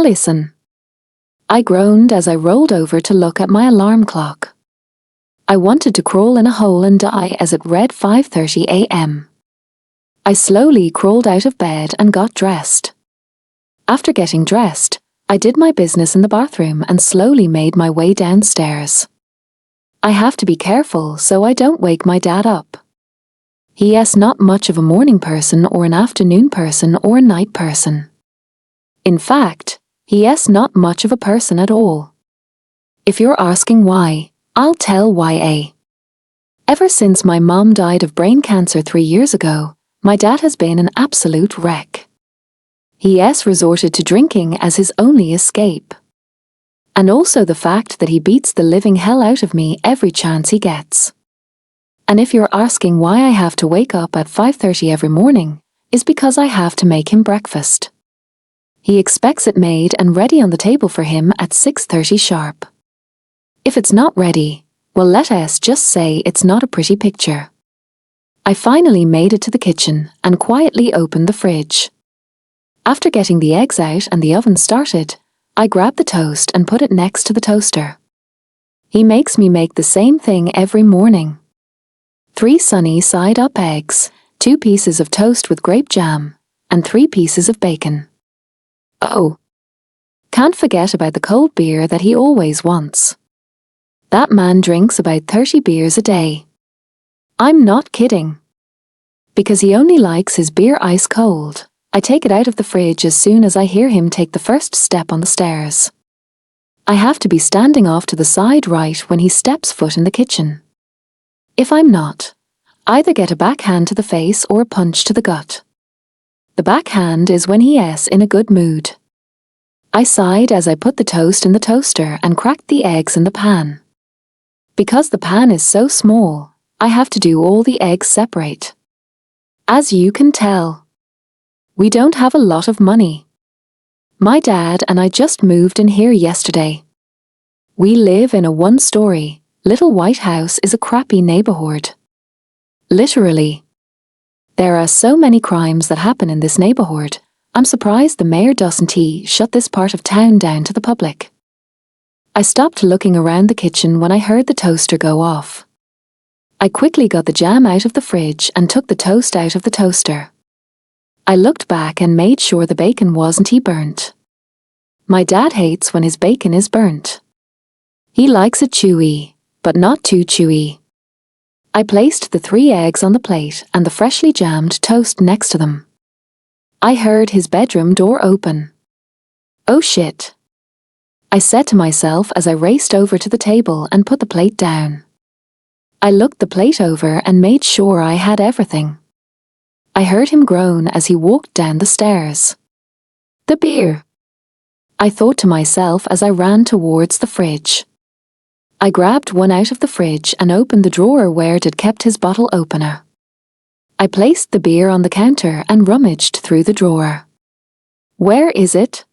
listen. I groaned as I rolled over to look at my alarm clock. I wanted to crawl in a hole and die as it read 5:30 a.m. I slowly crawled out of bed and got dressed. After getting dressed, I did my business in the bathroom and slowly made my way downstairs. I have to be careful so I don't wake my dad up. He is not much of a morning person or an afternoon person or a night person. In fact, he is not much of a person at all. If you're asking why, I'll tell why. Ever since my mom died of brain cancer 3 years ago, my dad has been an absolute wreck. He has resorted to drinking as his only escape. And also the fact that he beats the living hell out of me every chance he gets. And if you're asking why I have to wake up at 5:30 every morning, is because I have to make him breakfast. He expects it made and ready on the table for him at 6:30 sharp. If it's not ready, well, let us just say it's not a pretty picture. I finally made it to the kitchen and quietly opened the fridge. After getting the eggs out and the oven started, I grabbed the toast and put it next to the toaster. He makes me make the same thing every morning. 3 sunny side-up eggs, 2 pieces of toast with grape jam, and 3 pieces of bacon. Oh, can't forget about the cold beer that he always wants. That man drinks about 30 beers a day. I'm not kidding. Because he only likes his beer ice cold, I take it out of the fridge as soon as I hear him take the first step on the stairs. I have to be standing off to the side right when he steps foot in the kitchen. If I'm not, either get a backhand to the face or a punch to the gut. The backhand is when he is in a good mood. I sighed as I put the toast in the toaster and cracked the eggs in the pan. Because the pan is so small, I have to do all the eggs separate. As you can tell, we don't have a lot of money. My dad and I just moved in here yesterday. We live in a 1-story, little white house is a crappy neighborhood. Literally. There are so many crimes that happen in this neighborhood, I'm surprised the mayor doesn't shut this part of town down to the public. I stopped looking around the kitchen when I heard the toaster go off. I quickly got the jam out of the fridge and took the toast out of the toaster. I looked back and made sure the bacon wasn't burnt. My dad hates when his bacon is burnt. He likes it chewy, but not too chewy. I placed the 3 eggs on the plate and the freshly jammed toast next to them. I heard his bedroom door open. Oh shit. I said to myself as I raced over to the table and put the plate down. I looked the plate over and made sure I had everything. I heard him groan as he walked down the stairs. The beer! I thought to myself as I ran towards the fridge. I grabbed one out of the fridge and opened the drawer where it had kept his bottle opener. I placed the beer on the counter and rummaged through the drawer. Where is it?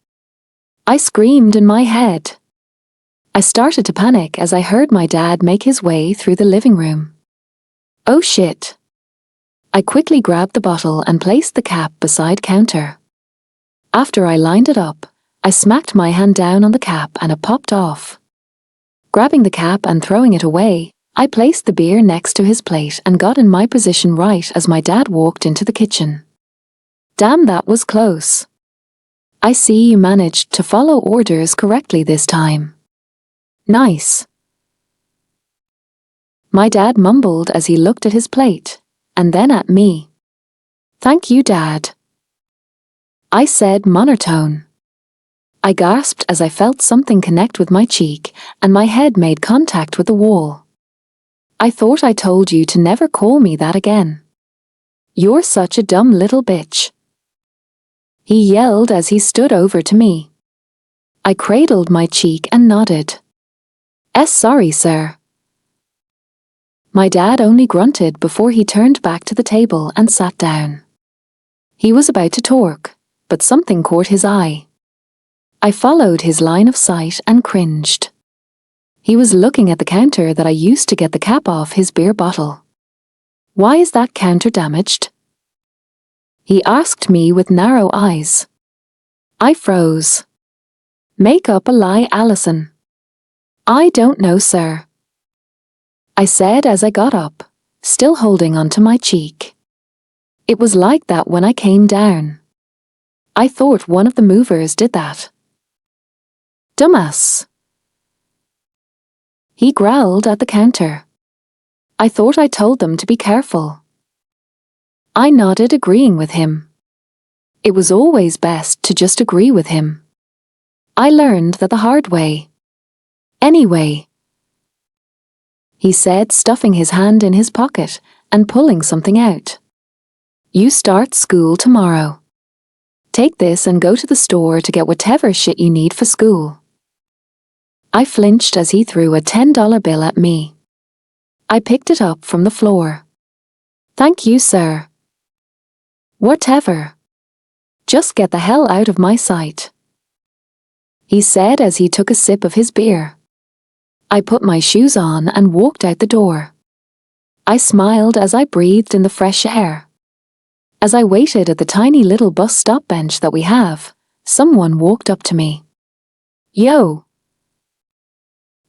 I screamed in my head. I started to panic as I heard my dad make his way through the living room. Oh shit. I quickly grabbed the bottle and placed the cap beside counter. After I lined it up, I smacked my hand down on the cap and it popped off. Grabbing the cap and throwing it away, I placed the beer next to his plate and got in my position right as my dad walked into the kitchen. Damn, that was close. I see you managed to follow orders correctly this time. Nice. My dad mumbled as he looked at his plate, and then at me. Thank you, Dad. I said monotone. I gasped as I felt something connect with my cheek, and my head made contact with the wall. I thought I told you to never call me that again. You're such a dumb little bitch. He yelled as he stood over to me. I cradled my cheek and nodded. Sorry, sir. My dad only grunted before he turned back to the table and sat down. He was about to talk, but something caught his eye. I followed his line of sight and cringed. He was looking at the counter that I used to get the cap off his beer bottle. Why is that counter damaged? He asked me with narrow eyes. I froze. Make up a lie, Alison. I don't know, sir. I said as I got up, still holding onto my cheek. It was like that when I came down. I thought one of the movers did that. Dumbass. He growled at the counter. I thought I told them to be careful. I nodded, agreeing with him. It was always best to just agree with him. I learned that the hard way. Anyway, he said, stuffing his hand in his pocket and pulling something out. You start school tomorrow. Take this and go to the store to get whatever shit you need for school. I flinched as he threw a $10 bill at me. I picked it up from the floor. Thank you, sir. Whatever. Just get the hell out of my sight, he said as he took a sip of his beer. I put my shoes on and walked out the door. I smiled as I breathed in the fresh air. As I waited at the tiny little bus stop bench that we have, someone walked up to me. Yo.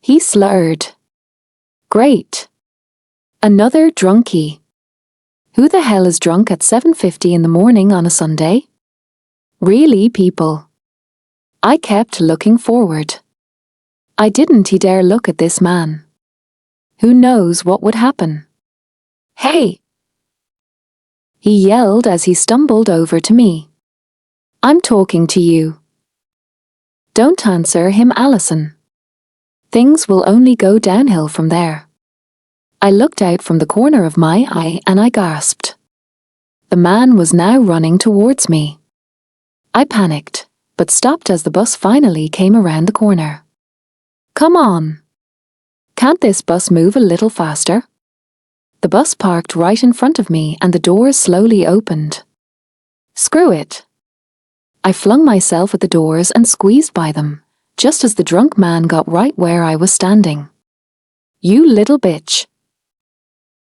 He slurred. Great. Another drunkie. Who the hell is drunk at 7:50 in the morning on a Sunday? Really, people? I kept looking forward. I didn't dare look at this man. Who knows what would happen? Hey! He yelled as he stumbled over to me. I'm talking to you. Don't answer him, Alison. Things will only go downhill from there. I looked out from the corner of my eye and I gasped. The man was now running towards me. I panicked, but stopped as the bus finally came around the corner. Come on. Can't this bus move a little faster? The bus parked right in front of me and the doors slowly opened. Screw it. I flung myself at the doors and squeezed by them, just as the drunk man got right where I was standing. You little bitch.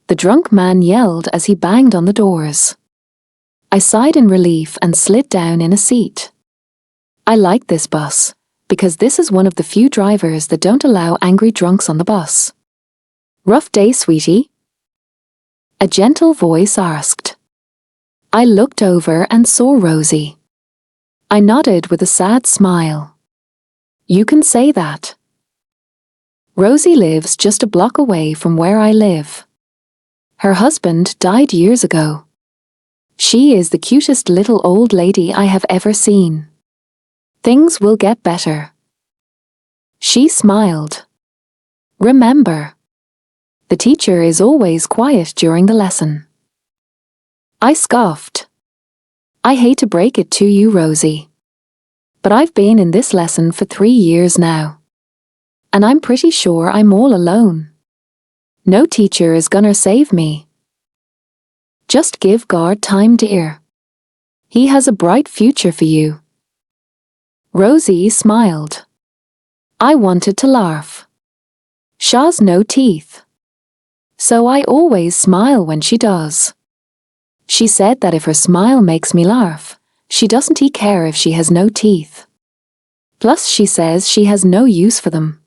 The drunk man yelled as he banged on the doors. I sighed in relief and slid down in a seat. I like this bus, because this is one of the few drivers that don't allow angry drunks on the bus. Rough day, sweetie? A gentle voice asked. I looked over and saw Rosie. I nodded with a sad smile. You can say that. Rosie lives just a block away from where I live. Her husband died years ago. She is the cutest little old lady I have ever seen. Things will get better. She smiled. Remember, the teacher is always quiet during the lesson. I scoffed. I hate to break it to you, Rosie, but I've been in this lesson for 3 years now. And I'm pretty sure I'm all alone. No teacher is gonna save me. Just give God time, dear. He has a bright future for you. Rosie smiled. I wanted to laugh. Shaw's no teeth. So I always smile when she does. She said that if her smile makes me laugh, she doesn't care if she has no teeth. Plus she says she has no use for them.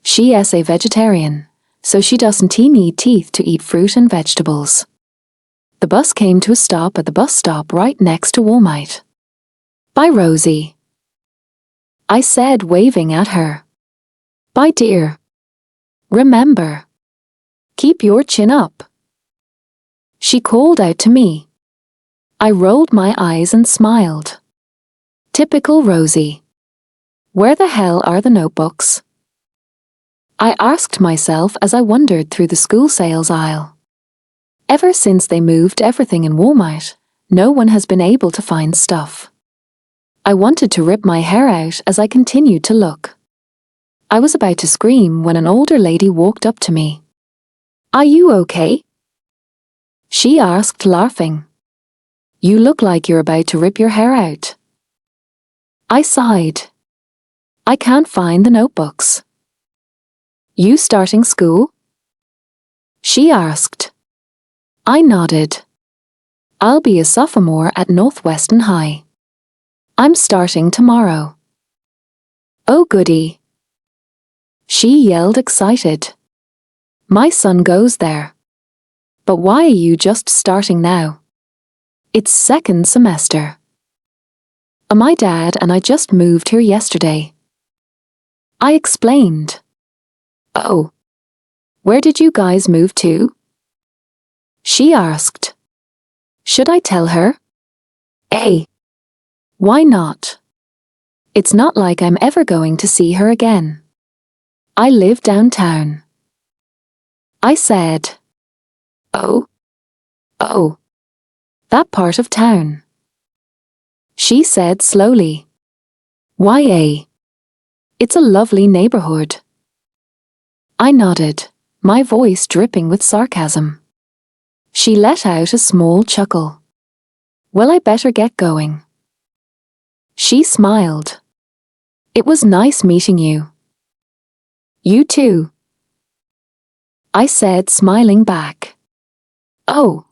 She is a vegetarian, so she doesn't need teeth to eat fruit and vegetables. The bus came to a stop at the bus stop right next to Walmart. Bye, Rosie, I said, waving at her. Bye, dear. Remember, keep your chin up. She called out to me. I rolled my eyes and smiled. Typical Rosie. Where the hell are the notebooks? I asked myself as I wandered through the school sales aisle. Ever since they moved everything in Walmart, no one has been able to find stuff. I wanted to rip my hair out as I continued to look. I was about to scream when an older lady walked up to me. Are you okay? She asked, laughing. You look like you're about to rip your hair out. I sighed. I can't find the notebooks. You starting school? She asked. I nodded. I'll be a sophomore at Northwestern High. I'm starting tomorrow. Oh goody. She yelled excited. My son goes there. But why are you just starting now? It's second semester. My dad and I just moved here yesterday. I explained. Oh. Where did you guys move to? She asked. Should I tell her? Why not? It's not like I'm ever going to see her again. I live downtown. I said. Oh. That part of town. She said slowly. Why? It's a lovely neighborhood. I nodded, my voice dripping with sarcasm. She let out a small chuckle. Well, I better get going. She smiled. It was nice meeting you. You too. I said, smiling back. Oh.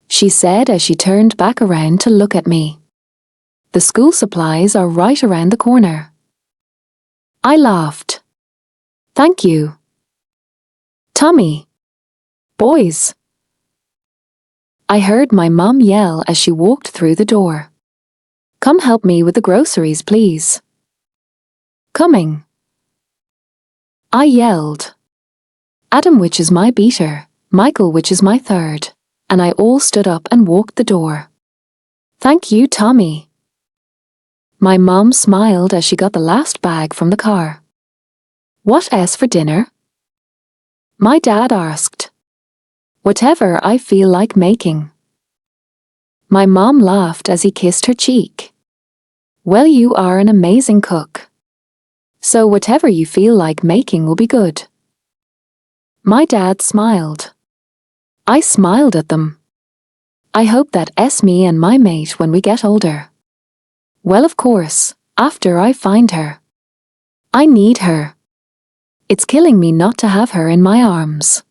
She said as she turned back around to look at me. The school supplies are right around the corner. I laughed. Thank you. Tommy. Boys. I heard my mom yell as she walked through the door. Come help me with the groceries, please. Coming. I yelled. Adam, which is my beater, Michael, which is my third, and I all stood up and walked the door. Thank you, Tommy. My mom smiled as she got the last bag from the car. What S for dinner? My dad asked. Whatever I feel like making. My mom laughed as he kissed her cheek. Well, you are an amazing cook. So whatever you feel like making will be good. My dad smiled. I smiled at them. I hope that S me and my mate when we get older. Well, of course, after I find her. I need her. It's killing me not to have her in my arms.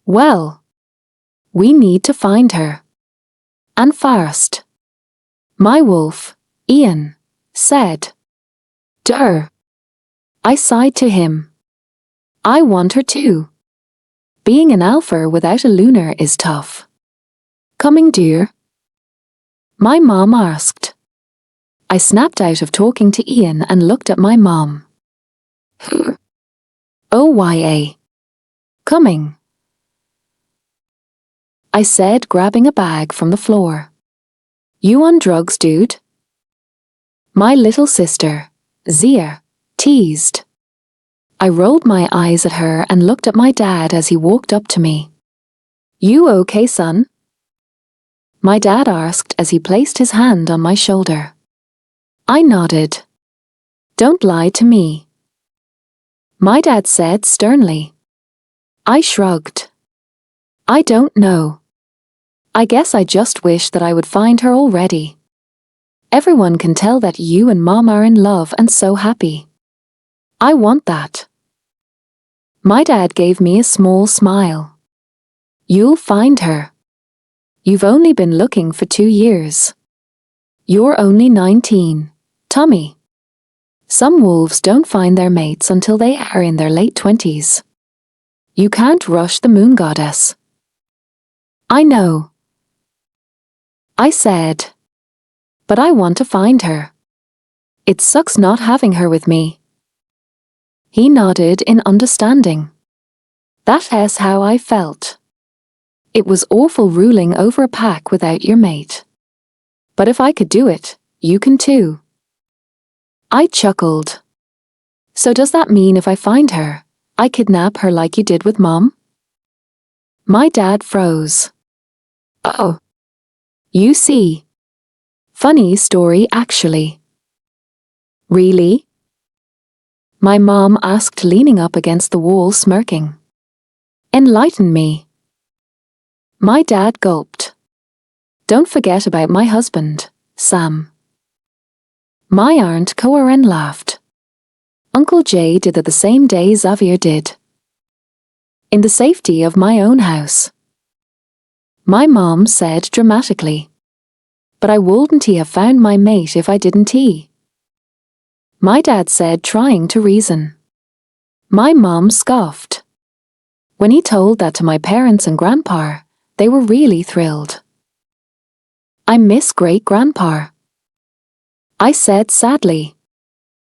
Well, we need to find her. And fast. My wolf, Ian, said. Durr. I sighed to him. I want her too. Being an alpha without a lunar is tough. Coming, dear? My mom asked. I snapped out of talking to Ian and looked at my mom. OYA. Coming. I said, grabbing a bag from the floor. You on drugs, dude? My little sister, Zia, teased. I rolled my eyes at her and looked at my dad as he walked up to me. You okay, son? My dad asked as he placed his hand on my shoulder. I nodded. Don't lie to me. My dad said sternly. I shrugged. I don't know. I guess I just wish that I would find her already. Everyone can tell that you and Mom are in love and so happy. I want that. My dad gave me a small smile. You'll find her. You've only been looking for 2 years. You're only 19, Tommy. Some wolves don't find their mates until they are in their late 20s. You can't rush the moon goddess. I know. I said. But I want to find her. It sucks not having her with me. He nodded in understanding. That's how I felt. It was awful ruling over a pack without your mate. But if I could do it, you can too. I chuckled. So does that mean if I find her, I kidnap her like you did with Mom? My dad froze. Oh. You see. Funny story actually. Really? My mom asked, leaning up against the wall smirking. Enlighten me. My dad gulped. Don't forget about my husband, Sam. My aunt Corinne laughed. Uncle Jay did it the same day Xavier did. In the safety of my own house. My mom said dramatically. But I wouldn't have found my mate if I didn't. my dad said, trying to reason. My mom scoffed. When he told that to my parents and grandpa, they were really thrilled. I miss great-grandpa, I said sadly.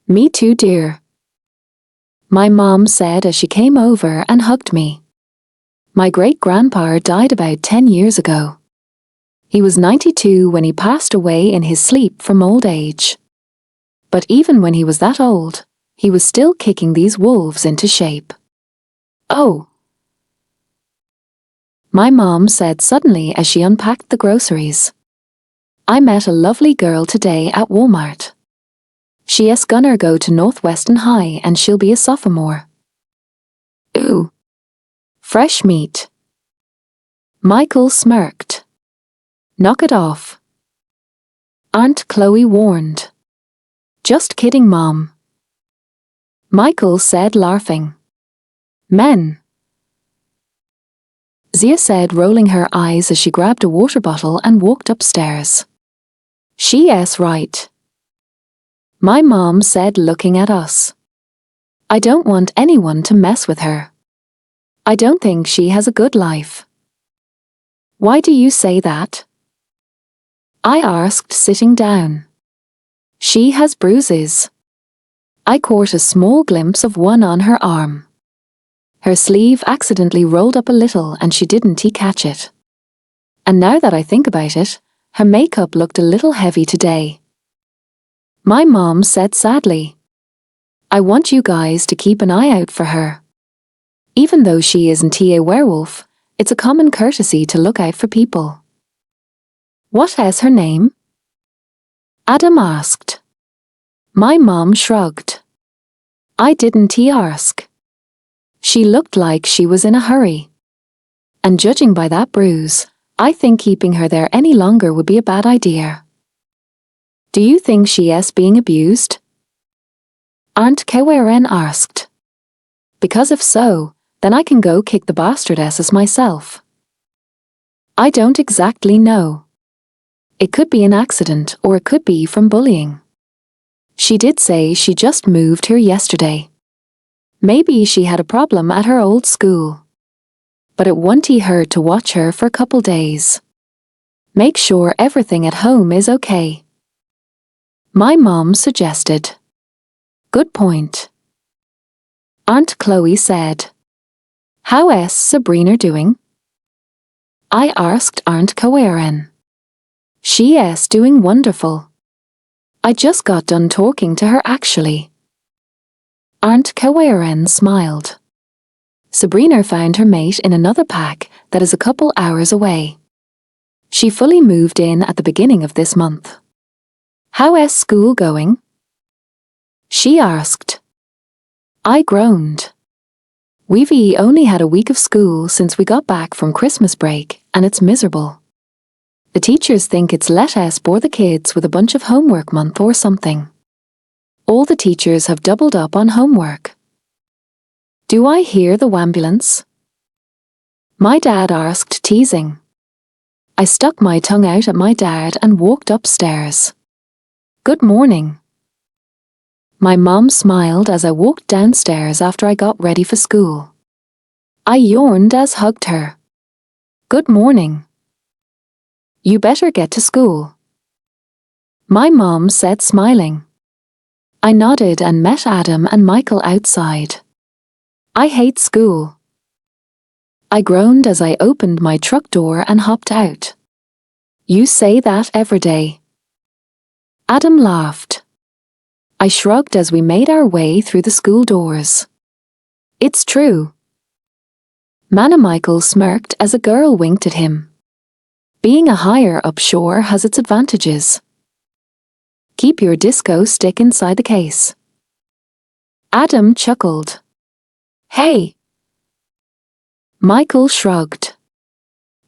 Me too, dear, my mom said as she came over and hugged me. My great-grandpa died about 10 years ago. He was 92 when he passed away in his sleep from old age. But even when he was that old, he was still kicking these wolves into shape. Oh, my mom said suddenly as she unpacked the groceries. I met a lovely girl today at Walmart. She's gonna go to Northwestern High and she'll be a sophomore. Ooh. Fresh meat. Michael smirked. Knock it off, Aunt Chloe warned. Just kidding, Mom, Michael said, laughing. Men, Zia said, rolling her eyes as she grabbed a water bottle and walked upstairs. She's right, my mom said, looking at us. I don't want anyone to mess with her. I don't think she has a good life. Why do you say that? I asked, sitting down. She has bruises. I caught a small glimpse of one on her arm. Her sleeve accidentally rolled up a little and she didn't catch it. And now that I think about it, her makeup looked a little heavy today. My mom said sadly. I want you guys to keep an eye out for her. Even though she isn't a werewolf, it's a common courtesy to look out for people. What is her name? Adam asked. My mom shrugged. I didn't ask. She looked like she was in a hurry. And judging by that bruise, I think keeping her there any longer would be a bad idea. Do you think she is being abused? Aunt Kewaren asked. Because if so, then I can go kick the bastardesses myself. I don't exactly know. It could be an accident or it could be from bullying. She did say she just moved here yesterday. Maybe she had a problem at her old school. But it won't hurt to watch her for a couple days. Make sure everything at home is okay. My mom suggested. Good point, Aunt Chloe said. How is Sabrina doing? I asked Aunt Kewaren. She is doing wonderful. I just got done talking to her actually. Aunt Kewaren smiled. Sabrina found her mate in another pack that is a couple hours away. She fully moved in at the beginning of this month. How is school going? She asked. I groaned. We've only had a week of school since we got back from Christmas break, and it's miserable. The teachers think it's let us bore the kids with a bunch of homework month or something. All the teachers have doubled up on homework. Do I hear the wambulance? My dad asked, teasing. I stuck my tongue out at my dad and walked upstairs. Good morning. My mom smiled as I walked downstairs after I got ready for school. I yawned as hugged her. Good morning. You better get to school, my mom said, smiling. I nodded and met Adam and Michael outside. I hate school, I groaned as I opened my truck door and hopped out. You say that every day. Adam laughed. I shrugged as we made our way through the school doors. It's true. Mana Michael smirked as a girl winked at him. Being a higher up sure has its advantages. Keep your disco stick inside the case. Adam chuckled. Hey. Michael shrugged.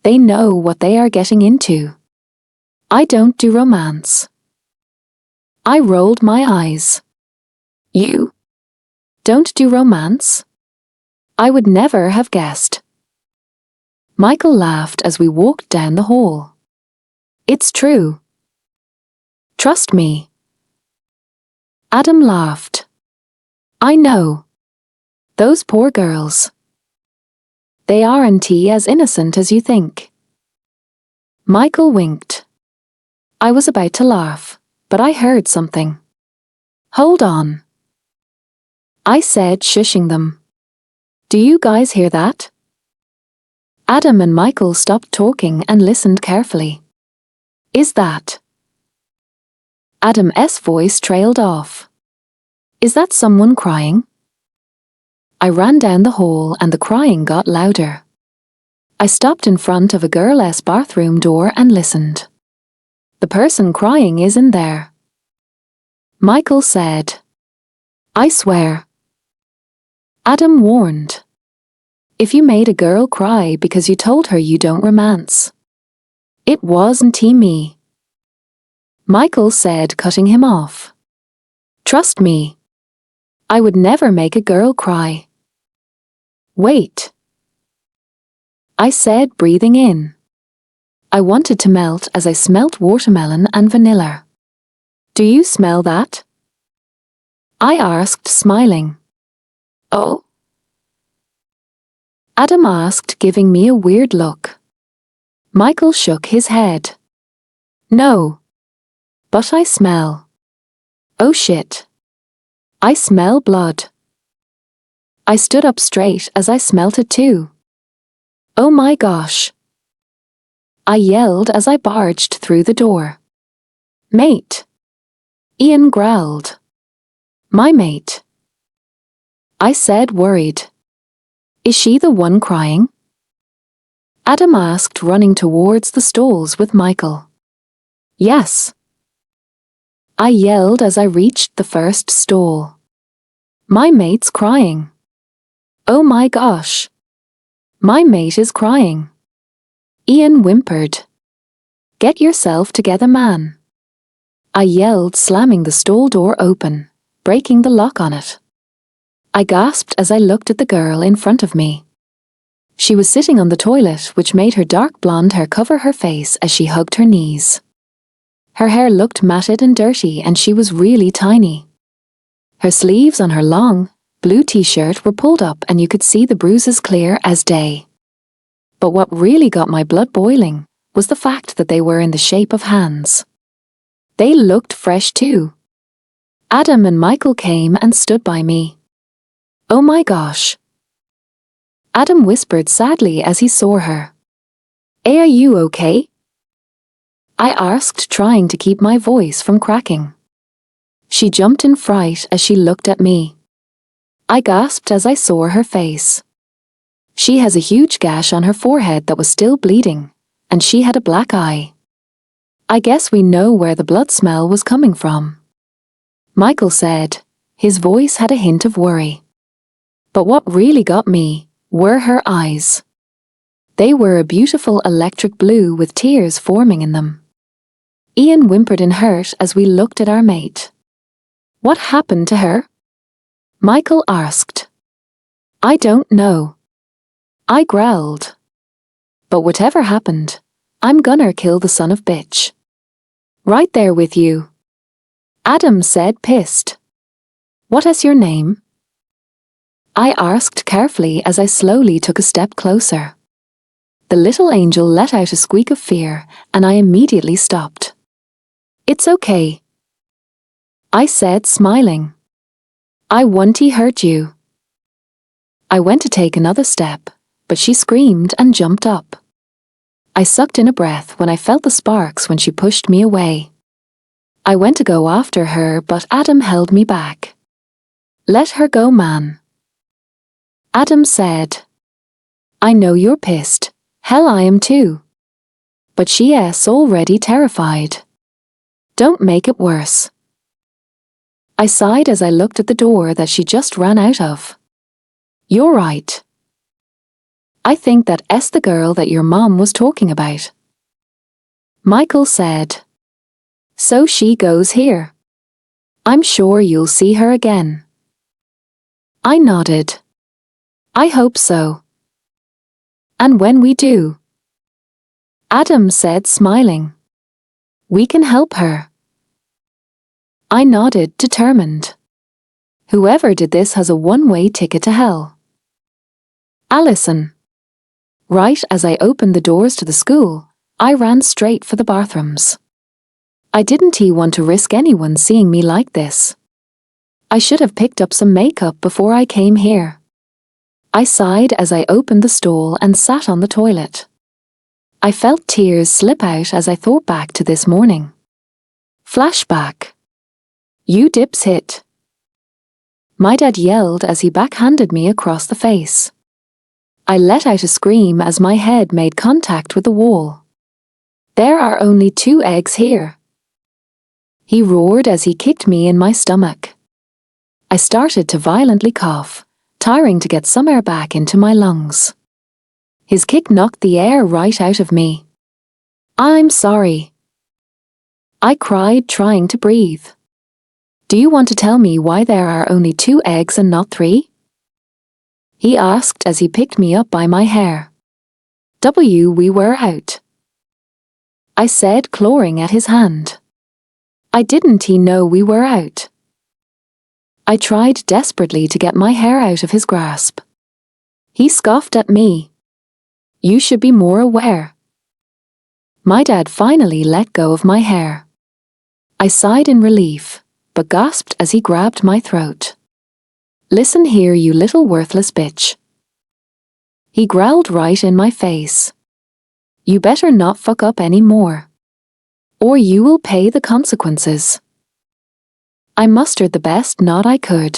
They know what they are getting into. I don't do romance. I rolled my eyes. You don't do romance? I would never have guessed. Michael laughed as we walked down the hall. It's true. Trust me. Adam laughed. I know. Those poor girls. They aren't as innocent as you think. Michael winked. I was about to laugh, but I heard something. Hold on. I said, shushing them. Do you guys hear that? Adam and Michael stopped talking and listened carefully. Is that? Adam's voice trailed off. Is that someone crying? I ran down the hall and the crying got louder. I stopped in front of a girl's bathroom door and listened. The person crying is in there. Michael said. I swear. Adam warned. If you made a girl cry because you told her you don't romance. It wasn't me. Michael said, cutting him off. Trust me. I would never make a girl cry. Wait. I said, breathing in. I wanted to melt as I smelt watermelon and vanilla. Do you smell that? I asked, smiling. Oh? Adam asked, giving me a weird look. Michael shook his head. No. But I smell. Oh shit. I smell blood. I stood up straight as I smelt it too. Oh my gosh. I yelled as I barged through the door. Mate. Ian growled. My mate. I said, worried. Is she the one crying? Adam asked, running towards the stalls with Michael. Yes. I yelled as I reached the first stall. My mate's crying. Oh my gosh. My mate is crying. Ian whimpered. Get yourself together, man. I yelled, slamming the stall door open, breaking the lock on it. I gasped as I looked at the girl in front of me. She was sitting on the toilet, which made her dark blonde hair cover her face as she hugged her knees. Her hair looked matted and dirty, and she was really tiny. Her sleeves on her long, blue t-shirt were pulled up and you could see the bruises clear as day. But what really got my blood boiling was the fact that they were in the shape of hands. They looked fresh too. Adam and Michael came and stood by me. Oh my gosh. Adam whispered sadly as he saw her. Hey, are you okay? I asked, trying to keep my voice from cracking. She jumped in fright as she looked at me. I gasped as I saw her face. She has a huge gash on her forehead that was still bleeding, and she had a black eye. I guess we know where the blood smell was coming from. Michael said. His voice had a hint of worry. But what really got me were her eyes. They were a beautiful electric blue with tears forming in them. Ian whimpered in hurt as we looked at our mate. What happened to her? Michael asked. I don't know. I growled. But whatever happened, I'm gonna kill the son of bitch. Right there with you. Adam said, pissed. What is your name? I asked carefully as I slowly took a step closer. The little angel let out a squeak of fear, and I immediately stopped. It's okay. I said, smiling. I won't hurt you. I went to take another step, but she screamed and jumped up. I sucked in a breath when I felt the sparks when she pushed me away. I went to go after her, but Adam held me back. Let her go, man. Adam said. I know you're pissed. Hell, I am too. But she's already terrified. Don't make it worse. I sighed as I looked at the door that she just ran out of. You're right. I think that's the girl that your mom was talking about. Michael said. So she goes here. I'm sure you'll see her again. I nodded. I hope so. And when we do? Adam said, smiling. We can help her. I nodded, determined. Whoever did this has a one-way ticket to hell. Alison. Right as I opened the doors to the school, I ran straight for the bathrooms. I didn't want to risk anyone seeing me like this. I should have picked up some makeup before I came here. I sighed as I opened the stall and sat on the toilet. I felt tears slip out as I thought back to this morning. Flashback. You dips hit. My dad yelled as he backhanded me across the face. I let out a scream as my head made contact with the wall. There are only 2 eggs here. He roared as he kicked me in my stomach. I started to violently cough, tiring to get some air back into my lungs. His kick knocked the air right out of me. I'm sorry. I cried, trying to breathe. Do you want to tell me why there are only 2 eggs and not 3? He asked as he picked me up by my hair. We were out. I said, clawing at his hand. I didn't know we were out. I tried desperately to get my hair out of his grasp. He scoffed at me. You should be more aware. My dad finally let go of my hair. I sighed in relief, but gasped as he grabbed my throat. Listen here, you little worthless bitch. He growled right in my face. You better not fuck up any more, or you will pay the consequences. I mustered the best nod I could.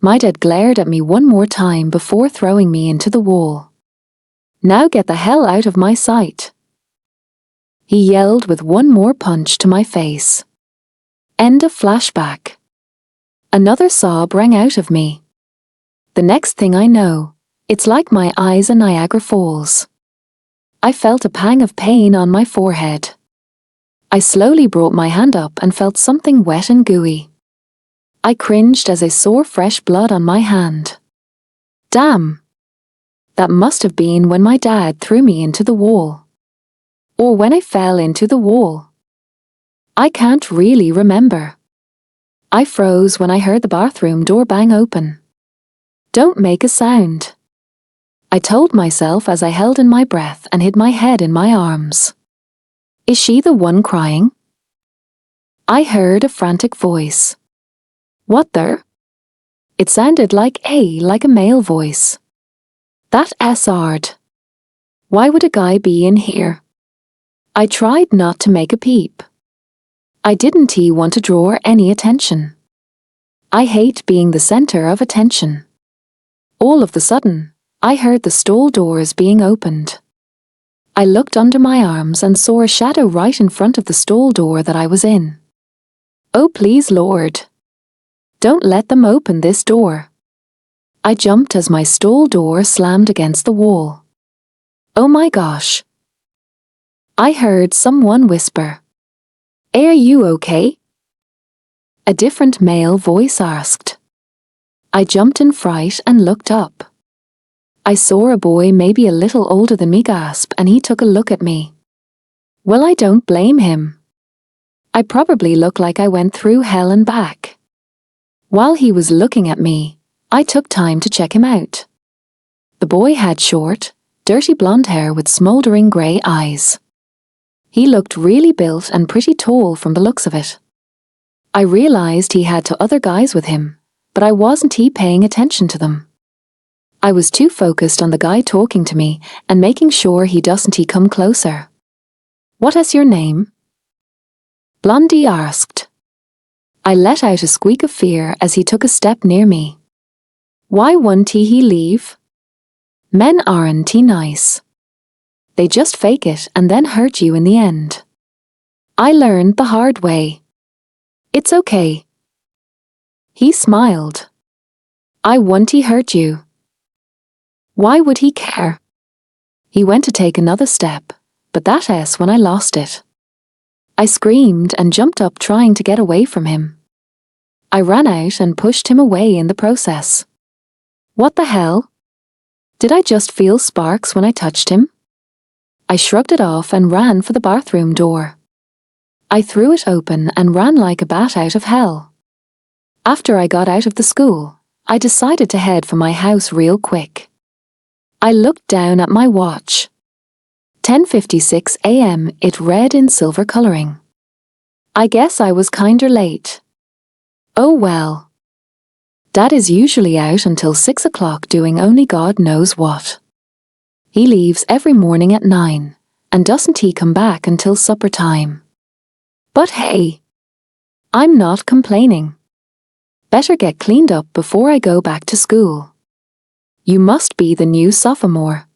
My dad glared at me one more time before throwing me into the wall. Now get the hell out of my sight. He yelled with one more punch to my face. End of flashback. Another sob rang out of me. The next thing I know, it's like my eyes in Niagara Falls. I felt a pang of pain on my forehead. I slowly brought my hand up and felt something wet and gooey. I cringed as I saw fresh blood on my hand. Damn! That must have been when my dad threw me into the wall. Or when I fell into the wall. I can't really remember. I froze when I heard the bathroom door bang open. Don't make a sound, I told myself as I held in my breath and hid my head in my arms. Is she the one crying? I heard a frantic voice. What the? It sounded like a male voice. That SR'd. Why would a guy be in here? I tried not to make a peep. I didn't want to draw any attention. I hate being the center of attention. All of the sudden, I heard the stall doors being opened. I looked under my arms and saw a shadow right in front of the stall door that I was in. Oh please Lord. Don't let them open this door. I jumped as my stall door slammed against the wall. Oh my gosh. I heard someone whisper. Are you okay? A different male voice asked. I jumped in fright and looked up. I saw a boy maybe a little older than me gasp, and he took a look at me. Well, I don't blame him. I probably look like I went through hell and back. While he was looking at me, I took time to check him out. The boy had short, dirty blonde hair with smoldering grey eyes. He looked really built and pretty tall from the looks of it. I realized he had 2 other guys with him, but I wasn't paying attention to them. I was too focused on the guy talking to me and making sure he doesn't come closer. What is your name? Blondie asked. I let out a squeak of fear as he took a step near me. Why won't he leave? Men aren't nice. They just fake it and then hurt you in the end. I learned the hard way. It's okay. He smiled. I won't hurt you. Why would he care? He went to take another step, but that's when I lost it. I screamed and jumped up trying to get away from him. I ran out and pushed him away in the process. What the hell? Did I just feel sparks when I touched him? I shrugged it off and ran for the bathroom door. I threw it open and ran like a bat out of hell. After I got out of the school, I decided to head for my house real quick. I looked down at my watch. 10:56 a.m. It read in silver coloring. I guess I was kinder late. Oh well. Dad is usually out until 6 o'clock doing only God knows what. He leaves every morning at 9, and doesn't he come back until supper time. But hey, I'm not complaining. Better get cleaned up before I go back to school. You must be the new sophomore.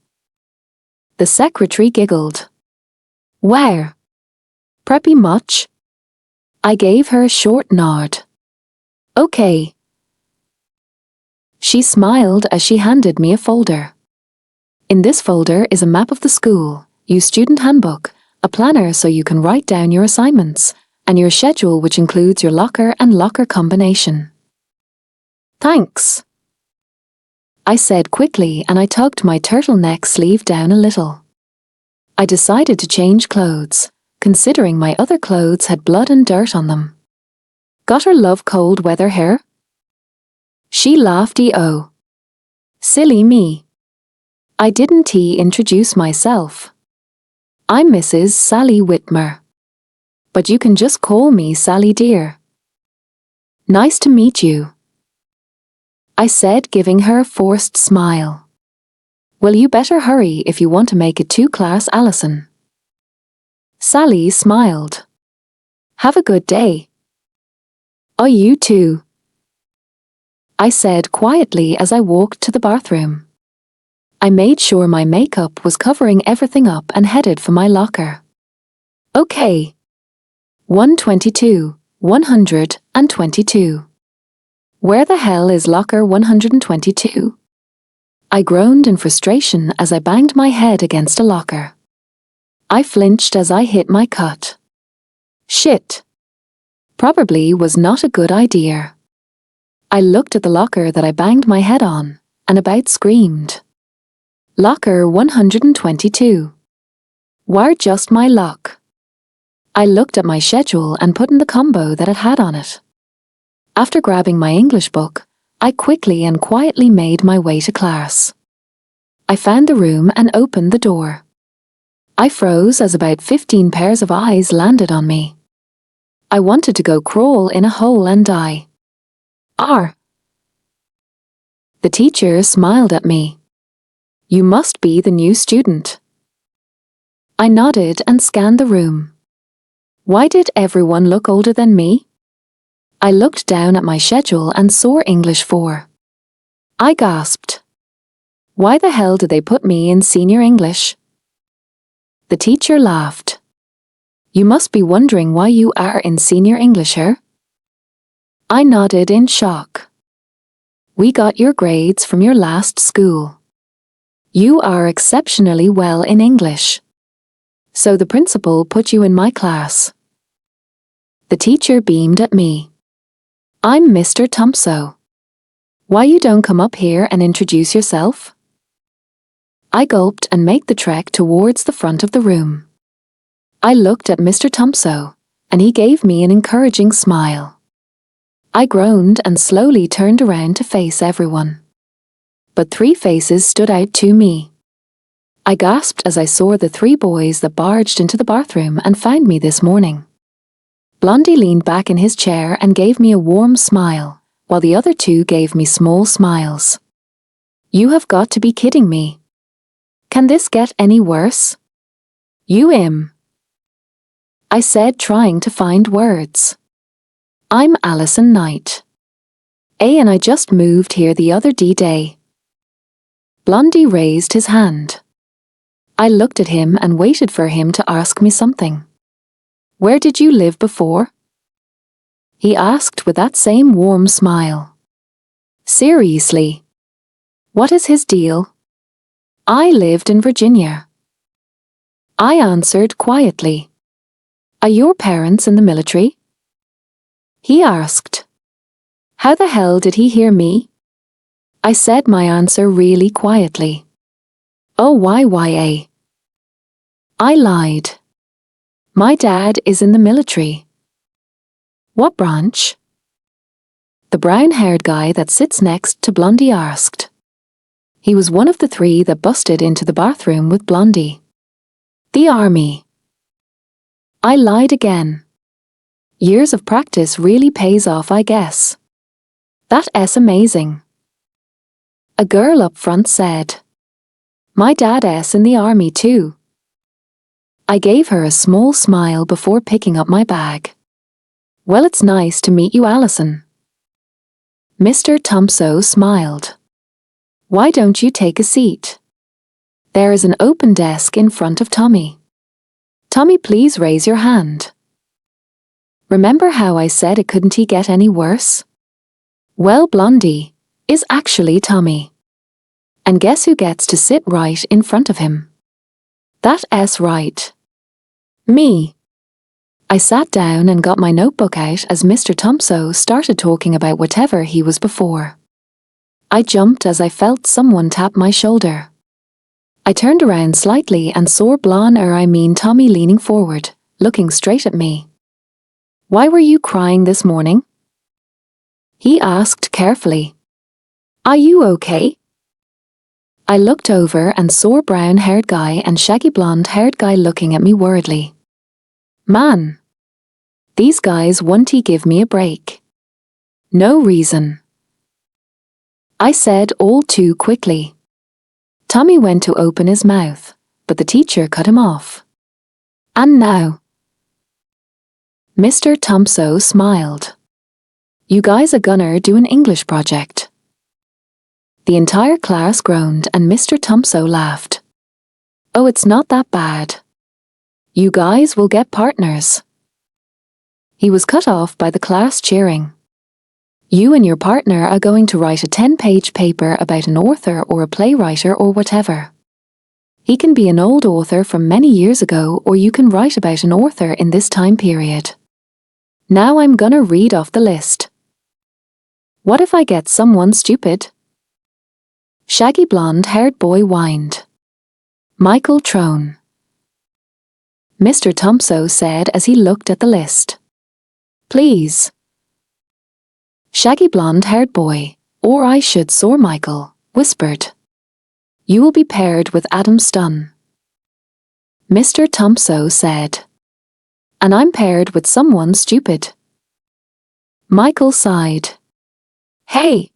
The secretary giggled. Where? Preppy much? I gave her a short nod. Okay. She smiled as she handed me a folder. In this folder is a map of the school, your student handbook, a planner so you can write down your assignments, and your schedule which includes your locker and locker combination. Thanks, I said quickly, and I tugged my turtleneck sleeve down a little. I decided to change clothes, considering my other clothes had blood and dirt on them. Got her love cold weather hair? She laughed. Oh. Silly me. I didn't introduce myself. I'm Mrs. Sally Whitmer. But you can just call me Sally dear. Nice to meet you, I said, giving her a forced smile. Well, you better hurry if you want to make it to class, Allison. Sally smiled. Have a good day. Oh, you too, I said quietly as I walked to the bathroom. I made sure my makeup was covering everything up and headed for my locker. Okay. 122, 122. Where the hell is locker 122? I groaned in frustration as I banged my head against a locker. I flinched as I hit my cut. Shit. Probably was not a good idea. I looked at the locker that I banged my head on, and about screamed. Locker 122. Why just my luck? I looked at my schedule and put in the combo that it had on it. After grabbing my English book, I quickly and quietly made my way to class. I found the room and opened the door. I froze as about 15 pairs of eyes landed on me. I wanted to go crawl in a hole and die. The teacher smiled at me. You must be the new student. I nodded and scanned the room. Why did everyone look older than me? I looked down at my schedule and saw English 4. I gasped. Why the hell did they put me in senior English? The teacher laughed. You must be wondering why you are in senior English here? I nodded in shock. We got your grades from your last school. You are exceptionally well in English. So the principal put you in my class. The teacher beamed at me. I'm Mr. Tumpso. Why you don't come up here and introduce yourself? I gulped and made the trek towards the front of the room. I looked at Mr. Tumpso, and he gave me an encouraging smile. I groaned and slowly turned around to face everyone. But 3 faces stood out to me. I gasped as I saw the 3 boys that barged into the bathroom and found me this morning. Blondie leaned back in his chair and gave me a warm smile, while the other 2 gave me small smiles. You have got to be kidding me. Can this get any worse? I said, trying to find words. I'm Allison Knight. And I just moved here the other day. Blondie raised his hand. I looked at him and waited for him to ask me something. Where did you live before? He asked with that same warm smile. Seriously? What is his deal? I lived in Virginia. I answered quietly. Are your parents in the military? He asked. How the hell did he hear me? I said my answer really quietly. Oh, YYA. I lied. My dad is in the military. What branch? The brown-haired guy that sits next to Blondie asked. He was one of the three that busted into the bathroom with Blondie. The army. I lied again. Years of practice really pays off, I guess. That's amazing. A girl up front said. My dad's in the army too. I gave her a small smile before picking up my bag. Well, it's nice to meet you, Allison. Mr. Thompson smiled. Why don't you take a seat? There is an open desk in front of Tommy. Tommy, please raise your hand. Remember how I said it couldn't get any worse? Well, Blondie is actually Tommy. And guess who gets to sit right in front of him? That's right. Me. I sat down and got my notebook out as Mr. Thompson started talking about whatever he was before. I jumped as I felt someone tap my shoulder. I turned around slightly and saw Tommy leaning forward, looking straight at me. Why were you crying this morning? He asked carefully. Are you okay? I looked over and saw brown-haired guy and shaggy blonde-haired guy looking at me worriedly. Man. These guys want to give me a break. No reason. I said all too quickly. Tommy went to open his mouth, but the teacher cut him off. And now? Mr. Thompson smiled. You guys are gonna do an English project. The entire class groaned and Mr. Thompson laughed. Oh, it's not that bad. You guys will get partners. He was cut off by the class cheering. You and your partner are going to write a 10-page paper about an author or a playwright or whatever. He can be an old author from many years ago, or you can write about an author in this time period. Now I'm gonna read off the list. What if I get someone stupid? Shaggy blonde-haired boy whined. Michael Trone. Mr. Thompson said as he looked at the list. Please. Shaggy blonde-haired boy, or I should soar Michael, whispered. You will be paired with Adam Stun. Mr. Thompson said. And I'm paired with someone stupid. Michael sighed. Hey.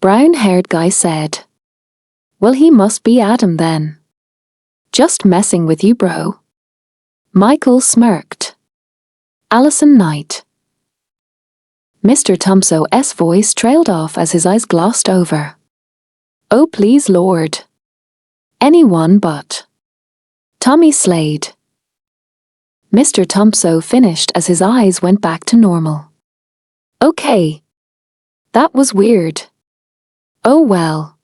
Brown-haired guy said. Well, he must be Adam then. Just messing with you, bro. Michael smirked. Allison Knight. Mr. Thompson's voice trailed off as his eyes glossed over. Oh, please, Lord. Anyone but. Tommy Slade. Mr. Thompson finished as his eyes went back to normal. Okay. That was weird. Oh well.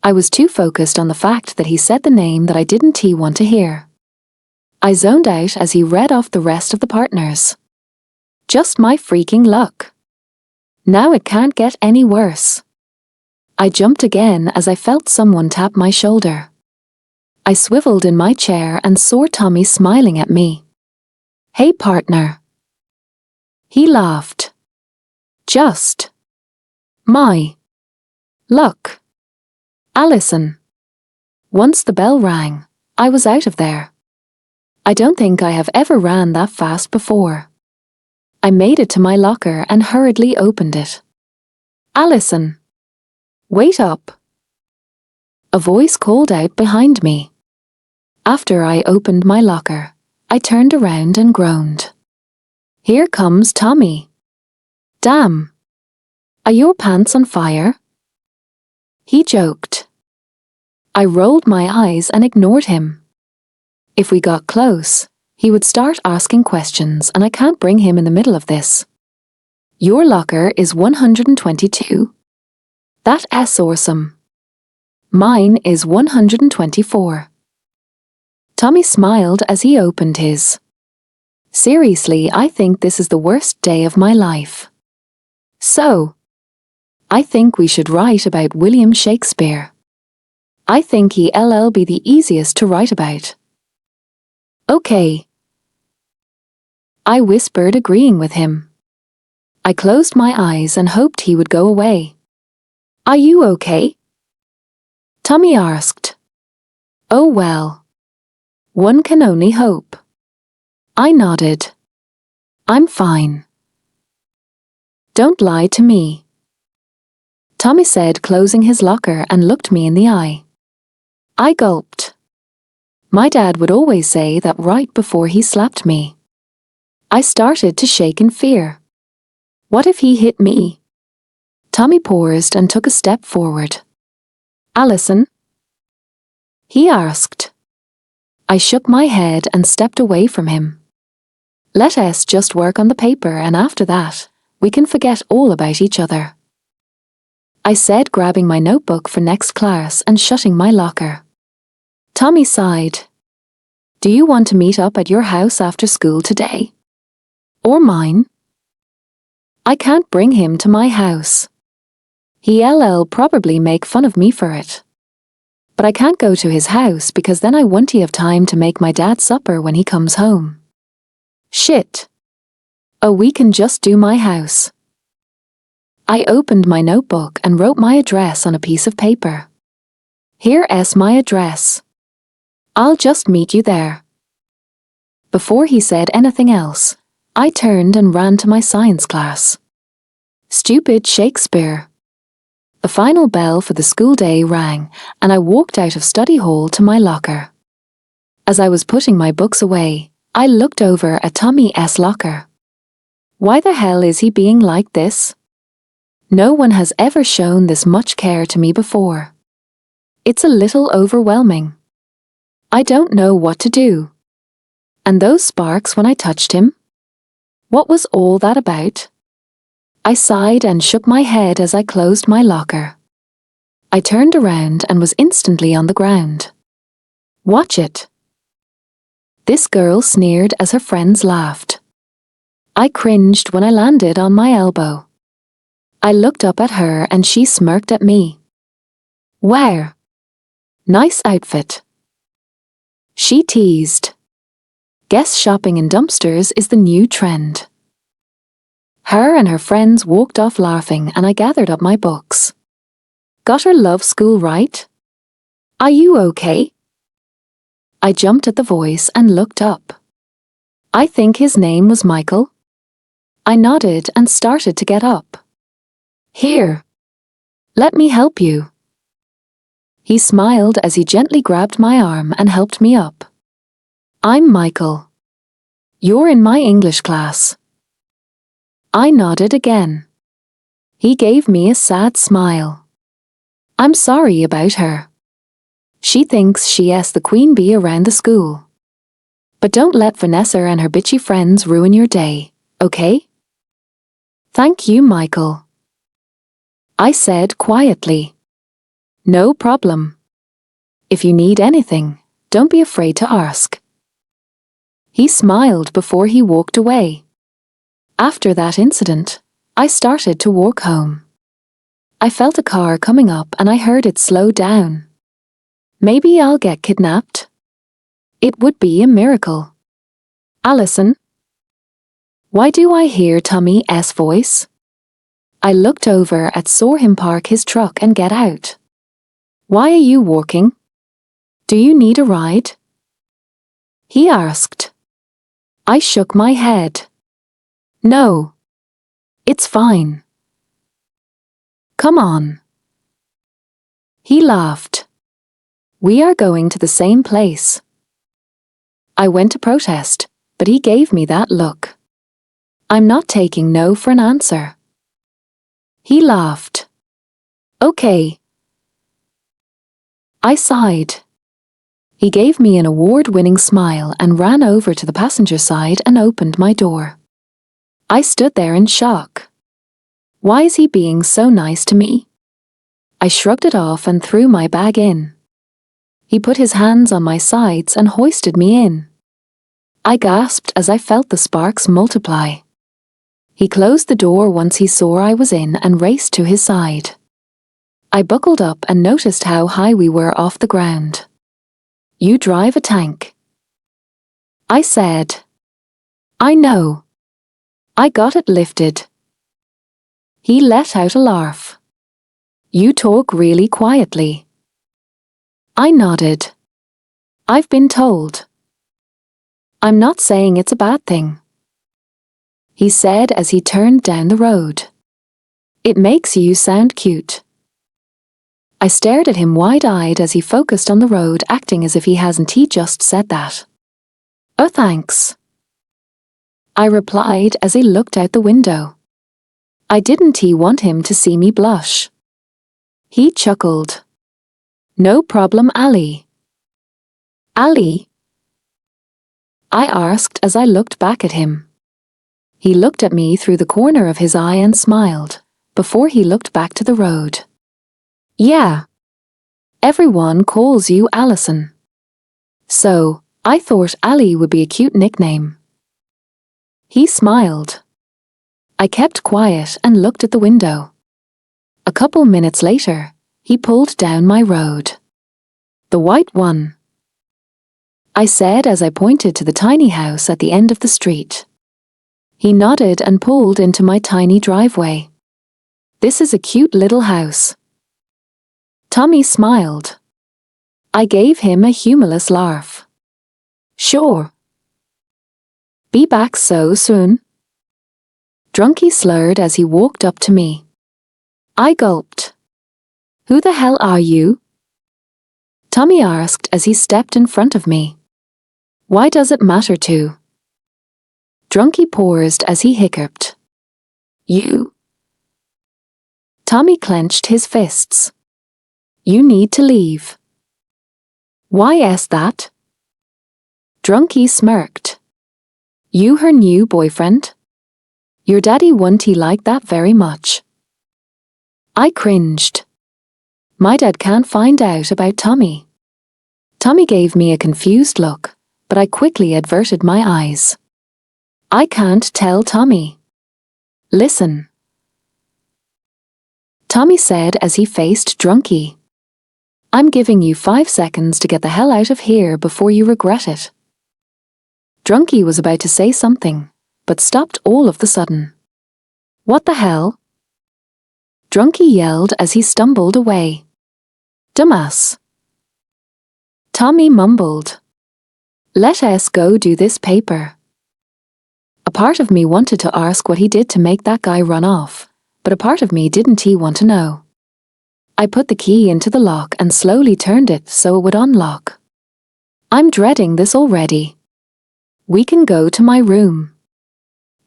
I was too focused on the fact that he said the name that I didn't want to hear. I zoned out as he read off the rest of the partners. Just my freaking luck. Now it can't get any worse. I jumped again as I felt someone tap my shoulder. I swiveled in my chair and saw Tommy smiling at me. Hey, partner. He laughed. Just. My. Luck. Allison. Once the bell rang, I was out of there. I don't think I have ever ran that fast before. I made it to my locker and hurriedly opened it. Allison. Wait up. A voice called out behind me. After I opened my locker, I turned around and groaned. Here comes Tommy. Damn. Are your pants on fire? He joked. I rolled my eyes and ignored him. If we got close, he would start asking questions and I can't bring him in the middle of this. Your locker is 122. That's awesome. Mine is 124. Tommy smiled as he opened his. Seriously, I think this is the worst day of my life. So, I think we should write about William Shakespeare. I think he'll be the easiest to write about. Okay, I whispered, agreeing with him. I closed my eyes and hoped he would go away. Are you okay? Tommy asked. Oh well. One can only hope. I nodded. I'm fine. Don't lie to me, Tommy said, closing his locker, and looked me in the eye. I gulped. My dad would always say that right before he slapped me. I started to shake in fear. What if he hit me? Tommy paused and took a step forward. Alison? He asked. I shook my head and stepped away from him. Let us just work on the paper, and after that, we can forget all about each other, I said, grabbing my notebook for next class and shutting my locker. Tommy sighed. Do you want to meet up at your house after school today? Or mine? I can't bring him to my house. He'll probably make fun of me for it. But I can't go to his house because then I won't have time to make my dad supper when he comes home. Shit. Oh, we can just do my house. I opened my notebook and wrote my address on a piece of paper. Here's my address. I'll just meet you there. Before he said anything else, I turned and ran to my science class. Stupid Shakespeare. The final bell for the school day rang, and I walked out of study hall to my locker. As I was putting my books away, I looked over at Tommy's locker. Why the hell is he being like this? No one has ever shown this much care to me before. It's a little overwhelming. I don't know what to do. And those sparks when I touched him? What was all that about? I sighed and shook my head as I closed my locker. I turned around and was instantly on the ground. Watch it. This girl sneered as her friends laughed. I cringed when I landed on my elbow. I looked up at her and she smirked at me. Wow. Nice outfit. She teased. Guess shopping in dumpsters is the new trend. Her and her friends walked off laughing, and I gathered up my books. Got her love school right? Are you okay? I jumped at the voice and looked up. I think his name was Michael. I nodded and started to get up. Here. Let me help you. He smiled as he gently grabbed my arm and helped me up. I'm Michael. You're in my English class. I nodded again. He gave me a sad smile. I'm sorry about her. She thinks she's the queen bee around the school. But don't let Vanessa and her bitchy friends ruin your day, okay? Thank you, Michael, I said quietly. No problem. If you need anything, don't be afraid to ask. He smiled before he walked away. After that incident, I started to walk home. I felt a car coming up and I heard it slow down. Maybe I'll get kidnapped. It would be a miracle. Alison? Why do I hear Tommy's voice? I looked over and saw him park his truck and get out. Why are you walking? Do you need a ride? He asked. I shook my head. No. It's fine. Come on. He laughed. We are going to the same place. I went to protest, but he gave me that look. I'm not taking no for an answer. He laughed. Okay. I sighed. He gave me an award-winning smile and ran over to the passenger side and opened my door. I stood there in shock. Why is he being so nice to me? I shrugged it off and threw my bag in. He put his hands on my sides and hoisted me in. I gasped as I felt the sparks multiply. He closed the door once he saw I was in and raced to his side. I buckled up and noticed how high we were off the ground. You drive a tank. I said. I know. I got it lifted. He let out a laugh. You talk really quietly. I nodded. I've been told. I'm not saying it's a bad thing, he said as he turned down the road. It makes you sound cute. I stared at him wide-eyed as he focused on the road, acting as if he hasn't just said that. Oh, thanks, I replied as he looked out the window. I didn't want him to see me blush. He chuckled. No problem, Ali. Ali? I asked as I looked back at him. He looked at me through the corner of his eye and smiled, before he looked back to the road. Yeah. Everyone calls you Allison. So, I thought Ali would be a cute nickname. He smiled. I kept quiet and looked at the window. A couple minutes later, he pulled down my road. The white one, I said as I pointed to the tiny house at the end of the street. He nodded and pulled into my tiny driveway. This is a cute little house. Tommy smiled. I gave him a humorless laugh. Sure. Be back so soon? Drunky slurred as he walked up to me. I gulped. Who the hell are you? Tommy asked as he stepped in front of me. Why does it matter to? Drunky paused as he hiccuped. You. Tommy clenched his fists. You need to leave. Why is that? Drunky smirked. You her new boyfriend? Your daddy won't like that very much. I cringed. My dad can't find out about Tommy. Tommy gave me a confused look, but I quickly averted my eyes. I can't tell Tommy. Listen, Tommy said as he faced Drunky. I'm giving you 5 seconds to get the hell out of here before you regret it. Drunky was about to say something, but stopped all of the sudden. What the hell? Drunky yelled as he stumbled away. Dumbass. Tommy mumbled. Let us go do this paper. A part of me wanted to ask what he did to make that guy run off, but a part of me didn't want to know. I put the key into the lock and slowly turned it so it would unlock. I'm dreading this already. We can go to my room.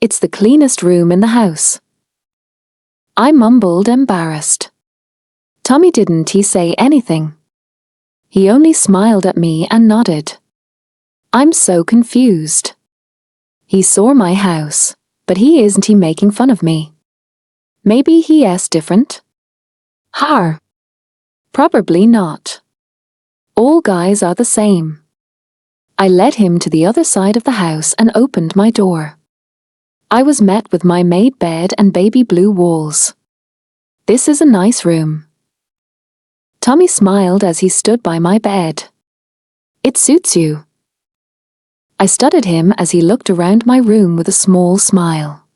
It's the cleanest room in the house. I mumbled, embarrassed. Tommy didn't say anything. He only smiled at me and nodded. I'm so confused. He saw my house, but he isn't making fun of me. Maybe he is different? Har. Probably not. All guys are the same. I led him to the other side of the house and opened my door. I was met with my made bed and baby blue walls. This is a nice room. Tommy smiled as he stood by my bed. It suits you. I studied him as he looked around my room with a small smile.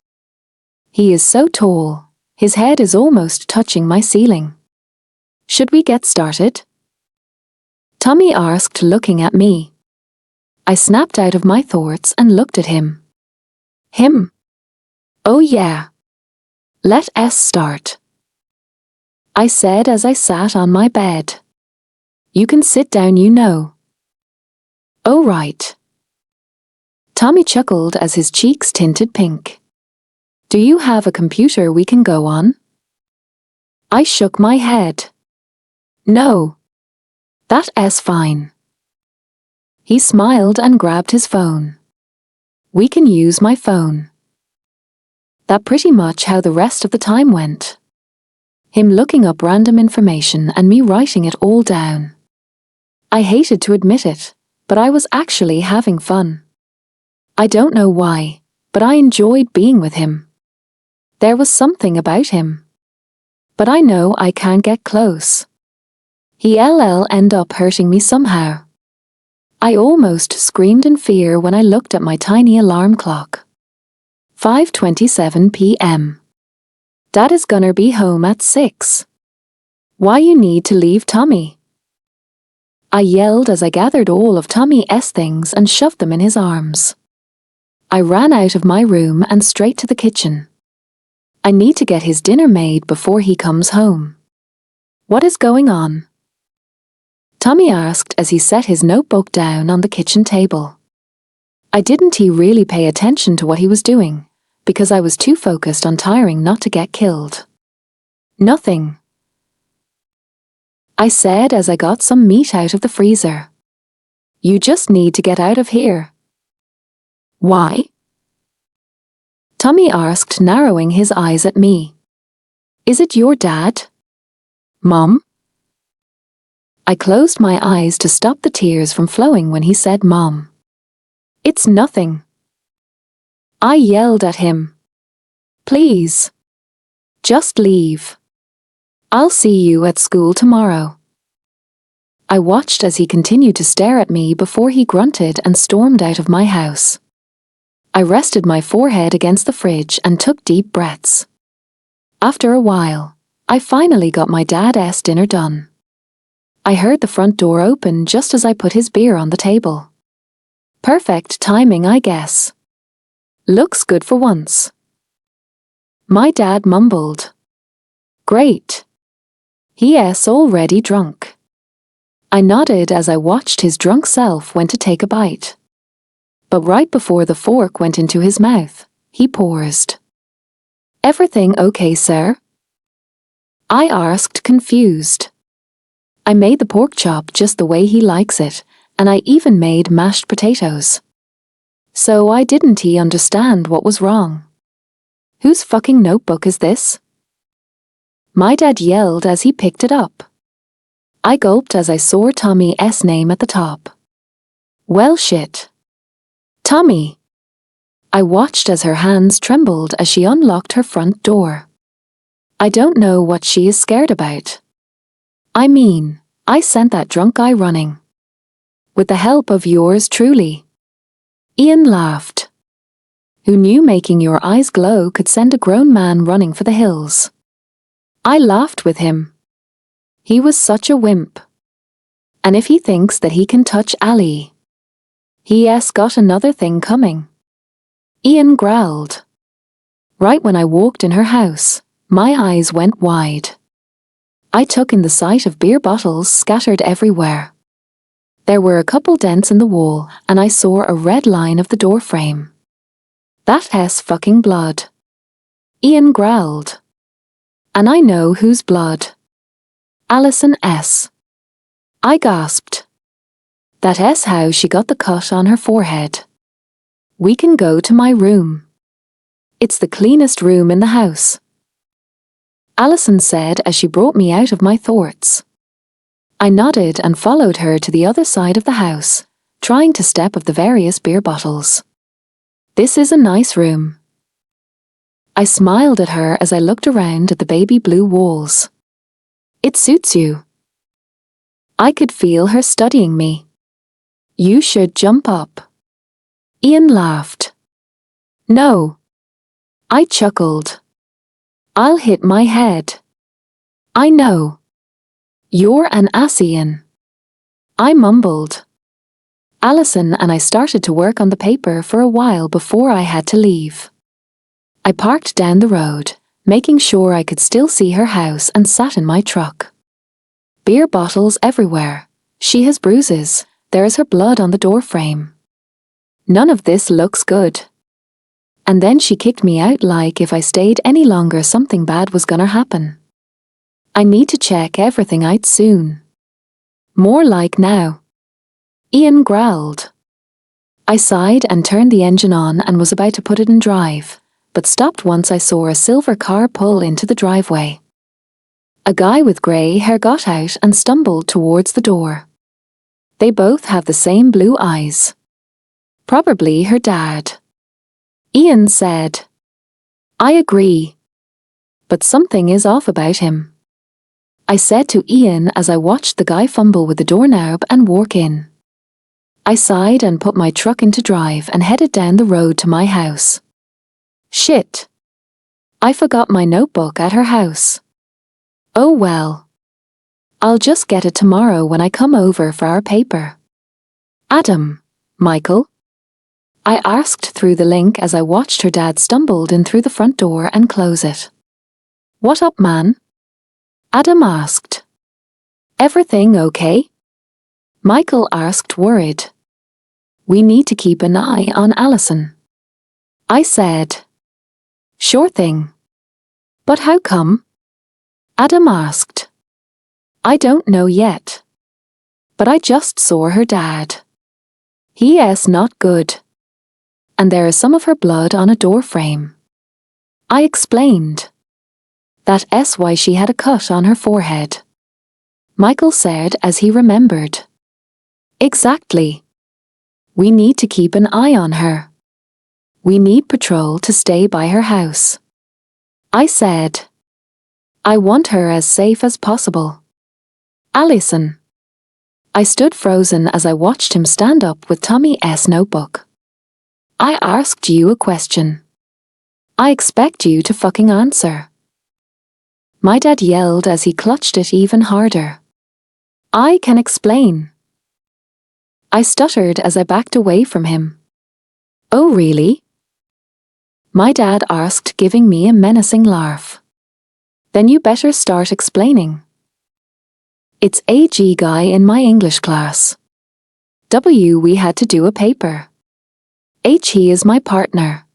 He is so tall, his head is almost touching my ceiling. Should we get started? Tommy asked, looking at me. I snapped out of my thoughts and looked at him. Him? Oh yeah. Let us start, I said as I sat on my bed. You can sit down, you know. Oh right. Tommy chuckled as his cheeks tinted pink. Do you have a computer we can go on? I shook my head. No. That is fine. He smiled and grabbed his phone. We can use my phone. That pretty much how the rest of the time went. Him looking up random information and me writing it all down. I hated to admit it, but I was actually having fun. I don't know why, but I enjoyed being with him. There was something about him. But I know I can't get close. He'll end up hurting me somehow. I almost screamed in fear when I looked at my tiny alarm clock. 5:27 p.m. Dad is gonna be home at 6. Why you need to leave Tommy? I yelled as I gathered all of Tommy's things and shoved them in his arms. I ran out of my room and straight to the kitchen. I need to get his dinner made before he comes home. What is going on? Tommy asked as he set his notebook down on the kitchen table. Didn't he really pay attention to what he was doing, because I was too focused on tiring not to get killed. Nothing, I said as I got some meat out of the freezer. You just need to get out of here. Why? Tommy asked, narrowing his eyes at me. Is it your dad? Mom? I closed my eyes to stop the tears from flowing when he said Mom. It's nothing. I yelled at him. Please. Just leave. I'll see you at school tomorrow. I watched as he continued to stare at me before he grunted and stormed out of my house. I rested my forehead against the fridge and took deep breaths. After a while, I finally got my dad's dinner done. I heard the front door open just as I put his beer on the table. Perfect timing, I guess. Looks good for once. My dad mumbled. Great. He's already drunk. I nodded as I watched his drunk self went to take a bite. But right before the fork went into his mouth, he paused. Everything okay, sir? I asked, confused. I made the pork chop just the way he likes it, and I even made mashed potatoes. So why didn't he understand what was wrong? Whose fucking notebook is this? My dad yelled as he picked it up. I gulped as I saw Tommy's name at the top. Well shit. Tommy. I watched as her hands trembled as she unlocked her front door. I don't know what she is scared about. I mean, I sent that drunk guy running. With the help of yours truly. Ian laughed. Who knew making your eyes glow could send a grown man running for the hills? I laughed with him. He was such a wimp. And if he thinks that he can touch Ali, he's got another thing coming. Ian growled. Right when I walked in her house, my eyes went wide. I took in the sight of beer bottles scattered everywhere. There were a couple dents in the wall, and I saw a red line of the door frame. That's fucking blood. Ian growled. And I know whose blood. Alison S. I gasped. That's how she got the cut on her forehead. We can go to my room. It's the cleanest room in the house. Alison said as she brought me out of my thoughts. I nodded and followed her to the other side of the house, trying to step of the various beer bottles. This is a nice room. I smiled at her as I looked around at the baby blue walls. It suits you. I could feel her studying me. You should jump up. Ian laughed. No. I chuckled. I'll hit my head. I know. You're an ass, Ian. I mumbled. Alison and I started to work on the paper for a while before I had to leave. I parked down the road, making sure I could still see her house, and sat in my truck. Beer bottles everywhere. She has bruises. There is her blood on the door frame. None of this looks good. And then she kicked me out like if I stayed any longer something bad was gonna happen. I need to check everything out soon. More like now. Ian growled. I sighed and turned the engine on and was about to put it in drive, but stopped once I saw a silver car pull into the driveway. A guy with grey hair got out and stumbled towards the door. They both have the same blue eyes. Probably her dad. Ian said. I agree. But something is off about him. I said to Ian as I watched the guy fumble with the doorknob and walk in. I sighed and put my truck into drive and headed down the road to my house. Shit. I forgot my notebook at her house. Oh well. I'll just get it tomorrow when I come over for our paper. Adam, Michael? I asked through the link as I watched her dad stumbled in through the front door and close it. What up, man? Adam asked. Everything okay? Michael asked, worried. We need to keep an eye on Allison. I said. Sure thing. But how come? Adam asked. I don't know yet. But I just saw her dad. He's not good. And there is some of her blood on a door frame. I explained. That's why she had a cut on her forehead. Michael said as he remembered. Exactly. We need to keep an eye on her. We need patrol to stay by her house. I said. I want her as safe as possible. Allison. I stood frozen as I watched him stand up with Tommy's notebook. I asked you a question. I expect you to fucking answer. My dad yelled as he clutched it even harder. I can explain. I stuttered as I backed away from him. Oh really? My dad asked, giving me a menacing laugh. Then you better start explaining. It's AG guy in my English class. W we had to do a paper. H he is my partner.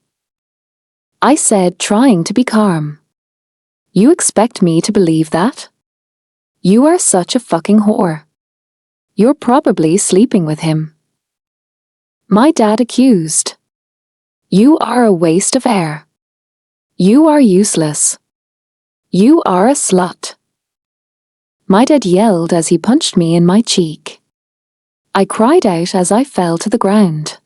I said, trying to be calm. You expect me to believe that? You are such a fucking whore. You're probably sleeping with him. My dad accused. You are a waste of air. You are useless. You are a slut. My dad yelled as he punched me in my cheek. I cried out as I fell to the ground.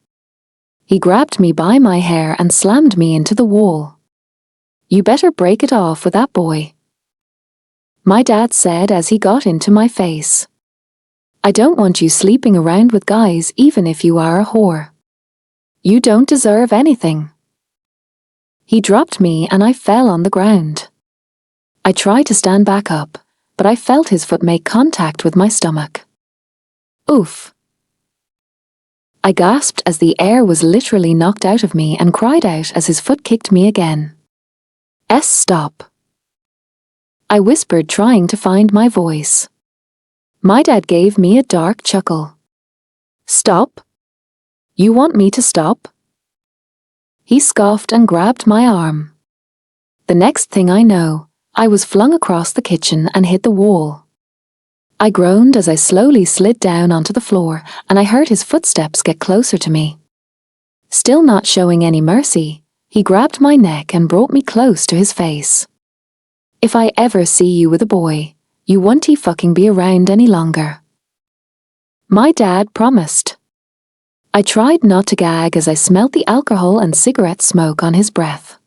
He grabbed me by my hair and slammed me into the wall. You better break it off with that boy. My dad said as he got into my face. I don't want you sleeping around with guys even if you are a whore. You don't deserve anything. He dropped me and I fell on the ground. I tried to stand back up, but I felt his foot make contact with my stomach. Oof. I gasped as the air was literally knocked out of me and cried out as his foot kicked me again. Stop. I whispered, trying to find my voice. My dad gave me a dark chuckle. Stop? You want me to stop? He scoffed and grabbed my arm. The next thing I know, I was flung across the kitchen and hit the wall. I groaned as I slowly slid down onto the floor, and I heard his footsteps get closer to me. Still not showing any mercy, he grabbed my neck and brought me close to his face. If I ever see you with a boy, you won't fucking be around any longer. My dad promised. I tried not to gag as I smelt the alcohol and cigarette smoke on his breath.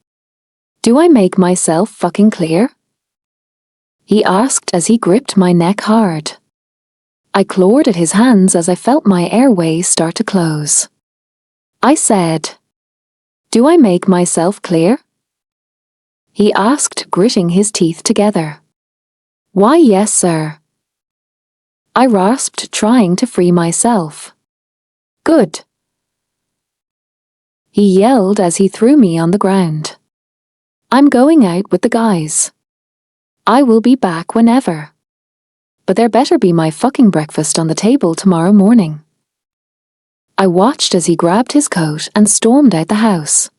Do I make myself fucking clear? He asked as he gripped my neck hard. I clawed at his hands as I felt my airways start to close. I said, Do I make myself clear? He asked, gritting his teeth together. Why, yes, sir. I rasped, trying to free myself. Good. He yelled as he threw me on the ground. I'm going out with the guys. I will be back whenever. But there better be my fucking breakfast on the table tomorrow morning. I watched as he grabbed his coat and stormed out the house.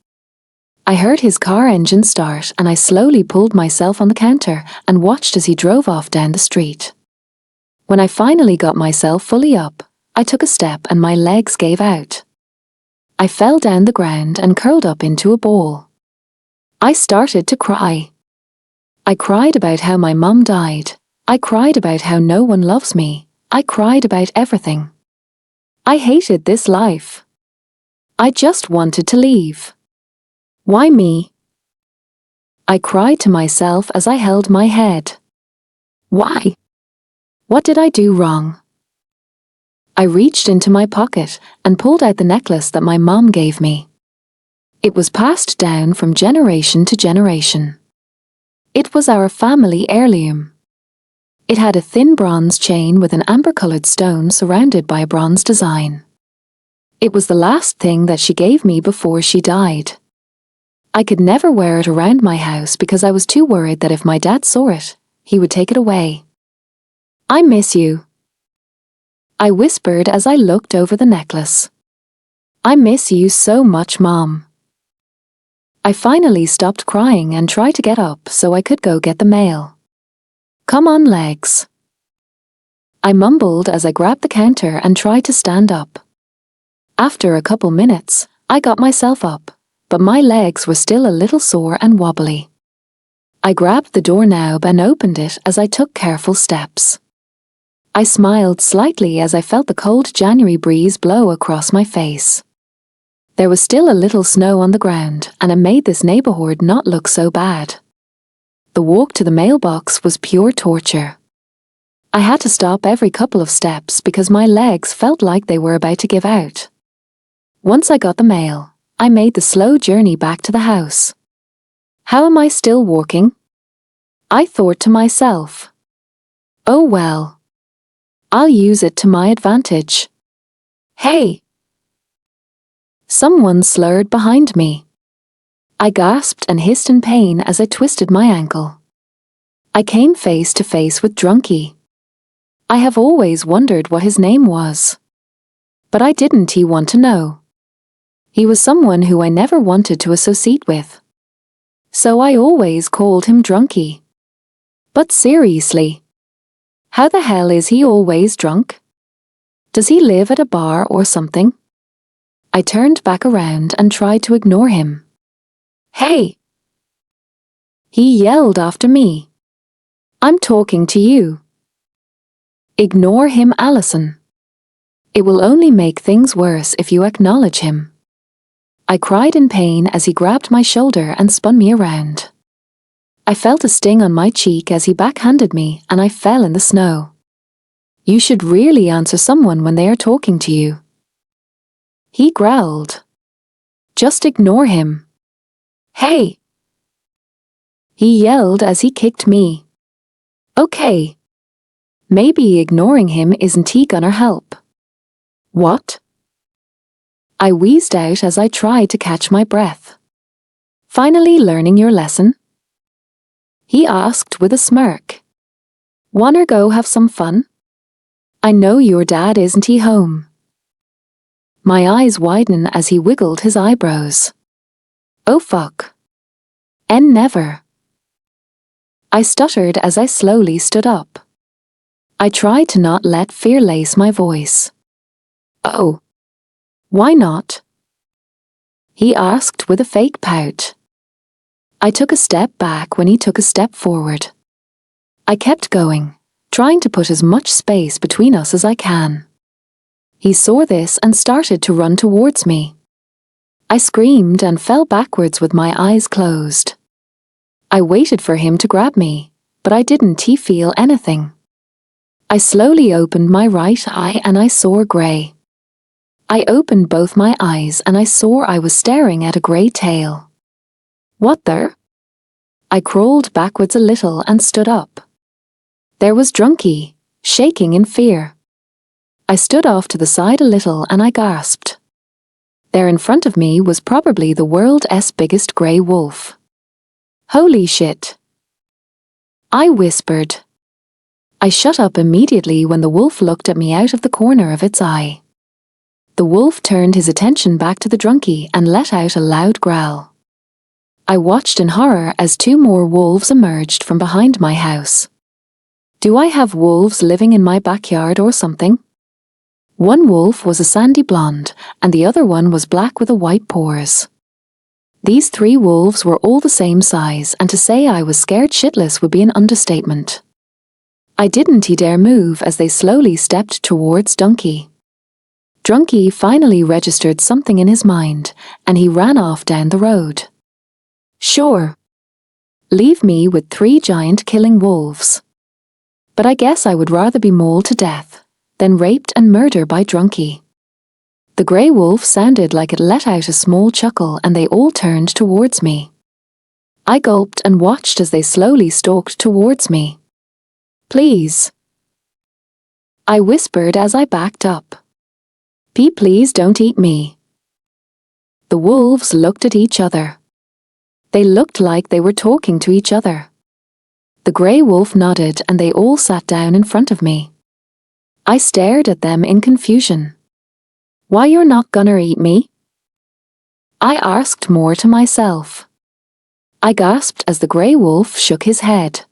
I heard his car engine start and I slowly pulled myself on the counter and watched as he drove off down the street. When I finally got myself fully up, I took a step and my legs gave out. I fell down the ground and curled up into a ball. I started to cry. I cried about how my mum died. I cried about how no one loves me. I cried about everything. I hated this life. I just wanted to leave. Why me? I cried to myself as I held my head. Why? What did I do wrong? I reached into my pocket and pulled out the necklace that my mom gave me. It was passed down from generation to generation. It was our family heirloom. It had a thin bronze chain with an amber-colored stone surrounded by a bronze design. It was the last thing that she gave me before she died. I could never wear it around my house because I was too worried that if my dad saw it, he would take it away. "I miss you," I whispered as I looked over the necklace. "I miss you so much, Mom." I finally stopped crying and tried to get up so I could go get the mail. "Come on, legs," I mumbled as I grabbed the counter and tried to stand up. After a couple minutes, I got myself up, but my legs were still a little sore and wobbly. I grabbed the doorknob and opened it as I took careful steps. I smiled slightly as I felt the cold January breeze blow across my face. There was still a little snow on the ground, and it made this neighborhood not look so bad. The walk to the mailbox was pure torture. I had to stop every couple of steps because my legs felt like they were about to give out. Once I got the mail, I made the slow journey back to the house. How am I still walking? I thought to myself. Oh well. I'll use it to my advantage. Hey! Someone slurred behind me. I gasped and hissed in pain as I twisted my ankle. I came face to face with Drunky. I have always wondered what his name was. But I didn't want to know. He was someone who I never wanted to associate with. So I always called him Drunky. But seriously, how the hell is he always drunk? Does he live at a bar or something? I turned back around and tried to ignore him. Hey! He yelled after me. I'm talking to you. Ignore him, Allison. It will only make things worse if you acknowledge him. I cried in pain as he grabbed my shoulder and spun me around. I felt a sting on my cheek as he backhanded me and I fell in the snow. You should really answer someone when they are talking to you. He growled. Just ignore him. Hey! He yelled as he kicked me. Okay. Maybe ignoring him isn't gonna help. What? I wheezed out as I tried to catch my breath. Finally learning your lesson? He asked with a smirk. Wanna go have some fun? I know your dad isn't home. My eyes widen as he wiggled his eyebrows. Oh fuck. Never. I stuttered as I slowly stood up. I tried to not let fear lace my voice. Oh. Why not? He asked with a fake pout. I took a step back when he took a step forward. I kept going, trying to put as much space between us as I can. He saw this and started to run towards me. I screamed and fell backwards with my eyes closed. I waited for him to grab me, but I didn't feel anything. I slowly opened my right eye and I saw grey. I opened both my eyes and I saw I was staring at a grey tail. What the? I crawled backwards a little and stood up. There was Drunky, shaking in fear. I stood off to the side a little and I gasped. There in front of me was probably the world's biggest grey wolf. Holy shit! I whispered. I shut up immediately when the wolf looked at me out of the corner of its eye. The wolf turned his attention back to the Drunky and let out a loud growl. I watched in horror as two more wolves emerged from behind my house. Do I have wolves living in my backyard or something? One wolf was a sandy blonde, and the other one was black with a white paws. These three wolves were all the same size, and to say I was scared shitless would be an understatement. I didn't dare move as they slowly stepped towards Drunky. Drunky finally registered something in his mind, and he ran off down the road. Sure. Leave me with three giant killing wolves. But I guess I would rather be mauled to death then raped and murder by drunkie. The grey wolf sounded like it let out a small chuckle and they all turned towards me. I gulped and watched as they slowly stalked towards me. Please, I whispered as I backed up. Please don't eat me. The wolves looked at each other. They looked like they were talking to each other. The grey wolf nodded and they all sat down in front of me. I stared at them in confusion. Why you're not gonna eat me? I asked more to myself. I gasped as the grey wolf shook his head.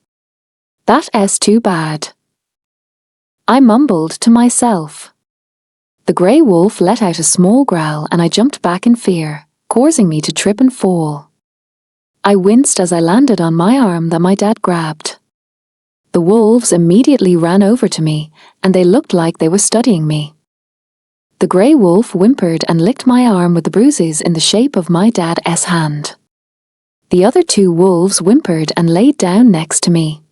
That's too bad. I mumbled to myself. The grey wolf let out a small growl and I jumped back in fear, causing me to trip and fall. I winced as I landed on my arm that my dad grabbed. The wolves immediately ran over to me, and they looked like they were studying me. The grey wolf whimpered and licked my arm with the bruises in the shape of my dad's hand. The other two wolves whimpered and laid down next to me.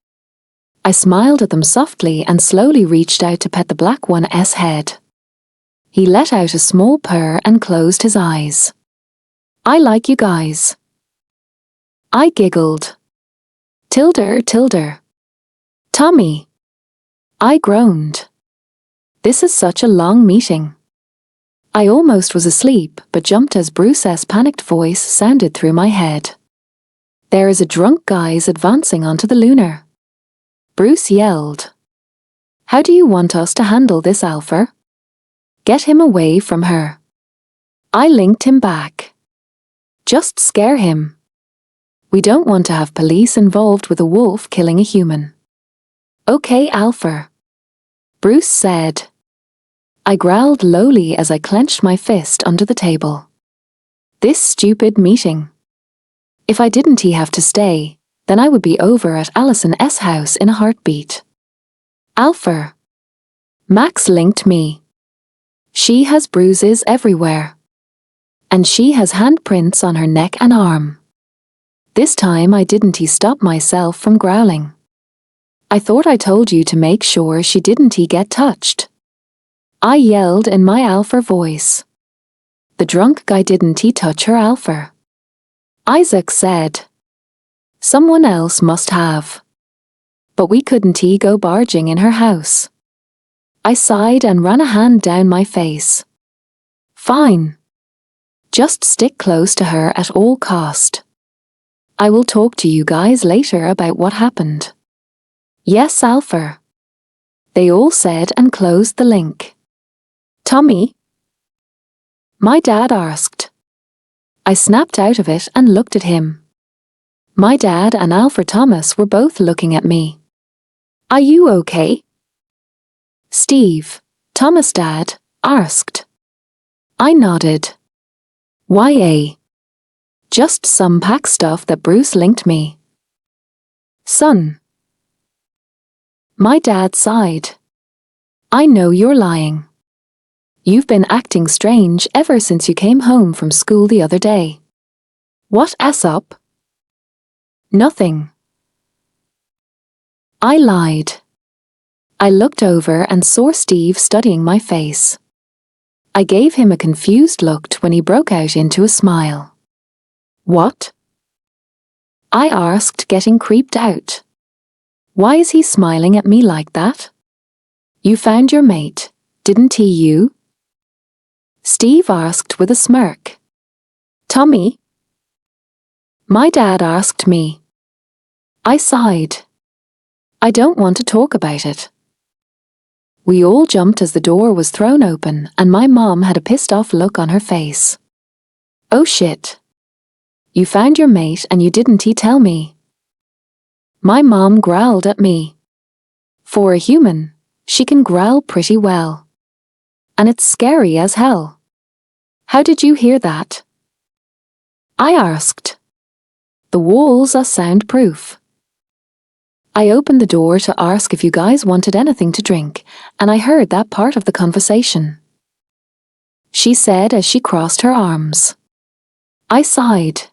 I smiled at them softly and slowly reached out to pet the black one's head. He let out a small purr and closed his eyes. I like you guys. I giggled. Tilder. Tommy. I groaned. This is such a long meeting. I almost was asleep but jumped as Bruce's panicked voice sounded through my head. There is a drunk guys advancing onto the lunar. Bruce yelled. How do you want us to handle this, Alpha? Get him away from her. I linked him back. Just scare him. We don't want to have police involved with a wolf killing a human. Okay, Alpha. Bruce said. I growled lowly as I clenched my fist under the table. This stupid meeting. If I didn't have to stay, then I would be over at Allison's house in a heartbeat. Alpha. Max linked me. She has bruises everywhere. And she has handprints on her neck and arm. This time I didn't stop myself from growling. I thought I told you to make sure she didn't get touched. I yelled in my Alpha voice. The drunk guy didn't touch her, Alpha. Isaac said. Someone else must have. But we couldn't go barging in her house. I sighed and ran a hand down my face. Fine. Just stick close to her at all cost. I will talk to you guys later about what happened. Yes, Alpha. They all said and closed the link. Tommy? My dad asked. I snapped out of it and looked at him. My dad and Alpha Thomas were both looking at me. Are you okay? Steve, Thomas' dad, asked. I nodded. Why? Just some pack stuff that Bruce linked me. Son. My dad sighed. I know you're lying. You've been acting strange ever since you came home from school the other day. What's up? Nothing. I lied. I looked over and saw Steve studying my face. I gave him a confused look when he broke out into a smile. What? I asked, getting creeped out. Why is he smiling at me like that? You found your mate, didn't you? Steve asked with a smirk. Tommy? My dad asked me. I sighed. I don't want to talk about it. We all jumped as the door was thrown open and my mom had a pissed off look on her face. Oh shit. You found your mate and you didn't tell me. My mom growled at me. For a human, she can growl pretty well. And it's scary as hell. How did you hear that? I asked. The walls are soundproof. I opened the door to ask if you guys wanted anything to drink, and I heard that part of the conversation. She said as she crossed her arms. I sighed.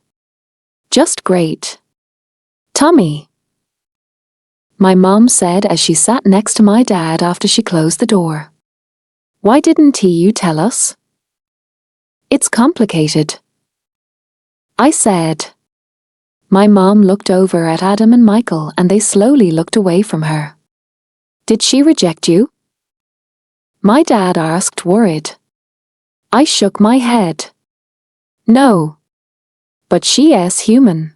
Just great. Tommy. My mom said as she sat next to my dad after she closed the door. Why didn't you tell us? It's complicated, I said. My mom looked over at Adam and Michael and they slowly looked away from her. Did she reject you? My dad asked, worried. I shook my head. No. But she's human.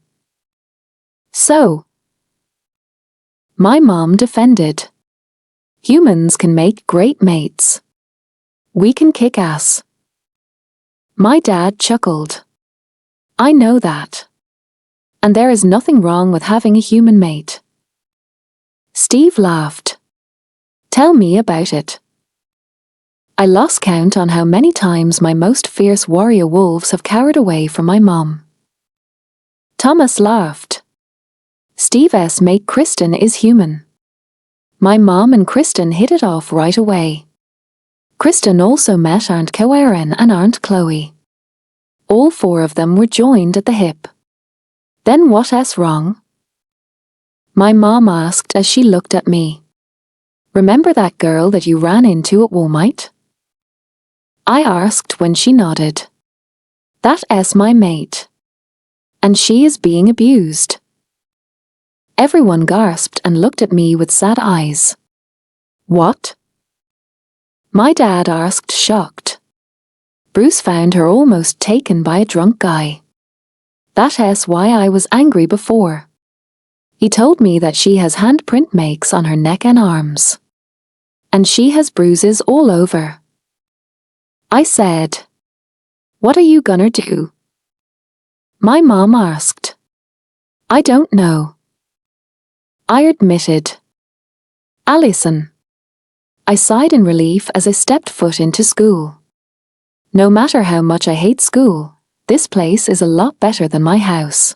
So? My mom defended. Humans can make great mates. We can kick ass. My dad chuckled. I know that. And there is nothing wrong with having a human mate. Steve laughed. Tell me about it. I lost count on how many times my most fierce warrior wolves have cowered away from my mom. Thomas laughed. Steve's mate Kristen is human. My mom and Kristen hit it off right away. Kristen also met Aunt Karen and Aunt Chloe. All four of them were joined at the hip. Then what's wrong? My mom asked as she looked at me. Remember that girl that you ran into at Walmart? I asked when she nodded. That's my mate. And she is being abused. Everyone gasped and looked at me with sad eyes. What? My dad asked, shocked. Bruce found her almost taken by a drunk guy. That's why I was angry before. He told me that she has handprint marks on her neck and arms. And she has bruises all over. I said, what are you gonna do? My mom asked. I don't know. I admitted. Allison. I sighed in relief as I stepped foot into school. No matter how much I hate school, this place is a lot better than my house.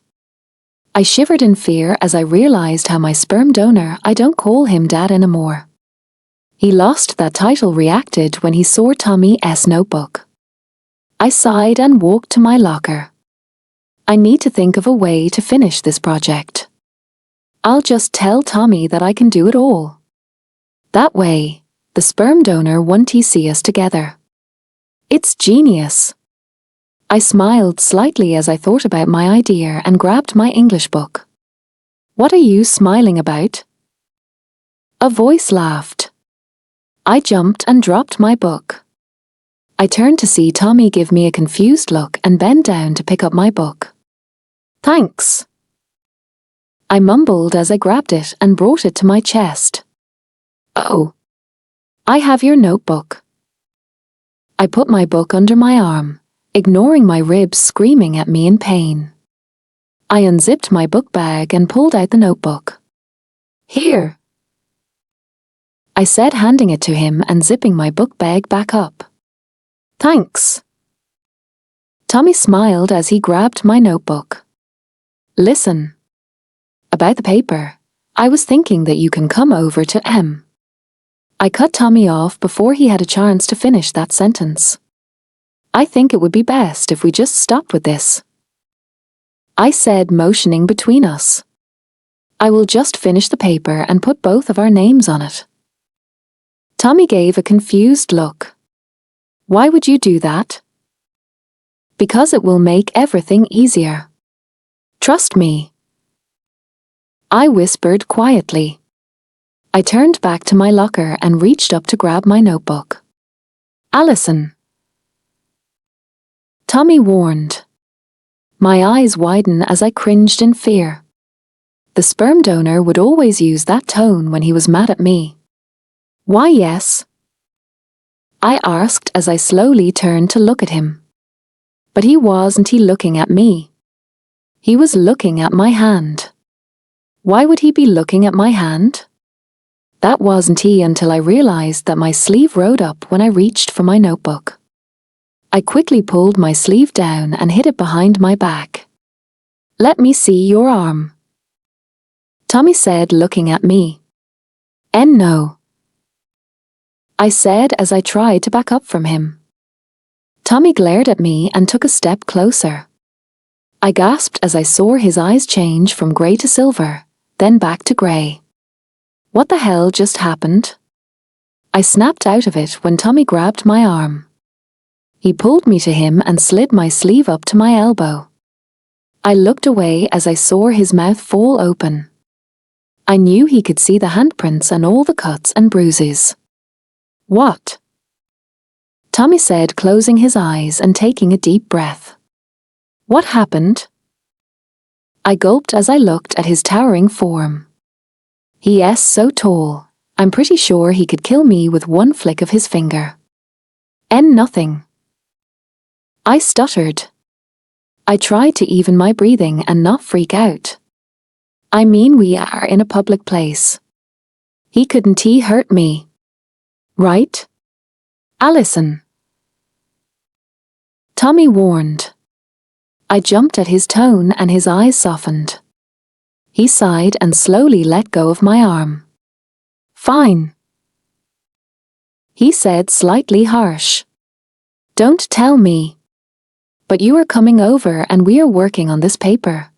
I shivered in fear as I realized how my sperm donor, I don't call him dad anymore. He lost that title reacted when he saw Tommy's notebook. I sighed and walked to my locker. I need to think of a way to finish this project. I'll just tell Tommy that I can do it all. That way, the sperm donor won't see us together. It's genius. I smiled slightly as I thought about my idea and grabbed my English book. What are you smiling about? A voice laughed. I jumped and dropped my book. I turned to see Tommy give me a confused look and bend down to pick up my book. Thanks. I mumbled as I grabbed it and brought it to my chest. Oh. I have your notebook. I put my book under my arm, ignoring my ribs screaming at me in pain. I unzipped my book bag and pulled out the notebook. Here. I said, handing it to him and zipping my book bag back up. Thanks. Tommy smiled as he grabbed my notebook. Listen. About the paper, I was thinking that you can come over to M. I cut Tommy off before he had a chance to finish that sentence. I think it would be best if we just stopped with this. I said, motioning between us. I will just finish the paper and put both of our names on it. Tommy gave a confused look. Why would you do that? Because it will make everything easier. Trust me. I whispered quietly. I turned back to my locker and reached up to grab my notebook. Allison. Tommy warned. My eyes widened as I cringed in fear. The sperm donor would always use that tone when he was mad at me. Why, yes? I asked as I slowly turned to look at him. But he wasn't looking at me. He was looking at my hand. Why would he be looking at my hand? That wasn't until I realized that my sleeve rode up when I reached for my notebook. I quickly pulled my sleeve down and hid it behind my back. Let me see your arm. Tommy said, looking at me. No. I said as I tried to back up from him. Tommy glared at me and took a step closer. I gasped as I saw his eyes change from grey to silver, then back to grey. What the hell just happened? I snapped out of it when Tommy grabbed my arm. He pulled me to him and slid my sleeve up to my elbow. I looked away as I saw his mouth fall open. I knew he could see the handprints and all the cuts and bruises. "What?" Tommy said, closing his eyes and taking a deep breath. "What happened?" I gulped as I looked at his towering form. He's so tall, I'm pretty sure he could kill me with one flick of his finger. Nothing. I stuttered. I tried to even my breathing and not freak out. I mean, we are in a public place. He couldn't hurt me. Right? Allison. Tommy warned. I jumped at his tone and his eyes softened. He sighed and slowly let go of my arm. "Fine," he said, slightly harsh. "Don't tell me. But you are coming over and we are working on this paper."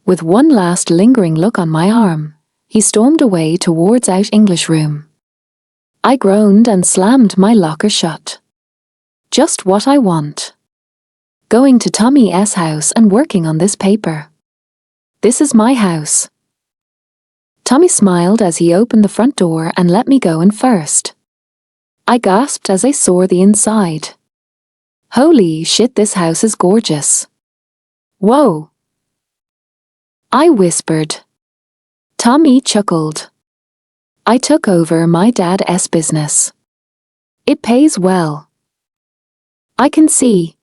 With one last lingering look on my arm, he stormed away towards out English room. I groaned and slammed my locker shut. Just what I want. Going to Tommy's house and working on this paper. This is my house. Tommy smiled as he opened the front door and let me go in first. I gasped as I saw the inside. Holy shit, this house is gorgeous. Whoa. I whispered. Tommy chuckled. I took over my dad's business. It pays well. I can see,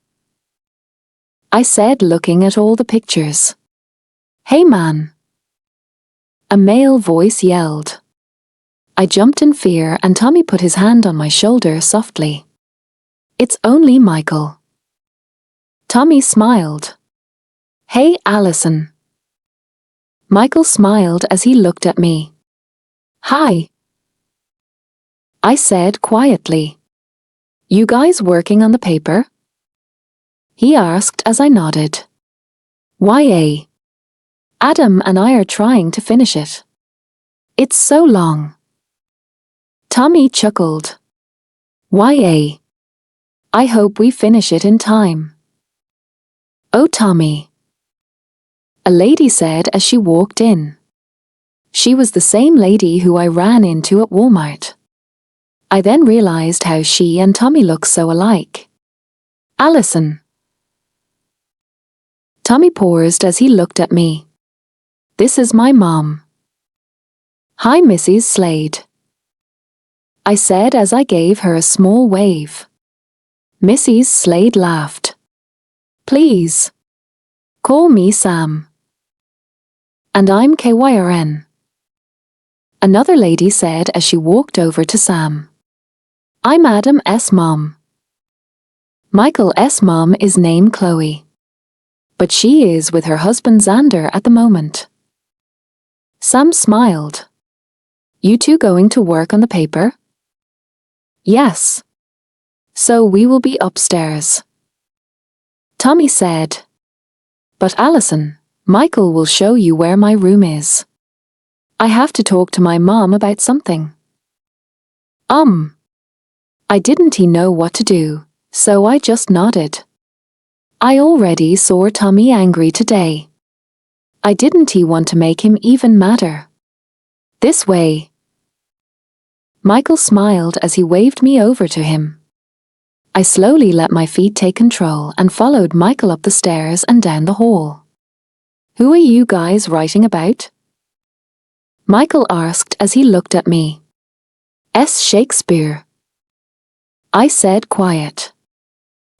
I said, looking at all the pictures. Hey man. A male voice yelled. I jumped in fear and Tommy put his hand on my shoulder softly. It's only Michael. Tommy smiled. Hey Allison. Michael smiled as he looked at me. Hi. I said quietly. You guys working on the paper? He asked as I nodded. "Ya. Adam and I are trying to finish it. It's so long." Tommy chuckled. "Ya. I hope we finish it in time." "Oh Tommy," a lady said as she walked in. She was the same lady who I ran into at Walmart. I then realized how she and Tommy look so alike. Allison. Tommy paused as he looked at me. This is my mom. Hi, Mrs. Slade, I said as I gave her a small wave. Mrs. Slade laughed. Please. Call me Sam. And I'm KYRN. Another lady said as she walked over to Sam. I'm Adam's mom. Michael's mom is named Chloe. But she is with her husband Xander at the moment. Sam smiled. You two going to work on the paper? Yes. So we will be upstairs. Tommy said. But Allison, Michael will show you where my room is. I have to talk to my mom about something. I didn't know what to do, so I just nodded. I already saw Tommy angry today. I didn't want to make him even madder. This way. Michael smiled as he waved me over to him. I slowly let my feet take control and followed Michael up the stairs and down the hall. Who are you guys writing about? Michael asked as he looked at me. Shakespeare. I said quiet.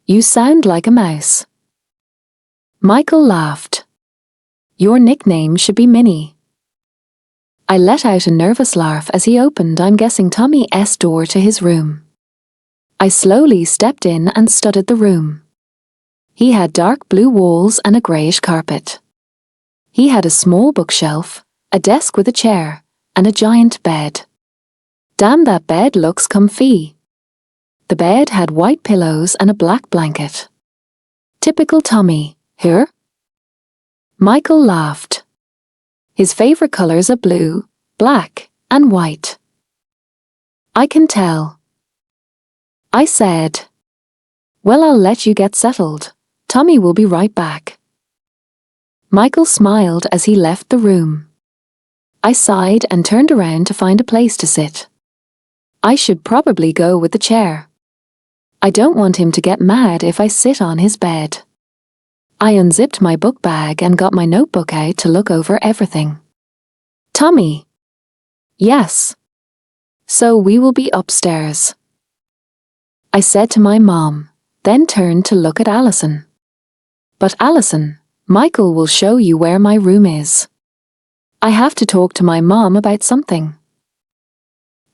You sound like a mouse. Michael laughed. Your nickname should be Minnie. I let out a nervous laugh as he opened, I'm guessing, Tommy's door to his room. I slowly stepped in and studied the room. He had dark blue walls and a greyish carpet. He had a small bookshelf, a desk with a chair, and a giant bed. Damn, that bed looks comfy. The bed had white pillows and a black blanket. Typical Tommy, here? Michael laughed. His favorite colors are blue, black, and white. I can tell. I said. Well, I'll let you get settled. Tommy will be right back. Michael smiled as he left the room. I sighed and turned around to find a place to sit. I should probably go with the chair. I don't want him to get mad if I sit on his bed. I unzipped my book bag and got my notebook out to look over everything. Tommy. Yes. So we will be upstairs, I said to my mom, then turned to look at Alison. But Alison, Michael will show you where my room is. I have to talk to my mom about something.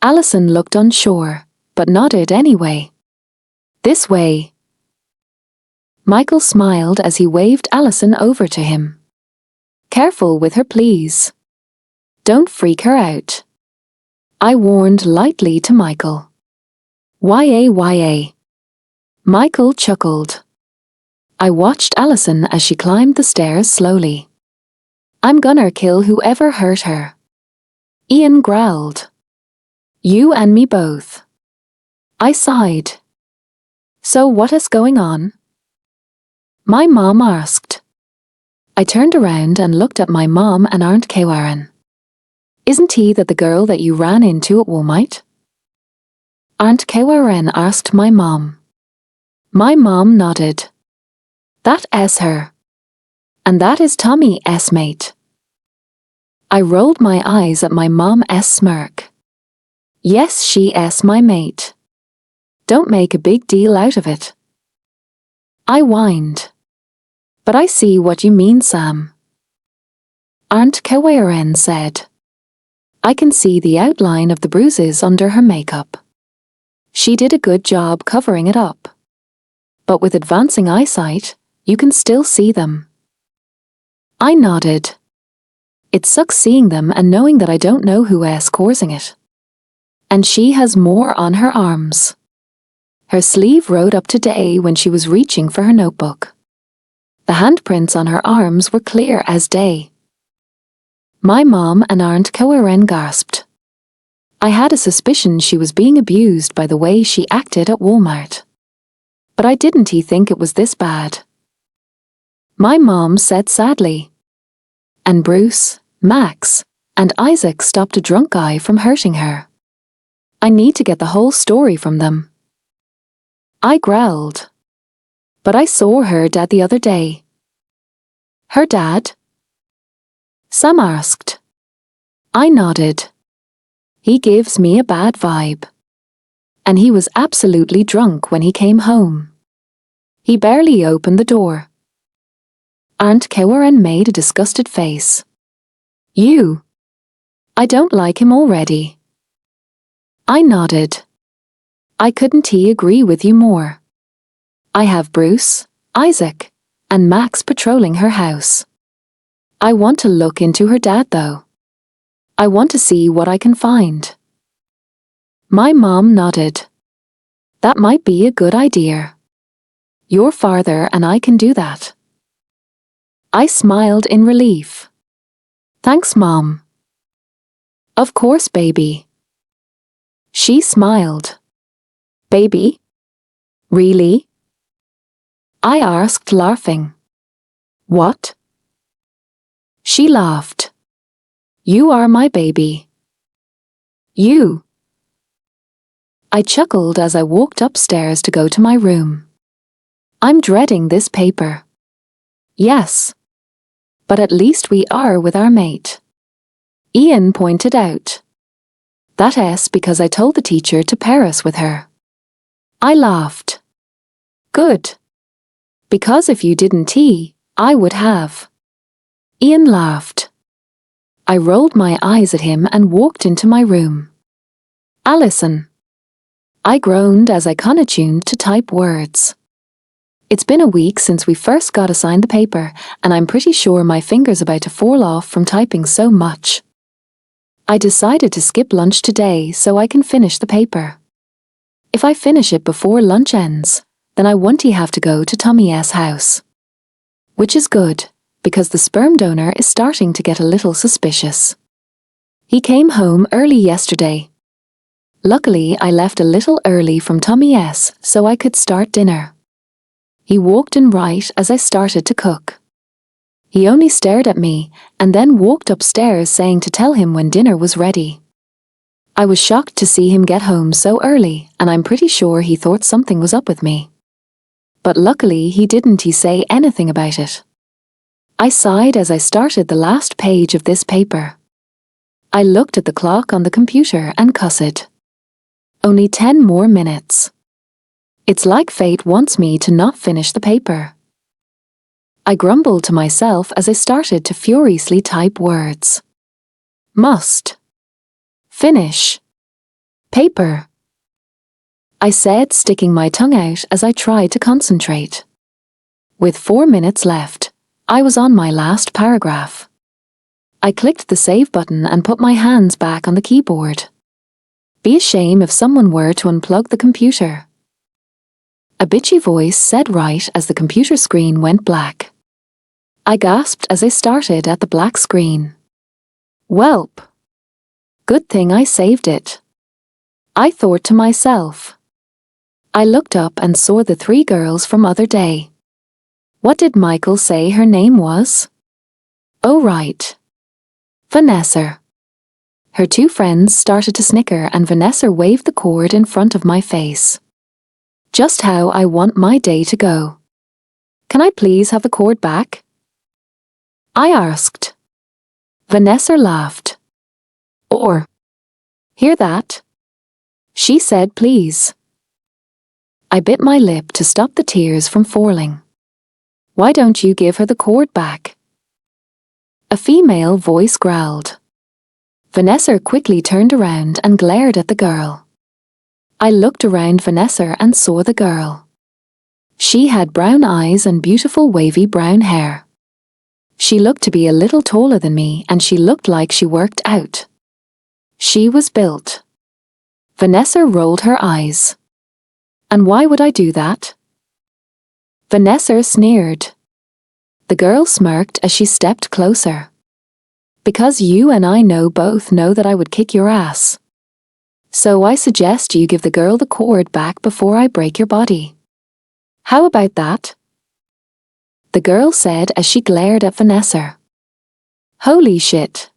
Alison looked unsure, but nodded anyway. This way. Michael smiled as he waved Alison over to him. Careful with her, please. Don't freak her out, I warned lightly to Michael. YA. Michael chuckled. I watched Alison as she climbed the stairs slowly. I'm gonna kill whoever hurt her. Ian growled. You and me both. I sighed. So what is going on? My mom asked. I turned around and looked at my mom and Aunt Kewaren. Isn't he that the girl that you ran into at Walmart? Aunt Kewaren asked my mom. My mom nodded. That is her. And that is Tommy's mate. I rolled my eyes at my mom's smirk. Yes, she is my mate. Don't make a big deal out of it. I whined. But I see what you mean, Sam. Aunt Kewaren said. I can see the outline of the bruises under her makeup. She did a good job covering it up. But with advancing eyesight, you can still see them. I nodded. It sucks seeing them and knowing that I don't know who is causing it. And she has more on her arms. Her sleeve rode up today when she was reaching for her notebook. The handprints on her arms were clear as day. My mom and Aunt Kewaren gasped. I had a suspicion she was being abused by the way she acted at Walmart. But I didn't think it was this bad. My mom said sadly. And Bruce, Max, and Isaac stopped a drunk guy from hurting her. I need to get the whole story from them. I growled. But I saw her dad the other day. Her dad? Sam asked. I nodded. He gives me a bad vibe. And he was absolutely drunk when he came home. He barely opened the door. Aunt Kewaren made a disgusted face. You. I don't like him already. I nodded. I couldn't agree with you more. I have Bruce, Isaac, and Max patrolling her house. I want to look into her dad though. I want to see what I can find. My mom nodded. That might be a good idea. Your father and I can do that. I smiled in relief. Thanks, Mom. Of course, baby. She smiled. Baby? Really? I asked, laughing. What? She laughed. You are my baby. You. I chuckled as I walked upstairs to go to my room. I'm dreading this paper. Yes. But at least we are with our mate. Ian pointed out. That is because I told the teacher to pair us with her. I laughed. Good. Because if you didn't, I would have. Ian laughed. I rolled my eyes at him and walked into my room. Alison. I groaned as I tuned to type words. It's been a week since we first got assigned the paper, and I'm pretty sure my finger's about to fall off from typing so much. I decided to skip lunch today so I can finish the paper. If I finish it before lunch ends, then I won't have to go to Tommy's house. Which is good, because the sperm donor is starting to get a little suspicious. He came home early yesterday. Luckily, I left a little early from Tommy S so I could start dinner. He walked in right as I started to cook. He only stared at me and then walked upstairs saying to tell him when dinner was ready. I was shocked to see him get home so early, and I'm pretty sure he thought something was up with me. But luckily he didn't say anything about it. I sighed as I started the last page of this paper. I looked at the clock on the computer and cussed. Only 10 more minutes. It's like fate wants me to not finish the paper. I grumbled to myself as I started to furiously type words. Must. Finish. Paper. I said, sticking my tongue out as I tried to concentrate. With 4 minutes left, I was on my last paragraph. I clicked the save button and put my hands back on the keyboard. Be a shame if someone were to unplug the computer. A bitchy voice said right as the computer screen went black. I gasped as I started at the black screen. Welp. Good thing I saved it. I thought to myself. I looked up and saw the 3 girls from other day. What did Michael say her name was? Oh right. Vanessa. Her 2 friends started to snicker and Vanessa waved the cord in front of my face. Just how I want my day to go. Can I please have the cord back? I asked. Vanessa laughed. Or. Hear that? She said please. I bit my lip to stop the tears from falling. Why don't you give her the cord back? A female voice growled. Vanessa quickly turned around and glared at the girl. I looked around Vanessa and saw the girl. She had brown eyes and beautiful wavy brown hair. She looked to be a little taller than me and she looked like she worked out. She was built. Vanessa rolled her eyes. And why would I do that? Vanessa sneered. The girl smirked as she stepped closer. Because you and I both know that I would kick your ass. So I suggest you give the girl the cord back before I break your body. How about that? The girl said as she glared at Vanessa. Holy shit.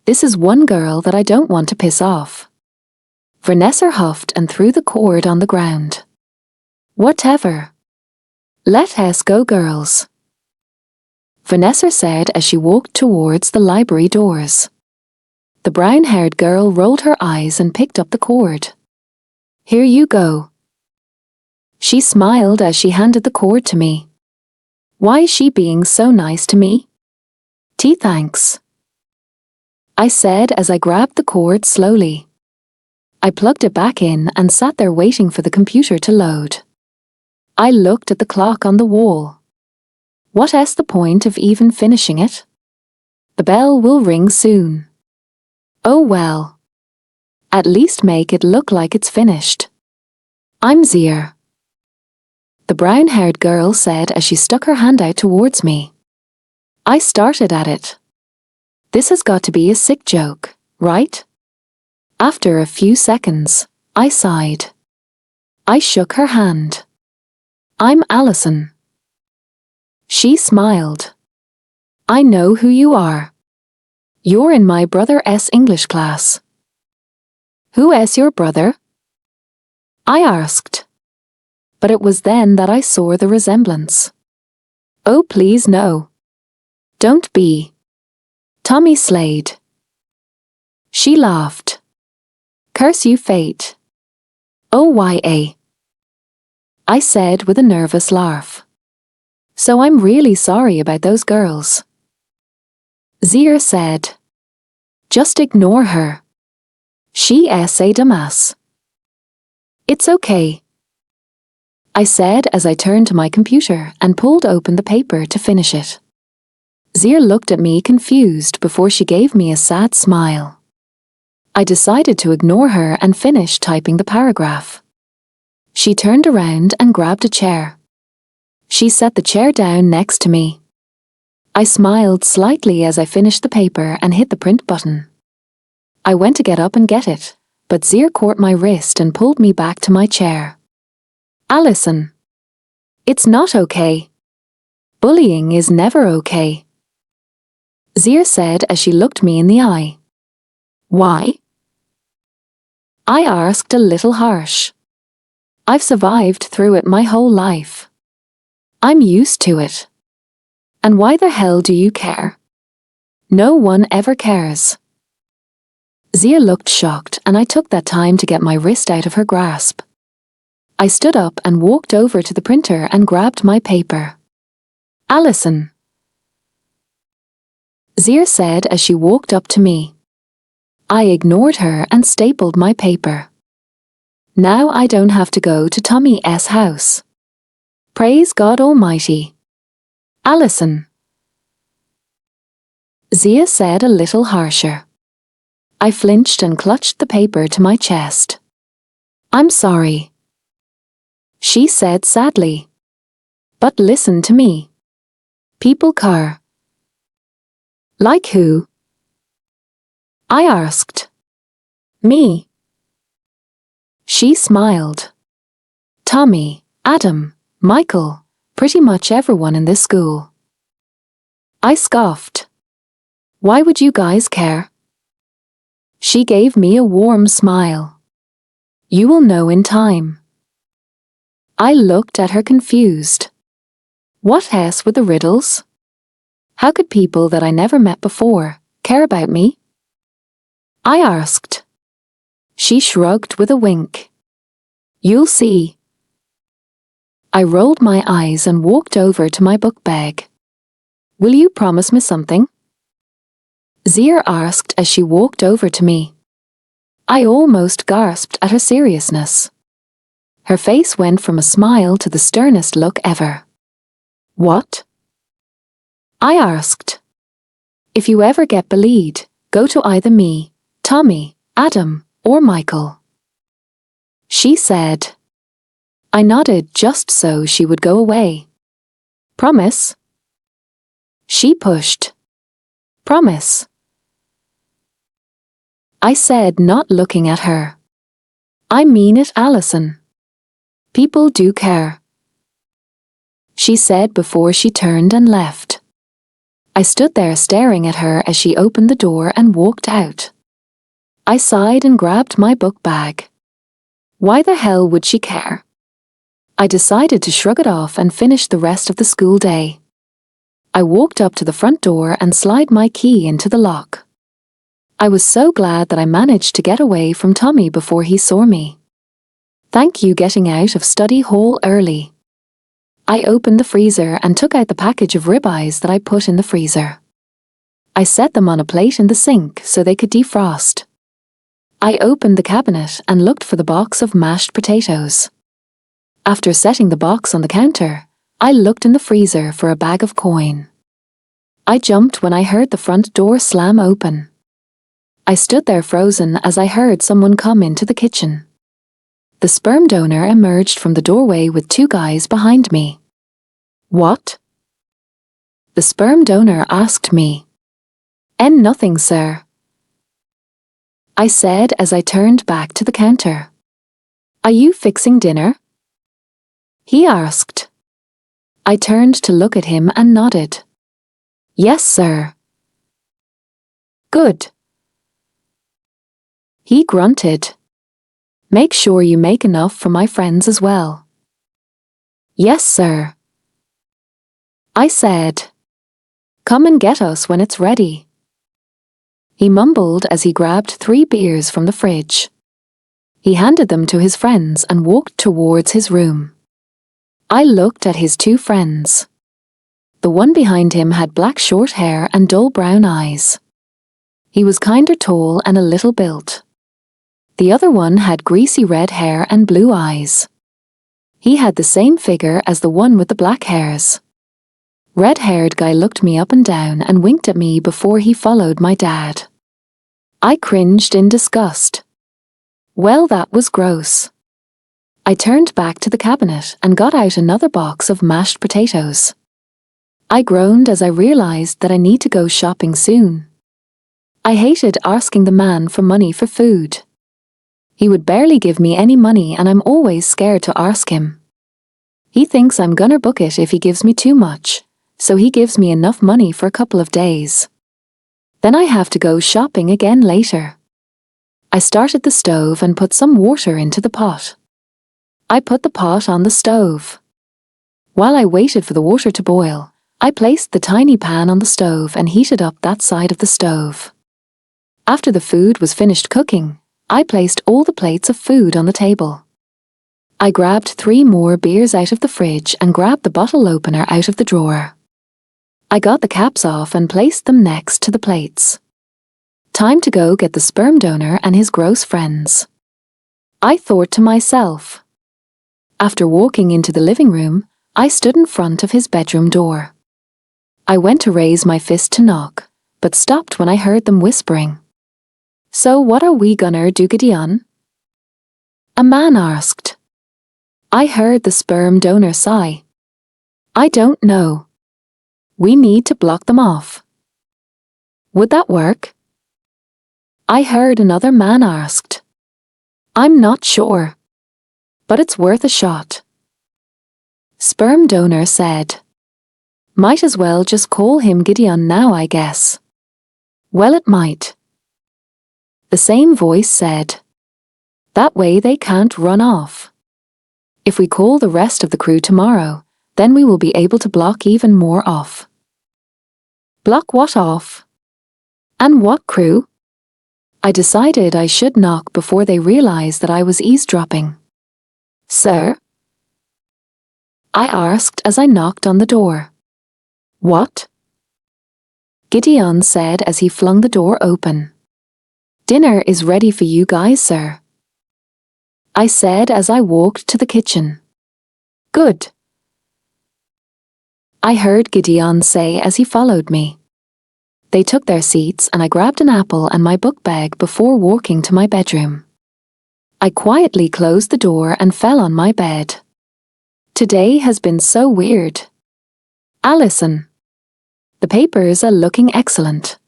This is one girl that I don't want to piss off. Vanessa huffed and threw the cord on the ground. Whatever. Let us go, girls. Vanessa said as she walked towards the library doors. The brown-haired girl rolled her eyes and picked up the cord. Here you go. She smiled as she handed the cord to me. Why is she being so nice to me? Thanks. I said as I grabbed the cord slowly. I plugged it back in and sat there waiting for the computer to load. I looked at the clock on the wall. What's the point of even finishing it? The bell will ring soon. Oh well. At least make it look like it's finished. I'm Zier. The brown-haired girl said as she stuck her hand out towards me. I started at it. This has got to be a sick joke, right? After a few seconds, I sighed. I shook her hand. I'm Allison. She smiled. I know who you are. You're in my brother's English class. Who's your brother? I asked. But it was then that I saw the resemblance. Oh please no. Don't be. Tommy Slade. She laughed. Curse you, fate. OYA. I said with a nervous laugh. So I'm really sorry about those girls. Zier said. Just ignore her. She's a dumbass. It's okay. I said as I turned to my computer and pulled open the paper to finish it. Zier looked at me confused before she gave me a sad smile. I decided to ignore her and finish typing the paragraph. She turned around and grabbed a chair. She set the chair down next to me. I smiled slightly as I finished the paper and hit the print button. I went to get up and get it, but Zir caught my wrist and pulled me back to my chair. Alison. It's not okay. Bullying is never okay. Zir said as she looked me in the eye. Why? I asked, a little harsh. I've survived through it my whole life. I'm used to it. And why the hell do you care? No one ever cares. Zia looked shocked, and I took that time to get my wrist out of her grasp. I stood up and walked over to the printer and grabbed my paper. Alison. Zia said as she walked up to me. I ignored her and stapled my paper. Now I don't have to go to Tommy's house. Praise God Almighty. Alison. Zia said a little harsher. I flinched and clutched the paper to my chest. I'm sorry. She said sadly. But listen to me. People care. Like who? I asked. Me. She smiled. Tommy, Adam, Michael, pretty much everyone in this school. I scoffed. Why would you guys care? She gave me a warm smile. You will know in time. I looked at her confused. What else were the riddles? How could people that I never met before care about me? I asked. She shrugged with a wink. You'll see. I rolled my eyes and walked over to my book bag. Will you promise me something? Zia asked as she walked over to me. I almost gasped at her seriousness. Her face went from a smile to the sternest look ever. What? I asked. If you ever get bullied, go to either me, Tommy, Adam, or Michael. She said. I nodded just so she would go away. Promise? She pushed. Promise. I said, not looking at her. I mean it, Alison. People do care. She said before she turned and left. I stood there staring at her as she opened the door and walked out. I sighed and grabbed my book bag. Why the hell would she care? I decided to shrug it off and finish the rest of the school day. I walked up to the front door and slid my key into the lock. I was so glad that I managed to get away from Tommy before he saw me. Thank you getting out of study hall early. I opened the freezer and took out the package of ribeyes that I put in the freezer. I set them on a plate in the sink so they could defrost. I opened the cabinet and looked for the box of mashed potatoes. After setting the box on the counter, I looked in the freezer for a bag of coin. I jumped when I heard the front door slam open. I stood there frozen as I heard someone come into the kitchen. The sperm donor emerged from the doorway with two guys behind me. What? The sperm donor asked me. Nothing, sir. I said as I turned back to the counter. Are you fixing dinner? He asked. I turned to look at him and nodded. Yes, sir. Good. He grunted. Make sure you make enough for my friends as well. Yes, sir. I said. Come and get us when it's ready. He mumbled as he grabbed 3 beers from the fridge. He handed them to his friends and walked towards his room. I looked at his 2 friends. The one behind him had black short hair and dull brown eyes. He was kinder tall and a little built. The other one had greasy red hair and blue eyes. He had the same figure as the one with the black hairs. Red-haired guy looked me up and down and winked at me before he followed my dad. I cringed in disgust. Well, that was gross. I turned back to the cabinet and got out another box of mashed potatoes. I groaned as I realized that I need to go shopping soon. I hated asking the man for money for food. He would barely give me any money and I'm always scared to ask him. He thinks I'm gonna book it if he gives me too much, so he gives me enough money for a couple of days. Then I have to go shopping again later. I started the stove and put some water into the pot. I put the pot on the stove. While I waited for the water to boil, I placed the tiny pan on the stove and heated up that side of the stove. After the food was finished cooking, I placed all the plates of food on the table. I grabbed 3 more beers out of the fridge and grabbed the bottle opener out of the drawer. I got the caps off and placed them next to the plates. Time to go get the sperm donor and his gross friends. I thought to myself. After walking into the living room, I stood in front of his bedroom door. I went to raise my fist to knock, but stopped when I heard them whispering. "So what are we gonna do, Gideon?" A man asked. I heard the sperm donor sigh. "I don't know. We need to block them off." "Would that work?" I heard another man asked. "I'm not sure. But it's worth a shot." Sperm donor said. "Might as well just call him Gideon now, I guess." "Well, it might." The same voice said. "That way they can't run off. If we call the rest of the crew tomorrow, then we will be able to block even more off." Block what off? And what crew? I decided I should knock before they realized that I was eavesdropping. "Sir?" I asked as I knocked on the door. "What?" Gideon said as he flung the door open. "Dinner is ready for you guys, sir," I said as I walked to the kitchen. "Good," I heard Gideon say as he followed me. They took their seats and I grabbed an apple and my book bag before walking to my bedroom. I quietly closed the door and fell on my bed. Today has been so weird. "Alison, the papers are looking excellent."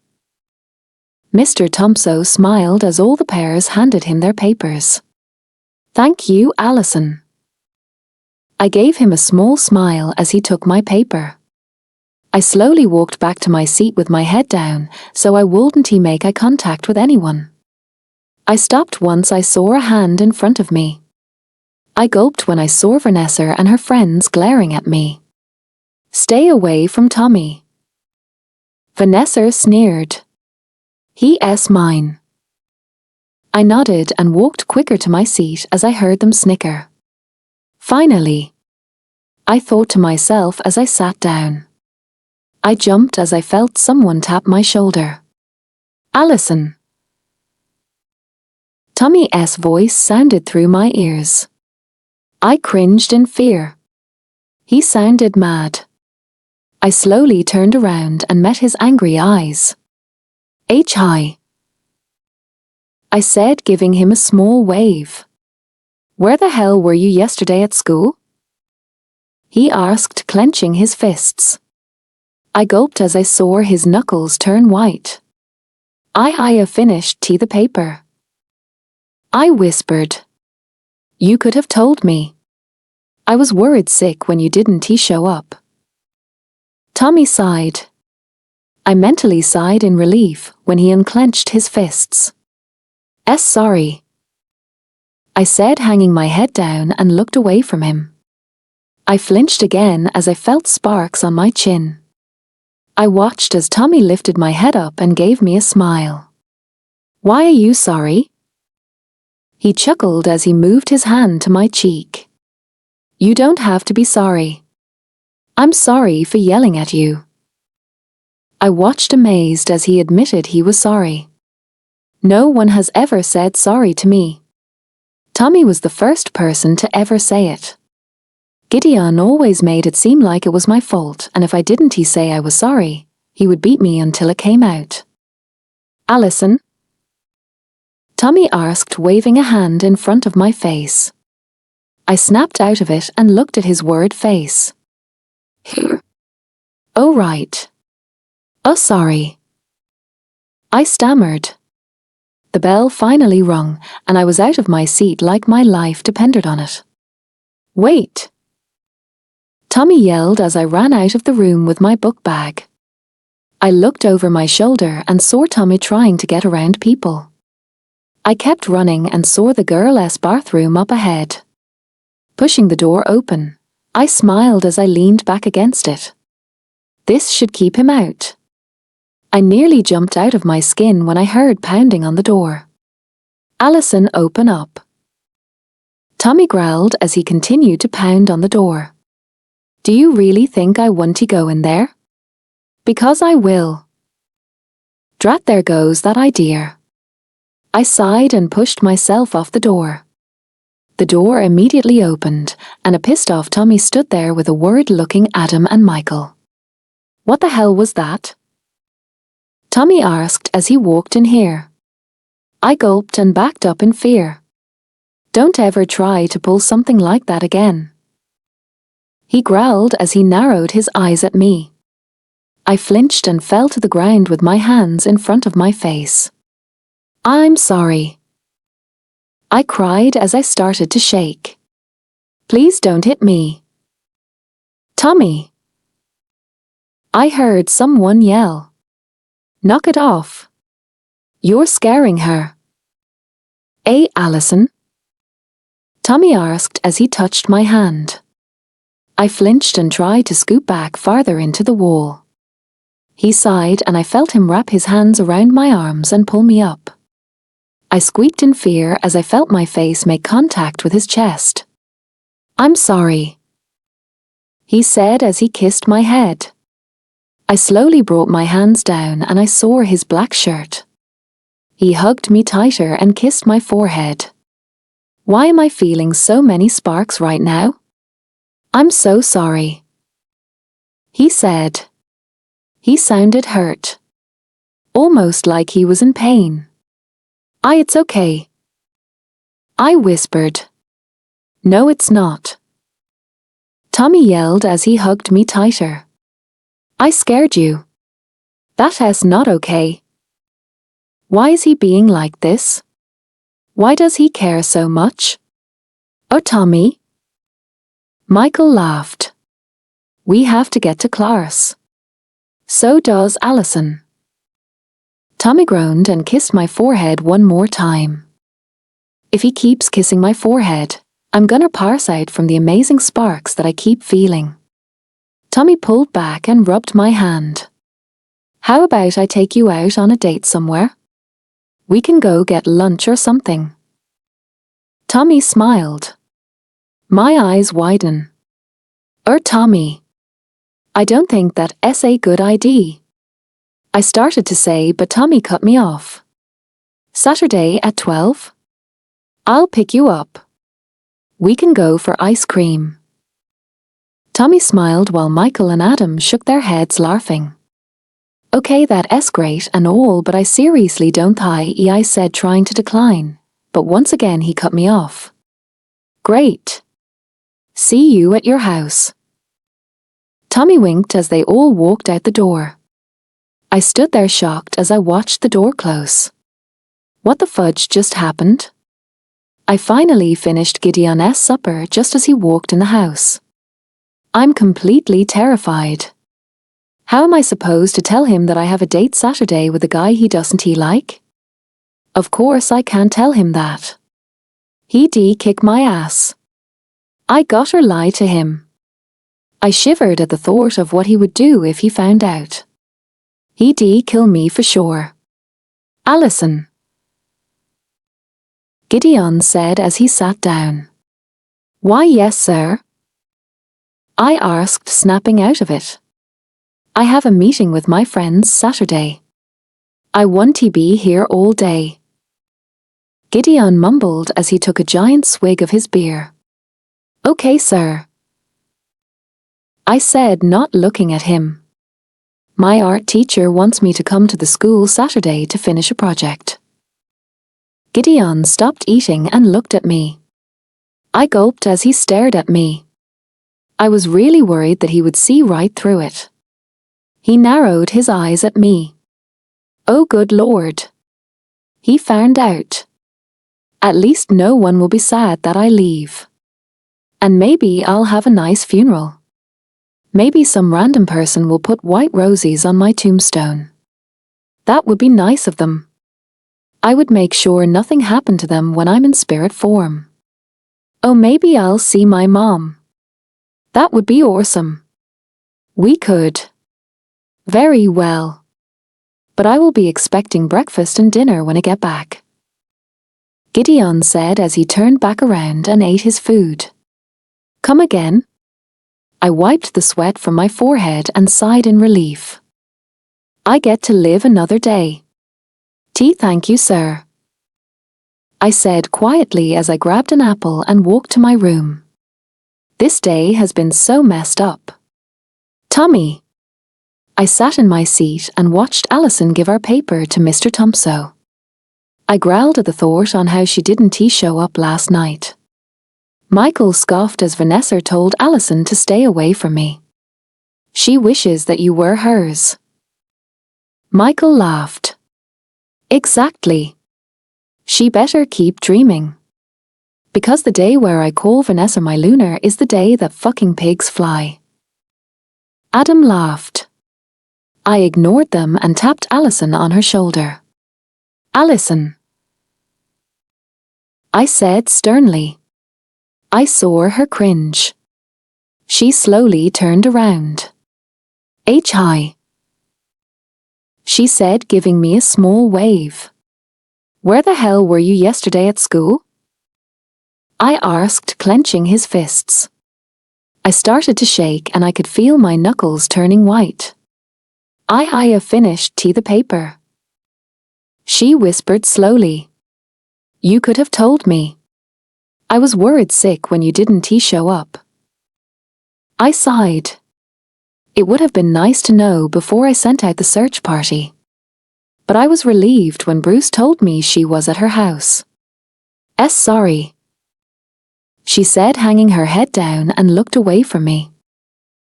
Mr. Thompson smiled as all the pairs handed him their papers. "Thank you, Alison." I gave him a small smile as he took my paper. I slowly walked back to my seat with my head down, so I wouldn't make eye contact with anyone. I stopped once I saw a hand in front of me. I gulped when I saw Vanessa and her friends glaring at me. "Stay away from Tommy." Vanessa sneered. "He's mine." I nodded and walked quicker to my seat as I heard them snicker. "Finally," I thought to myself as I sat down. I jumped as I felt someone tap my shoulder. "Alison." Tommy's voice sounded through my ears. I cringed in fear. He sounded mad. I slowly turned around and met his angry eyes. "Hi," I said, giving him a small wave. "Where the hell were you yesterday at school?" he asked, clenching his fists. I gulped as I saw his knuckles turn white. I finished the paper." I whispered. "You could have told me. I was worried sick when you didn't show up." Tommy sighed. I mentally sighed in relief when he unclenched his fists. Sorry," I said, hanging my head down and looked away from him. I flinched again as I felt sparks on my chin. I watched as Tommy lifted my head up and gave me a smile. "Why are you sorry?" He chuckled as he moved his hand to my cheek. "You don't have to be sorry. I'm sorry for yelling at you." I watched amazed as he admitted he was sorry. No one has ever said sorry to me. Tommy was the first person to ever say it. Gideon always made it seem like it was my fault, and if I didn't say I was sorry, he would beat me until it came out. "Alison?" Tommy asked, waving a hand in front of my face. I snapped out of it and looked at his worried face. "Here." "Oh, right. Oh, sorry." I stammered. The bell finally rung, and I was out of my seat like my life depended on it. "Wait!" Tommy yelled as I ran out of the room with my book bag. I looked over my shoulder and saw Tommy trying to get around people. I kept running and saw the girls' bathroom up ahead. Pushing the door open, I smiled as I leaned back against it. This should keep him out. I nearly jumped out of my skin when I heard pounding on the door. "Alison, open up." Tommy growled as he continued to pound on the door. "Do you really think I want to go in there?" "Because I will." Drat, there goes that idea. I sighed and pushed myself off the door. The door immediately opened, and a pissed-off Tommy stood there with a worried-looking Adam and Michael. "What the hell was that?" Tommy asked as he walked in here. I gulped and backed up in fear. "Don't ever try to pull something like that again." He growled as he narrowed his eyes at me. I flinched and fell to the ground with my hands in front of my face. "I'm sorry," I cried as I started to shake. "Please don't hit me." "Tommy!" I heard someone yell. "Knock it off. You're scaring her." Alison?" Tommy asked as he touched my hand. I flinched and tried to scoot back farther into the wall. He sighed and I felt him wrap his hands around my arms and pull me up. I squeaked in fear as I felt my face make contact with his chest. "I'm sorry," he said as he kissed my head. I slowly brought my hands down and I saw his black shirt. He hugged me tighter and kissed my forehead. Why am I feeling so many sparks right now? "I'm so sorry," he said. He sounded hurt, almost like he was in pain. It's okay," I whispered. "No, it's not." Tommy yelled as he hugged me tighter. "I scared you. That's not okay. Why is he being like this? Why does he care so much?" "Oh, Tommy." Michael laughed. "We have to get to class." "So does Alison." Tommy groaned and kissed my forehead one more time. If he keeps kissing my forehead, I'm gonna pass out from the amazing sparks that I keep feeling. Tommy pulled back and rubbed my hand. "How about I take you out on a date somewhere? We can go get lunch or something." Tommy smiled. My eyes widen. Tommy. I don't think that's a good idea." I started to say, but Tommy cut me off. "Saturday at 12? I'll pick you up. We can go for ice cream." Tommy smiled while Michael and Adam shook their heads laughing. "Okay, that's great and all, but I seriously don't I said, trying to decline, but once again he cut me off. "Great. See you at your house." Tommy winked as they all walked out the door. I stood there shocked as I watched the door close. What the fudge just happened? I finally finished Gideon's supper just as he walked in the house. I'm completely terrified. How am I supposed to tell him that I have a date Saturday with a guy he doesn't like? Of course I can't tell him that. He'd kick my ass. I gotta lie to him. I shivered at the thought of what he would do if he found out. He'd kill me for sure. "Alison," Gideon said as he sat down. "Why, yes, sir?" I asked, snapping out of it. "I have a meeting with my friends Saturday. I want to be here all day." Gideon mumbled as he took a giant swig of his beer. "Okay, sir," I said, not looking at him. My art teacher wants me to come to the school Saturday to finish a project. Gideon stopped eating and looked at me. I gulped as he stared at me. I was really worried that he would see right through it. He narrowed his eyes at me. Oh, good Lord. He found out. At least no one will be sad that I leave. And maybe I'll have a nice funeral. Maybe some random person will put white roses on my tombstone. That would be nice of them. I would make sure nothing happened to them when I'm in spirit form. Oh, maybe I'll see my mom. That would be awesome. We could. Very well. But I will be expecting breakfast and dinner when I get back. Gideon said as he turned back around and ate his food. Come again? I wiped the sweat from my forehead and sighed in relief. I get to live another day. Tea, thank you, sir. I said quietly as I grabbed an apple and walked to my room. This day has been so messed up. Tommy. I sat in my seat and watched Alison give our paper to Mr. Tumpso. I growled at the thought on how she didn't show up last night. Michael scoffed as Vanessa told Alison to stay away from me. She wishes that you were hers. Michael laughed. Exactly. She better keep dreaming. Because the day where I call Vanessa my lunar is the day that fucking pigs fly. Adam laughed. I ignored them and tapped Alison on her shoulder. Alison. I said sternly. I saw her cringe. She slowly turned around. Hi. She said, giving me a small wave. Where the hell were you yesterday at school? I asked, clenching his fists. I started to shake and I could feel my knuckles turning white. I have finished the paper. She whispered slowly. You could have told me. I was worried sick when you didn't show up. I sighed. It would have been nice to know before I sent out the search party. But I was relieved when Bruce told me she was at her house. Sorry. She said, hanging her head down, and looked away from me.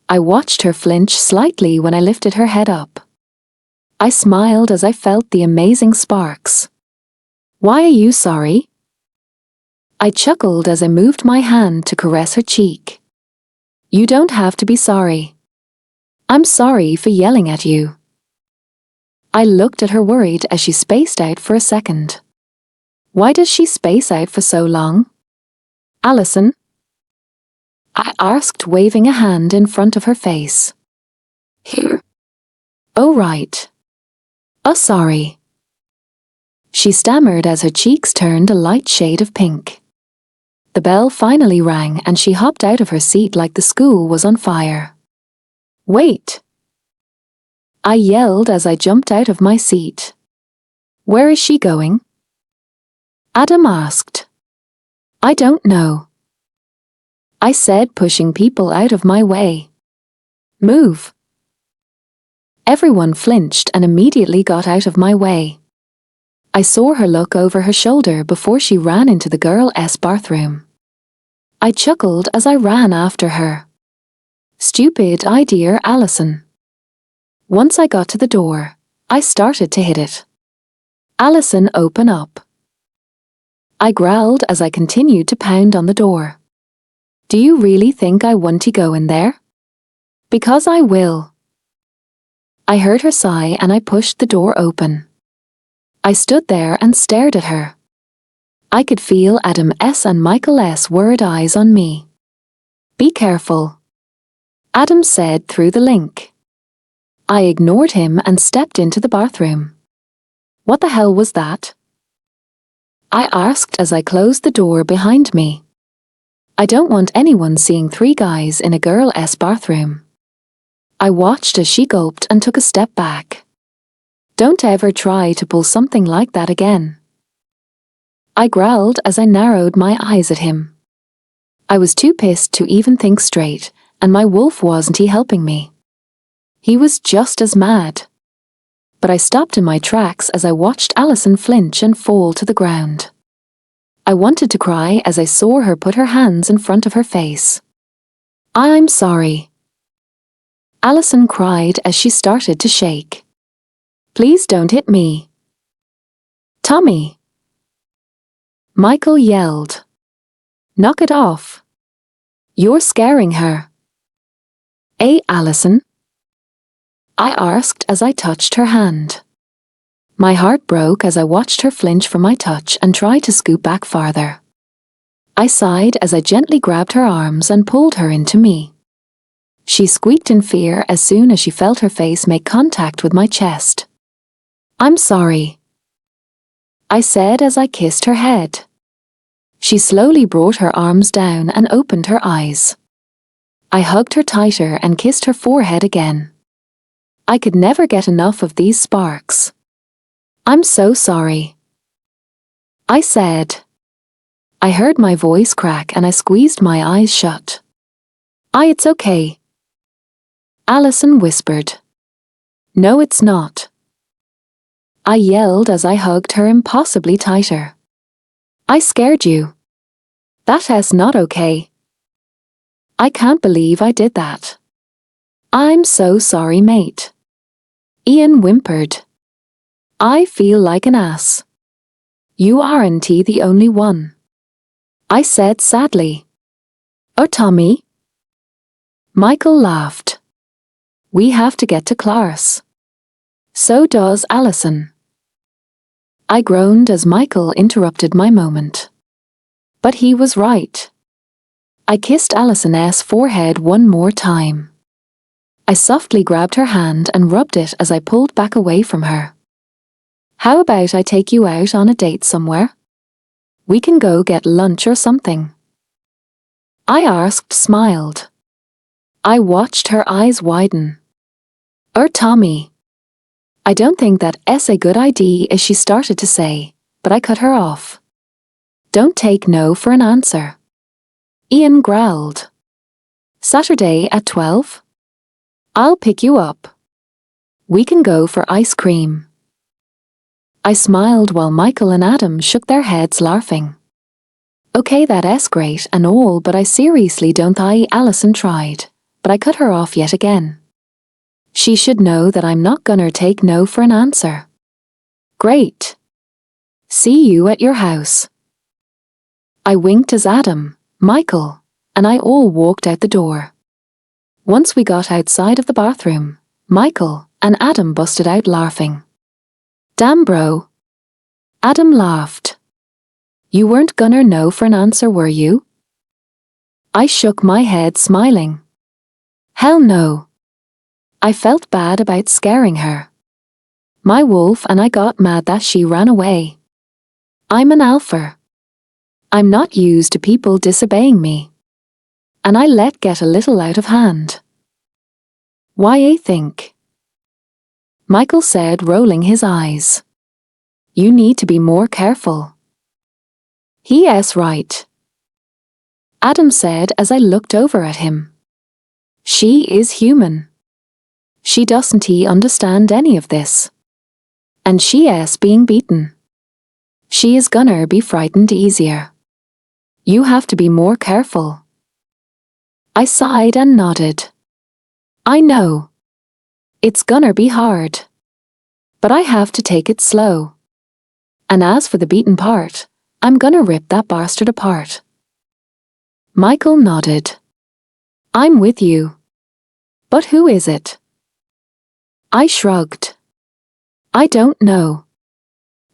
I watched her flinch slightly when I lifted her head up. I smiled as I felt the amazing sparks. Why are you sorry? I chuckled as I moved my hand to caress her cheek. You don't have to be sorry. I'm sorry for yelling at you. I looked at her worried as she spaced out for a second. Why does she space out for so long? Alison? I asked, waving a hand in front of her face. Here. Oh, right. Oh, sorry. She stammered as her cheeks turned a light shade of pink. The bell finally rang and she hopped out of her seat like the school was on fire. Wait! I yelled as I jumped out of my seat. Where is she going? Adam asked. I don't know. I said, pushing people out of my way. Move. Everyone flinched and immediately got out of my way. I saw her look over her shoulder before she ran into the girls' bathroom. I chuckled as I ran after her. Stupid idea, Alison. Once I got to the door, I started to hit it. Alison, open up. I growled as I continued to pound on the door. Do you really think I want to go in there? Because I will. I heard her sigh and I pushed the door open. I stood there and stared at her. I could feel Adam S. and Michael S. worried eyes on me. Be careful, Adam said through the link. I ignored him and stepped into the bathroom. What the hell was that? I asked as I closed the door behind me. I don't want anyone seeing 3 guys in a girl's bathroom. I watched as she gulped and took a step back. Don't ever try to pull something like that again. I growled as I narrowed my eyes at him. I was too pissed to even think straight, and my wolf wasn't helping me. He was just as mad. But I stopped in my tracks as I watched Alison flinch and fall to the ground. I wanted to cry as I saw her put her hands in front of her face. I'm sorry. Alison cried as she started to shake. Please don't hit me. Tommy! Michael yelled. Knock it off. You're scaring her. Alison? I asked as I touched her hand. My heart broke as I watched her flinch from my touch and try to scoot back farther. I sighed as I gently grabbed her arms and pulled her into me. She squeaked in fear as soon as she felt her face make contact with my chest. I'm sorry, I said as I kissed her head. She slowly brought her arms down and opened her eyes. I hugged her tighter and kissed her forehead again. I could never get enough of these sparks. I'm so sorry, I said. I heard my voice crack and I squeezed my eyes shut. It's okay, Alison whispered. No, it's not, I yelled as I hugged her impossibly tighter. I scared you. That's not okay. I can't believe I did that. I'm so sorry, mate. Ian whimpered. I feel like an ass. You aren't the only one, I said sadly. Oh, Tommy? Michael laughed. We have to get to class. So does Alison. I groaned as Michael interrupted my moment. But he was right. I kissed Alison's forehead one more time. I softly grabbed her hand and rubbed it as I pulled back away from her. How about I take you out on a date somewhere? We can go get lunch or something. I asked, smiled. I watched her eyes widen. Tommy. I don't think that's a good idea, she started to say, but I cut her off. Don't take no for an answer. Ian growled. Saturday at 12? I'll pick you up. We can go for ice cream. I smiled while Michael and Adam shook their heads laughing. Okay, that's great and all, but I seriously don't Alison tried, but I cut her off yet again. She should know that I'm not gonna take no for an answer. Great. See you at your house. I winked as Adam, Michael, and I all walked out the door. Once we got outside of the bathroom, Michael and Adam busted out laughing. Damn, bro. Adam laughed. You weren't gonna know for an answer, were you? I shook my head, smiling. Hell no. I felt bad about scaring her. My wolf and I got mad that she ran away. I'm an alpha. I'm not used to people disobeying me. And I let get a little out of hand. Why, I think? Michael said, rolling his eyes. You need to be more careful. He's right, Adam said as I looked over at him. She is human. She doesn't understand any of this. And she is being beaten. She is gonna be frightened easier. You have to be more careful. I sighed and nodded. I know. It's gonna be hard. But I have to take it slow. And as for the beaten part, I'm gonna rip that bastard apart. Michael nodded. I'm with you. But who is it? I shrugged. I don't know.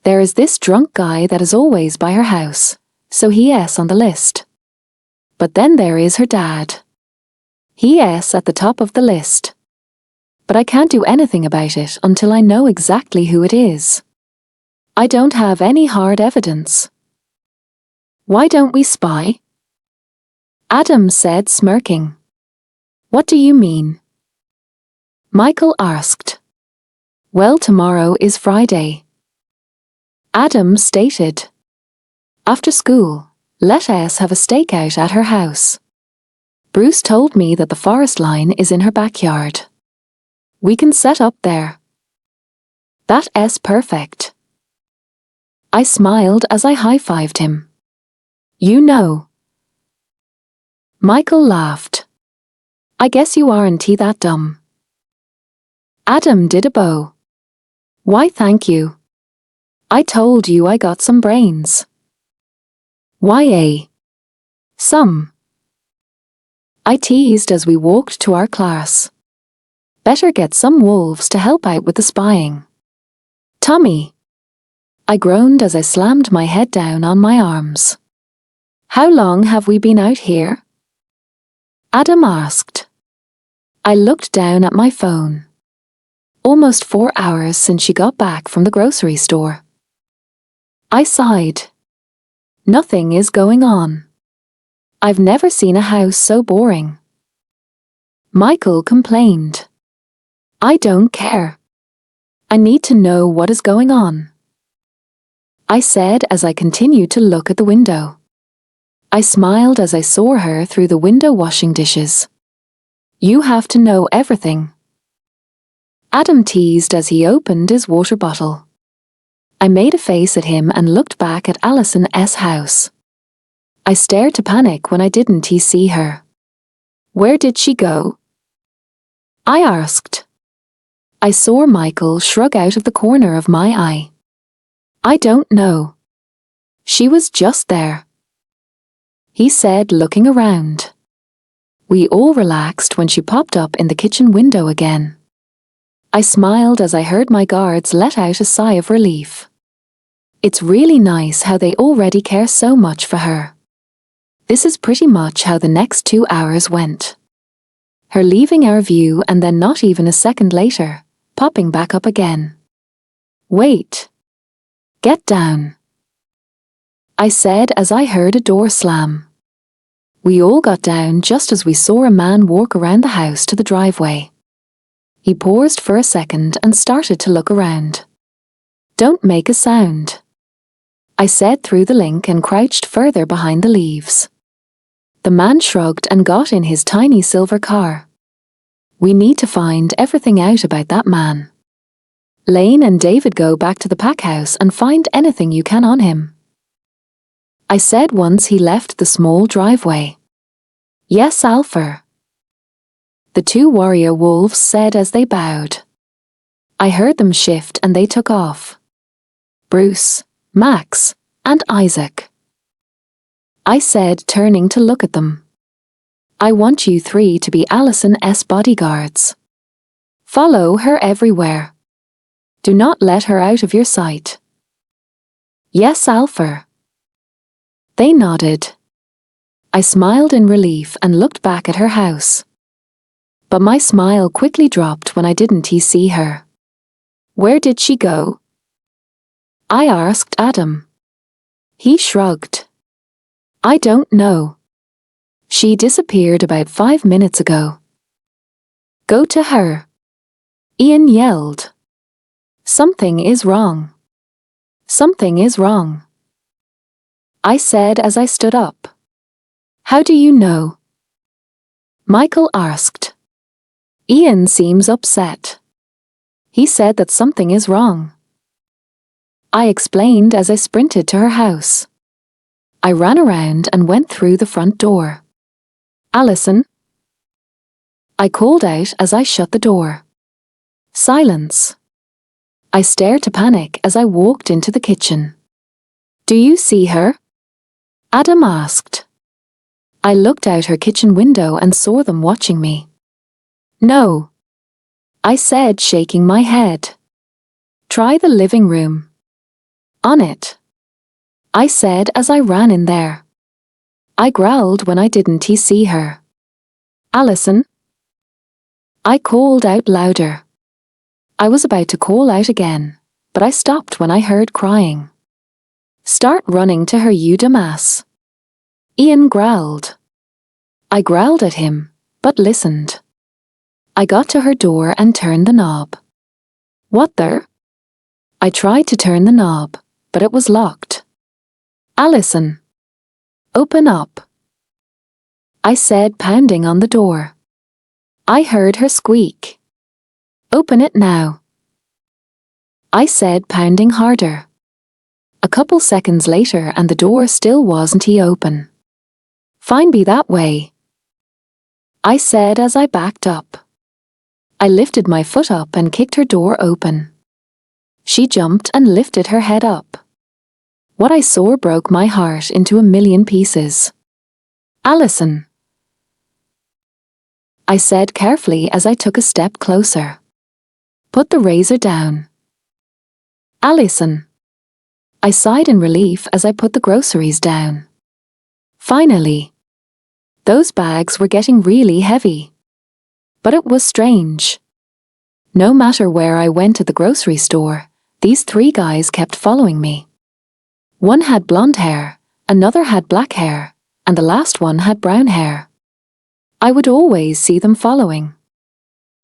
There is this drunk guy that is always by her house, so he is on the list. But then there is her dad. He is at the top of the list. But I can't do anything about it until I know exactly who it is. I don't have any hard evidence. Why don't we spy? Adam said, smirking. What do you mean? Michael asked. Well, tomorrow is Friday. Adam stated. After school, let us have a stakeout at her house. Bruce told me that the forest line is in her backyard. We can set up there. That is perfect. I smiled as I high-fived him. You know. Michael laughed. I guess you aren't that dumb. Adam did a bow. Why, thank you. I told you I got some brains. YA. Some. I teased as we walked to our class. Better get some wolves to help out with the spying. Tommy. I groaned as I slammed my head down on my arms. How long have we been out here? Adam asked. I looked down at my phone. Almost 4 hours since she got back from the grocery store. I sighed. Nothing is going on. I've never seen a house so boring. Michael complained. I don't care. I need to know what is going on. I said as I continued to look at the window. I smiled as I saw her through the window washing dishes. You have to know everything. Adam teased as he opened his water bottle. I made a face at him and looked back at Alison's house. I stared to panic when I didn't see her. Where did she go? I asked. I saw Michael shrug out of the corner of my eye. I don't know. She was just there. He said, looking around. We all relaxed when she popped up in the kitchen window again. I smiled as I heard my guards let out a sigh of relief. It's really nice how they already care so much for her. This is pretty much how the next 2 hours went. Her leaving our view and then not even a second later, popping back up again. Wait. Get down. I said as I heard a door slam. We all got down just as we saw a man walk around the house to the driveway. He paused for a second and started to look around. Don't make a sound. I said through the link and crouched further behind the leaves. The man shrugged and got in his tiny silver car. We need to find everything out about that man. Lane and David, go back to the pack house and find anything you can on him. I said once he left the small driveway. Yes, Alpha. The 2 warrior wolves said as they bowed. I heard them shift and they took off. Bruce, Max, and Isaac. I said, turning to look at them. I want you 3 to be Alison's bodyguards. Follow her everywhere. Do not let her out of your sight. Yes, Alpha. They nodded. I smiled in relief and looked back at her house. But my smile quickly dropped when I didn't see her. Where did she go? I asked Adam. He shrugged. I don't know. She disappeared about 5 minutes ago. Go to her. Ian yelled. Something is wrong. Something is wrong. I said as I stood up. How do you know? Michael asked. Ian seems upset. He said that something is wrong. I explained as I sprinted to her house. I ran around and went through the front door. Alison? I called out as I shut the door. Silence. I stared to panic as I walked into the kitchen. Do you see her? Adam asked. I looked out her kitchen window and saw them watching me. No. I said, shaking my head. Try the living room. On it. I said as I ran in there. I growled when I didn't see her. Alison? I called out louder. I was about to call out again, but I stopped when I heard crying. Start running to her, you dumbass. Ian growled. I growled at him, but listened. I got to her door and turned the knob. What the? I tried to turn the knob, but it was locked. Alison. Open up. I said, pounding on the door. I heard her squeak. Open it now. I said, pounding harder. A couple seconds later and the door still wasn't open. Fine, be that way. I said as I backed up. I lifted my foot up and kicked her door open. She jumped and lifted her head up. What I saw broke my heart into a million pieces. "Alison," I said carefully as I took a step closer. "Put the razor down." "Alison." I sighed in relief as I put the groceries down. Finally. Those bags were getting really heavy. But it was strange. No matter where I went at the grocery store, these 3 guys kept following me. One had blonde hair, another had black hair, and the last one had brown hair. I would always see them following.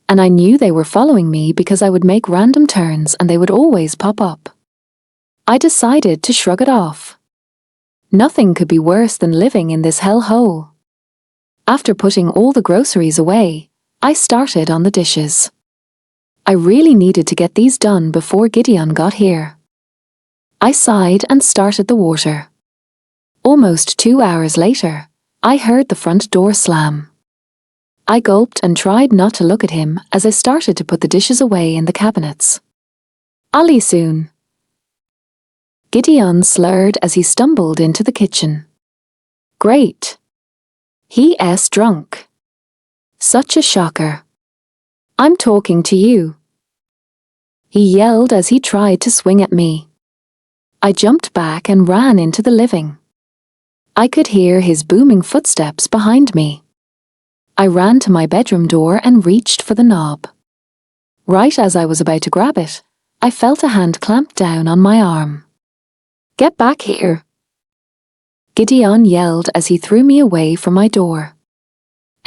And I knew they were following me because I would make random turns and they would always pop up. I decided to shrug it off. Nothing could be worse than living in this hellhole. After putting all the groceries away, I started on the dishes. I really needed to get these done before Gideon got here. I sighed and started the water. Almost 2 hours later, I heard the front door slam. I gulped and tried not to look at him as I started to put the dishes away in the cabinets. "Ali soon." Gideon slurred as he stumbled into the kitchen. "Great. He's drunk. Such a shocker. I'm talking to you." He yelled as he tried to swing at me. I jumped back and ran into the living. I could hear his booming footsteps behind me. I ran to my bedroom door and reached for the knob. Right as I was about to grab it, I felt a hand clamp down on my arm. "Get back here!" Gideon yelled as he threw me away from my door.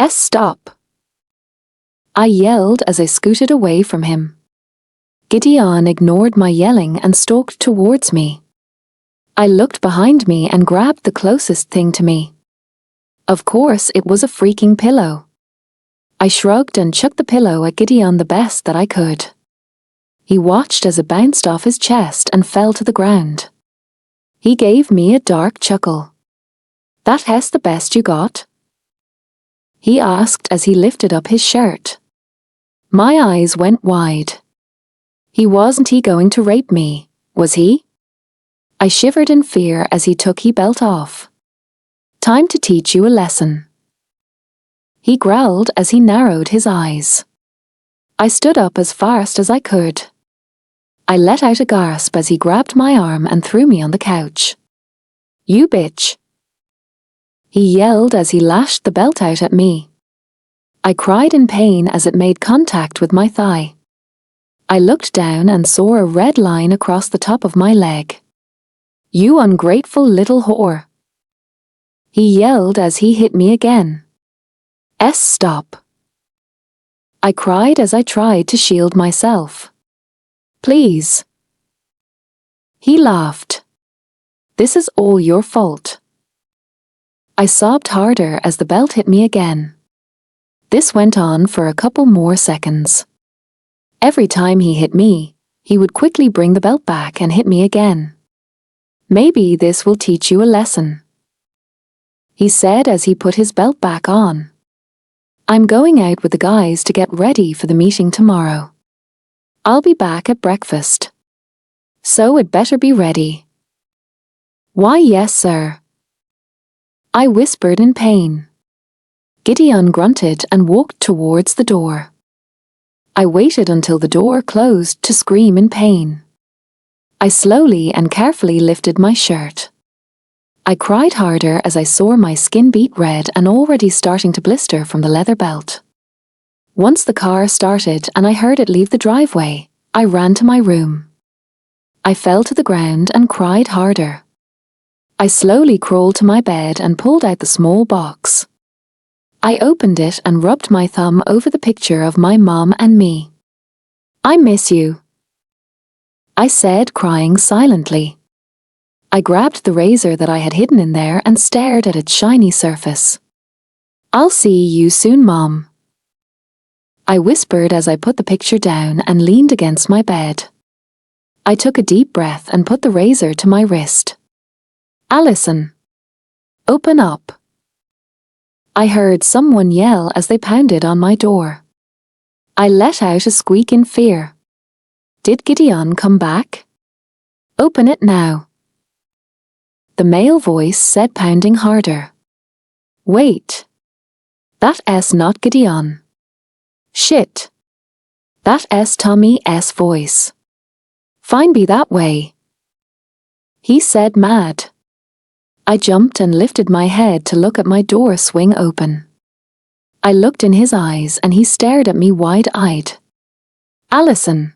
Stop!" I yelled as I scooted away from him. Gideon ignored my yelling and stalked towards me. I looked behind me and grabbed the closest thing to me. Of course, it was a freaking pillow. I shrugged and chucked the pillow at Gideon the best that I could. He watched as it bounced off his chest and fell to the ground. He gave me a dark chuckle. "That's the best you got?" he asked as he lifted up his shirt. My eyes went wide. Wasn't he going to rape me, was he? I shivered in fear as he took his belt off. "Time to teach you a lesson," he growled as he narrowed his eyes. I stood up as fast as I could. I let out a gasp as he grabbed my arm and threw me on the couch. "You bitch!" he yelled as he lashed the belt out at me. I cried in pain as it made contact with my thigh. I looked down and saw a red line across the top of my leg. "You ungrateful little whore!" he yelled as he hit me again. Stop!" I cried as I tried to shield myself. "Please." He laughed. "This is all your fault." I sobbed harder as the belt hit me again. This went on for a couple more seconds. Every time he hit me, he would quickly bring the belt back and hit me again. "Maybe this will teach you a lesson," he said as he put his belt back on. "I'm going out with the guys to get ready for the meeting tomorrow. I'll be back at breakfast. So it better be ready." "Why, yes, sir," I whispered in pain. Gideon grunted and walked towards the door. I waited until the door closed to scream in pain. I slowly and carefully lifted my shirt. I cried harder as I saw my skin beat red and already starting to blister from the leather belt. Once the car started and I heard it leave the driveway, I ran to my room. I fell to the ground and cried harder. I slowly crawled to my bed and pulled out the small box. I opened it and rubbed my thumb over the picture of my mom and me. "I miss you," I said, crying silently. I grabbed the razor that I had hidden in there and stared at its shiny surface. "I'll see you soon, Mom," I whispered as I put the picture down and leaned against my bed. I took a deep breath and put the razor to my wrist. "Alison, open up." I heard someone yell as they pounded on my door. I let out a squeak in fear. Did Gideon come back? Open it now. The male voice said, pounding harder. Wait. That's not Gideon. Shit. That's Tommy's voice. Fine, be that way. He said, mad. I jumped and lifted my head to look at my door swing open. I looked in his eyes and he stared at me wide-eyed. Alison,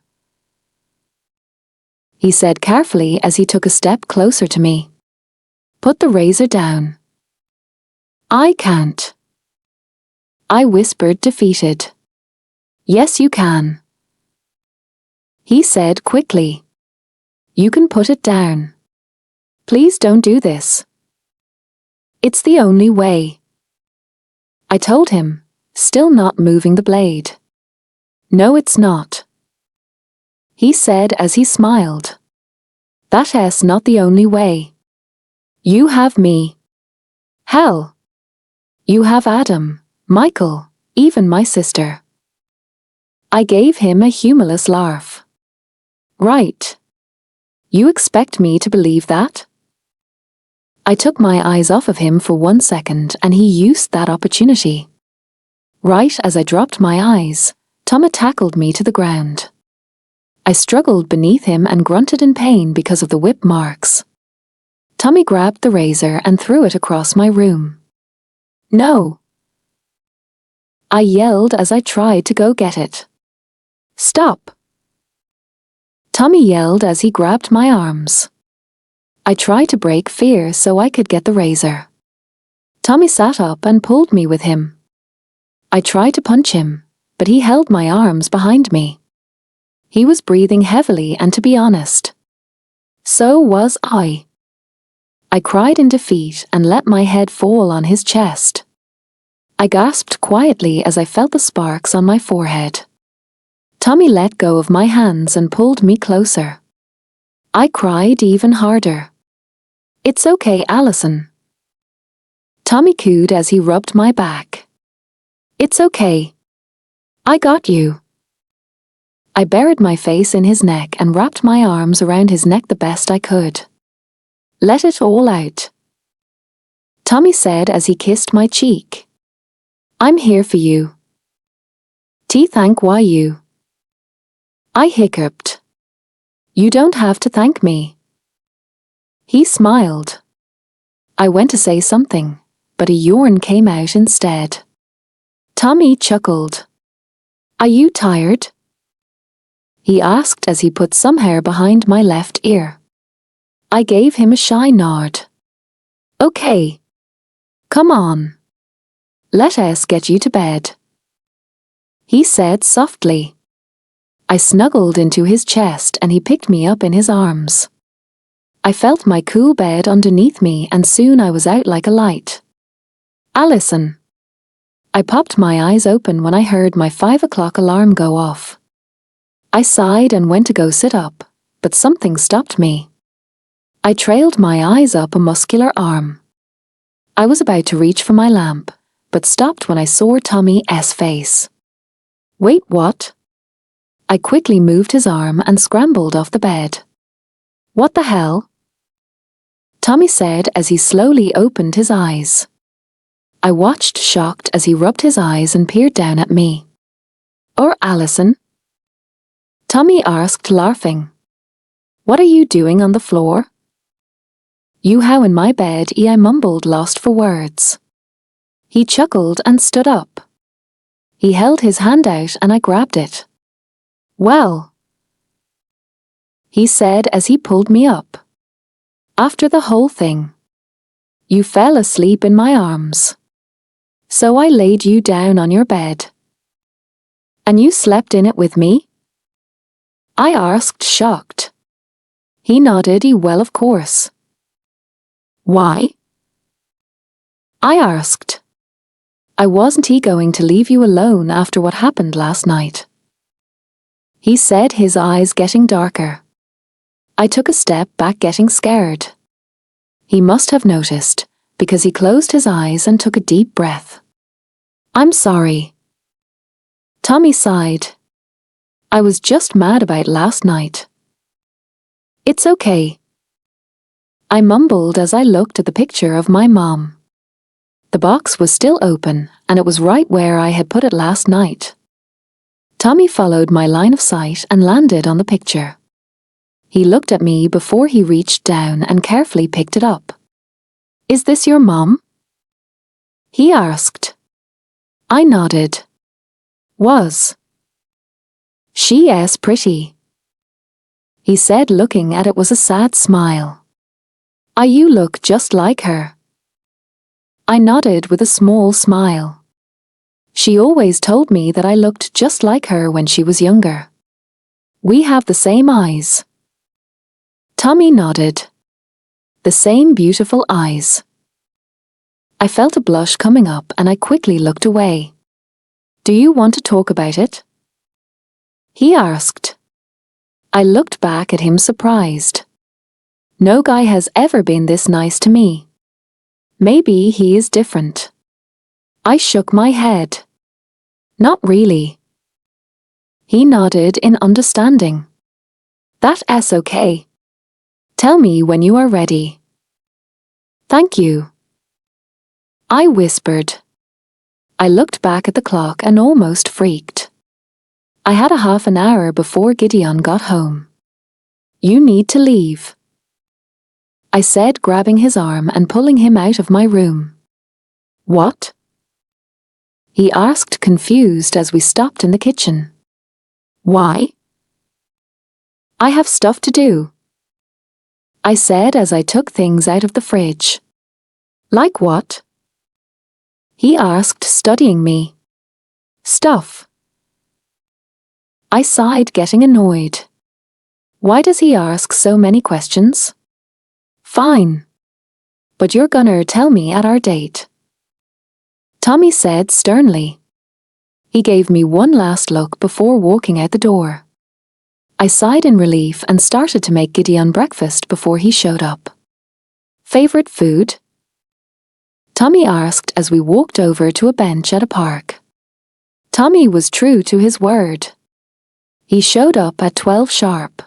he said carefully as he took a step closer to me. Put the razor down. I can't. I whispered, defeated. Yes, you can. He said quickly. You can put it down. Please don't do this. It's the only way. I told him, still not moving the blade. No, it's not. He said as he smiled. That's not the only way. You have me. Hell. You have Adam, Michael, even my sister. I gave him a humorless laugh. Right. You expect me to believe that? I took my eyes off of him for 1 second and he used that opportunity. Right as I dropped my eyes, Tom tackled me to the ground. I struggled beneath him and grunted in pain because of the whip marks. Tommy grabbed the razor and threw it across my room. No! I yelled as I tried to go get it. Stop! Tommy yelled as he grabbed my arms. I tried to break fear so I could get the razor. Tommy sat up and pulled me with him. I tried to punch him, but he held my arms behind me. He was breathing heavily and, to be honest, so was I. I cried in defeat and let my head fall on his chest. I gasped quietly as I felt the sparks on my forehead. Tommy let go of my hands and pulled me closer. I cried even harder. It's okay, Alison. Tommy cooed as he rubbed my back. It's okay. I got you. I buried my face in his neck and wrapped my arms around his neck the best I could. Let it all out. Tommy said as he kissed my cheek. I'm here for you. Thank you. I hiccuped. You don't have to thank me. He smiled. I went to say something, but a yawn came out instead. Tommy chuckled. Are you tired? He asked as he put some hair behind my left ear. I gave him a shy nod. Okay. Come on. Let us get you to bed. He said softly. I snuggled into his chest and he picked me up in his arms. I felt my cool bed underneath me and soon I was out like a light. Alison. I popped my eyes open when I heard my 5 o'clock alarm go off. I sighed and went to go sit up, but something stopped me. I trailed my eyes up a muscular arm. I was about to reach for my lamp, but stopped when I saw Tommy's face. Wait, what? I quickly moved his arm and scrambled off the bed. What the hell? Tommy said as he slowly opened his eyes. I watched shocked as he rubbed his eyes and peered down at me. Or Alison? Tommy asked, laughing. What are you doing on the floor? You how in my bed, I mumbled, lost for words. He chuckled and stood up. He held his hand out and I grabbed it. Well, he said as he pulled me up. After the whole thing, you fell asleep in my arms. So I laid you down on your bed. And you slept in it with me? I asked, shocked. He nodded. Well, of course. Why? I asked. I wasn't going to leave you alone after what happened last night. He said, his eyes getting darker. I took a step back, getting scared. He must have noticed, because he closed his eyes and took a deep breath. I'm sorry. Tommy sighed. I was just mad about last night. It's okay. I mumbled as I looked at the picture of my mom. The box was still open, and it was right where I had put it last night. Tommy followed my line of sight and landed on the picture. He looked at me before he reached down and carefully picked it up. "Is this your mom?" he asked. I nodded. Was she pretty? He said, looking at it with a sad smile. You look just like her." I nodded with a small smile. She always told me that I looked just like her when she was younger. "We have the same eyes." Tommy nodded. The same beautiful eyes. I felt a blush coming up and I quickly looked away. "Do you want to talk about it?" he asked. I looked back at him surprised. No guy has ever been this nice to me. Maybe he is different. I shook my head. "Not really." He nodded in understanding. "That's okay. Tell me when you are ready." "Thank you," I whispered. I looked back at the clock and almost freaked. I had a half an hour before Gideon got home. "You need to leave," I said, grabbing his arm and pulling him out of my room. "What?" he asked, confused, as we stopped in the kitchen. "Why?" "I have stuff to do," I said as I took things out of the fridge. "Like what?" he asked, studying me. "Stuff." I sighed, getting annoyed. Why does he ask so many questions? "Fine. But you're gonna tell me at our date," Tommy said sternly. He gave me one last look before walking out the door. I sighed in relief and started to make Gideon breakfast before he showed up. "Favorite food?" Tommy asked as we walked over to a bench at a park. Tommy was true to his word. He showed up at 12 sharp.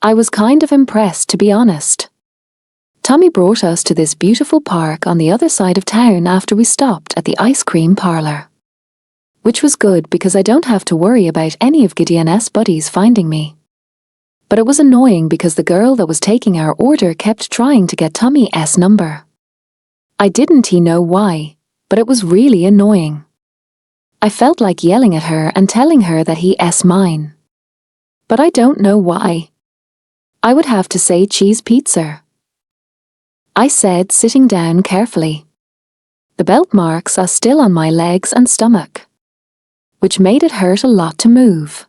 I was kind of impressed, to be honest. Tommy brought us to this beautiful park on the other side of town after we stopped at the ice cream parlor. Which was good because I don't have to worry about any of Gideon's buddies finding me. But it was annoying because the girl that was taking our order kept trying to get Tommy's number. I didn't know why, but it was really annoying. I felt like yelling at her and telling her that he's mine. But I don't know why. I would have to say cheese pizza, I said, sitting down carefully. The belt marks are still on my legs and stomach, which made it hurt a lot to move.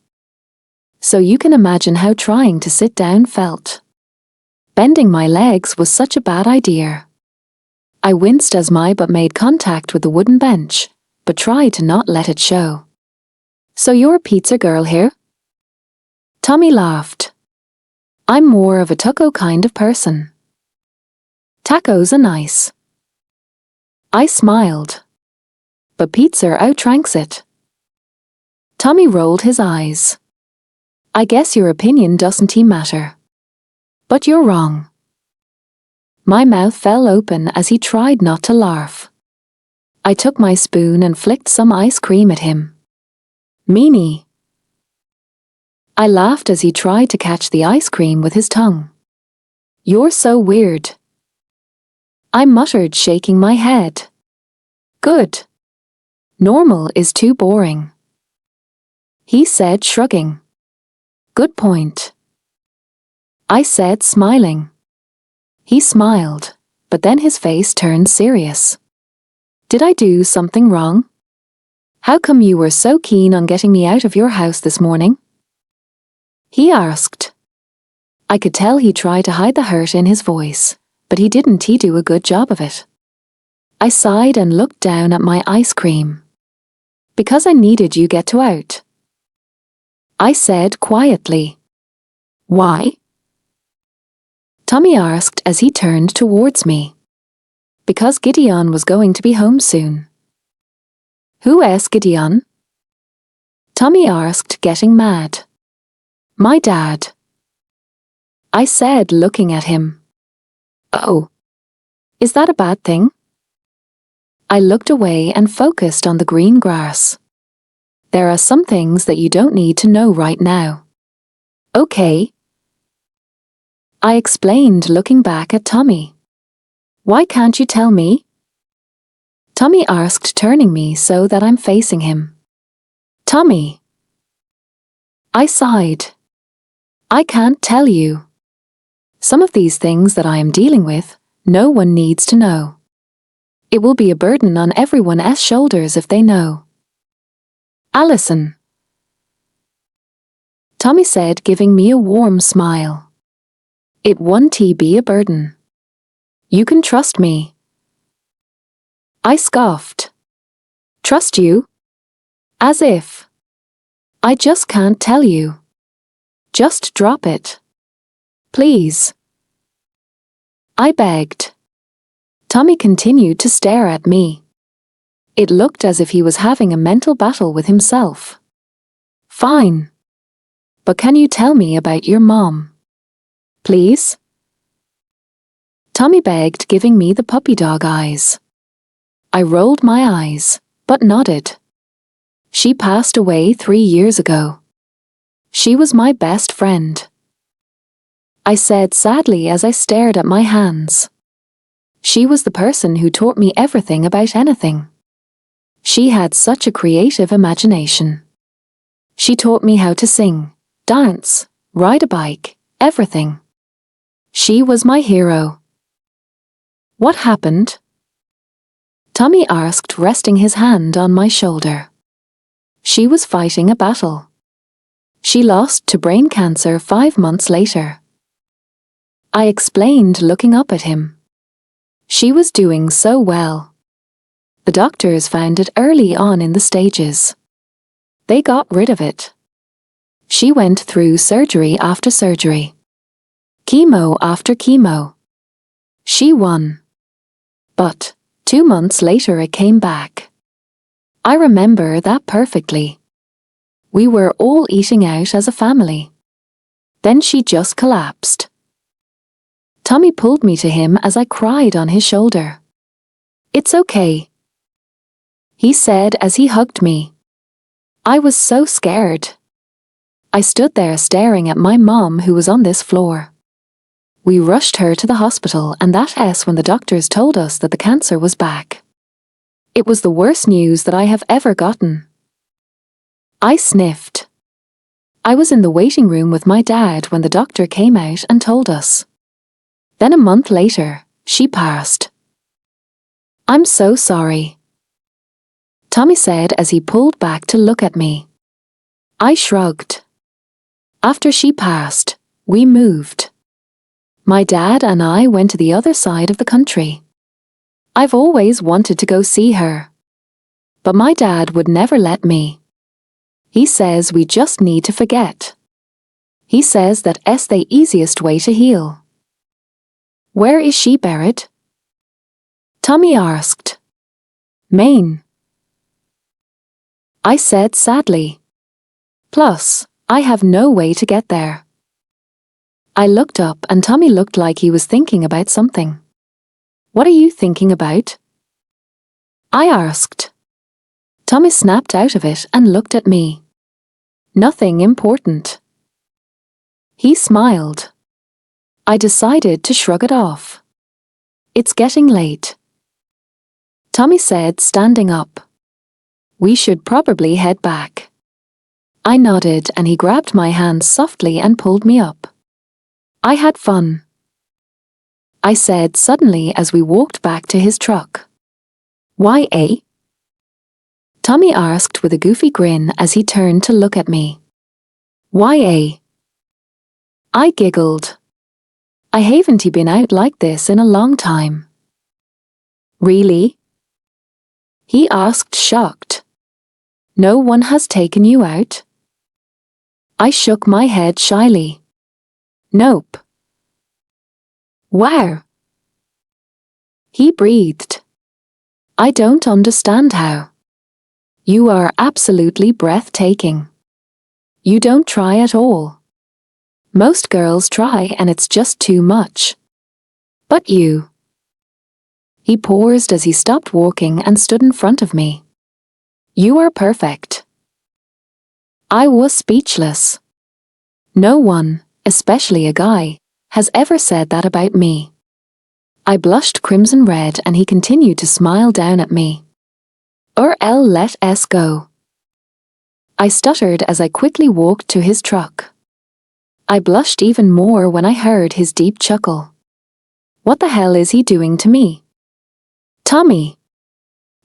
So you can imagine how trying to sit down felt. Bending my legs was such a bad idea. I winced as my butt made contact with the wooden bench, but tried to not let it show. "So you're a pizza girl here?" Tommy laughed. "I'm more of a taco kind of person. Tacos are nice." I smiled. "But pizza outranks it." Tommy rolled his eyes. "I guess your opinion doesn't matter. But you're wrong." My mouth fell open as he tried not to laugh. I took my spoon and flicked some ice cream at him. "Meanie." I laughed as he tried to catch the ice cream with his tongue. "You're so weird," I muttered, shaking my head. "Good. Normal is too boring," he said, shrugging. "Good point," I said, smiling. He smiled, but then his face turned serious. "Did I do something wrong? How come you were so keen on getting me out of your house this morning?" he asked. I could tell he tried to hide the hurt in his voice, but he didn't do a good job of it. I sighed and looked down at my ice cream. "Because I needed you get to out," I said quietly. "Why?" Tommy asked as he turned towards me. "Because Gideon was going to be home soon." "Who's Gideon?" Tommy asked, getting mad. My dad. I said, looking at him. Oh. Is that a bad thing? I looked away and focused on the green grass. There are some things that you don't need to know right now. Okay. I explained, looking back at Tommy. Why can't you tell me? Tommy asked, turning me so that I'm facing him. Tommy. I sighed. I can't tell you. Some of these things that I am dealing with, no one needs to know. It will be a burden on everyone else's shoulders if they know. Alison. Tommy said, giving me a warm smile. It won't be a burden. You can trust me. I scoffed. Trust you? As if. I just can't tell you. Just drop it. Please. I begged. Tommy continued to stare at me. It looked as if he was having a mental battle with himself. Fine. But can you tell me about your mom? Please? Tommy begged, giving me the puppy dog eyes. I rolled my eyes, but nodded. She passed away 3 years ago. She was my best friend. I said sadly as I stared at my hands. She was the person who taught me everything about anything. She had such a creative imagination. She taught me how to sing, dance, ride a bike, everything. She was my hero. What happened? Tommy asked, resting his hand on my shoulder. She was fighting a battle. She lost to brain cancer 5 months later. I explained, looking up at him. She was doing so well. The doctors found it early on in the stages. They got rid of it. She went through surgery after surgery. Chemo after chemo. She won. But 2 months later it came back. I remember that perfectly. We were all eating out as a family. Then she just collapsed. Tommy pulled me to him as I cried on his shoulder. It's okay, he said as he hugged me. I was so scared. I stood there staring at my mom, who was on this floor. We rushed her to the hospital, and that's when the doctors told us that the cancer was back. It was the worst news that I have ever gotten. I sniffed. I was in the waiting room with my dad when the doctor came out and told us. Then a month later, she passed. I'm so sorry, Tommy said as he pulled back to look at me. I shrugged. After she passed, we moved. My dad and I went to the other side of the country. I've always wanted to go see her. But my dad would never let me. He says we just need to forget. He says that's the easiest way to heal. Where is she buried? Tommy asked. Maine, I said sadly. Plus, I have no way to get there. I looked up and Tommy looked like he was thinking about something. What are you thinking about? I asked. Tommy snapped out of it and looked at me. Nothing important. He smiled. I decided to shrug it off. It's getting late, Tommy said, standing up. We should probably head back. I nodded and he grabbed my hand softly and pulled me up. I had fun, I said suddenly as we walked back to his truck. Why, eh? Tommy asked with a goofy grin as he turned to look at me. Why, eh? I giggled. I haven't been out like this in a long time. Really? He asked, shocked. No one has taken you out? I shook my head shyly. Nope. Wow. He breathed. I don't understand how. You are absolutely breathtaking. You don't try at all. Most girls try and it's just too much. But you. He paused as he stopped walking and stood in front of me. You are perfect. I was speechless. No one, especially a guy, has ever said that about me. I blushed crimson red and he continued to smile down at me. Let us go. I stuttered as I quickly walked to his truck. I blushed even more when I heard his deep chuckle. What the hell is he doing to me? Tommy.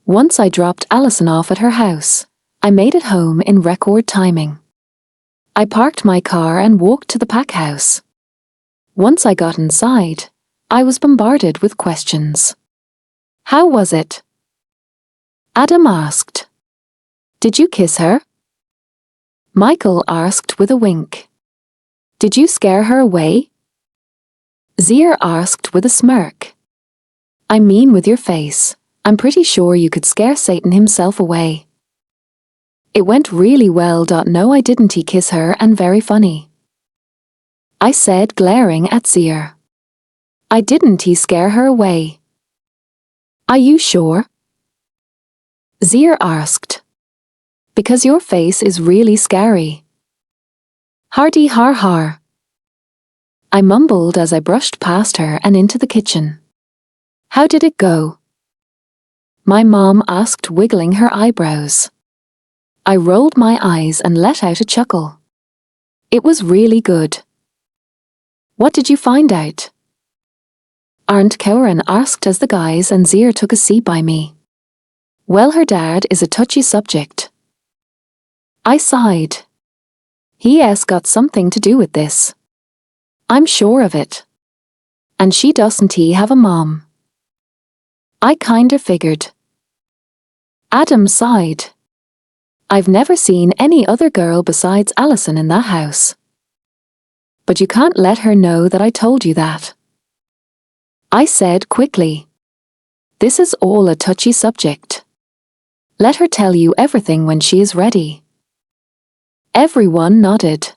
Once I dropped Alison off at her house, I made it home in record timing. I parked my car and walked to the pack house. Once I got inside, I was bombarded with questions. How was it? Adam asked. Did you kiss her? Michael asked with a wink. Did you scare her away? Zier asked with a smirk. I mean with your face, I'm pretty sure you could scare Satan himself away. It went really well. No, I didn't. He kiss her and very funny. I said, glaring at Zier. I didn't. He scare her away. Are you sure? Zier asked. Because your face is really scary. Hardy har har. I mumbled as I brushed past her and into the kitchen. How did it go? My mom asked, wiggling her eyebrows. I rolled my eyes and let out a chuckle. It was really good. What did you find out? Arndt Cowan asked as the guys and Zier took a seat by me. Well, her dad is a touchy subject. I sighed. He's got something to do with this. I'm sure of it. And she doesn't he have a mom? I kinda figured. Adam sighed. I've never seen any other girl besides Alison in that house. But you can't let her know that I told you that. I said quickly. This is all a touchy subject. Let her tell you everything when she is ready. Everyone nodded.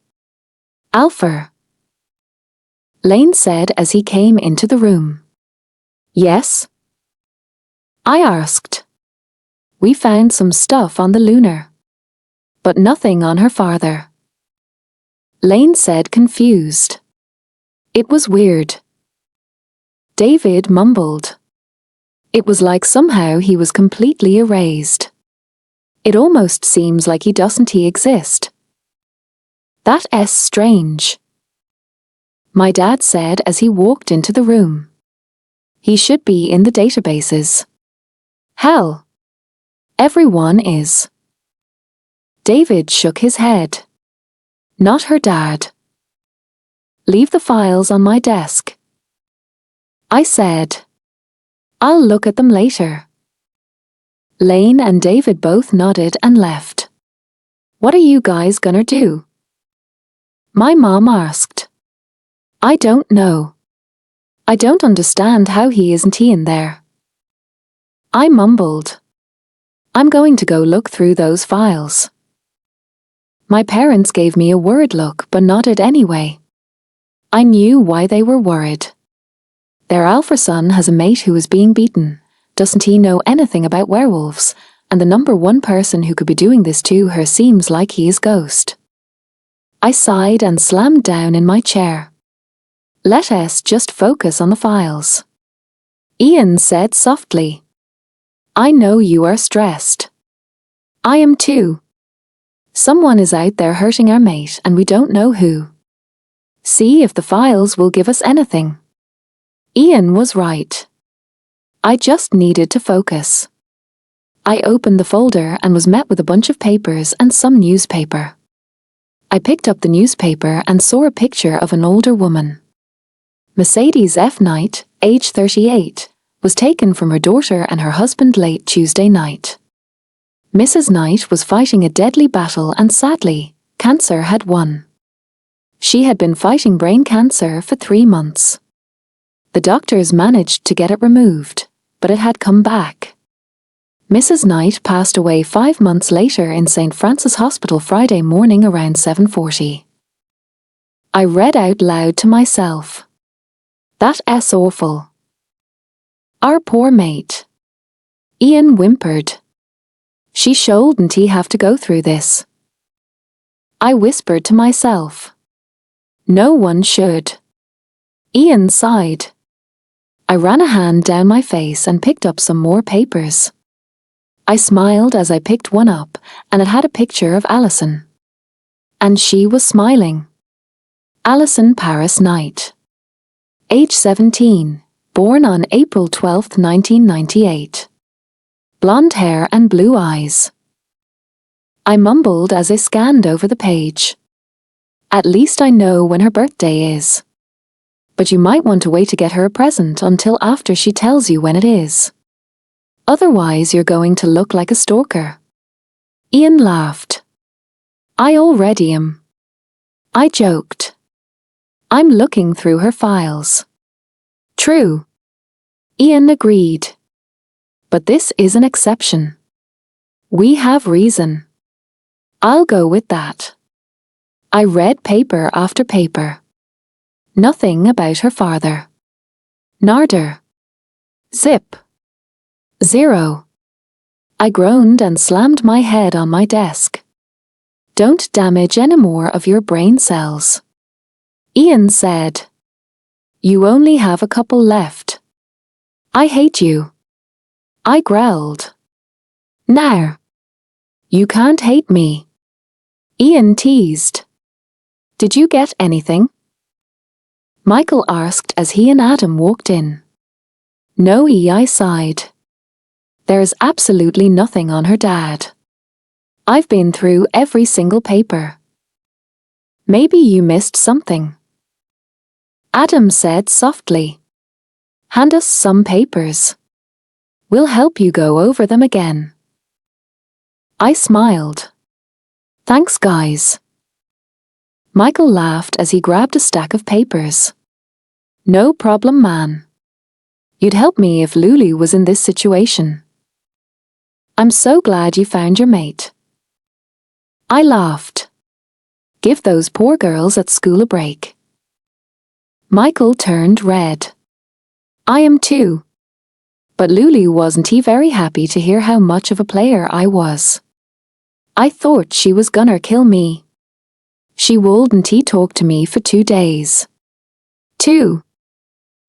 Alpha. Lane said as he came into the room. Yes? I asked. We found some stuff on the lunar. But nothing on her father. Lane said, confused. It was weird. David mumbled. It was like somehow he was completely erased. It almost seems like he doesn't exist. That's strange. My dad said as he walked into the room. He should be in the databases. Hell. Everyone is. David shook his head. Not her dad. Leave the files on my desk. I said. I'll look at them later. Lane and David both nodded and left. What are you guys gonna do? My mom asked. I don't know. I don't understand how he isn't in there. I mumbled. I'm going to go look through those files. My parents gave me a worried look but nodded anyway. I knew why they were worried. Their alpha son has a mate who is being beaten. Doesn't he know anything about werewolves? And the number one person who could be doing this to her seems like he is Ghost. I sighed and slammed down in my chair. Let us just focus on the files. Ian said softly. I know you are stressed. I am too. Someone is out there hurting our mate and we don't know who. See if the files will give us anything. Ian was right. I just needed to focus. I opened the folder and was met with a bunch of papers and some newspaper. I picked up the newspaper and saw a picture of an older woman. Mercedes F. Knight, age 38, was taken from her daughter and her husband late Tuesday night. Mrs. Knight was fighting a deadly battle and sadly, cancer had won. She had been fighting brain cancer for 3 months. The doctors managed to get it removed, but it had come back. Mrs. Knight passed away 5 months later in St. Francis Hospital Friday morning around 7:40. I read out loud to myself. That's awful. Our poor mate. Ian whimpered. She shouldn't he have to go through this? I whispered to myself. No one should. Ian sighed. I ran a hand down my face and picked up some more papers. I smiled as I picked one up, and it had a picture of Alison. And she was smiling. Alison Paris Knight. Age 17, born on April 12, 1998. Blonde hair and blue eyes. I mumbled as I scanned over the page. At least I know when her birthday is. But you might want to wait to get her a present until after she tells you when it is. Otherwise you're going to look like a stalker. Ian laughed. I already am. I joked. I'm looking through her files. True. Ian agreed. But this is an exception. We have reason. I'll go with that. I read paper after paper. Nothing about her father. Narder. Zip. Zero. I groaned and slammed my head on my desk. Don't damage any more of your brain cells. Ian said. You only have a couple left. I hate you. I growled. Now. You can't hate me. Ian teased. Did you get anything? Michael asked as he and Adam walked in. No, I sighed. There's absolutely nothing on her dad. I've been through every single paper. Maybe you missed something. Adam said softly. Hand us some papers. We'll help you go over them again. I smiled. Thanks, guys. Michael laughed as he grabbed a stack of papers. No problem, man. You'd help me if Lulu was in this situation. I'm so glad you found your mate. I laughed. Give those poor girls at school a break. Michael turned red. I am too. But Lulu wasn't he very happy to hear how much of a player I was. I thought she was gonna kill me. She wouldn't he talk to me for 2 days. 2.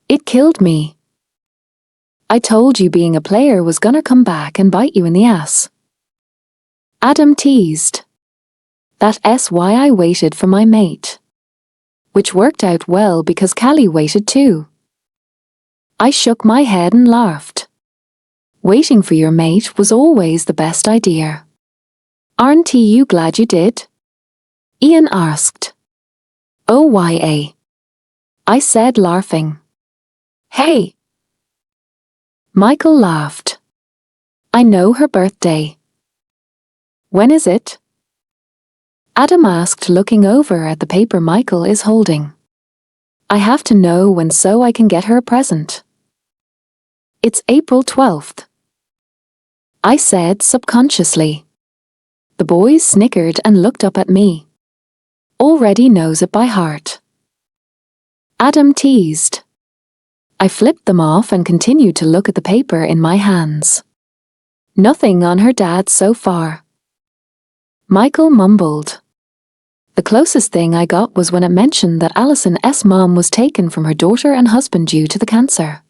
It killed me. I told you being a player was gonna come back and bite you in the ass. Adam teased. That's why I waited for my mate. Which worked out well because Callie waited too. I shook my head and laughed. Waiting for your mate was always the best idea. Aren't you glad you did? Ian asked. OYA. I said, laughing. Hey. Michael laughed. I know her birthday. When is it? Adam asked, looking over at the paper Michael is holding. I have to know when so I can get her a present. It's April 12th. I said subconsciously. The boys snickered and looked up at me. Already knows it by heart. Adam teased. I flipped them off and continued to look at the paper in my hands. Nothing on her dad so far. Michael mumbled. The closest thing I got was when it mentioned that Alison's mom was taken from her daughter and husband due to the cancer.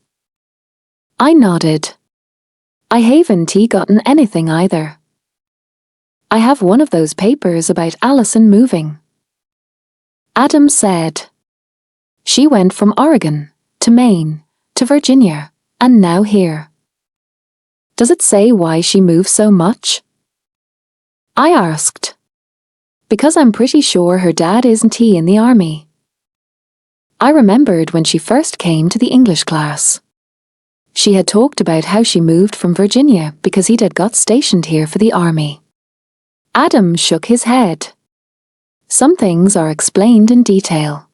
I nodded. I haven't gotten anything either. I have one of those papers about Alison moving. Adam said. She went from Oregon, to Maine, to Virginia, and now here. Does it say why she moved so much? I asked. Because I'm pretty sure her dad isn't in the army. I remembered when she first came to the English class. She had talked about how she moved from Virginia because he'd had got stationed here for the army. Adam shook his head. Some things are explained in detail.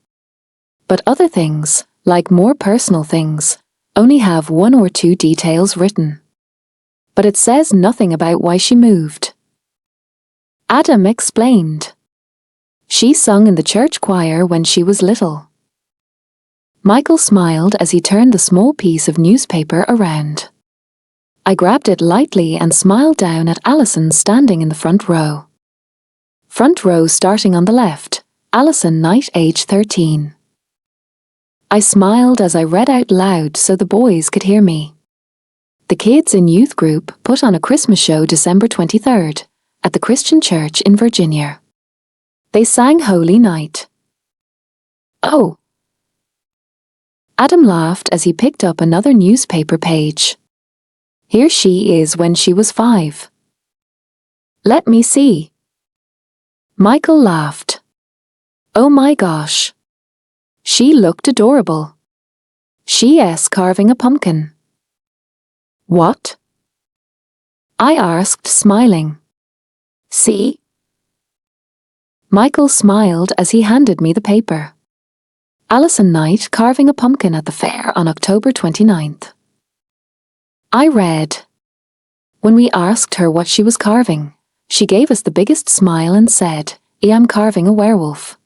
But other things, like more personal things, only have 1 or 2 details written. but it says nothing about why she moved. Adam explained. She sung in the church choir when she was little. Michael smiled as he turned the small piece of newspaper around. I grabbed it lightly and smiled down at Alison standing in the front row. Front row starting on the left, Alison Knight, age 13. I smiled as I read out loud so the boys could hear me. The kids in youth group put on a Christmas show December 23rd at the Christian church in Virginia. They sang Holy Night. Oh. Adam laughed as he picked up another newspaper page. Here she is when she was 5. Let me see. Michael laughed. Oh my gosh. She looked adorable. She's carving a pumpkin. What? I asked, smiling. See? Michael smiled as he handed me the paper. Alison Knight carving a pumpkin at the fair on October 29th. I read. When we asked her what she was carving, she gave us the biggest smile and said, I'm carving a werewolf.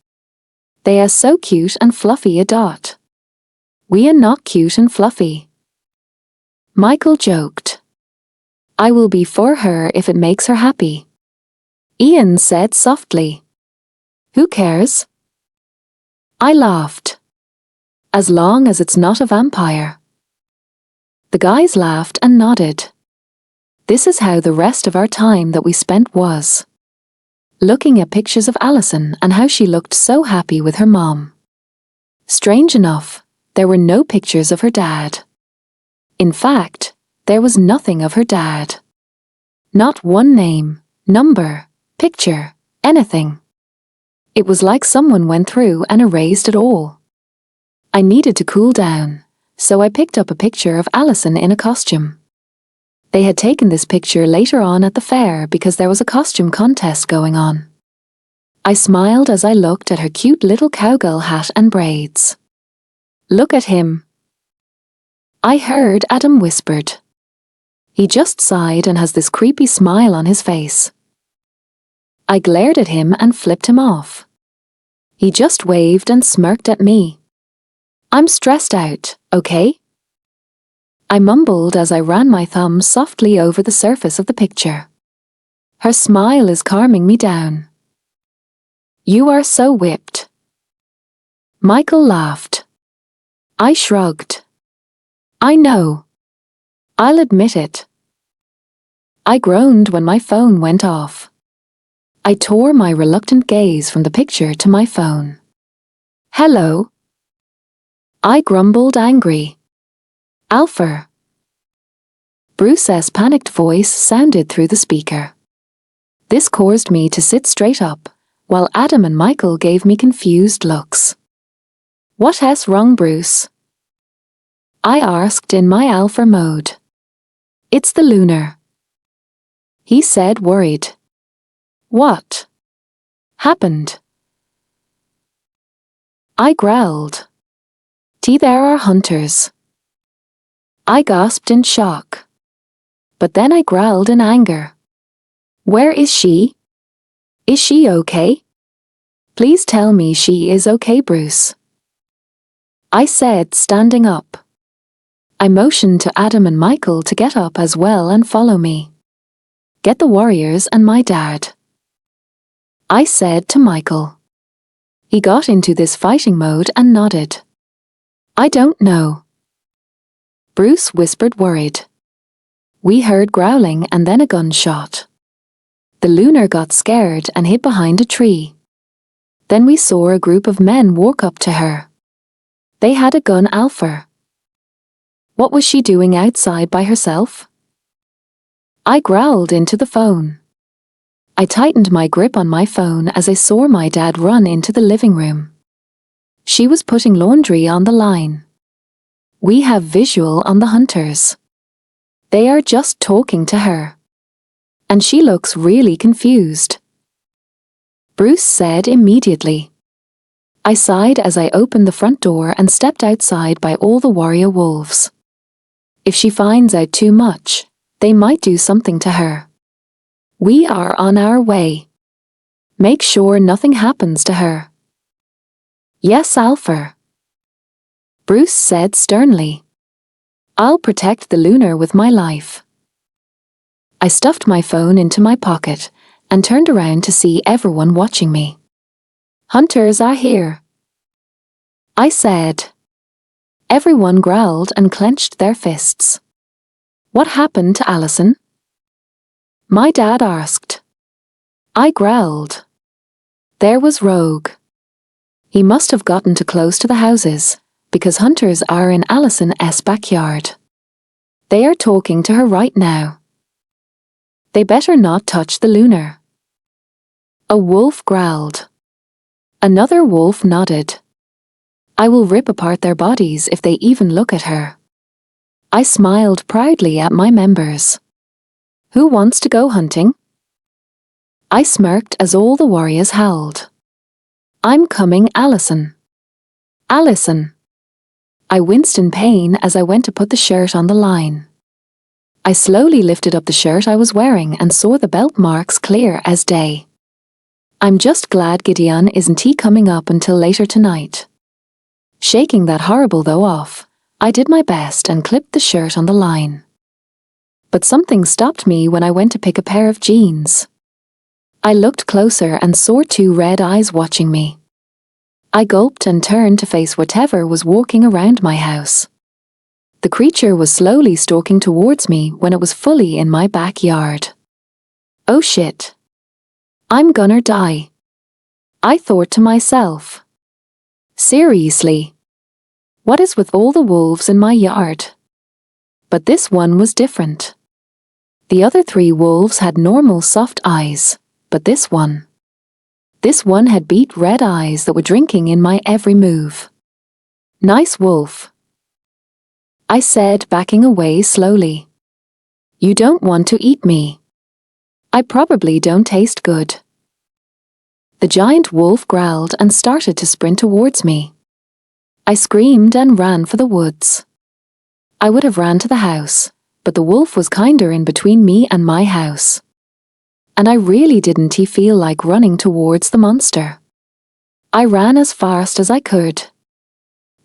They are so cute and fluffy a dot. We are not cute and fluffy. Michael joked. I will be for her if it makes her happy. Ian said softly. Who cares? I laughed. As long as it's not a vampire. The guys laughed and nodded. This is how the rest of our time that we spent was. Looking at pictures of Alison and how she looked so happy with her mom. Strange enough, there were no pictures of her dad. In fact, there was nothing of her dad. Not one name, number, picture, anything. It was like someone went through and erased it all. I needed to cool down, so I picked up a picture of Alison in a costume. They had taken this picture later on at the fair because there was a costume contest going on. I smiled as I looked at her cute little cowgirl hat and braids. Look at him. I heard Adam whispered. He just sighed and has this creepy smile on his face. I glared at him and flipped him off. He just waved and smirked at me. I'm stressed out, okay? I mumbled as I ran my thumb softly over the surface of the picture. Her smile is calming me down. You are so whipped. Michael laughed. I shrugged. I know. I'll admit it. I groaned when my phone went off. I tore my reluctant gaze from the picture to my phone. Hello? I grumbled, angry. Alpha. Bruce's panicked voice sounded through the speaker. This caused me to sit straight up, while Adam and Michael gave me confused looks. What's wrong, Bruce? I asked in my alpha mode. It's the lunar. He said, worried. What happened? I growled. There are hunters. I gasped in shock. But then I growled in anger. Where is she? Is she okay? Please tell me she is okay, Bruce. I said, standing up. I motioned to Adam and Michael to get up as well and follow me. Get the warriors and my dad. I said to Michael. He got into this fighting mode and nodded. I don't know. Bruce whispered, worried. We heard growling and then a gunshot. The lunar got scared and hid behind a tree. Then we saw a group of men walk up to her. They had a gun, Alpha. What was she doing outside by herself? I growled into the phone. I tightened my grip on my phone as I saw my dad run into the living room. She was putting laundry on the line. We have visual on the hunters. They are just talking to her. And she looks really confused. Bruce said immediately. I sighed as I opened the front door and stepped outside by all the warrior wolves. If she finds out too much, They might do something to her. We are on our way. Make sure nothing happens to her. Yes, Alfred, Bruce said sternly. I'll protect the lunar with my life. I stuffed my phone into my pocket and turned around to see everyone watching me. Hunters are here, I said. Everyone growled and clenched their fists. What happened to Allison? My dad asked. I growled. There was Rogue. He must have gotten too close to the houses, because hunters are in Allison's backyard. They are talking to her right now. They better not touch the lunar. A wolf growled. Another wolf nodded. I will rip apart their bodies if they even look at her. I smiled proudly at my members. Who wants to go hunting? I smirked as all the warriors howled. I'm coming, Allison. Allison. I winced in pain as I went to put the shirt on the line. I slowly lifted up the shirt I was wearing and saw the belt marks clear as day. I'm just glad Gideon isn't coming up until later tonight. Shaking that horrible though off, I did my best and clipped the shirt on the line. But something stopped me when I went to pick a pair of jeans. I looked closer and saw two red eyes watching me. I gulped and turned to face whatever was walking around my house. The creature was slowly stalking towards me when it was fully in my backyard. Oh shit. I'm gonna die, I thought to myself. Seriously. What is with all the wolves in my yard? But this one was different. The other 3 wolves had normal soft eyes, but this one had beet red eyes that were drinking in my every move. Nice wolf, I said, backing away slowly. You don't want to eat me. I probably don't taste good. The giant wolf growled and started to sprint towards me. I screamed and ran for the woods. I would have ran to the house, but the wolf was kinder in between me and my house. And I really didn't feel like running towards the monster. I ran as fast as I could.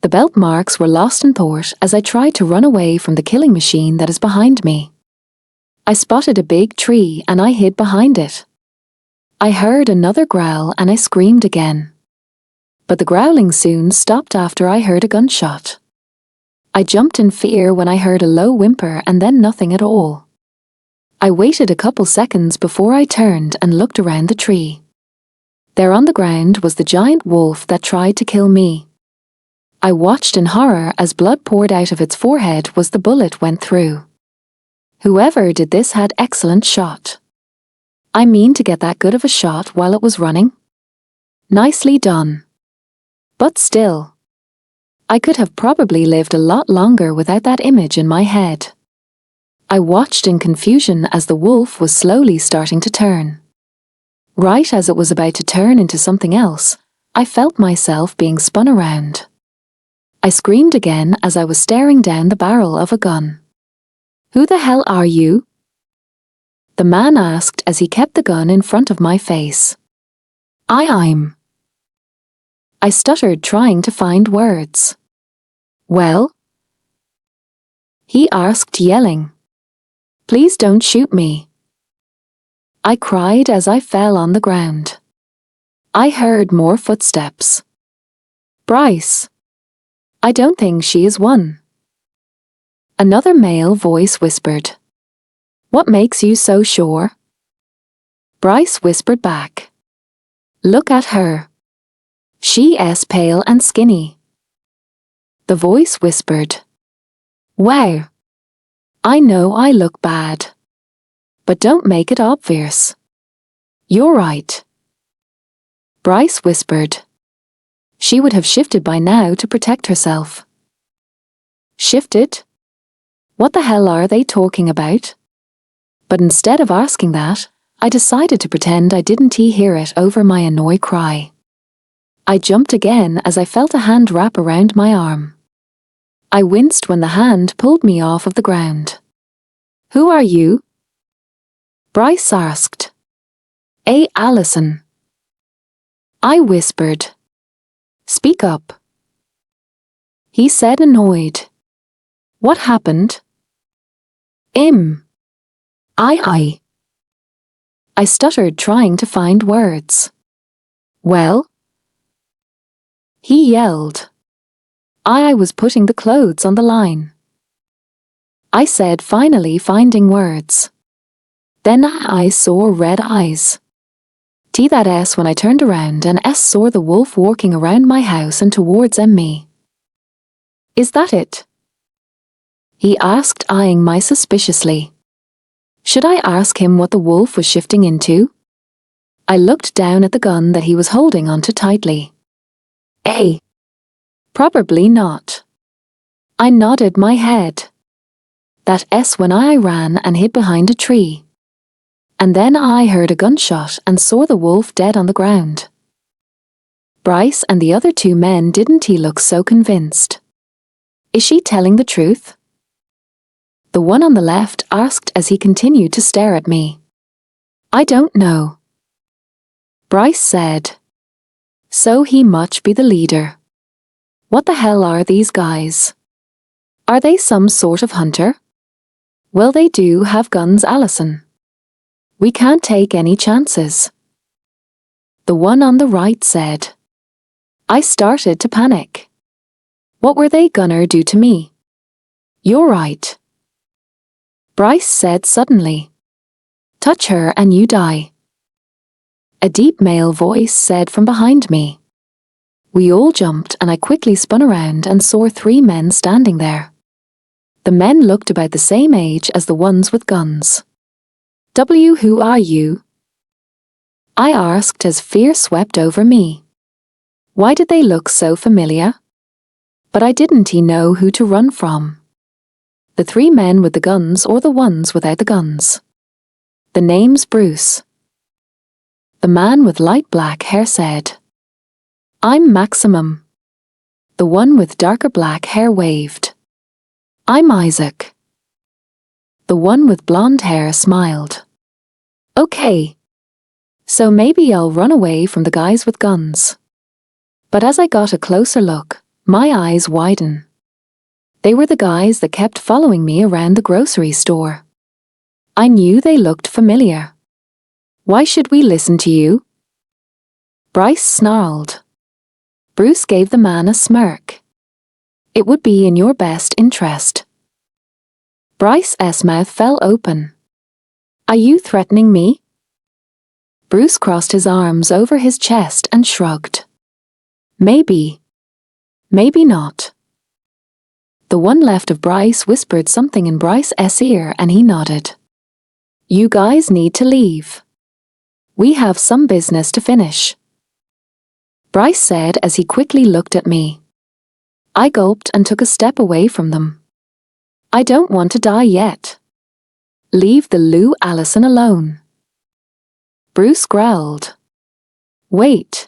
The belt marks were lost in thought as I tried to run away from the killing machine that is behind me. I spotted a big tree and I hid behind it. I heard another growl and I screamed again. But the growling soon stopped after I heard a gunshot. I jumped in fear when I heard a low whimper and then nothing at all. I waited a couple seconds before I turned and looked around the tree. There on the ground was the giant wolf that tried to kill me. I watched in horror as blood poured out of its forehead as the bullet went through. Whoever did this had excellent shot. I mean to get that good of a shot while it was running. Nicely done. But still, I could have probably lived a lot longer without that image in my head. I watched in confusion as the wolf was slowly starting to turn. Right as it was about to turn into something else, I felt myself being spun around. I screamed again as I was staring down the barrel of a gun. Who the hell are you? The man asked as he kept the gun in front of my face. I'm. I stuttered, trying to find words. Well? He asked, yelling. Please don't shoot me. I cried as I fell on the ground. I heard more footsteps. Bryce. I don't think she is one. Another male voice whispered. What makes you so sure? Bryce whispered back. Look at her. She is pale and skinny. The voice whispered. Wow. I know I look bad. But don't make it obvious. You're right. Bryce whispered. She would have shifted by now to protect herself. Shifted? What the hell are they talking about? But instead of asking that, I decided to pretend I didn't hear it over my annoyed cry. I jumped again as I felt a hand wrap around my arm. I winced when the hand pulled me off of the ground. Who are you? Bryce asked. Alison. I whispered. Speak up. He said, annoyed. What happened? I stuttered, trying to find words. Well? He yelled. I was putting the clothes on the line. I said, finally finding words. Then I saw red eyes. That S when I turned around, and S saw the wolf walking around my house and towards me. Is that it? He asked, eyeing me suspiciously. Should I ask him what the wolf was shifting into? I looked down at the gun that he was holding onto tightly. Probably not. I nodded my head. That S when I ran and hid behind a tree. And then I heard a gunshot and saw the wolf dead on the ground. Bryce and the other two men, didn't he look so convinced? Is she telling the truth? The one on the left asked as he continued to stare at me. I don't know. Bryce said. So he must be the leader. What the hell are these guys? Are they some sort of hunter? Well, they do have guns, Alison. We can't take any chances. The one on the right said. I started to panic. What were they gonna do to me? You're right. Bryce said suddenly. Touch her and you die. A deep male voice said from behind me. We all jumped and I quickly spun around and saw 3 men standing there. The men looked about the same age as the ones with guns. Who are you? I asked as fear swept over me. Why did they look so familiar? But I didn't know who to run from. The 3 men with the guns or the ones without the guns. The name's Bruce. The man with light black hair said. I'm Maximum. The one with darker black hair waved. I'm Isaac. The one with blonde hair smiled. Okay. So maybe I'll run away from the guys with guns. But as I got a closer look, my eyes widened. They were the guys that kept following me around the grocery store. I knew they looked familiar. Why should we listen to you? Bryce snarled. Bruce gave the man a smirk. It would be in your best interest. Bryce's mouth fell open. Are you threatening me? Bruce crossed his arms over his chest and shrugged. Maybe. Maybe not. The one left of Bryce whispered something in Bryce's ear and he nodded. You guys need to leave. We have some business to finish. Bryce said as he quickly looked at me. I gulped and took a step away from them. I don't want to die yet. Leave the Lou Allison alone. Bruce growled. Wait.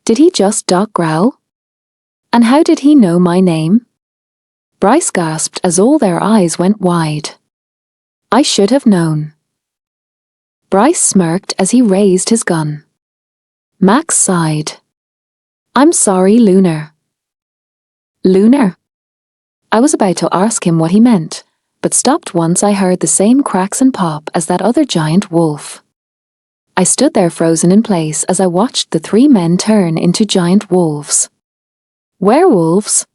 Did he just growl? And how did he know my name? Bryce gasped as all their eyes went wide. I should have known. Bryce smirked as he raised his gun. Max sighed. I'm sorry, Lunar. Lunar? I was about to ask him what he meant, but stopped once I heard the same cracks and pop as that other giant wolf. I stood there frozen in place as I watched the 3 men turn into giant wolves. Werewolves?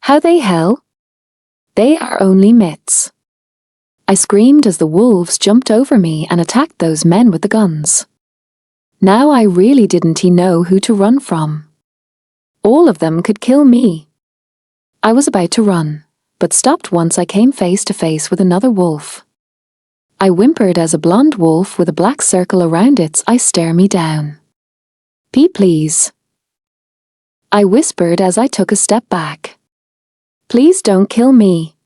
How the hell? They are only myths. I screamed as the wolves jumped over me and attacked those men with the guns. Now I really didn't know who to run from. All of them could kill me. I was about to run, but stopped once I came face to face with another wolf. I whimpered as a blonde wolf with a black circle around its eye stared me down. Please. I whispered as I took a step back. Please don't kill me.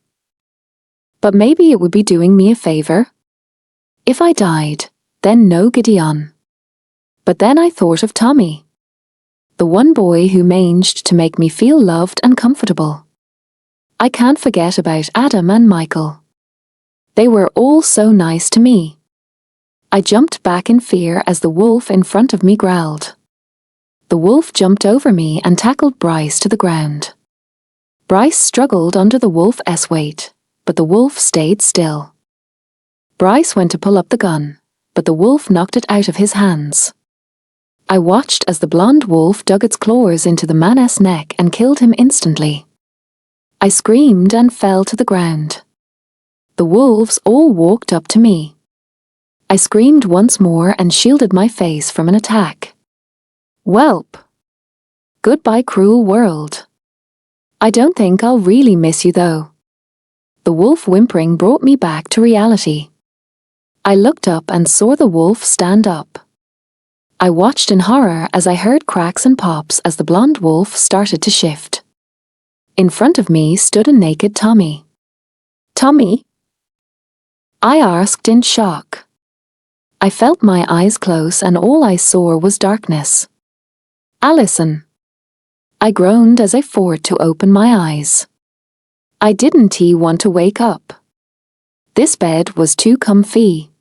But maybe it would be doing me a favor. If I died, then no Gideon. But then I thought of Tommy. The one boy who managed to make me feel loved and comfortable. I can't forget about Adam and Michael. They were all so nice to me. I jumped back in fear as the wolf in front of me growled. The wolf jumped over me and tackled Bryce to the ground. Bryce struggled under the wolf's weight, but the wolf stayed still. Bryce went to pull up the gun, but the wolf knocked it out of his hands. I watched as the blonde wolf dug its claws into the man's neck and killed him instantly. I screamed and fell to the ground. The wolves all walked up to me. I screamed once more and shielded my face from an attack. Welp. Goodbye, cruel world. I don't think I'll really miss you though. The wolf whimpering brought me back to reality. I looked up and saw the wolf stand up. I watched in horror as I heard cracks and pops as the blonde wolf started to shift. In front of me stood a naked Tommy. Tommy? I asked in shock. I felt my eyes close and all I saw was darkness. Allison. I groaned as I fought to open my eyes. I didn't want to wake up. This bed was too comfy.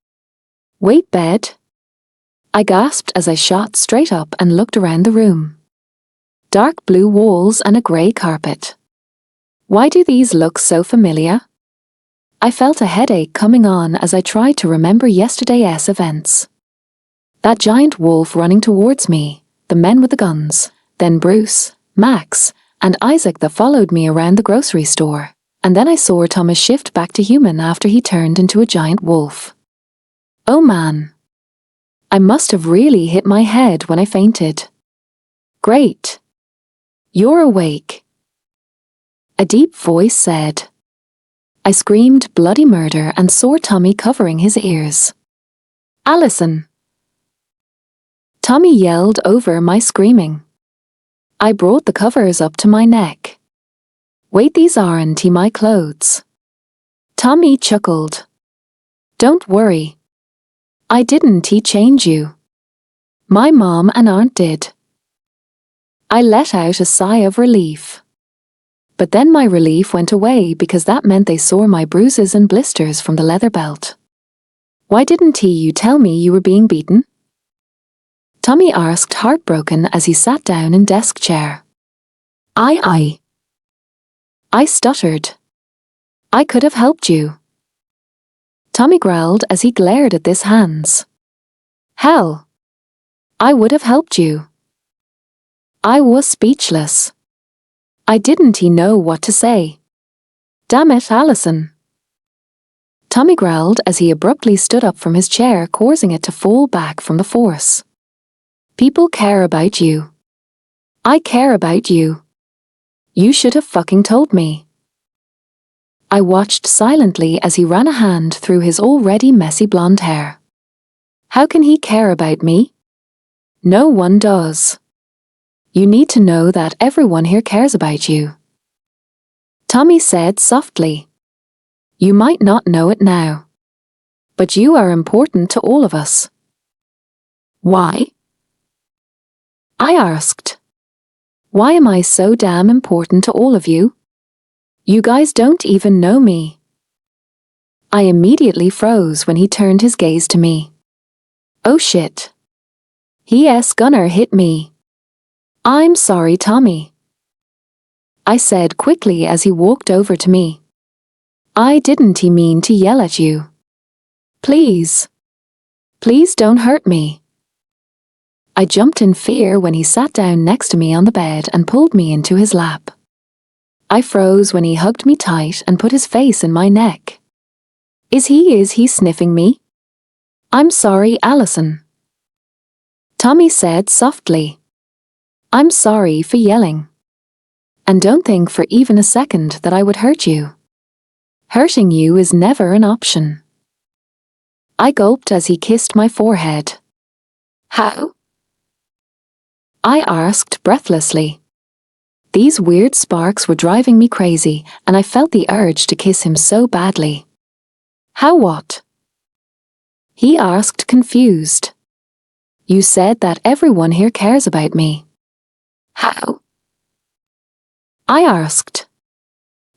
Wait, bed? I gasped as I shot straight up and looked around the room. Dark blue walls and a grey carpet. Why do these look so familiar? I felt a headache coming on as I tried to remember yesterday's events. That giant wolf running towards me, the men with the guns, then Bruce, Max, and Isaac that followed me around the grocery store, and then I saw Thomas shift back to human after he turned into a giant wolf. Oh man. I must have really hit my head when I fainted. Great. You're awake. A deep voice said. I screamed bloody murder and saw Tommy covering his ears. Allison. Tommy yelled over my screaming. I brought the covers up to my neck. Wait, these aren't my clothes. Tommy chuckled. Don't worry. I didn't change you. My mom and aunt did. I let out a sigh of relief. But then my relief went away because that meant they saw my bruises and blisters from the leather belt. Why didn't you tell me you were being beaten? Tommy asked, heartbroken as he sat down in desk chair. I stuttered. I could have helped you. Tommy growled as he glared at his hands. Hell. I would have helped you. I was speechless. I didn't know what to say. Damn it, Allison. Tommy growled as he abruptly stood up from his chair, causing it to fall back from the force. People care about you. I care about you. You should have fucking told me. I watched silently as he ran a hand through his already messy blonde hair. How can he care about me? No one does. You need to know that everyone here cares about you. Tommy said softly. You might not know it now. But you are important to all of us. Why? I asked. Why am I so damn important to all of you? You guys don't even know me. I immediately froze when he turned his gaze to me. Oh shit. His gunner hit me. I'm sorry, Tommy. I said quickly as he walked over to me. I didn't mean to yell at you. Please. Please don't hurt me. I jumped in fear when he sat down next to me on the bed and pulled me into his lap. I froze when he hugged me tight and put his face in my neck. Is he sniffing me? I'm sorry, Allison. Tommy said softly. I'm sorry for yelling. And don't think for even a second that I would hurt you. Hurting you is never an option. I gulped as he kissed my forehead. How? I asked breathlessly. These weird sparks were driving me crazy, and I felt the urge to kiss him so badly. How what? He asked, confused. You said that everyone here cares about me. How? I asked.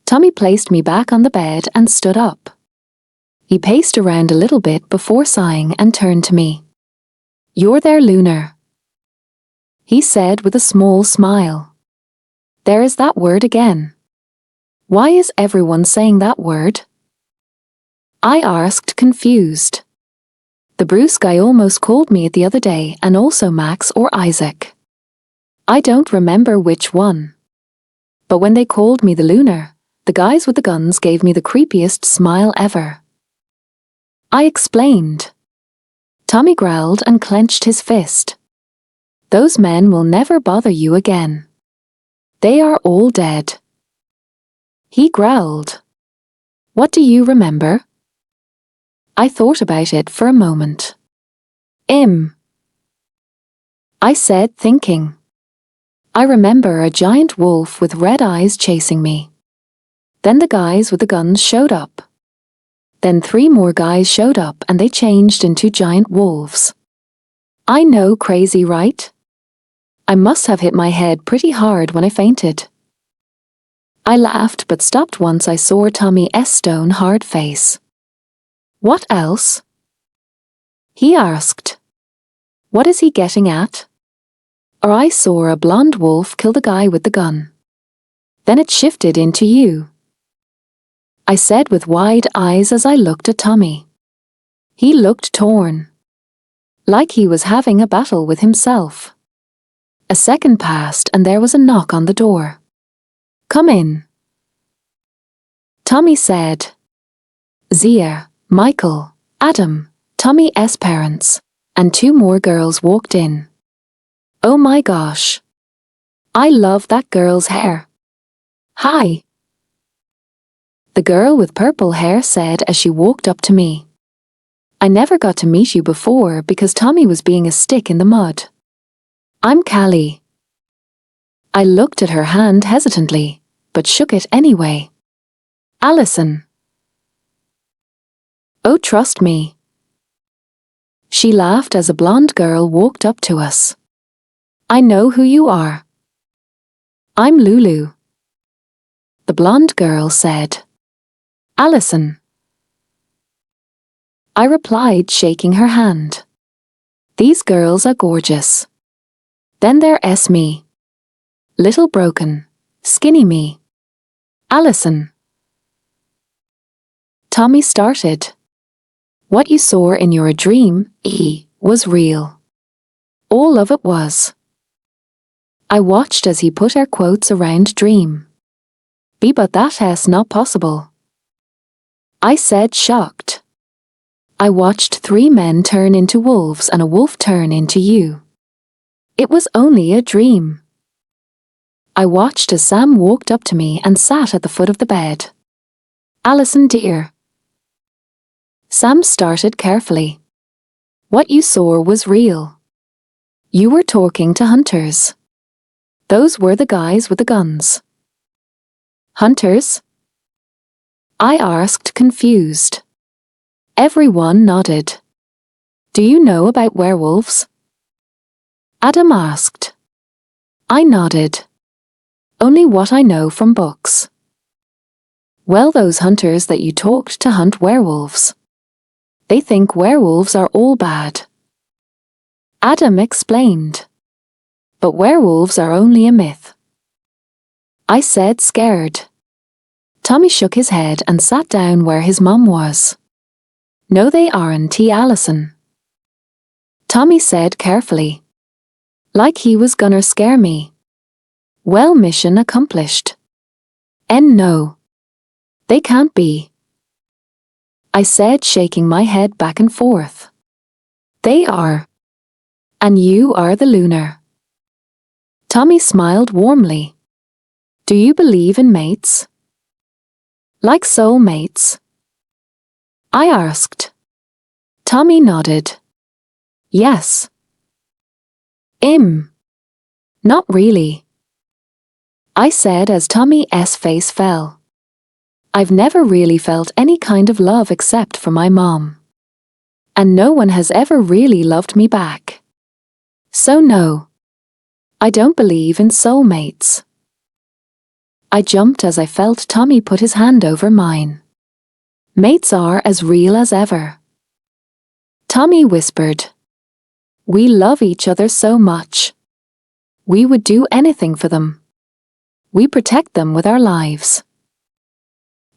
Tommy placed me back on the bed and stood up. He paced around a little bit before sighing and turned to me. "You're there, Lunar," he said with a small smile. "There is that word again. Why is everyone saying that word?" I asked, confused. The Bruce guy almost called me it the other day, and also Max or Isaac. I don't remember which one. But when they called me the Lunar, the guys with the guns gave me the creepiest smile ever. I explained. Tommy growled and clenched his fist. "Those men will never bother you again. They are all dead." He growled. "What do you remember?" I thought about it for a moment. I said, thinking. "I remember a giant wolf with red eyes chasing me. Then the guys with the guns showed up. Then 3 more guys showed up and they changed into giant wolves. I know, crazy, right? I must have hit my head pretty hard when I fainted." I laughed but stopped once I saw Tommy's stone hard face. "What else?" he asked. "What is he getting at?" "Or I saw a blonde wolf kill the guy with the gun. Then it shifted into you," I said with wide eyes as I looked at Tommy. He looked torn. Like he was having a battle with himself. A second passed and there was a knock on the door. "Come in," Tommy said. Zia, Michael, Adam, Tommy's parents, and 2 more girls walked in. "Oh my gosh. I love that girl's hair." "Hi," the girl with purple hair said as she walked up to me. "I never got to meet you before because Tommy was being a stick in the mud." "I'm Callie." I looked at her hand hesitantly, but shook it anyway. "Allison." "Oh, trust me." She laughed as a blonde girl walked up to us. "I know who you are." "I'm Lulu," the blonde girl said. "Allison," I replied, shaking her hand. "These girls are gorgeous." Then there's me. Little broken, skinny me. "Allison," Tommy started. "What you saw in your dream, was real. All of it was." I watched as he put air quotes around dream. But that's not possible," I said, shocked. "I watched 3 men turn into wolves and a wolf turn into you. It was only a dream." I watched as Sam walked up to me and sat at the foot of the bed. "Allison dear." Sam started carefully. "What you saw was real. You were talking to hunters. Those were the guys with the guns." "Hunters?" I asked, confused. Everyone nodded. "Do you know about werewolves?" Adam asked. I nodded. "Only what I know from books." "Well, those hunters that you talked to hunt werewolves. They think werewolves are all bad." Adam explained. "But werewolves are only a myth," I said, scared. Tommy shook his head and sat down where his mum was. "No, they aren't, Allison," Tommy said carefully. Like he was gonna scare me. "Well, mission accomplished." No. They can't be," I said, shaking my head back and forth. "They are. And you are the Lunar." Tommy smiled warmly. "Do you believe in mates? Like soulmates?" I asked. Tommy nodded. "Yes." Not really," I said as Tommy's face fell. "I've never really felt any kind of love except for my mom. And no one has ever really loved me back. So no. I don't believe in soulmates." I jumped as I felt Tommy put his hand over mine. Mates are as real as ever. Tommy whispered. We love each other so much. We would do anything for them. We protect them with our lives.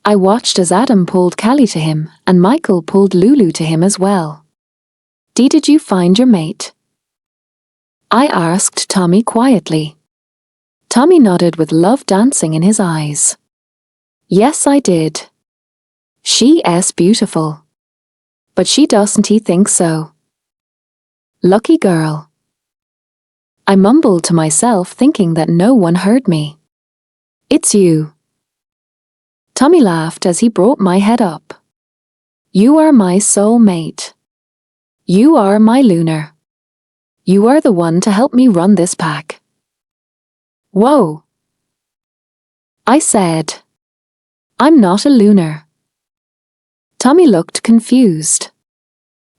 I watched as Adam pulled Callie to him and Michael pulled Lulu to him as well. Did you find your mate? I asked Tommy quietly. Tommy nodded with love dancing in his eyes. Yes, I did. She's beautiful. But she doesn't think so. Lucky girl. I mumbled to myself thinking that no one heard me. It's you. Tommy laughed as he brought my head up. You are my soul mate. You are my lunar. You are the one to help me run this pack. Whoa. I said. I'm not a lunar. Tommy looked confused.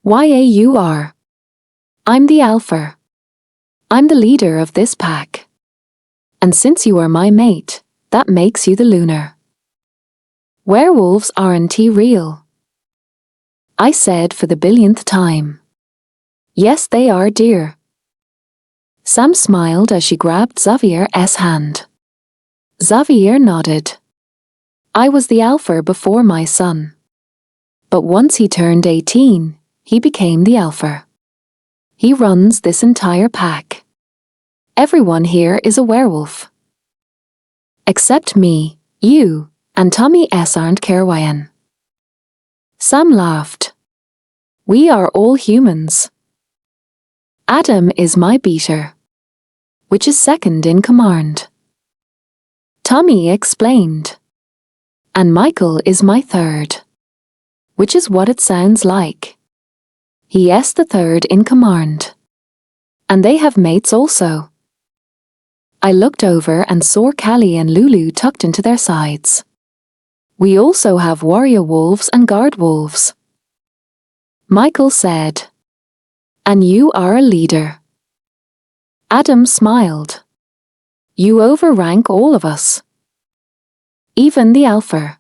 Why you are? I'm the alpha. I'm the leader of this pack. And since you are my mate, that makes you the lunar. Werewolves aren't real. I said for the billionth time. Yes, they are, dear. Sam smiled as she grabbed Xavier's hand. Xavier nodded. I was the alpha before my son. But once he turned 18, he became the alpha. He runs this entire pack. Everyone here is a werewolf. Except me, you, and Tommy aren't Kerwyan. Sam laughed. We are all humans. Adam is my beater, which is second in command. Tommy explained. And Michael is my third, which is what it sounds like. He is the third in command. And they have mates also. I looked over and saw Callie and Lulu tucked into their sides. We also have warrior wolves and guard wolves. Michael said. And you are a leader. Adam smiled. You overrank all of us. Even the alpha.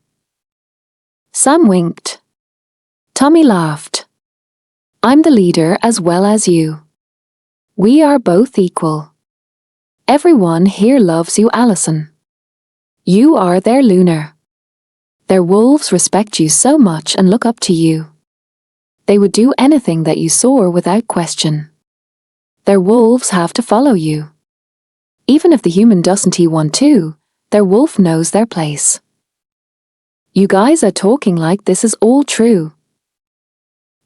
Sam winked. Tommy laughed. I'm the leader as well as you. We are both equal. Everyone here loves you, Allison. You are their lunar. Their wolves respect you so much and look up to you. They would do anything that you saw without question. Their wolves have to follow you. Even if the human doesn't want to, their wolf knows their place. You guys are talking like this is all true.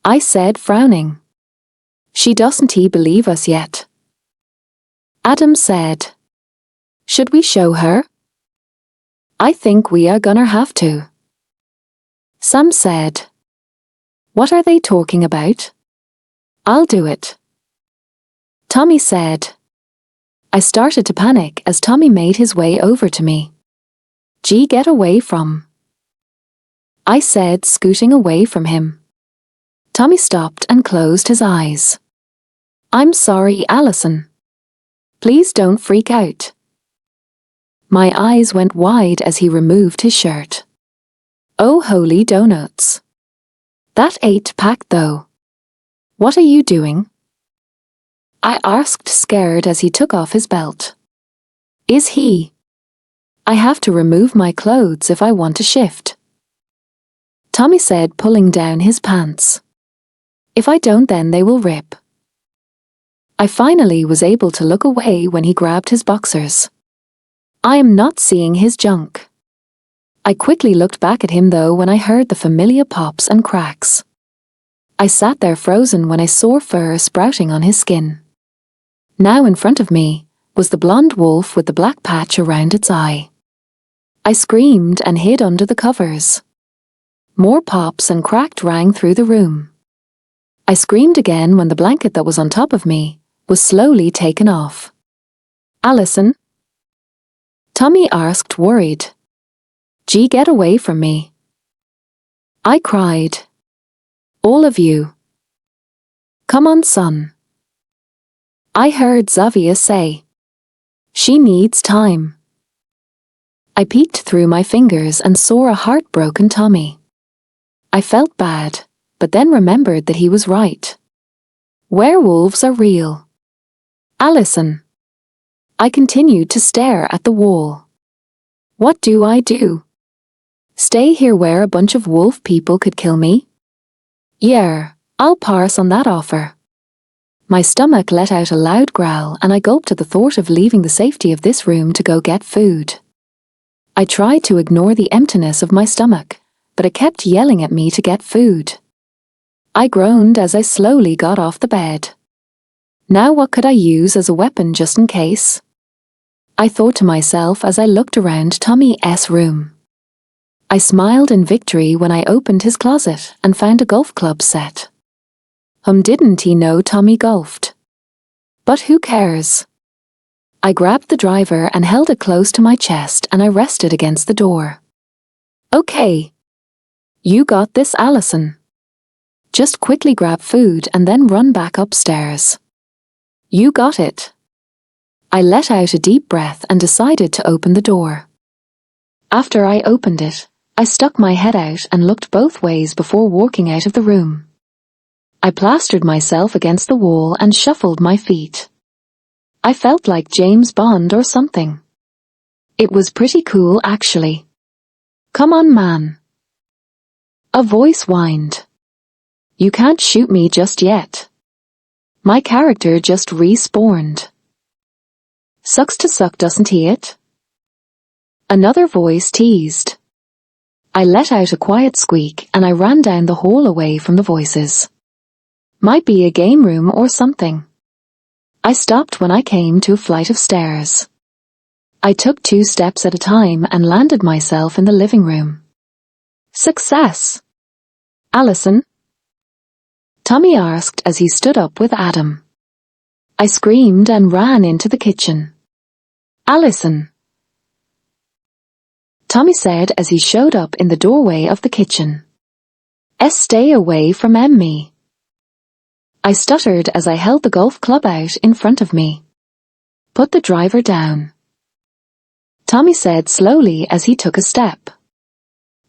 I said, frowning. She doesn't believe us yet. Adam said. Should we show her? I think we are gonna have to. Sam said. What are they talking about? I'll do it. Tommy said. I started to panic as Tommy made his way over to me. Get away from. I said, scooting away from him. Tommy stopped and closed his eyes. I'm sorry, Allison. Please don't freak out. My eyes went wide as he removed his shirt. Oh, holy donuts. That 8-pack though. What are you doing? I asked, scared as he took off his belt. Is he? I have to remove my clothes if I want to shift. Tommy said, pulling down his pants. If I don't, then they will rip. I finally was able to look away when he grabbed his boxers. I am not seeing his junk. I quickly looked back at him though when I heard the familiar pops and cracks. I sat there frozen when I saw fur sprouting on his skin. Now in front of me was the blonde wolf with the black patch around its eye. I screamed and hid under the covers. More pops and cracked rang through the room. I screamed again when the blanket that was on top of me was slowly taken off. Allison? Tommy asked, worried. Get away from me. I cried. All of you. Come on, son. I heard Xavier say. She needs time. I peeked through my fingers and saw a heartbroken Tommy. I felt bad, but then remembered that he was right. Werewolves are real. Allison. I continued to stare at the wall. What do I do? Stay here where a bunch of wolf people could kill me? Yeah, I'll pass on that offer. My stomach let out a loud growl and I gulped at the thought of leaving the safety of this room to go get food. I tried to ignore the emptiness of my stomach, but it kept yelling at me to get food. I groaned as I slowly got off the bed. Now what could I use as a weapon just in case? I thought to myself as I looked around Tommy's room. I smiled in victory when I opened his closet and found a golf club set. Didn't he know Tommy golfed? But who cares? I grabbed the driver and held it close to my chest and I rested against the door. Okay. You got this, Allison. Just quickly grab food and then run back upstairs. You got it. I let out a deep breath and decided to open the door. After I opened it, I stuck my head out and looked both ways before walking out of the room. I plastered myself against the wall and shuffled my feet. I felt like James Bond or something. It was pretty cool, actually. Come on, man. A voice whined. You can't shoot me just yet. My character just respawned. Sucks to suck, doesn't he it? Another voice teased. I let out a quiet squeak and I ran down the hall away from the voices. Might be a game room or something. I stopped when I came to a flight of stairs. I took 2 steps at a time and landed myself in the living room. Success! Allison? Tommy asked as he stood up with Adam. I screamed and ran into the kitchen. Allison! Tommy said as he showed up in the doorway of the kitchen. Stay away from me. I stuttered as I held the golf club out in front of me. Put the driver down. Tommy said slowly as he took a step.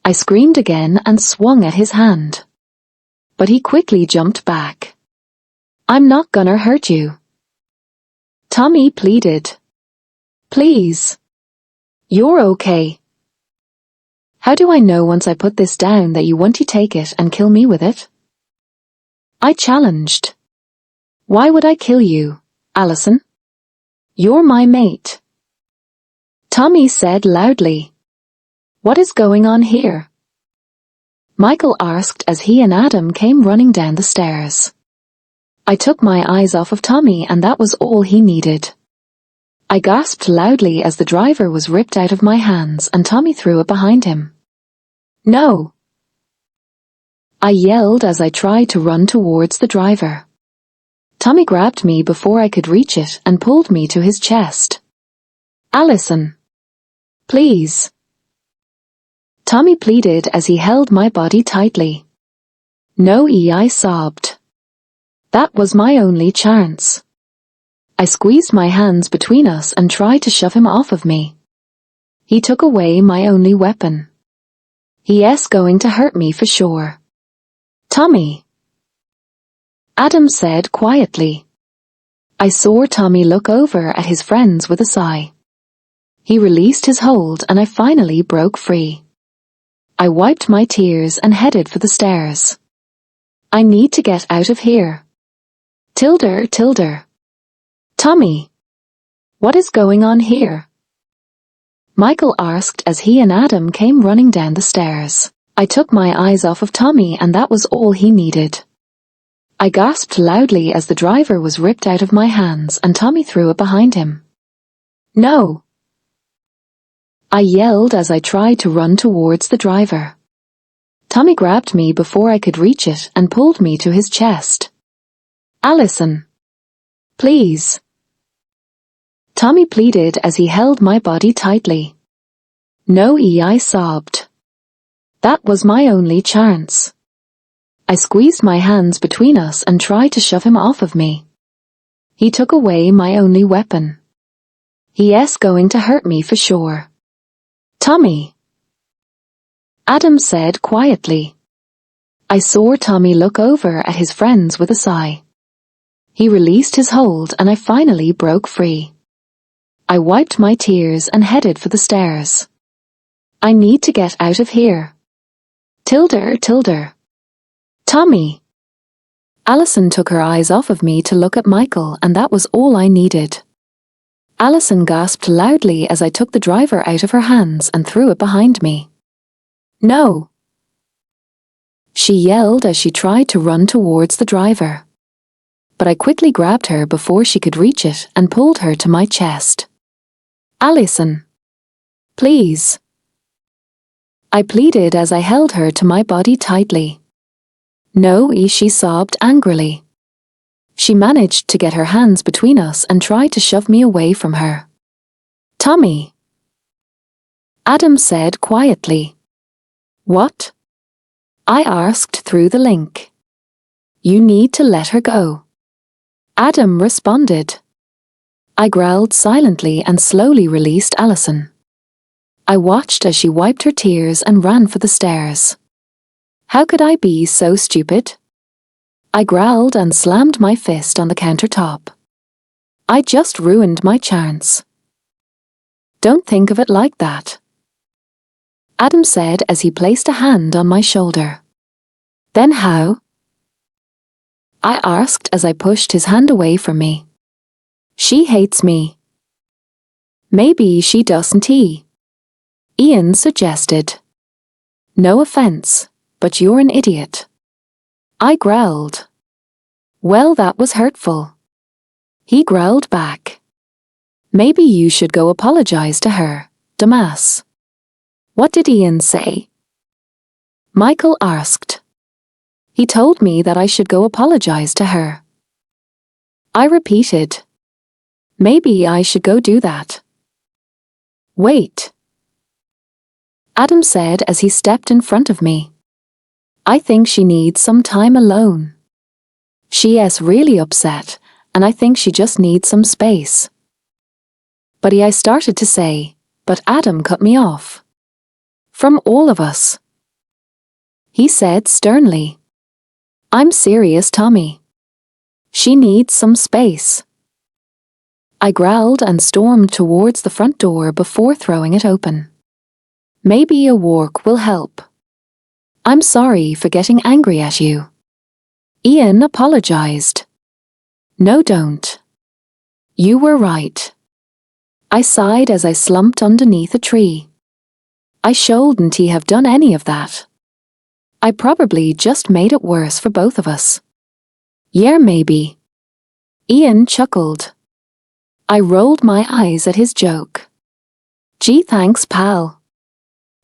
I screamed again and swung at his hand. But he quickly jumped back. I'm not gonna hurt you. Tommy pleaded. Please. You're okay. How do I know once I put this down that you want to take it and kill me with it? I challenged. Why would I kill you, Allison? You're my mate. Tommy said loudly. What is going on here? Michael asked as he and Adam came running down the stairs. I took my eyes off of Tommy and that was all he needed. I gasped loudly as the driver was ripped out of my hands and Tommy threw it behind him. No! I yelled as I tried to run towards the driver. Tommy grabbed me before I could reach it and pulled me to his chest. Allison! Please! Tommy pleaded as he held my body tightly. No, I sobbed. That was my only chance. I squeezed my hands between us and tried to shove him off of me. He took away my only weapon. He's going to hurt me for sure. Tommy. Adam said quietly. I saw Tommy look over at his friends with a sigh. He released his hold and I finally broke free. I wiped my tears and headed for the stairs. I need to get out of here. Tilder. Tommy. What is going on here? Michael asked as he and Adam came running down the stairs. I took my eyes off of Tommy and that was all he needed. I gasped loudly as the driver was ripped out of my hands and Tommy threw it behind him. No! I yelled as I tried to run towards the driver. Tommy grabbed me before I could reach it and pulled me to his chest. Allison! Please! Tommy pleaded as he held my body tightly. No, I sobbed. That was my only chance. I squeezed my hands between us and tried to shove him off of me. He took away my only weapon. He's going to hurt me for sure. Tommy. Adam said quietly. I saw Tommy look over at his friends with a sigh. He released his hold and I finally broke free. I wiped my tears and headed for the stairs. I need to get out of here. Tilder. Tommy. Alison took her eyes off of me to look at Michael, and that was all I needed. Alison gasped loudly as I took the driver out of her hands and threw it behind me. No! She yelled as she tried to run towards the driver. But I quickly grabbed her before she could reach it and pulled her to my chest. Alison. Please. I pleaded as I held her to my body tightly. No, she sobbed angrily. She managed to get her hands between us and tried to shove me away from her. Tommy. Adam said quietly. What? I asked through the link. You need to let her go. Adam responded. I growled silently and slowly released Alison. I watched as she wiped her tears and ran for the stairs. How could I be so stupid? I growled and slammed my fist on the countertop. I just ruined my chance. Don't think of it like that. Adam said as he placed a hand on my shoulder. Then how? I asked as I pushed his hand away from me. She hates me. Maybe she doesn't. Ian suggested. No offense, but you're an idiot. I growled. Well, that was hurtful. He growled back. Maybe you should go apologize to her, dumbass. What did Ian say? Michael asked. He told me that I should go apologize to her. I repeated. Maybe I should go do that. Wait. Adam said as he stepped in front of me. I think she needs some time alone. She's really upset, and I think she just needs some space. But I started to say, but Adam cut me off. From all of us. He said sternly. I'm serious, Tommy. She needs some space. I growled and stormed towards the front door before throwing it open. Maybe a walk will help. I'm sorry for getting angry at you. Ian apologized. No, don't. You were right. I sighed as I slumped underneath a tree. I shouldn't have done any of that. I probably just made it worse for both of us. Yeah, maybe. Ian chuckled. I rolled my eyes at his joke. Gee, thanks, pal.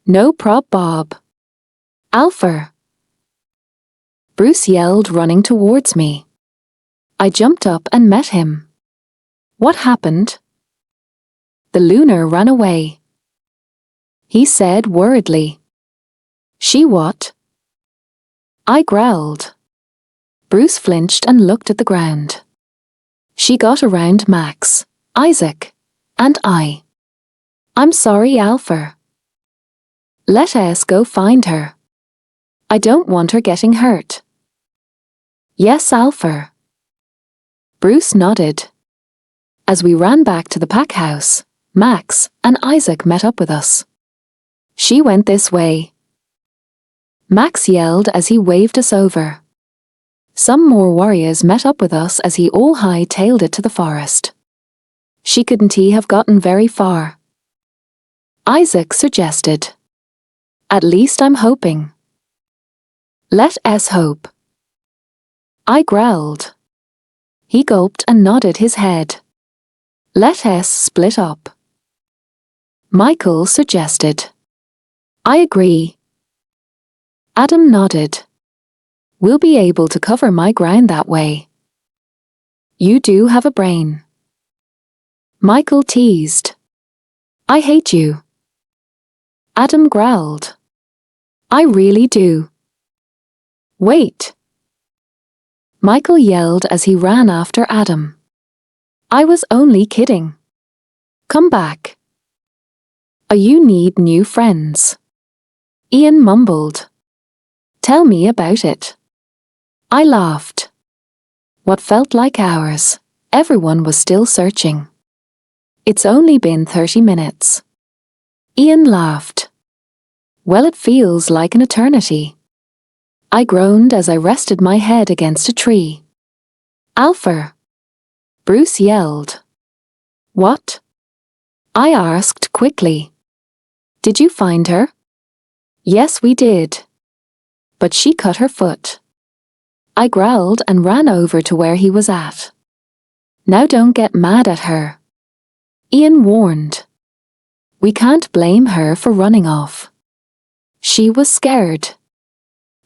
No prob, Bob. Alpha. Bruce yelled, running towards me. I jumped up and met him. What happened? The lunar ran away. He said worriedly. She what? I growled. Bruce flinched and looked at the ground. She got around Max, Isaac, and I. I'm sorry, Alpha. Let us go find her. I don't want her getting hurt. Yes, Alpha. Bruce nodded. As we ran back to the pack house, Max and Isaac met up with us. She went this way. Max yelled as he waved us over. Some more warriors met up with us as he all hightailed it to the forest. She couldn't have gotten very far. Isaac suggested. At least I'm hoping. Let us hope. I growled. He gulped and nodded his head. Let us split up. Michael suggested. I agree. Adam nodded. We'll be able to cover my ground that way. You do have a brain. Michael teased. I hate you. Adam growled. I really do. Wait. Michael yelled as he ran after Adam. I was only kidding. Come back. You need new friends. Ian mumbled. Tell me about it. I laughed. What felt like hours. Everyone was still searching. It's only been 30 minutes. Ian laughed. Well, it feels like an eternity. I groaned as I rested my head against a tree. Alpha! Bruce yelled. What? I asked quickly. Did you find her? Yes, we did. But she cut her foot. I growled and ran over to where he was at. Now don't get mad at her. Ian warned. We can't blame her for running off. She was scared.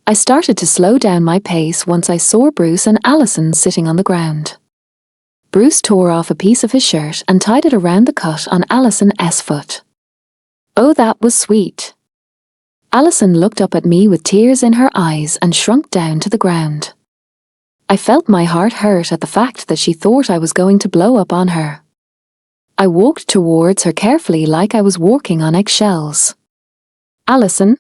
I started to slow down my pace once I saw Bruce and Alison sitting on the ground. Bruce tore off a piece of his shirt and tied it around the cut on Alison's foot. Oh, that was sweet. Alison looked up at me with tears in her eyes and shrunk down to the ground. I felt my heart hurt at the fact that she thought I was going to blow up on her. I walked towards her carefully like I was walking on eggshells. Alison?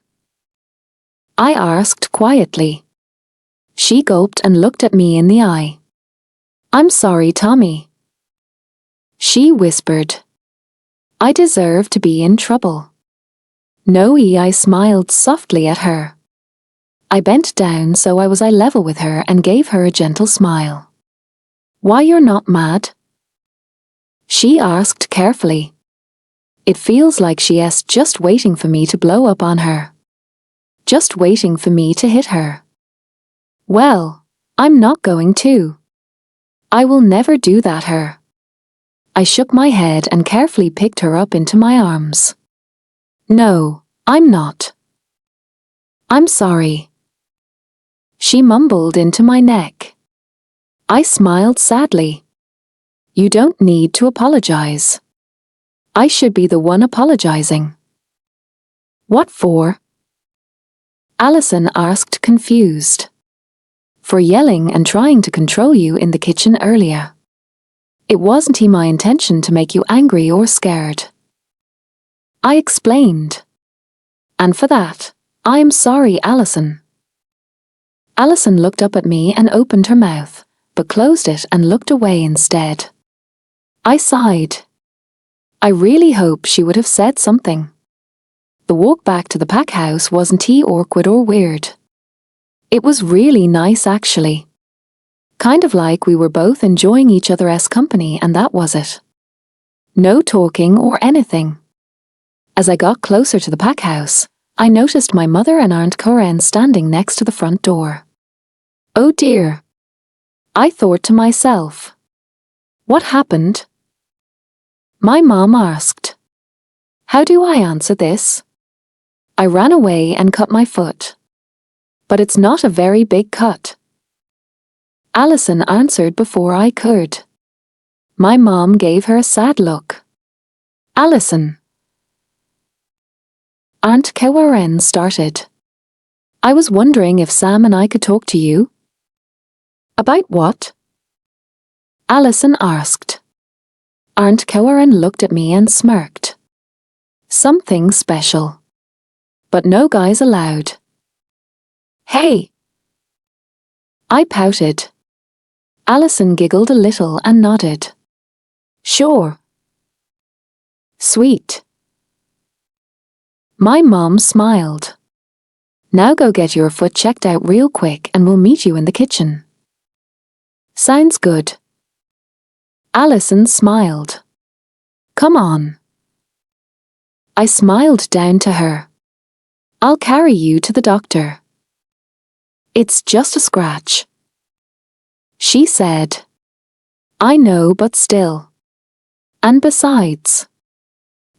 I asked quietly. She gulped and looked at me in the eye. I'm sorry, Tommy. She whispered. I deserve to be in trouble. No, I smiled softly at her. I bent down so I was eye level with her and gave her a gentle smile. Why, you're not mad? She asked carefully. It feels like she's just waiting for me to blow up on her. Just waiting for me to hit her. Well, I'm not going to. I will never do that her. I shook my head and carefully picked her up into my arms. No, I'm not. I'm sorry. She mumbled into my neck. I smiled sadly. You don't need to apologize. I should be the one apologizing. What for? Alison asked, confused. For yelling and trying to control you in the kitchen earlier. It wasn't my intention to make you angry or scared. I explained. And for that, I'm sorry, Alison. Alison looked up at me and opened her mouth, but closed it and looked away instead. I sighed. I really hope she would have said something. The walk back to the pack house wasn't awkward or weird. It was really nice actually. Kind of like we were both enjoying each other's company and that was it. No talking or anything. As I got closer to the pack house, I noticed my mother and Aunt Corinne standing next to the front door. Oh dear. I thought to myself. What happened? My mom asked. How do I answer this? I ran away and cut my foot. But it's not a very big cut. Alison answered before I could. My mom gave her a sad look. Alison. Aunt Corinne started. I was wondering if Sam and I could talk to you. About what? Alison asked. Aunt Corinne looked at me and smirked. Something special. But no guys allowed. Hey! I pouted. Alison giggled a little and nodded. Sure. Sweet. My mom smiled. Now go get your foot checked out real quick and we'll meet you in the kitchen. Sounds good. Alison smiled. Come on. I smiled down to her. I'll carry you to the doctor. It's just a scratch. She said. I know, but still. And besides,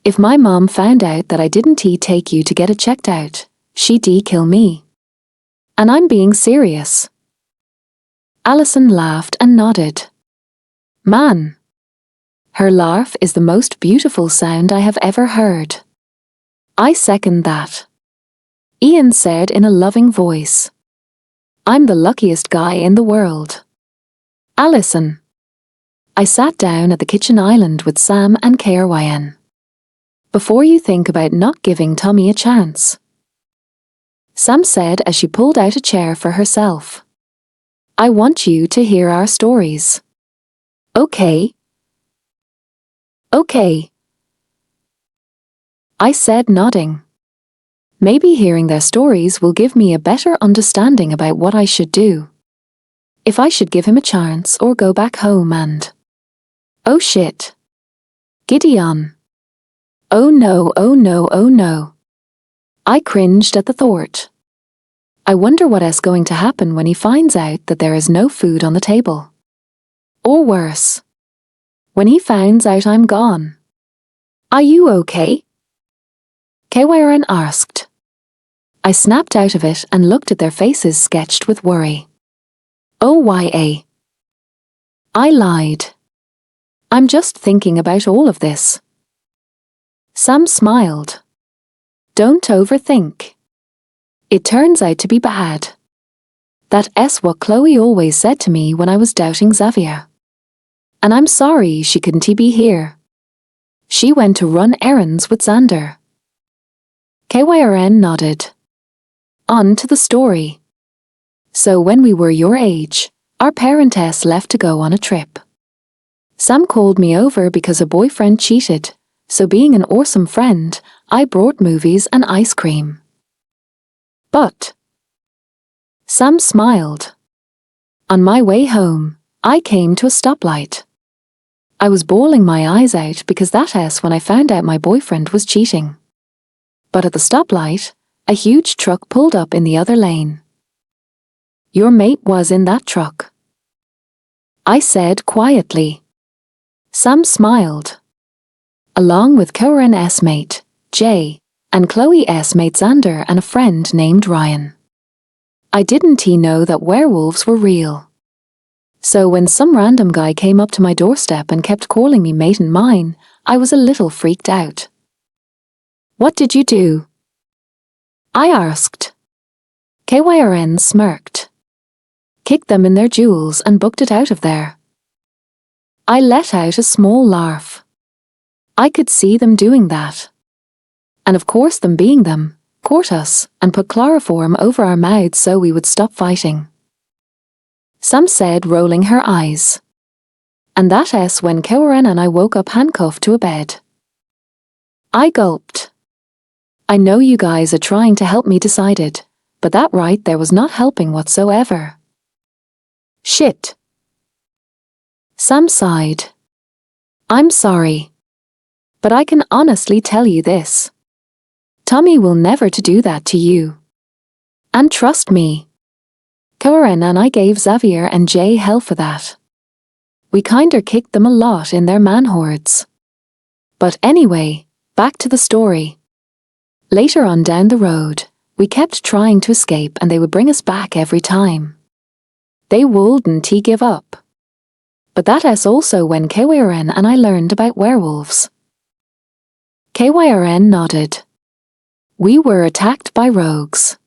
if my mom found out that I didn't take you to get it checked out, she'd kill me. And I'm being serious. Alison laughed and nodded. Man. Her laugh is the most beautiful sound I have ever heard. I second that. Ian said in a loving voice. I'm the luckiest guy in the world. Alison. I sat down at the kitchen island with Sam and Kryn. Before you think about not giving Tommy a chance. Sam said as she pulled out a chair for herself. I want you to hear our stories. Okay. Okay. I said, nodding. Maybe hearing their stories will give me a better understanding about what I should do. If I should give him a chance or go back home and... Oh shit. Gideon. Oh no, oh no, oh no. I cringed at the thought. I wonder what is going to happen when he finds out that there is no food on the table. Or worse, when he finds out I'm gone. Are you okay? Kwyran asked. I snapped out of it and looked at their faces sketched with worry. OYA. I lied. I'm just thinking about all of this. Sam smiled. Don't overthink. It turns out to be bad. That's what Chloe always said to me when I was doubting Xavier. And I'm sorry she couldn't be here. She went to run errands with Xander. Kyrn nodded. On to the story. So when we were your age, our parentess left to go on a trip. Sam called me over because a boyfriend cheated, so being an awesome friend, I brought movies and ice cream. But... Sam smiled. On my way home, I came to a stoplight. I was bawling my eyes out because that's when I found out my boyfriend was cheating. But at the stoplight, a huge truck pulled up in the other lane. Your mate was in that truck, I said quietly. Sam smiled. Along with Kyrn's mate, Jay, and Chloe's mate Xander and a friend named Ryan. I didn't know that werewolves were real. So when some random guy came up to my doorstep and kept calling me mate and mine, I was a little freaked out. What did you do? I asked. Kyrn smirked. Kicked them in their jewels and booked it out of there. I let out a small laugh. I could see them doing that. And of course them being them, caught us and put chloroform over our mouths so we would stop fighting. Sam said, rolling her eyes. And that's when Kyrn and I woke up handcuffed to a bed. I gulped. I know you guys are trying to help me decided, but that right there was not helping whatsoever. Shit. Sam sighed. I'm sorry. But I can honestly tell you this. Tommy will never to do that to you. And trust me. Kyrn and I gave Xavier and Jay hell for that. We kinder kicked them a lot in their man-hordes. But anyway, back to the story. Later on down the road, we kept trying to escape and they would bring us back every time. They wouldn't give up. But that's also when Kyrn and I learned about werewolves. Kyrn nodded. We were attacked by rogues.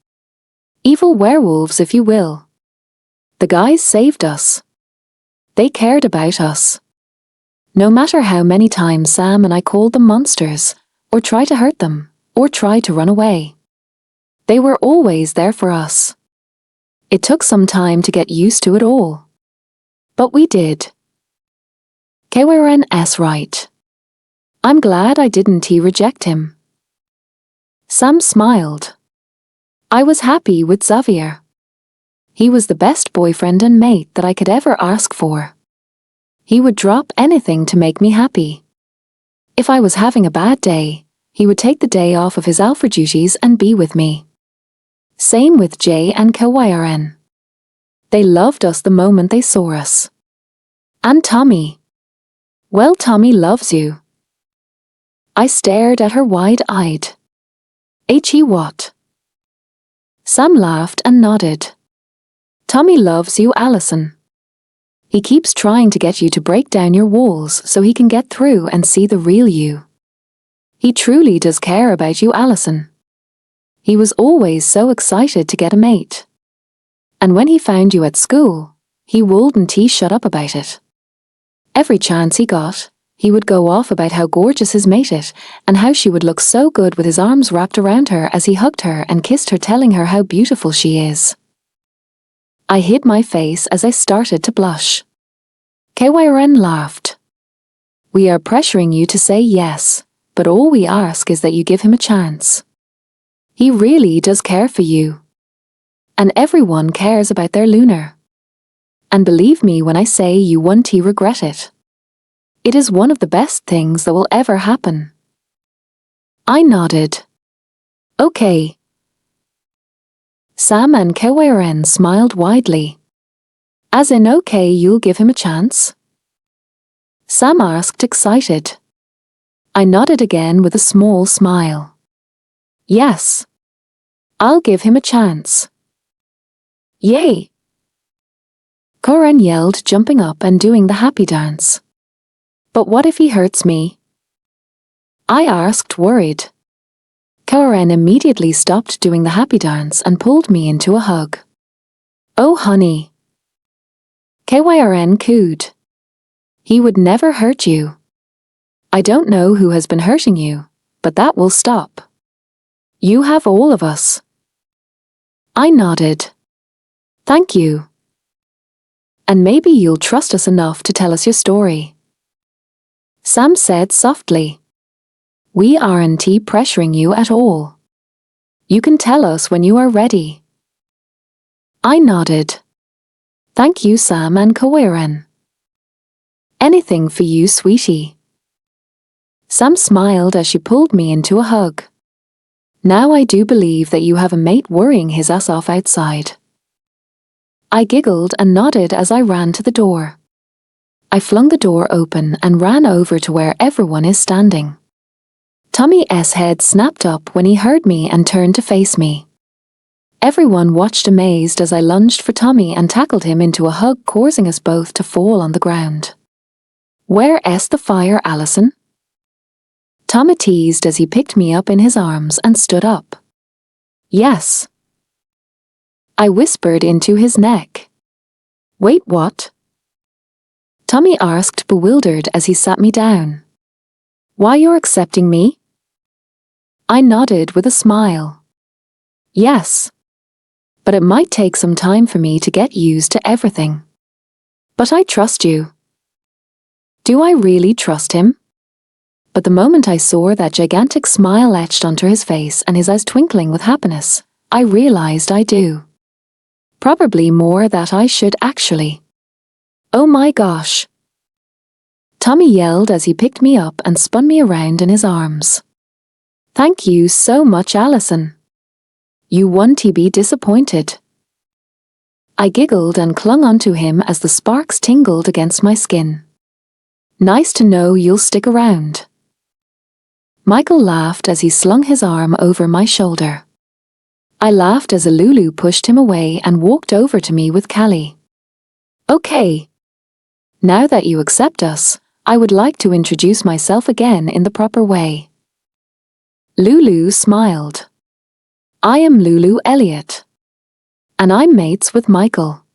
Evil werewolves, if you will. The guys saved us. They cared about us. No matter how many times Sam and I called them monsters, or tried to hurt them, or tried to run away. They were always there for us. It took some time to get used to it all. But we did. Kyrn's right. I'm glad I didn't reject him. Sam smiled. I was happy with Xavier. He was the best boyfriend and mate that I could ever ask for. He would drop anything to make me happy. If I was having a bad day, he would take the day off of his alpha duties and be with me. Same with Jay and Kyrn. They loved us the moment they saw us. And Tommy. Well, Tommy loves you. I stared at her wide-eyed. What? Sam laughed and nodded. Tommy loves you, Allison. He keeps trying to get you to break down your walls so he can get through and see the real you. He truly does care about you, Allison. He was always so excited to get a mate. And when he found you at school, he wouldn't shut up about it. Every chance he got, He would go off about how gorgeous his mate is, and how she would look so good with his arms wrapped around her as he hugged her and kissed her, telling her how beautiful she is. I hid my face as I started to blush. Kyrn laughed. We are pressuring you to say yes, but all we ask is that you give him a chance. He really does care for you. And everyone cares about their lunar. And believe me when I say you won't regret it. It is one of the best things that will ever happen. I nodded. Okay. Sam and Kyrn smiled widely. As in okay, you'll give him a chance? Sam asked, excited. I nodded again with a small smile. Yes. I'll give him a chance. Yay! Kyrn yelled, jumping up and doing the happy dance. But what if he hurts me? I asked, worried. Kyrn immediately stopped doing the happy dance and pulled me into a hug. Oh honey. Kyrn cooed. He would never hurt you. I don't know who has been hurting you, but that will stop. You have all of us. I nodded. Thank you. And maybe you'll trust us enough to tell us your story. Sam said softly. We aren't pressuring you at all. You can tell us when you are ready. I nodded. Thank you, Sam and Kyrn. Anything for you, sweetie. Sam smiled as she pulled me into a hug. Now I do believe that you have a mate worrying his ass off outside. I giggled and nodded as I ran to the door. I flung the door open and ran over to where everyone is standing. Tommy's head snapped up when he heard me and turned to face me. Everyone watched amazed as I lunged for Tommy and tackled him into a hug, causing us both to fall on the ground. Where's the fire, Allison? Tommy teased as he picked me up in his arms and stood up. Yes. I whispered into his neck. Wait, what? Tommy asked, bewildered as he sat me down. Why, you're accepting me? I nodded with a smile. Yes. But it might take some time for me to get used to everything. But I trust you. Do I really trust him? But the moment I saw that gigantic smile etched onto his face and his eyes twinkling with happiness, I realized I do. Probably more that I should actually. Oh my gosh. Tommy yelled as he picked me up and spun me around in his arms. Thank you so much, Allison. You won't be disappointed. I giggled and clung onto him as the sparks tingled against my skin. Nice to know you'll stick around. Michael laughed as he slung his arm over my shoulder. I laughed as Lulu pushed him away and walked over to me with Callie. Okay. Now that you accept us, I would like to introduce myself again in the proper way. Lulu smiled. I am Lulu Elliott. And I'm mates with Michael.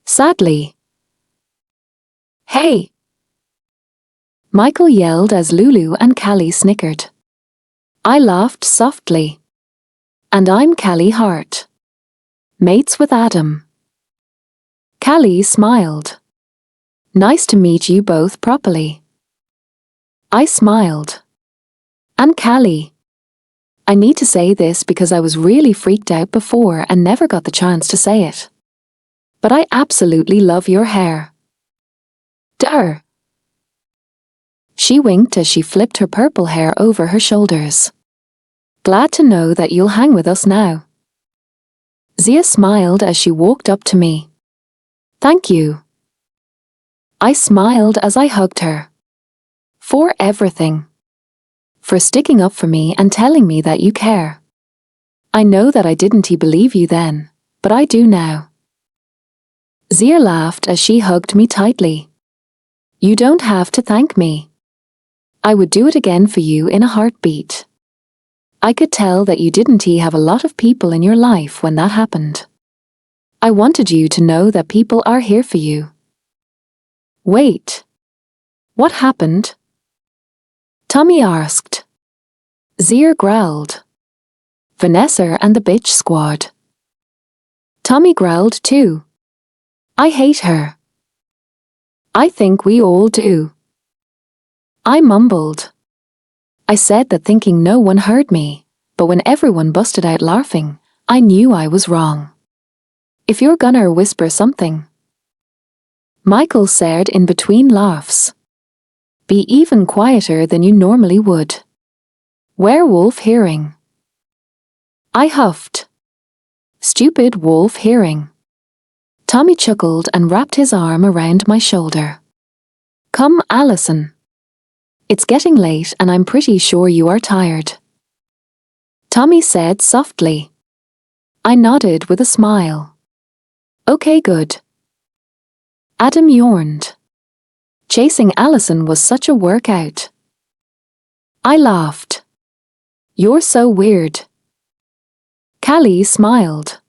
Sadly. Hey! Michael yelled as Lulu and Callie snickered. I laughed softly. And I'm Callie Hart. Mates with Adam. Callie smiled. Nice to meet you both properly. I smiled. And Callie. I need to say this because I was really freaked out before and never got the chance to say it. But I absolutely love your hair. Durr. She winked as she flipped her purple hair over her shoulders. Glad to know that you'll hang with us now. Zia smiled as she walked up to me. Thank you. I smiled as I hugged her. For everything. For sticking up for me and telling me that you care. I know that I didn't believe you then, but I do now. Zia laughed as she hugged me tightly. You don't have to thank me. I would do it again for you in a heartbeat. I could tell that you didn't have a lot of people in your life when that happened. I wanted you to know that people are here for you. Wait. What happened? Tommy asked. Zier growled. Vanessa and the bitch squad. Tommy growled too. I hate her. I think we all do. I mumbled. I said that thinking no one heard me, but when everyone busted out laughing, I knew I was wrong. If you're gonna whisper something. Michael said in between laughs. Be even quieter than you normally would. Werewolf hearing. I huffed. Stupid wolf hearing. Tommy chuckled and wrapped his arm around my shoulder. Come, Allison. It's getting late and I'm pretty sure you are tired. Tommy said softly. I nodded with a smile. Okay, good. Adam yawned. Chasing Allison was such a workout. I laughed. You're so weird. Callie smiled.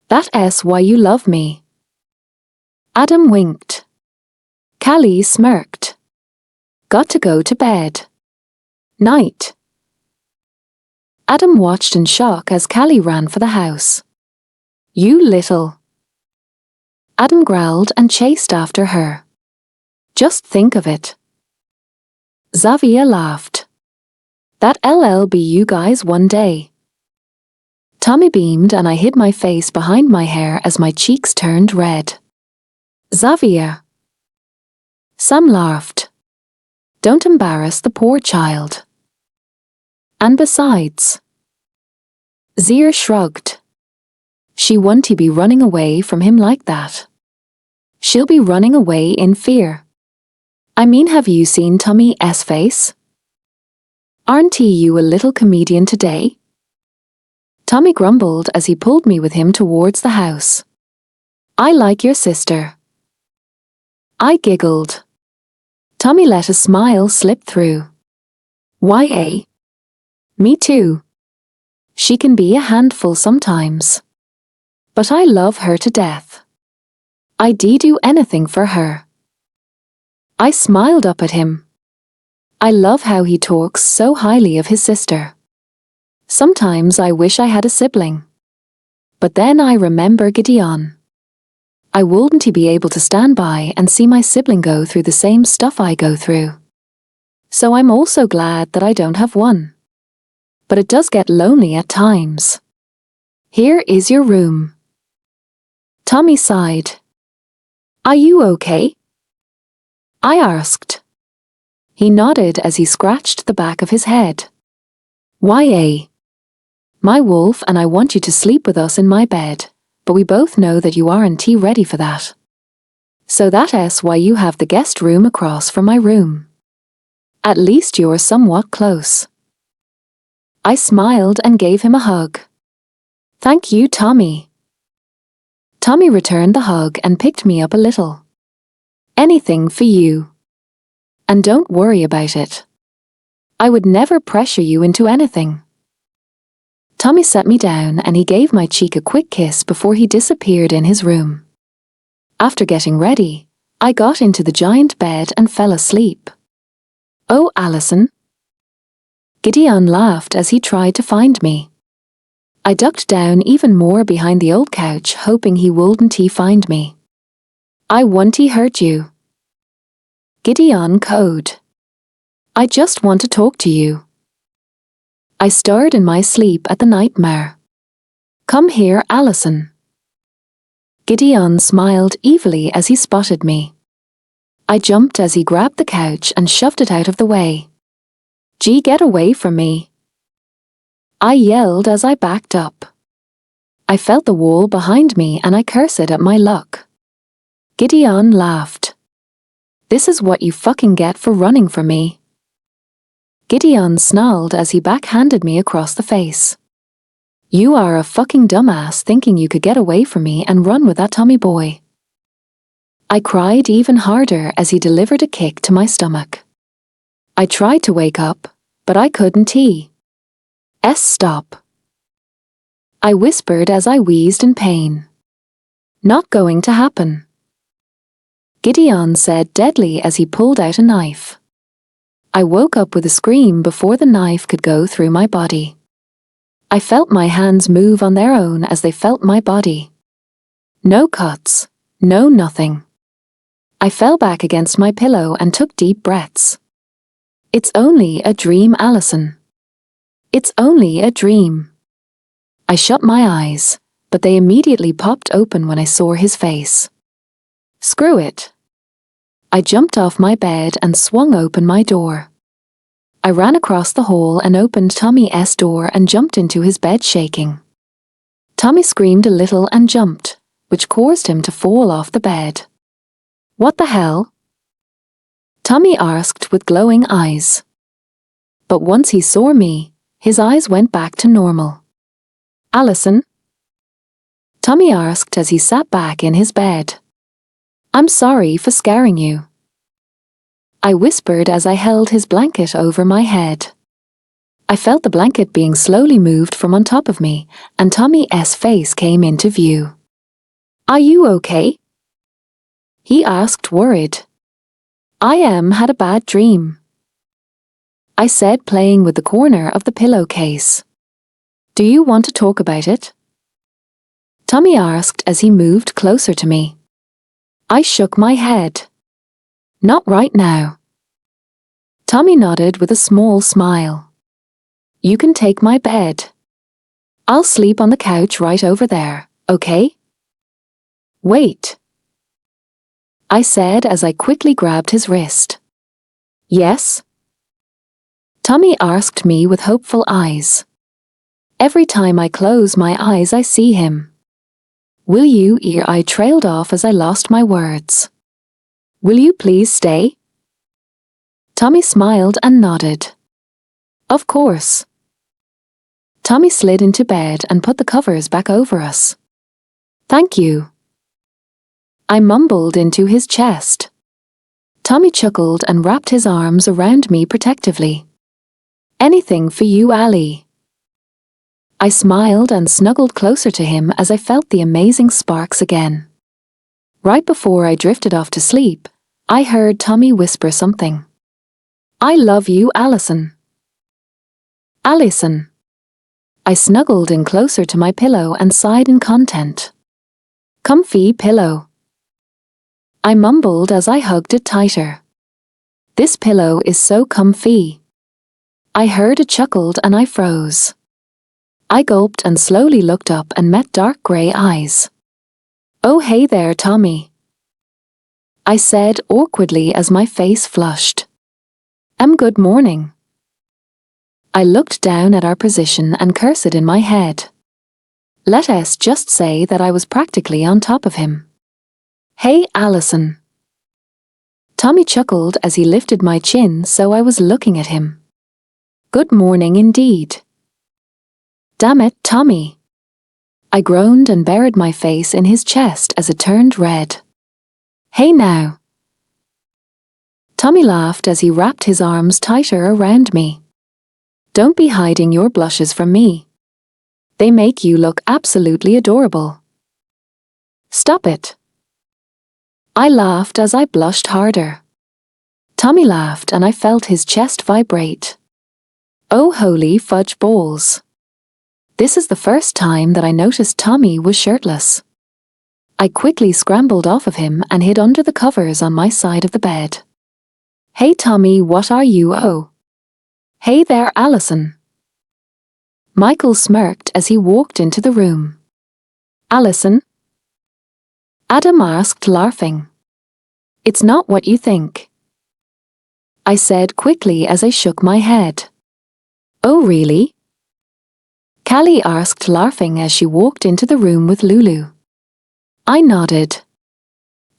That's why you love me. Adam winked. Callie smirked. Got to go to bed. Night. Adam watched in shock as Callie ran for the house. You little. Adam growled and chased after her. Just think of it. Xavier laughed. That'll be you guys one day. Tommy beamed and I hid my face behind my hair as my cheeks turned red. Xavier. Sam laughed. Don't embarrass the poor child. And besides. Zier shrugged. She won't be running away from him like that. She'll be running away in fear. I mean, have you seen Tommy's face? Aren't you a little comedian today? Tommy grumbled as he pulled me with him towards the house. I like your sister. I giggled. Tommy let a smile slip through. Why? Me too. She can be a handful sometimes. But I love her to death. I'd do anything for her. I smiled up at him. I love how he talks so highly of his sister. Sometimes I wish I had a sibling. But then I remember Gideon. I wouldn't be able to stand by and see my sibling go through the same stuff I go through. So I'm also glad that I don't have one. But it does get lonely at times. Here is your room. Tommy sighed. Are you okay? I asked. He nodded as he scratched the back of his head. Why? My wolf and I want you to sleep with us in my bed, but we both know that you aren't ready for that. So that's why you have the guest room across from my room. At least you're somewhat close. I smiled and gave him a hug. Thank you, Tommy. Tommy returned the hug and picked me up a little. Anything for you. And don't worry about it. I would never pressure you into anything. Tommy set me down and he gave my cheek a quick kiss before he disappeared in his room. After getting ready, I got into the giant bed and fell asleep. Oh, Allison. Gideon laughed as he tried to find me. I ducked down even more behind the old couch, hoping he wouldn't find me. I won't hurt you. Gideon code. I just want to talk to you. I stirred in my sleep at the nightmare. Come here, Allison. Gideon smiled evilly as he spotted me. I jumped as he grabbed the couch and shoved it out of the way. Gee, get away from me. I yelled as I backed up. I felt the wall behind me and I cursed at my luck. Gideon laughed. This is what you fucking get for running from me. Gideon snarled as he backhanded me across the face. You are a fucking dumbass thinking you could get away from me and run with that Tommy boy. I cried even harder as he delivered a kick to my stomach. I tried to wake up, but I couldn't. Stop. I whispered as I wheezed in pain. Not going to happen. Gideon said deadly as he pulled out a knife. I woke up with a scream before the knife could go through my body. I felt my hands move on their own as they felt my body. No cuts, no nothing. I fell back against my pillow and took deep breaths. It's only a dream, Allison. It's only a dream. I shut my eyes, but they immediately popped open when I saw his face. Screw it. I jumped off my bed and swung open my door. I ran across the hall and opened Tommy's door and jumped into his bed shaking. Tommy screamed a little and jumped, which caused him to fall off the bed. What the hell? Tommy asked with glowing eyes. But once he saw me, his eyes went back to normal. Allison? Tommy asked as he sat back in his bed. I'm sorry for scaring you. I whispered as I held his blanket over my head. I felt the blanket being slowly moved from on top of me, and Tommy's face came into view. Are you okay? He asked, worried. Had a bad dream, I said, playing with the corner of the pillowcase. Do you want to talk about it? Tommy asked as he moved closer to me. I shook my head. Not right now. Tommy nodded with a small smile. You can take my bed. I'll sleep on the couch right over there, okay? Wait, I said as I quickly grabbed his wrist. Yes? Tommy asked me with hopeful eyes. Every time I close my eyes I see him. Will you? I trailed off as I lost my words. Will you please stay? Tommy smiled and nodded. Of course. Tommy slid into bed and put the covers back over us. Thank you, I mumbled into his chest. Tommy chuckled and wrapped his arms around me protectively. Anything for you, Ali. I smiled and snuggled closer to him as I felt the amazing sparks again. Right before I drifted off to sleep, I heard Tommy whisper something. I love you, Allison. Allison. I snuggled in closer to my pillow and sighed in content. Comfy pillow, I mumbled as I hugged it tighter. This pillow is so comfy. I heard it chuckled and I froze. I gulped and slowly looked up and met dark grey eyes. Oh hey there, Tommy, I said awkwardly as my face flushed. Good morning. I looked down at our position and cursed in my head. Let us just say that I was practically on top of him. Hey, Allison. Tommy chuckled as he lifted my chin so I was looking at him. Good morning indeed. Damn it, Tommy. I groaned and buried my face in his chest as it turned red. Hey now. Tommy laughed as he wrapped his arms tighter around me. Don't be hiding your blushes from me. They make you look absolutely adorable. Stop it. I laughed as I blushed harder. Tommy laughed and I felt his chest vibrate. Oh holy fudge balls. This is the first time that I noticed Tommy was shirtless. I quickly scrambled off of him and hid under the covers on my side of the bed. Hey Tommy, what are you? Oh. Hey there, Allison. Michael smirked as he walked into the room. Allison? Adam asked, laughing. It's not what you think, I said quickly as I shook my head. Oh really? Callie asked, laughing as she walked into the room with Lulu. I nodded.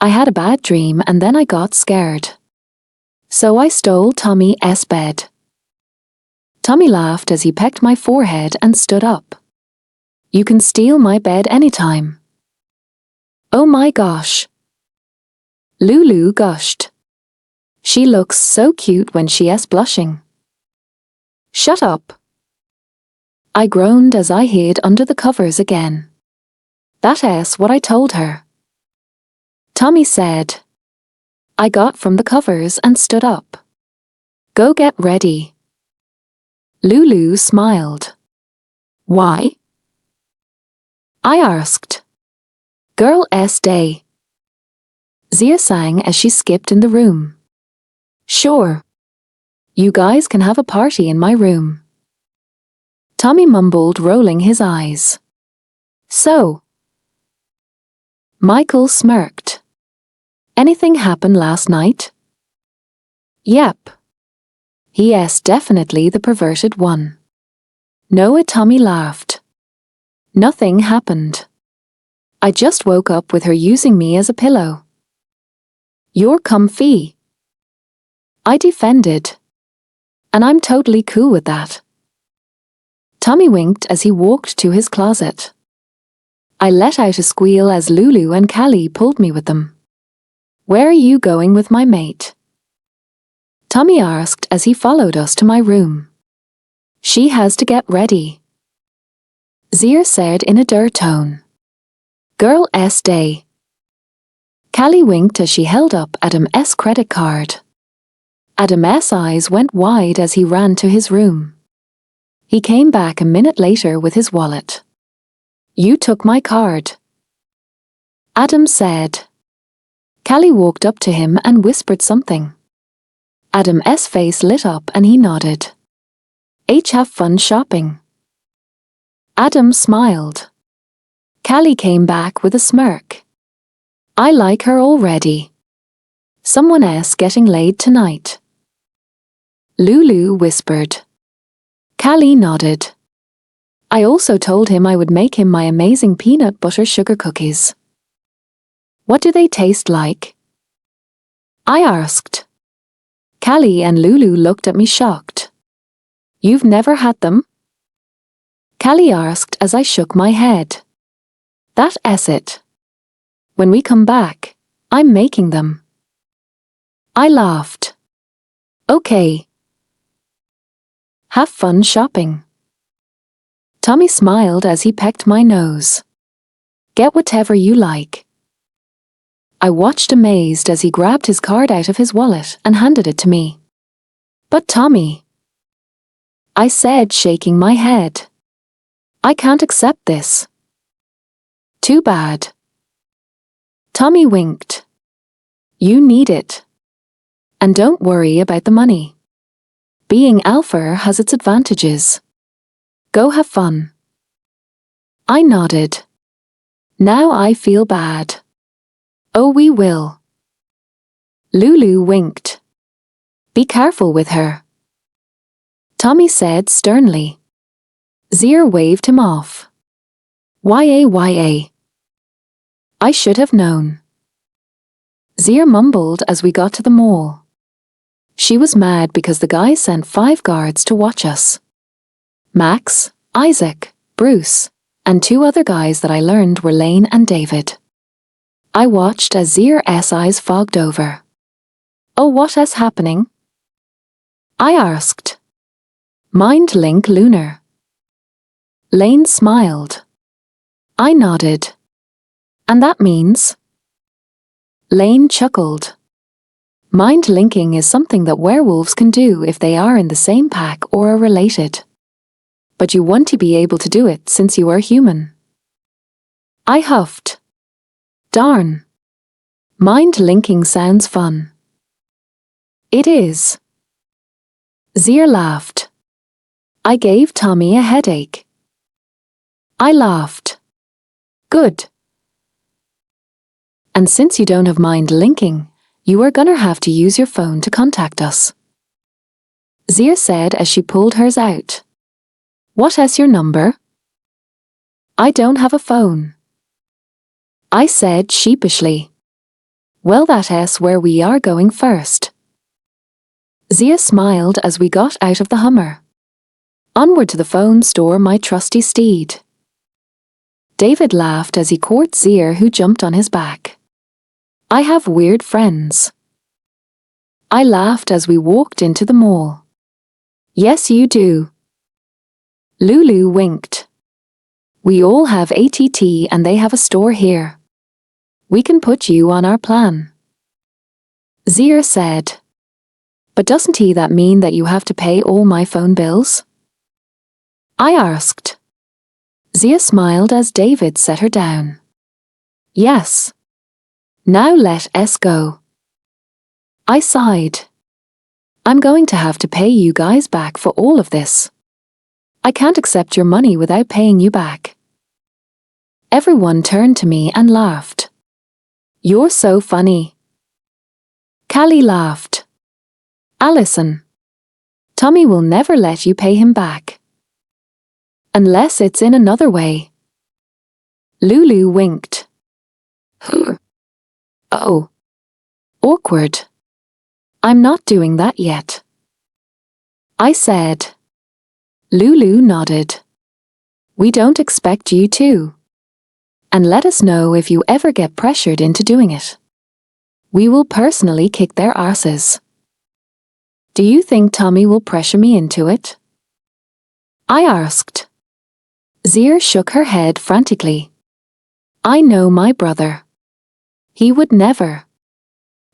I had a bad dream and then I got scared. So I stole Tommy's bed. Tommy laughed as he pecked my forehead and stood up. You can steal my bed anytime. Oh my gosh. Lulu gushed. She looks so cute when she's blushing. Shut up. I groaned as I hid under the covers again. That's what I told her, Tommy said. I got from the covers and stood up. Go get ready. Lulu smiled. Why? I asked. Girl's day. Zia sang as she skipped in the room. Sure. You guys can have a party in my room. Tommy mumbled, rolling his eyes. So? Michael smirked. Anything happen last night? Yep. Yes, definitely the perverted one. No, Tommy laughed. Nothing happened. I just woke up with her using me as a pillow. You're comfy. I defended. And I'm totally cool with that. Tommy winked as he walked to his closet. I let out a squeal as Lulu and Callie pulled me with them. Where are you going with my mate? Tommy asked as he followed us to my room. She has to get ready. Zia said in a dirt tone. Girl's day. Callie winked as she held up Adam's credit card. Adam's eyes went wide as he ran to his room. He came back a minute later with his wallet. You took my card. Adam said. Callie walked up to him and whispered something. Adam's face lit up and he nodded. Have fun shopping. Adam smiled. Callie came back with a smirk. I like her already. Someone else getting laid tonight. Lulu whispered. Callie nodded. I also told him I would make him my amazing peanut butter sugar cookies. What do they taste like? I asked. Callie and Lulu looked at me shocked. You've never had them? Callie asked as I shook my head. That's it. When we come back, I'm making them. I laughed. Okay. Have fun shopping. Tommy smiled as he pecked my nose. Get whatever you like. I watched amazed as he grabbed his card out of his wallet and handed it to me. But Tommy, I said, shaking my head. I can't accept this. Too bad. Tommy winked. You need it. And don't worry about the money. Being alpha has its advantages. Go have fun. I nodded. Now I feel bad. Oh, we will. Lulu winked. Be careful with her. Tommy said sternly. Zia waved him off. Ya. I should have known. Zia mumbled as we got to the mall. She was mad because the guy sent 5 guards to watch us. Max, Isaac, Bruce, and 2 other guys that I learned were Lane and David. I watched as Zia's eyes fogged over. Oh, what is happening? I asked. Mind link lunar. Lane smiled. I nodded. And that means? Lane chuckled. Mind linking is something that werewolves can do if they are in the same pack or are related. But you want to be able to do it since you are human. I huffed. Darn. Mind linking sounds fun. It is. Zia laughed. I gave Tommy a headache. I laughed. Good. And since you don't have mind linking, you are gonna have to use your phone to contact us. Zia said as she pulled hers out. What is your number? I don't have a phone. I said sheepishly. Well, that is where we are going first. Zia smiled as we got out of the Hummer. Onward to the phone store, my trusty steed. David laughed as he courted Zia, who jumped on his back. I have weird friends. I laughed as we walked into the mall. Yes, you do. Lulu winked. We all have ATT and they have a store here. We can put you on our plan. Zia said. But doesn't that mean that you have to pay all my phone bills? I asked. Zia smiled as David set her down. Yes. Now let us go. I sighed. I'm going to have to pay you guys back for all of this. I can't accept your money without paying you back. Everyone turned to me and laughed. You're so funny. Callie laughed. Alison. Tommy will never let you pay him back. Unless it's in another way. Lulu winked. Oh. Awkward. I'm not doing that yet. I said. Lulu nodded. We don't expect you to. And let us know if you ever get pressured into doing it. We will personally kick their arses. Do you think Tommy will pressure me into it? I asked. Zia shook her head frantically. I know my brother. He would never.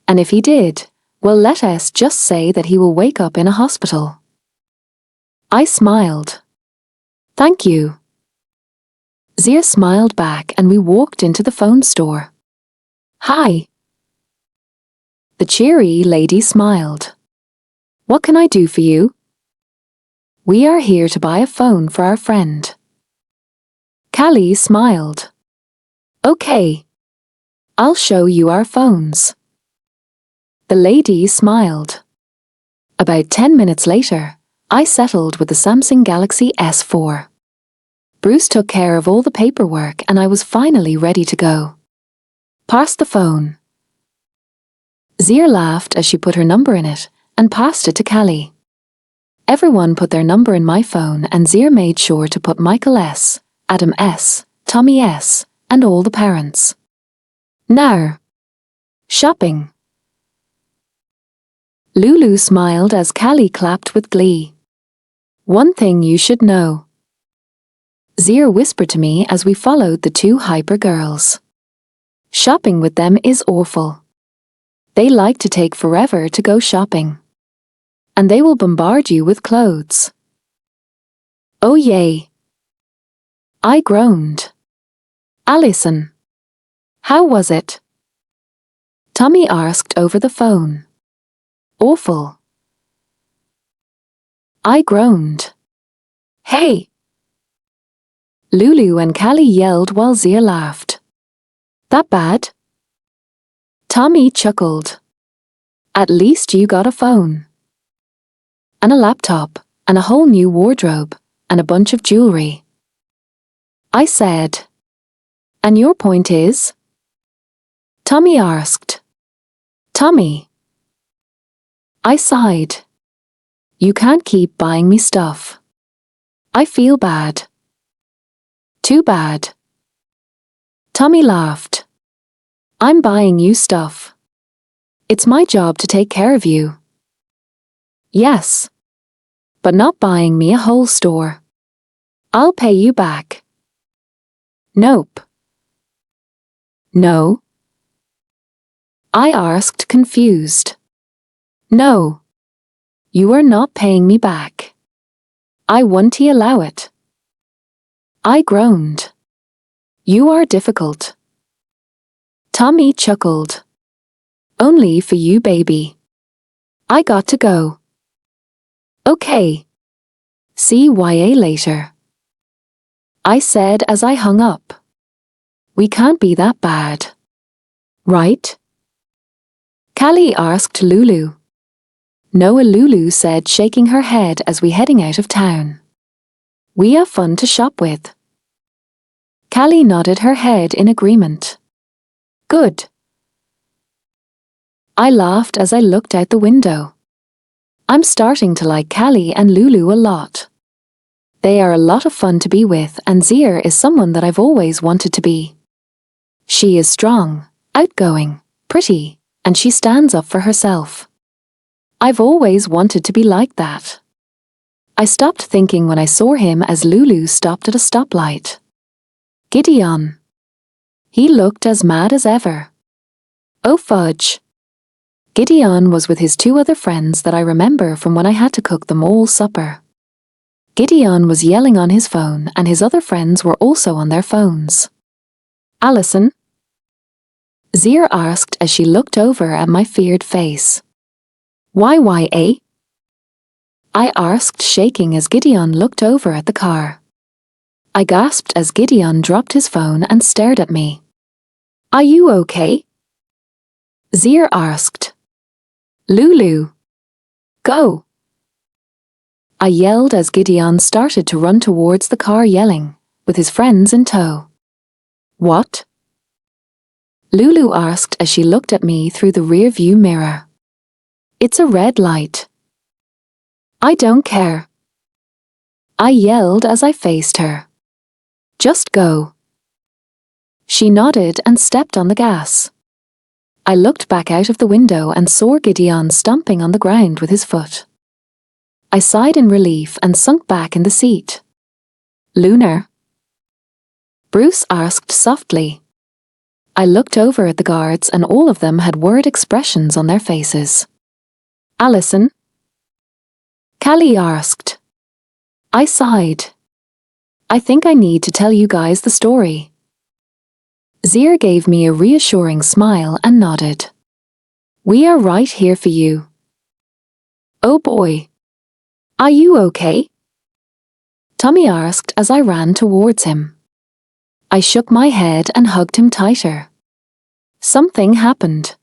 And if he did, well, let us just say that he will wake up in a hospital. I smiled. Thank you. Zia smiled back and we walked into the phone store. Hi. The cheery lady smiled. What can I do for you? We are here to buy a phone for our friend. Callie smiled. Okay. I'll show you our phones. The lady smiled. About 10 minutes later, I settled with the Samsung Galaxy S4. Bruce took care of all the paperwork and I was finally ready to go. Pass the phone. Zia laughed as she put her number in it and passed it to Callie. Everyone put their number in my phone and Zia made sure to put Michael S., Adam S., Tommy S., and all the parents. Now. Shopping. Lulu smiled as Callie clapped with glee. One thing you should know. Zia whispered to me as we followed the two hyper girls. Shopping with them is awful. They like to take forever to go shopping. And they will bombard you with clothes. Oh yay. I groaned. Alison. How was it? Tommy asked over the phone. Awful. I groaned. Hey! Lulu and Callie yelled while Zia laughed. That bad? Tommy chuckled. At least you got a phone. And a laptop, and a whole new wardrobe, and a bunch of jewelry. I said. And your point is? Tommy asked. Tommy. I sighed. You can't keep buying me stuff. I feel bad. Too bad. Tommy laughed. I'm buying you stuff. It's my job to take care of you. Yes. But not buying me a whole store. I'll pay you back. Nope. No? I asked, confused. No. You are not paying me back. I won't allow it. I groaned. You are difficult. Tommy chuckled. Only for you, baby. I got to go. Okay. See ya later. I said as I hung up. We can't be that bad. Right? Callie asked Lulu. No, Lulu said, shaking her head as we heading out of town. We are fun to shop with. Callie nodded her head in agreement. Good. I laughed as I looked out the window. I'm starting to like Callie and Lulu a lot. They are a lot of fun to be with, and Zia is someone that I've always wanted to be. She is strong, outgoing, pretty, and she stands up for herself. I've always wanted to be like that. I stopped thinking when I saw him as Lulu stopped at a stoplight. Gideon. He looked as mad as ever. Oh fudge. Gideon was with his two other friends that I remember from when I had to cook them all supper. Gideon was yelling on his phone and his other friends were also on their phones. "Alison?" Zir asked as she looked over at my feared face. "Why, eh?" I asked, shaking as Gideon looked over at the car. I gasped as Gideon dropped his phone and stared at me. "Are you okay?" Zir asked. "Lulu, go!" I yelled as Gideon started to run towards the car yelling, with his friends in tow. "What?" Lulu asked as she looked at me through the rear-view mirror. "It's a red light." "I don't care," I yelled as I faced her. "Just go." She nodded and stepped on the gas. I looked back out of the window and saw Gideon stomping on the ground with his foot. I sighed in relief and sunk back in the seat. "Lunar?" Bruce asked softly. I looked over at the guards and all of them had worried expressions on their faces. "Alison?" Callie asked. I sighed. "I think I need to tell you guys the story." Zir gave me a reassuring smile and nodded. "We are right here for you." "Oh boy. Are you okay?" Tommy asked as I ran towards him. I shook my head and hugged him tighter. "Something happened,"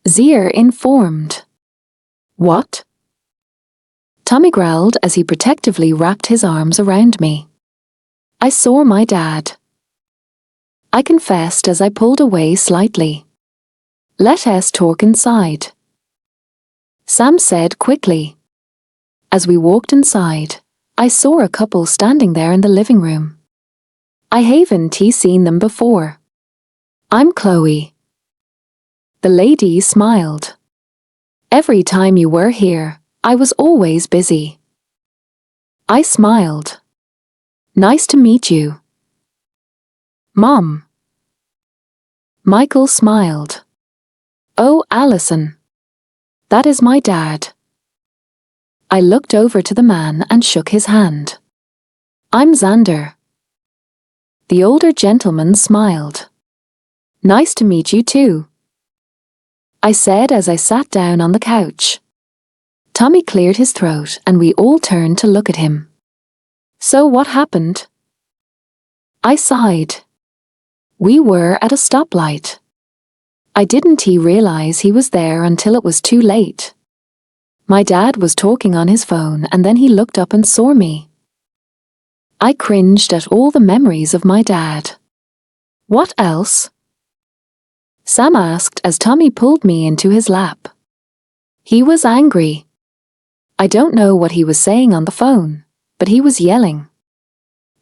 Zir informed. "What?" Tommy growled as he protectively wrapped his arms around me. "I saw my dad," I confessed as I pulled away slightly. "Let us talk inside," Sam said quickly. As we walked inside, I saw a couple standing there in the living room. I haven't seen them before. "I'm Chloe." The lady smiled. "Every time you were here, I was always busy." I smiled. "Nice to meet you." "Mom." Michael smiled. "Oh, Alison. That is my dad." I looked over to the man and shook his hand. "I'm Xander." The older gentleman smiled. "Nice to meet you too," I said as I sat down on the couch. Tommy cleared his throat and we all turned to look at him. "So what happened?" I sighed. We were at a stoplight. I didn't realize he was there until it was too late. My dad was talking on his phone and then he looked up and saw me. I cringed at all the memories of my dad. "What else?" Sam asked as Tommy pulled me into his lap. He was angry. I don't know what he was saying on the phone, but he was yelling.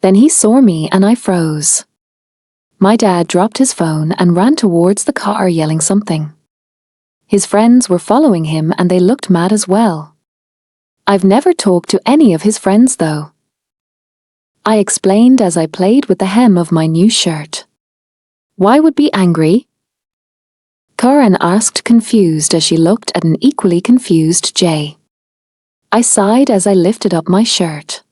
Then he saw me and I froze. My dad dropped his phone and ran towards the car yelling something. His friends were following him and they looked mad as well. I've never talked to any of his friends though, I explained as I played with the hem of my new shirt. "Why would be angry?" Karen asked confused as she looked at an equally confused Jay. I sighed as I lifted up my shirt.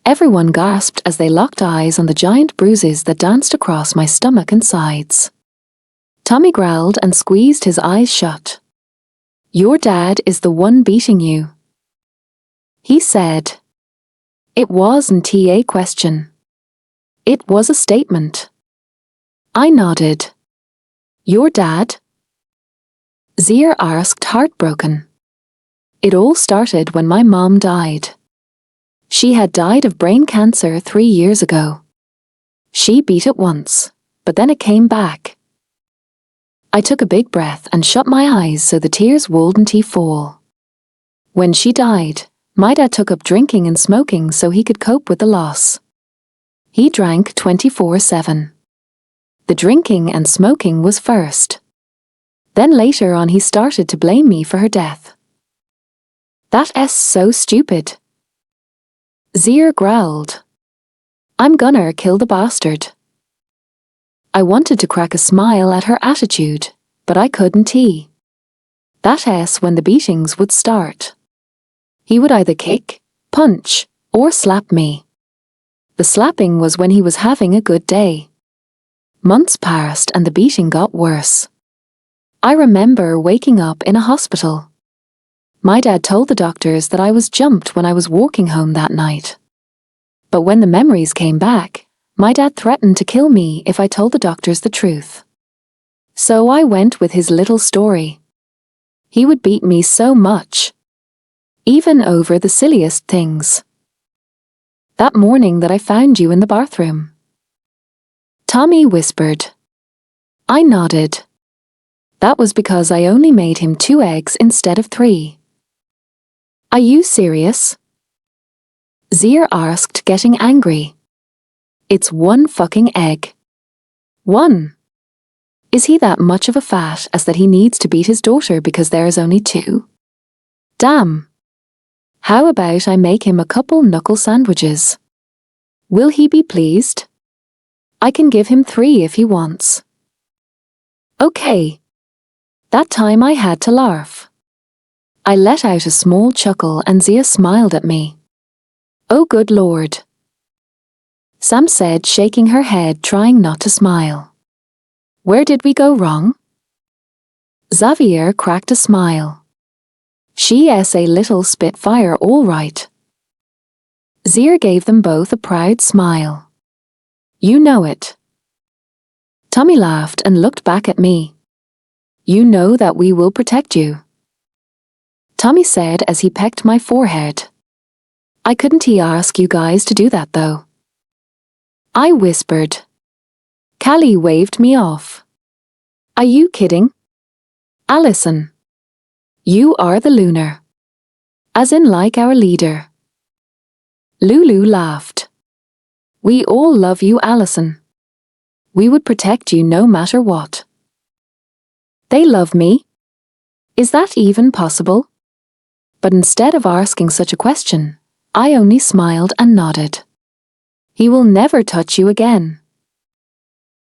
Everyone gasped as they locked eyes on the giant bruises that danced across my stomach and sides. Tommy growled and squeezed his eyes shut. "Your dad is the one beating you," he said. It wasn't a question. It was a statement. I nodded. "Your dad?" Zir asked, heartbroken. "It all started when my mom died. She had died of brain cancer 3 years ago. She beat it once, but then it came back." I took a big breath and shut my eyes so the tears wouldn't fall. When she died, my dad took up drinking and smoking so he could cope with the loss. He drank 24/7. The drinking and smoking was first. Then later on he started to blame me for her death. "That's so stupid," Zir growled. "I'm gonna kill the bastard." I wanted to crack a smile at her attitude, but I couldn't. That's when the beatings would start. He would either kick, punch, or slap me. The slapping was when he was having a good day. Months passed and the beating got worse. I remember waking up in a hospital. My dad told the doctors that I was jumped when I was walking home that night. But when the memories came back, my dad threatened to kill me if I told the doctors the truth. So I went with his little story. He would beat me so much. Even over the silliest things. That morning that I found you in the bathroom. Tommy whispered. I nodded. That was because I only made him 2 eggs instead of 3. Are you serious? Zier asked, getting angry. It's 1 fucking egg. 1. Is he that much of a fat as that he needs to beat his daughter because there is only 2? Damn. How about I make him a couple knuckle sandwiches? Will he be pleased? I can give him 3 if he wants. Okay. That time I had to laugh. I let out a small chuckle and Zia smiled at me. Oh good lord. Sam said, shaking her head, trying not to smile. Where did we go wrong? Xavier cracked a smile. She's a little spitfire, all right. Zier gave them both a proud smile. You know it. Tommy laughed and looked back at me. You know that we will protect you. Tommy said as he pecked my forehead. I couldn't ask you guys to do that though. I whispered. Callie waved me off. Are you kidding? Allison. You are the lunar. As in like our leader. Lulu laughed. We all love you, Allison. We would protect you no matter what. They love me? Is that even possible? But instead of asking such a question, I only smiled and nodded. He will never touch you again.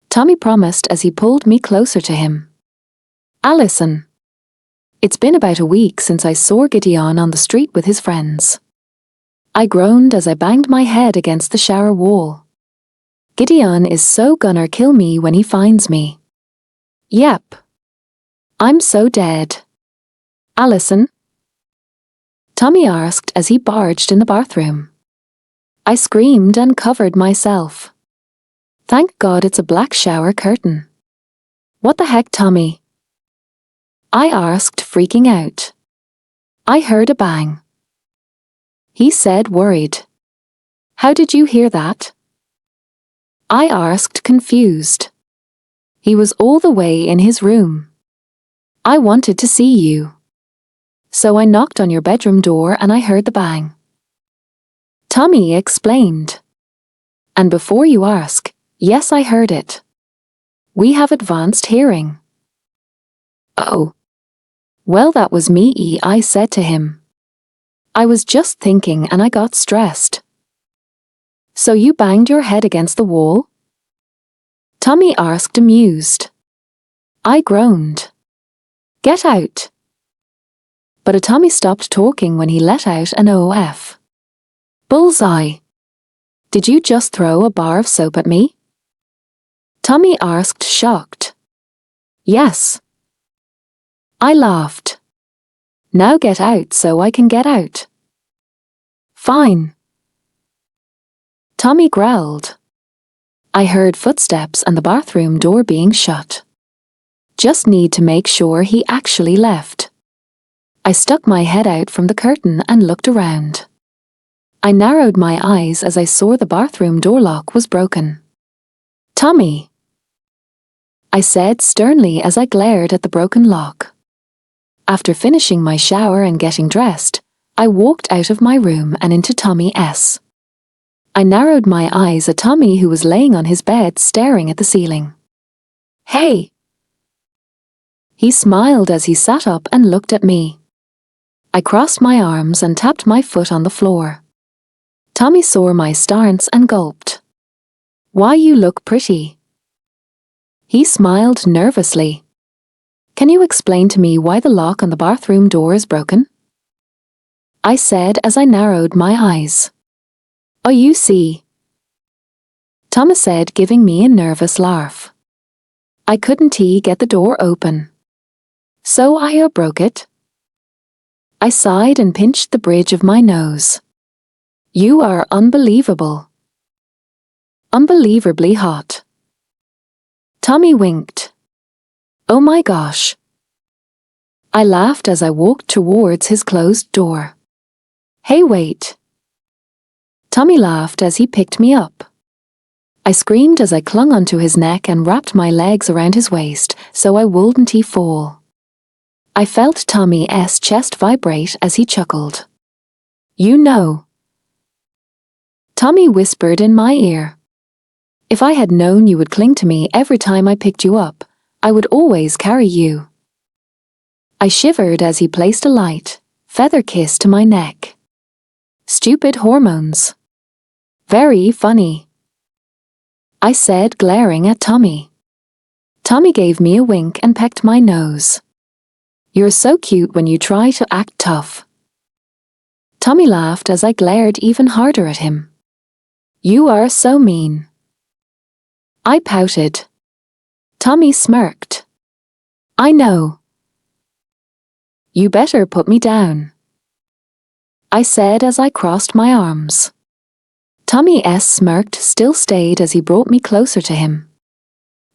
Tommy promised as he pulled me closer to him. Allison. It's been about a week since I saw Gideon on the street with his friends. I groaned as I banged my head against the shower wall. Gideon is so gonna kill me when he finds me. Yep. I'm so dead. Allison? Tommy asked as he barged in the bathroom. I screamed and covered myself. Thank God it's a black shower curtain. What the heck, Tommy? I asked, freaking out. I heard a bang. He said, worried. How did you hear that? I asked, confused. He was all the way in his room. I wanted to see you. So I knocked on your bedroom door and I heard the bang. Tommy explained. And before you ask, yes, I heard it. We have advanced hearing. Oh. Well, that was me, I said to him. I was just thinking and I got stressed. So you banged your head against the wall? Tommy asked, amused. I groaned. Get out. But Tommy stopped talking when he let out an OF. Bullseye. Did you just throw a bar of soap at me? Tommy asked, shocked. Yes. I laughed. Now get out so I can get out. Fine. Tommy growled. I heard footsteps and the bathroom door being shut. Just need to make sure he actually left. I stuck my head out from the curtain and looked around. I narrowed my eyes as I saw the bathroom door lock was broken. Tommy, I said sternly as I glared at the broken lock. After finishing my shower and getting dressed, I walked out of my room and into Tommy's. I narrowed my eyes at Tommy, who was laying on his bed staring at the ceiling. Hey! He smiled as he sat up and looked at me. I crossed my arms and tapped my foot on the floor. Tommy saw my stance and gulped. Why, you look pretty. He smiled nervously. Can you explain to me why the lock on the bathroom door is broken? I said as I narrowed my eyes. Oh, you see. Thomas said, giving me a nervous laugh. I couldn't get the door open. So I broke it. I sighed and pinched the bridge of my nose. You are unbelievable. Unbelievably hot. Tommy winked. Oh my gosh. I laughed as I walked towards his closed door. Hey, wait. Tommy laughed as he picked me up. I screamed as I clung onto his neck and wrapped my legs around his waist so I wouldn't fall. I felt Tommy's chest vibrate as he chuckled. You know. Tommy whispered in my ear. If I had known you would cling to me every time I picked you up, I would always carry you. I shivered as he placed a light, feather kiss to my neck. Stupid hormones. Very funny. I said, glaring at Tommy. Tommy gave me a wink and pecked my nose. You're so cute when you try to act tough. Tommy laughed as I glared even harder at him. You are so mean. I pouted. Tommy smirked. I know. You better put me down. I said as I crossed my arms. Tommy's smirked still stayed as he brought me closer to him.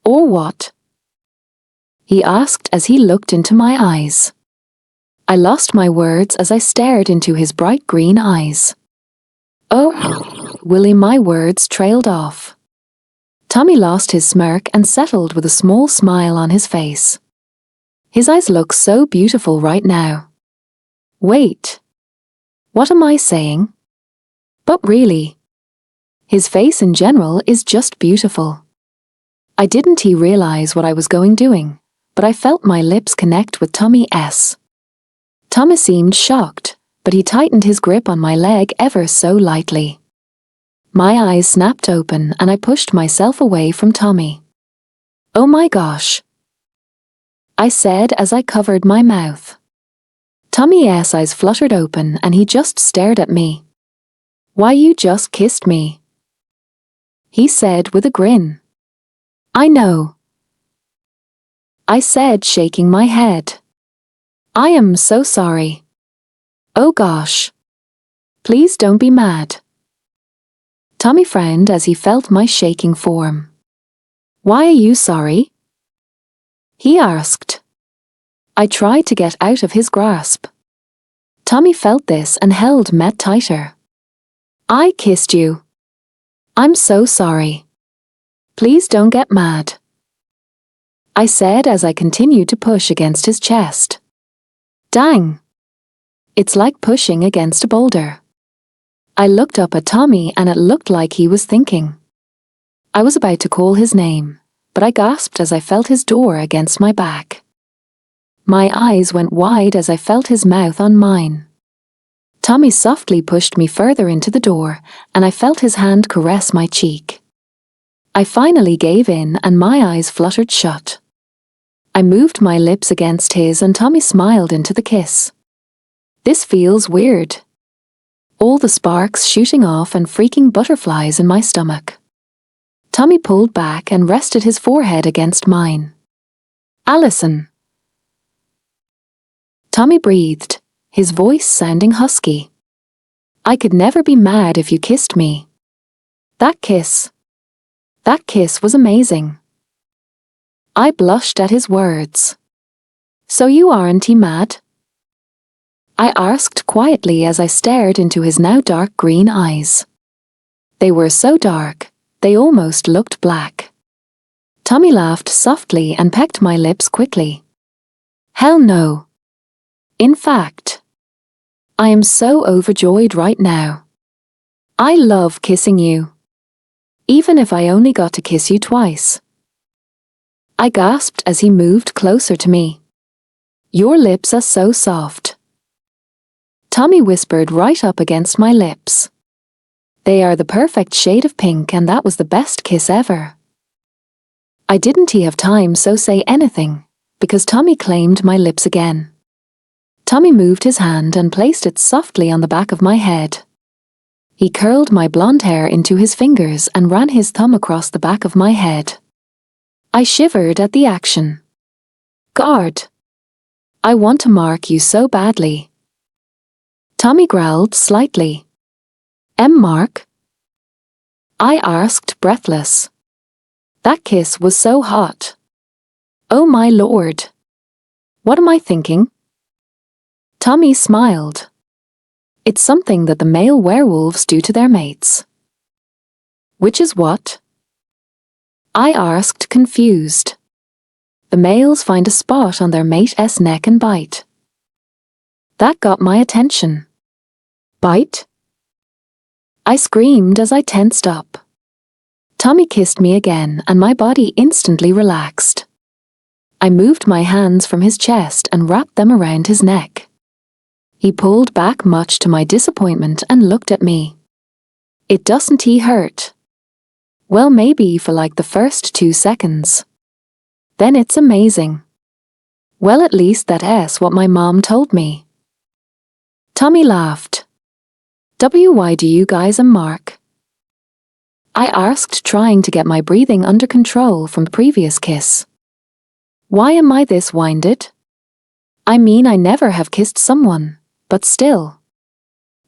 Or what? He asked as he looked into my eyes. I lost my words as I stared into his bright green eyes. Oh, Willie, my words trailed off. Tommy lost his smirk and settled with a small smile on his face. His eyes look so beautiful right now. Wait. What am I saying? But really. His face in general is just beautiful. I didn't realize what I was doing, but I felt my lips connect with Tommy's. Tommy seemed shocked, but he tightened his grip on my leg ever so lightly. My eyes snapped open and I pushed myself away from Tommy. Oh my gosh. I said as I covered my mouth. Tommy's eyes fluttered open and he just stared at me. Why, you just kissed me. He said with a grin. I know. I said, shaking my head. I am so sorry. Oh gosh. Please don't be mad. Tommy frowned as he felt my shaking form. Why are you sorry? He asked. I tried to get out of his grasp. Tommy felt this and held me tighter. I kissed you. I'm so sorry. Please don't get mad. I said as I continued to push against his chest. Dang. It's like pushing against a boulder. I looked up at Tommy and it looked like he was thinking. I was about to call his name, but I gasped as I felt his door against my back. My eyes went wide as I felt his mouth on mine. Tommy softly pushed me further into the door, and I felt his hand caress my cheek. I finally gave in and my eyes fluttered shut. I moved my lips against his and Tommy smiled into the kiss. This feels weird. All the sparks shooting off and freaking butterflies in my stomach. Tommy pulled back and rested his forehead against mine. Allison. Tommy breathed, his voice sounding husky. I could never be mad if you kissed me. That kiss was amazing. I blushed at his words. So you aren't mad? I asked quietly as I stared into his now dark green eyes. They were so dark, they almost looked black. Tommy laughed softly and pecked my lips quickly. Hell no. In fact, I am so overjoyed right now. I love kissing you. Even if I only got to kiss you twice. I gasped as he moved closer to me. Your lips are so soft. Tommy whispered right up against my lips. They are the perfect shade of pink and that was the best kiss ever. I didn't have time so say anything, because Tommy claimed my lips again. Tommy moved his hand and placed it softly on the back of my head. He curled my blonde hair into his fingers and ran his thumb across the back of my head. I shivered at the action. God! I want to mark you so badly. Tommy growled slightly. Mark? I asked, breathless. That kiss was so hot. Oh my lord. What am I thinking? Tommy smiled. It's something that the male werewolves do to their mates. Which is what? I asked, confused. The males find a spot on their mate's neck and bite. That got my attention. Bite? I screamed as I tensed up. Tommy kissed me again and my body instantly relaxed. I moved my hands from his chest and wrapped them around his neck. He pulled back much to my disappointment and looked at me. It doesn't he hurt? Well, maybe for like the first 2 seconds. Then it's amazing. Well, at least that's what my mom told me. Tommy laughed. Why do you guys mark? I asked, trying to get my breathing under control from the previous kiss. Why am I this winded? I mean, I never have kissed someone, but still.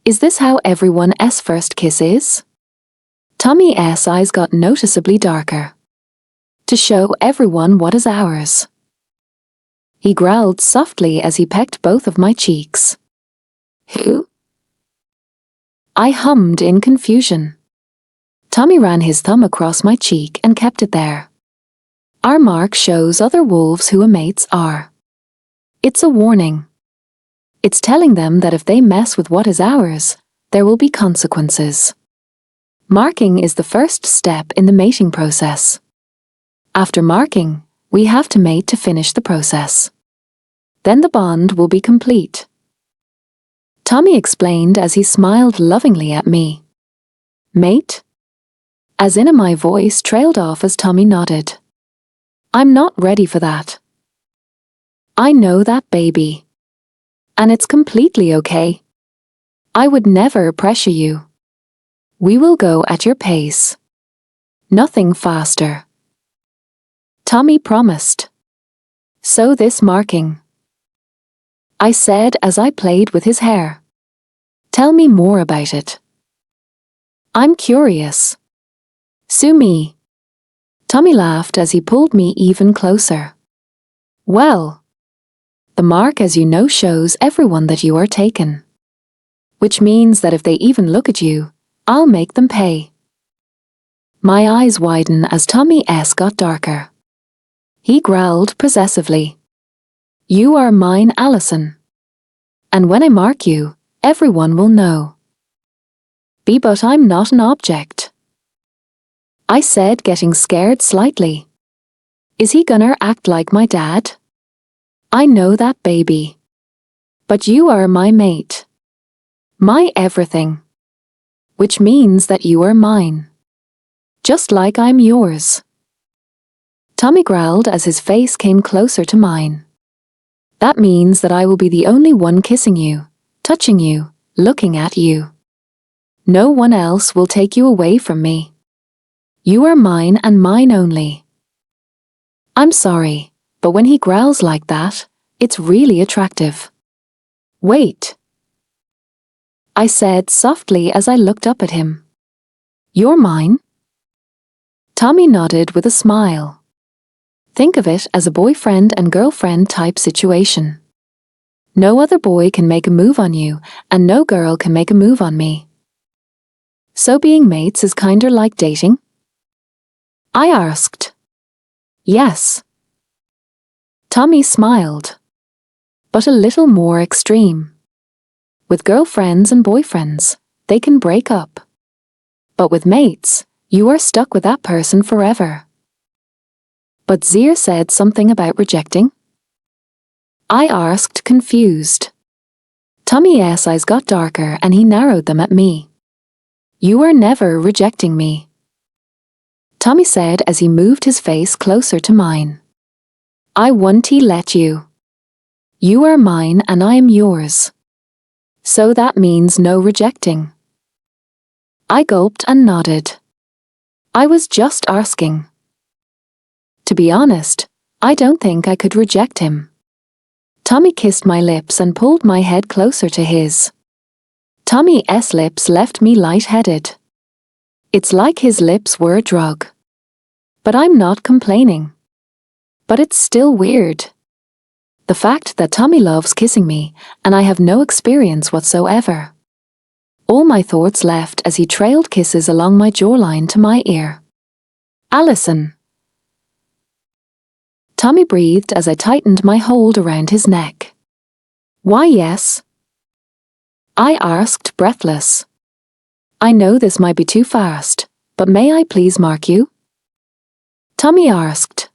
Is this how everyone's first kiss is? Tommy's eyes got noticeably darker. To show everyone what is ours. He growled softly as he pecked both of my cheeks. Who? I hummed in confusion. Tommy ran his thumb across my cheek and kept it there. Our mark shows other wolves who mates are. It's a warning. It's telling them that if they mess with what is ours, there will be consequences. Marking is the first step in the mating process. After marking, we have to mate to finish the process. Then the bond will be complete. Tommy explained as he smiled lovingly at me. Mate? As in my voice trailed off as Tommy nodded. I'm not ready for that. I know that, baby. And it's completely okay. I would never pressure you. We will go at your pace. Nothing faster. Tommy promised. So this marking. I said as I played with his hair. Tell me more about it. I'm curious. Sue me. Tommy laughed as he pulled me even closer. Well, the mark, as you know, shows everyone that you are taken. Which means that if they even look at you, I'll make them pay. My eyes widen as Tommy's got darker. He growled possessively. You are mine, Allison. And when I mark you, everyone will know. But I'm not an object. I said, getting scared slightly. Is he gonna act like my dad? I know that, baby. But you are my mate. My everything. Which means that you are mine. Just like I'm yours. Tommy growled as his face came closer to mine. That means that I will be the only one kissing you, touching you, looking at you. No one else will take you away from me. You are mine and mine only. I'm sorry. But when he growls like that, it's really attractive. Wait. I said softly as I looked up at him. You're mine? Tommy nodded with a smile. Think of it as a boyfriend and girlfriend type situation. No other boy can make a move on you, and no girl can make a move on me. So being mates is kinda like dating? I asked. Yes. Tommy smiled. But a little more extreme. With girlfriends and boyfriends, they can break up. But with mates, you are stuck with that person forever. But Zir said something about rejecting? I asked, confused. Tommy's eyes got darker and he narrowed them at me. You are never rejecting me. Tommy said as he moved his face closer to mine. I won't let you. You are mine and I am yours. So that means no rejecting. I gulped and nodded. I was just asking. To be honest, I don't think I could reject him. Tommy kissed my lips and pulled my head closer to his. Tommy's lips left me lightheaded. It's like his lips were a drug. But I'm not complaining. But it's still weird. The fact that Tommy loves kissing me, and I have no experience whatsoever. All my thoughts left as he trailed kisses along my jawline to my ear. Allison. Tommy breathed as I tightened my hold around his neck. Why yes? I asked, breathless. I know this might be too fast, but may I please mark you? Tommy asked.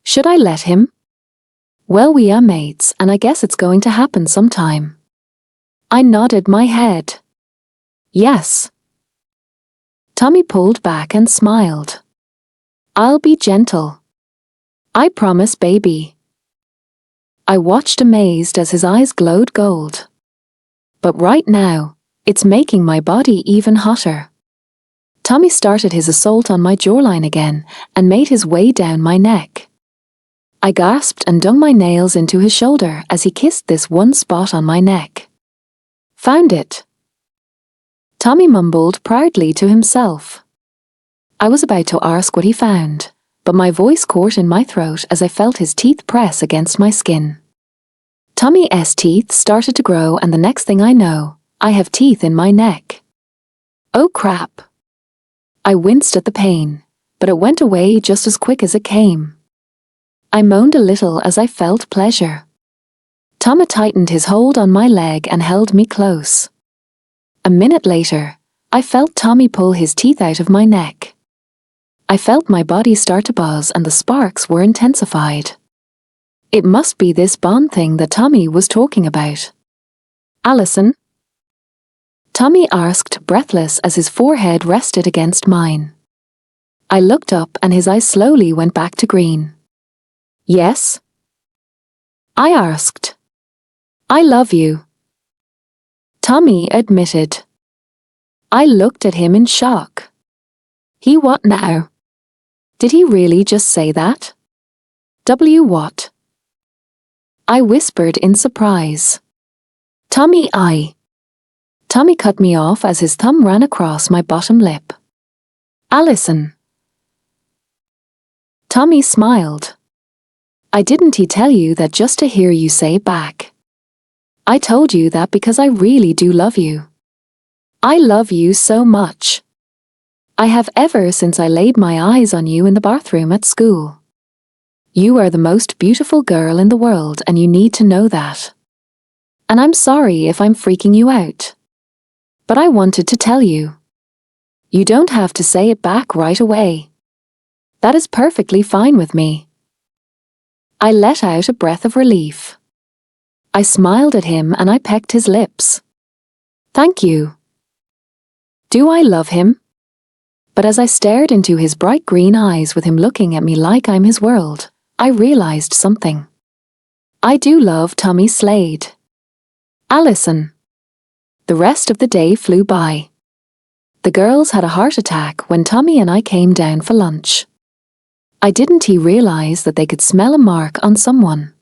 Should I let him? Well, we are mates, and I guess it's going to happen sometime. I nodded my head. Yes. Tommy pulled back and smiled. I'll be gentle. I promise, baby. I watched amazed as his eyes glowed gold. But right now, it's making my body even hotter. Tommy started his assault on my jawline again and made his way down my neck. I gasped and dug my nails into his shoulder as he kissed this one spot on my neck. Found it. Tommy mumbled proudly to himself. I was about to ask what he found, but my voice caught in my throat as I felt his teeth press against my skin. Tommy's teeth started to grow, and the next thing I know, I have teeth in my neck. Oh crap. I winced at the pain, but it went away just as quick as it came. I moaned a little as I felt pleasure. Tommy tightened his hold on my leg and held me close. A minute later, I felt Tommy pull his teeth out of my neck. I felt my body start to buzz and the sparks were intensified. It must be this bond thing that Tommy was talking about. Allison? Tommy asked, breathless as his forehead rested against mine. I looked up and his eyes slowly went back to green. Yes? I asked. I love you. Tommy admitted. I looked at him in shock. He what now? Did he really just say that? What? I whispered in surprise. Tommy cut me off as his thumb ran across my bottom lip. Allison. Tommy smiled. I didn't tell you that just to hear you say back. I told you that because I really do love you. I love you so much. I have ever since I laid my eyes on you in the bathroom at school. You are the most beautiful girl in the world and you need to know that. And I'm sorry if I'm freaking you out. But I wanted to tell you. You don't have to say it back right away. That is perfectly fine with me. I let out a breath of relief. I smiled at him and I pecked his lips. Thank you. Do I love him? But as I stared into his bright green eyes with him looking at me like I'm his world, I realized something. I do love Tommy Slade. Allison. The rest of the day flew by. The girls had a heart attack when Tommy and I came down for lunch. I didn't realize that they could smell a mark on someone.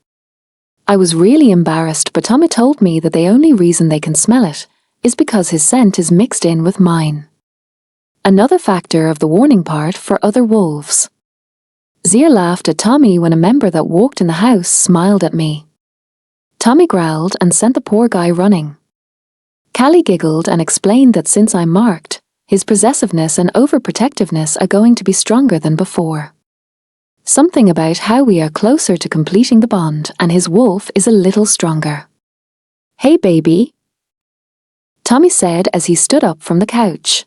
I was really embarrassed, but Tommy told me that the only reason they can smell it is because his scent is mixed in with mine. Another factor of the warning part for other wolves. Zia laughed at Tommy when a member that walked in the house smiled at me. Tommy growled and sent the poor guy running. Callie giggled and explained that since I'm marked, his possessiveness and overprotectiveness are going to be stronger than before. Something about how we are closer to completing the bond and his wolf is a little stronger. Hey baby, Tommy said as he stood up from the couch.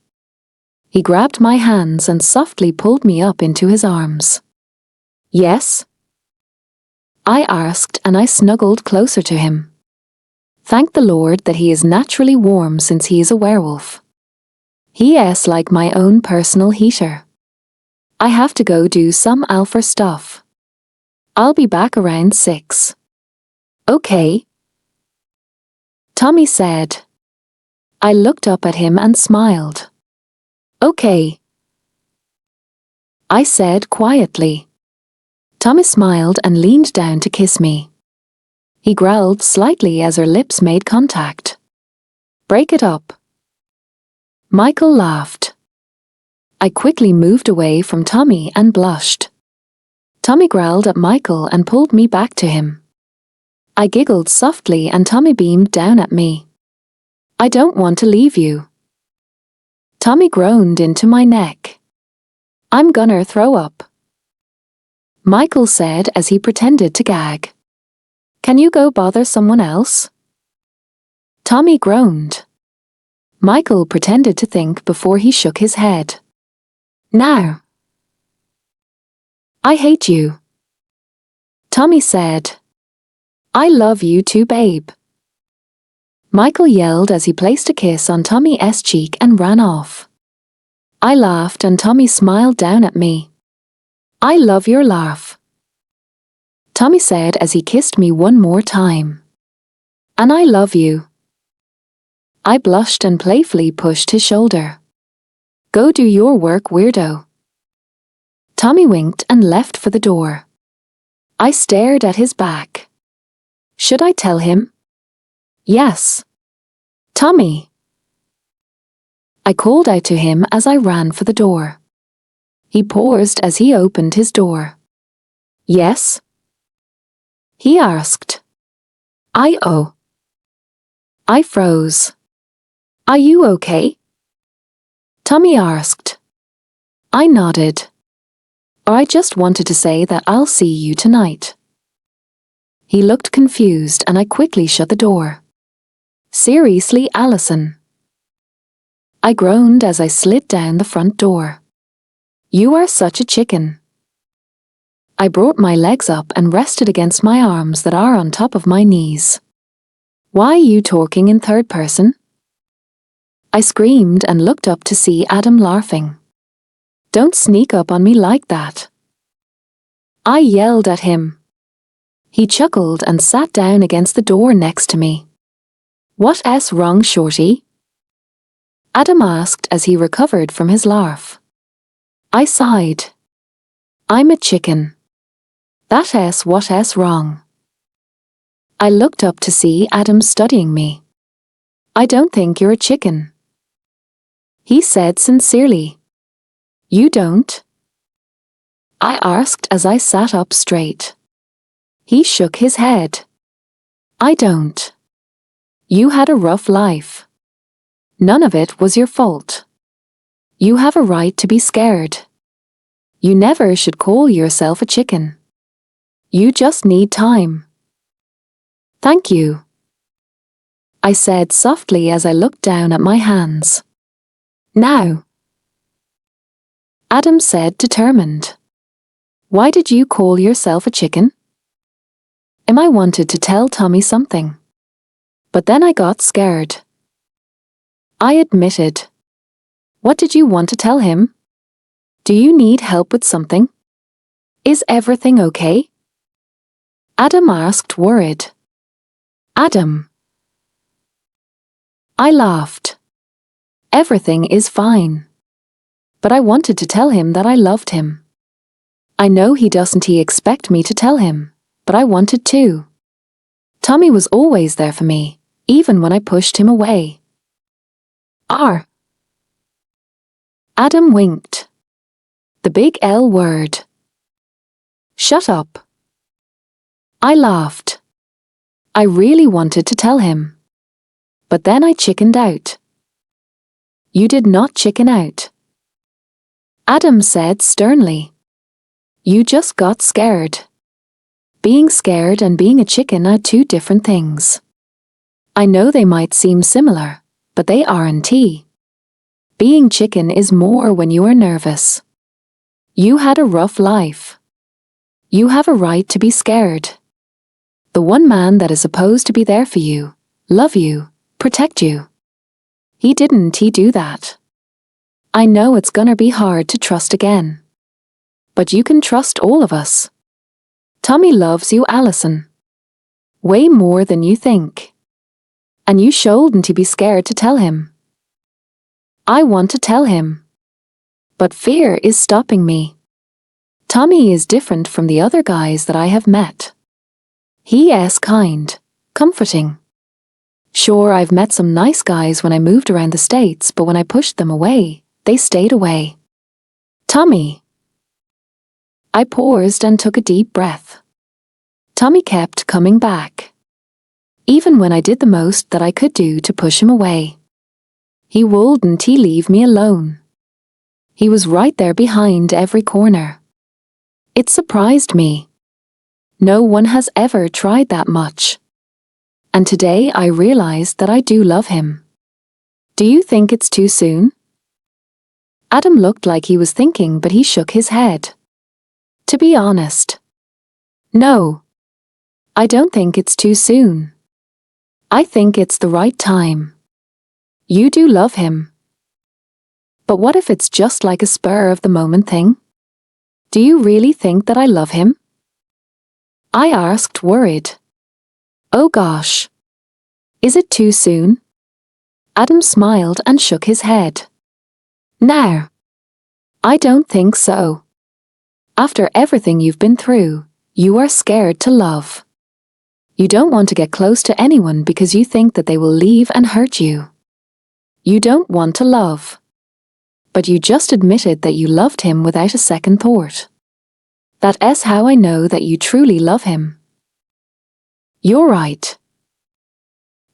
He grabbed my hands and softly pulled me up into his arms. Yes? I asked and I snuggled closer to him. Thank the Lord that he is naturally warm since he is a werewolf. He is like my own personal heater. I have to go do some alpha stuff. I'll be back around 6. Okay, Tommy said. I looked up at him and smiled. Okay, I said quietly. Tommy smiled and leaned down to kiss me. He growled slightly as our lips made contact. Break it up. Michael laughed. I quickly moved away from Tommy and blushed. Tommy growled at Michael and pulled me back to him. I giggled softly and Tommy beamed down at me. I don't want to leave you. Tommy groaned into my neck. I'm gonna throw up, Michael said as he pretended to gag. Can you go bother someone else? Tommy groaned. Michael pretended to think before he shook his head. Now. I hate you, Tommy said. I love you too, babe, Michael yelled as he placed a kiss on Tommy's cheek and ran off. I laughed and Tommy smiled down at me. I love your laugh, Tommy said as he kissed me one more time. And I love you. I blushed and playfully pushed his shoulder. Go do your work, weirdo. Tommy winked and left for the door. I stared at his back. Should I tell him? Yes. Tommy. I called out to him as I ran for the door. He paused as he opened his door. Yes? He asked. I froze. Are you okay? Tommy asked. I nodded. I just wanted to say that I'll see you tonight. He looked confused and I quickly shut the door. Seriously, Allison? I groaned as I slid down the front door. You are such a chicken. I brought my legs up and rested against my arms that are on top of my knees. Why are you talking in third person? I screamed and looked up to see Adam laughing. Don't sneak up on me like that, I yelled at him. He chuckled and sat down against the door next to me. What's wrong, shorty? Adam asked as he recovered from his laugh. I sighed. I'm a chicken. That's what's wrong. I looked up to see Adam studying me. I don't think you're a chicken, he said sincerely. You don't? I asked as I sat up straight. He shook his head. I don't. You had a rough life. None of it was your fault. You have a right to be scared. You never should call yourself a chicken. You just need time. Thank you, I said softly as I looked down at my hands. Now, Adam said, determined. Why did you call yourself a chicken? I wanted to tell Tommy something. But then I got scared. I admitted. What did you want to tell him? Do you need help with something? Is everything okay? Adam asked, worried. Adam. I laughed. Everything is fine. But I wanted to tell him that I loved him. I know he doesn't expect me to tell him, but I wanted to. Tommy was always there for me, even when I pushed him away. Adam winked. The big L word. Shut up. I laughed. I really wanted to tell him. But then I chickened out. You did not chicken out, Adam said sternly. You just got scared. Being scared and being a chicken are two different things. I know they might seem similar, but they aren't. Being chicken is more when you are nervous. You had a rough life. You have a right to be scared. The one man that is supposed to be there for you, love you, protect you. He didn't do that. I know it's gonna be hard to trust again. But you can trust all of us. Tommy loves you, Alison. Way more than you think. And you shouldn't be scared to tell him. I want to tell him. But fear is stopping me. Tommy is different from the other guys that I have met. He is kind, comforting. Sure, I've met some nice guys when I moved around the States, but when I pushed them away, they stayed away. Tommy. I paused and took a deep breath. Tommy kept coming back. Even when I did the most that I could do to push him away. He wouldn't leave me alone. He was right there behind every corner. It surprised me. No one has ever tried that much. And today I realized that I do love him. Do you think it's too soon? Adam looked like he was thinking, but he shook his head. To be honest. No. I don't think it's too soon. I think it's the right time. You do love him. But what if it's just like a spur of the moment thing? Do you really think that I love him? I asked, worried. Oh gosh. Is it too soon? Adam smiled and shook his head. No. I don't think so. After everything you've been through, you are scared to love. You don't want to get close to anyone because you think that they will leave and hurt you. You don't want to love. But you just admitted that you loved him without a second thought. That is how I know that you truly love him. You're right.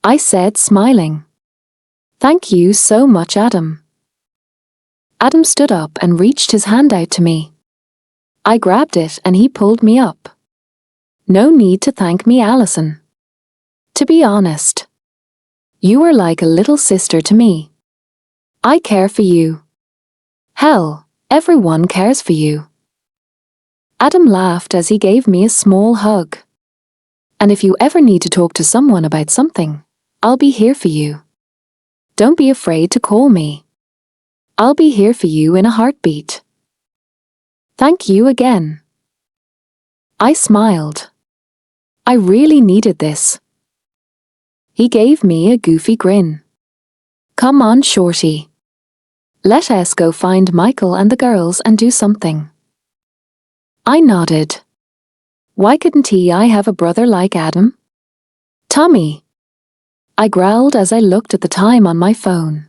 I said, smiling. Thank you so much, Adam. Adam stood up and reached his hand out to me. I grabbed it and he pulled me up. No need to thank me, Alison. To be honest, you are like a little sister to me. I care for you. Hell, everyone cares for you. Adam laughed as he gave me a small hug. And if you ever need to talk to someone about something, I'll be here for you. Don't be afraid to call me. I'll be here for you in a heartbeat. Thank you again. I smiled. I really needed this. He gave me a goofy grin. Come on, shorty. Let us go find Michael and the girls and do something. I nodded. Why couldn't I have a brother like Adam? Tommy. I growled as I looked at the time on my phone.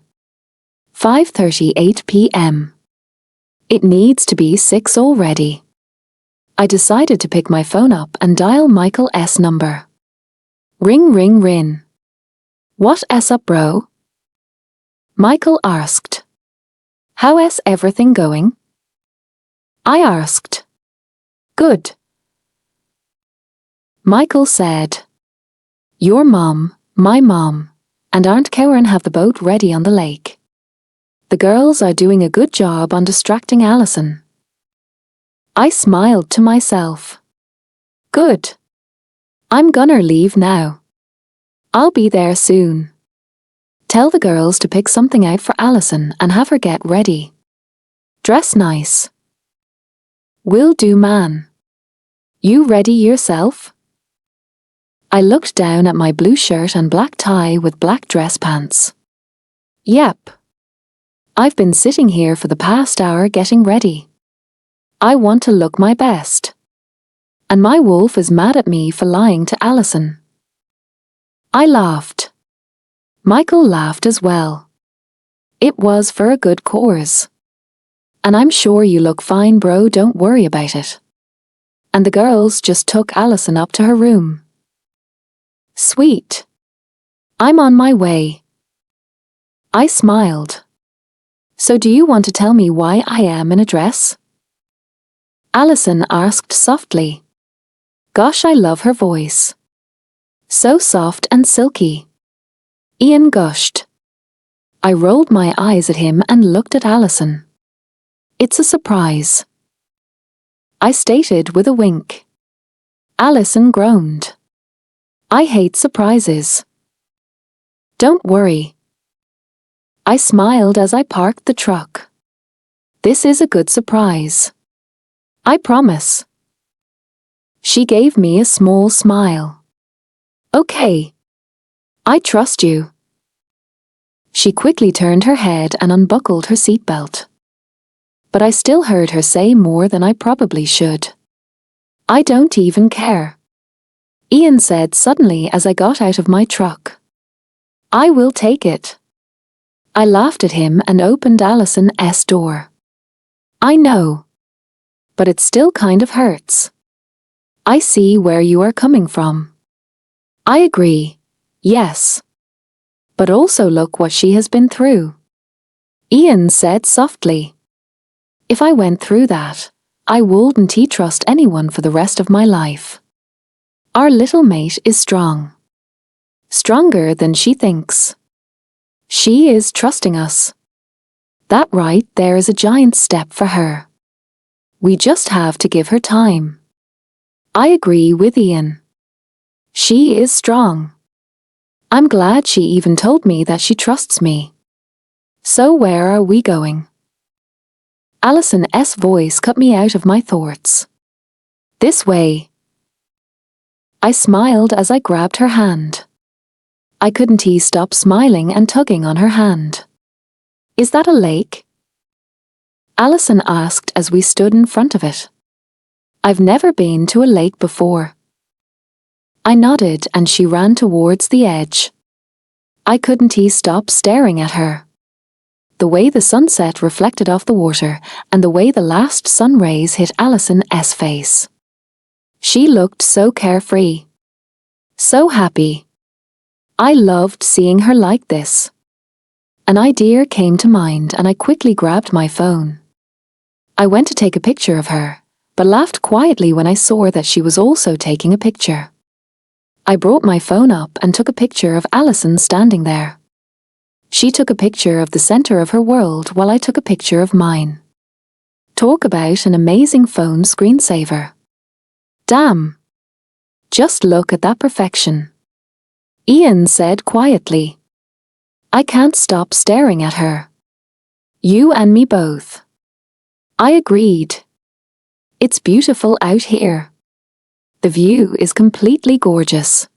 5:38 p.m. It needs to be 6 already. I decided to pick my phone up and dial Michael's number. Ring, ring, ring. What's up, bro? Michael asked. How is everything going? I asked. Good. Michael said. Your mom, my mom, and Aunt Karen have the boat ready on the lake. The girls are doing a good job on distracting Alison. I smiled to myself. Good. I'm gonna leave now. I'll be there soon. Tell the girls to pick something out for Alison and have her get ready. Dress nice. Will do, man. You ready yourself? I looked down at my blue shirt and black tie with black dress pants. Yep. I've been sitting here for the past hour getting ready. I want to look my best. And my wolf is mad at me for lying to Alison. I laughed. Michael laughed as well. It was for a good cause. And I'm sure you look fine, bro, don't worry about it. And the girls just took Alison up to her room. Sweet. I'm on my way. I smiled. So do you want to tell me why I am in a dress? Alison asked softly. Gosh, I love her voice. So soft and silky. Ian gushed. I rolled my eyes at him and looked at Alison. It's a surprise. I stated with a wink. Alison groaned. I hate surprises. Don't worry. I smiled as I parked the truck. This is a good surprise. I promise. She gave me a small smile. Okay. I trust you. She quickly turned her head and unbuckled her seatbelt. But I still heard her say more than I probably should. I don't even care. Ian said suddenly as I got out of my truck. I will take it. I laughed at him and opened Alison's door. I know. But it still kind of hurts. I see where you are coming from. I agree. Yes. But also look what she has been through. Ian said softly. If I went through that, I wouldn't trust anyone for the rest of my life. Our little mate is strong. Stronger than she thinks. She is trusting us. That right there is a giant step for her. We just have to give her time. I agree with Ian. She is strong. I'm glad she even told me that she trusts me. So where are we going? Alison's voice cut me out of my thoughts. This way. I smiled as I grabbed her hand. I couldn't stop smiling and tugging on her hand. Is that a lake? Alison asked as we stood in front of it. I've never been to a lake before. I nodded and she ran towards the edge. I couldn't stop staring at her. The way the sunset reflected off the water and the way the last sun rays hit Alison's face. She looked so carefree. So happy. I loved seeing her like this. An idea came to mind and I quickly grabbed my phone. I went to take a picture of her, but laughed quietly when I saw that she was also taking a picture. I brought my phone up and took a picture of Alison standing there. She took a picture of the center of her world while I took a picture of mine. Talk about an amazing phone screensaver. Damn. Just look at that perfection. Ian said quietly. I can't stop staring at her. You and me both. I agreed. It's beautiful out here. The view is completely gorgeous.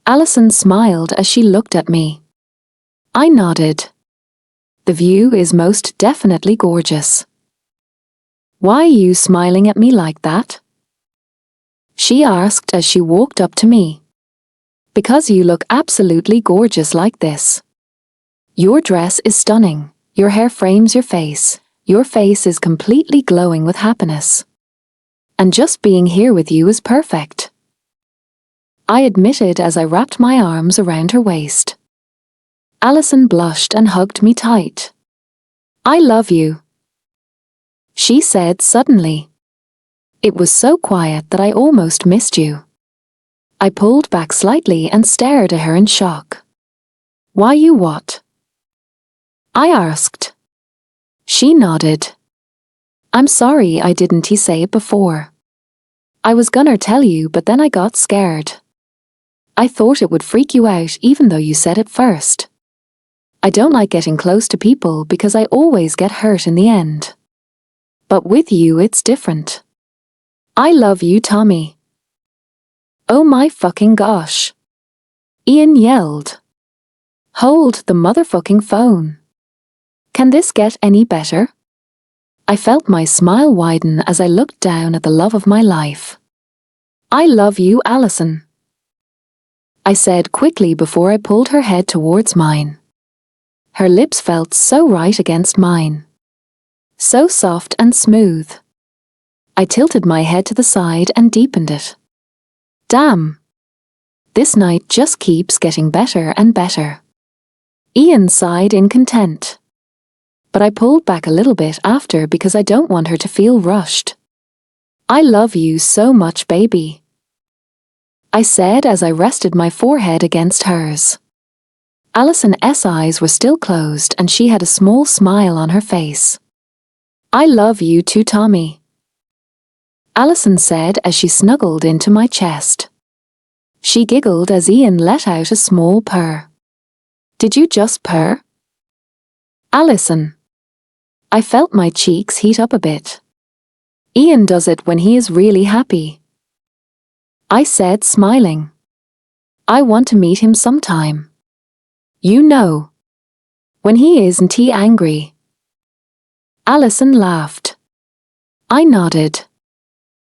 Alison smiled as she looked at me. I nodded. The view is most definitely gorgeous. Why are you smiling at me like that? She asked as she walked up to me. Because you look absolutely gorgeous like this. Your dress is stunning, your hair frames your face is completely glowing with happiness. And just being here with you is perfect. I admitted as I wrapped my arms around her waist. Alison blushed and hugged me tight. I love you. She said suddenly. It was so quiet that I almost missed you. I pulled back slightly and stared at her in shock. Why you what? I asked. She nodded. I'm sorry I didn't say it before. I was gonna tell you but then I got scared. I thought it would freak you out even though you said it first. I don't like getting close to people because I always get hurt in the end. But with you it's different. I love you, Tommy. Oh my fucking gosh. Ian yelled. Hold the motherfucking phone. Can this get any better? I felt my smile widen as I looked down at the love of my life. I love you, Alison. I said quickly before I pulled her head towards mine. Her lips felt so right against mine. So soft and smooth. I tilted my head to the side and deepened it. Damn. This night just keeps getting better and better. Ian sighed in content. But I pulled back a little bit after because I don't want her to feel rushed. I love you so much, baby. I said as I rested my forehead against hers. Alison's eyes were still closed and she had a small smile on her face. I love you too, Tommy. Alison said as she snuggled into my chest. She giggled as Ian let out a small purr. Did you just purr? Alison. I felt my cheeks heat up a bit. Ian does it when he is really happy. I said, smiling. I want to meet him sometime. You know. When he isn't he angry? Alison laughed. I nodded.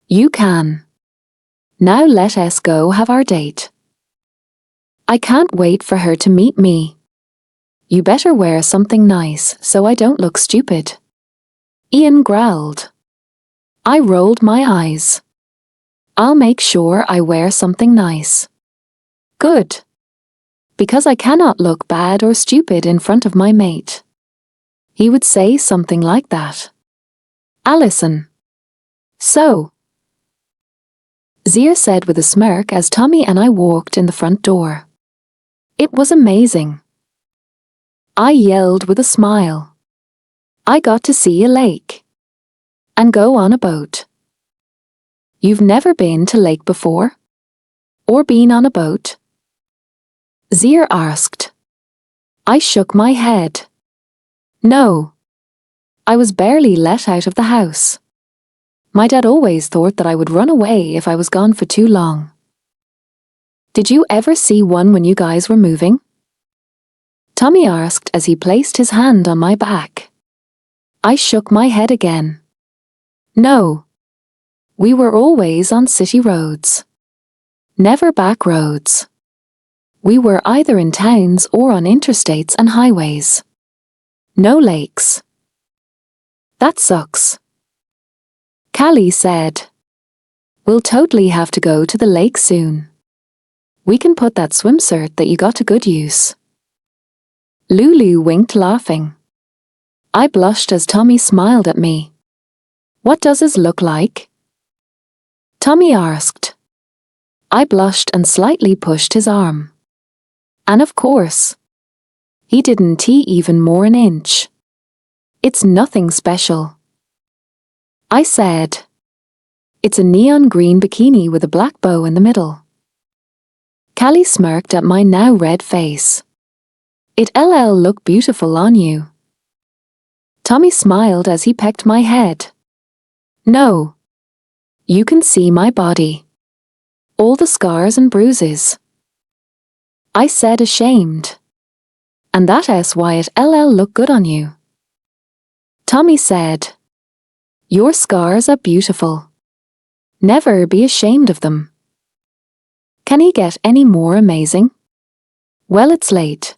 You can. Now let us go have our date. I can't wait for her to meet me. You better wear something nice so I don't look stupid. Ian growled. I rolled my eyes. I'll make sure I wear something nice. Good. Because I cannot look bad or stupid in front of my mate. He would say something like that. Alison. So. Zia said with a smirk as Tommy and I walked in the front door. It was amazing. I yelled with a smile. I got to see a lake. And go on a boat. You've never been to lake before? Or been on a boat? Zia asked. I shook my head. No. I was barely let out of the house. My dad always thought that I would run away if I was gone for too long. Did you ever see one when you guys were moving? Tommy asked as he placed his hand on my back. I shook my head again. No. We were always on city roads. Never back roads. We were either in towns or on interstates and highways. No lakes. That sucks. Callie said. We'll totally have to go to the lake soon. We can put that swimsuit that you got to good use. Lulu winked, laughing. I blushed as Tommy smiled at me. What does his look like? Tommy asked. I blushed and slightly pushed his arm. And of course. He didn't tee even more an inch. It's nothing special. I said. It's a neon green bikini with a black bow in the middle. Callie smirked at my now red face. It'll look beautiful on you. Tommy smiled as he pecked my head. No. You can see my body. All the scars and bruises. I said, ashamed. And that's why it'll look good on you. Tommy said. Your scars are beautiful. Never be ashamed of them. Can he get any more amazing? Well, it's late.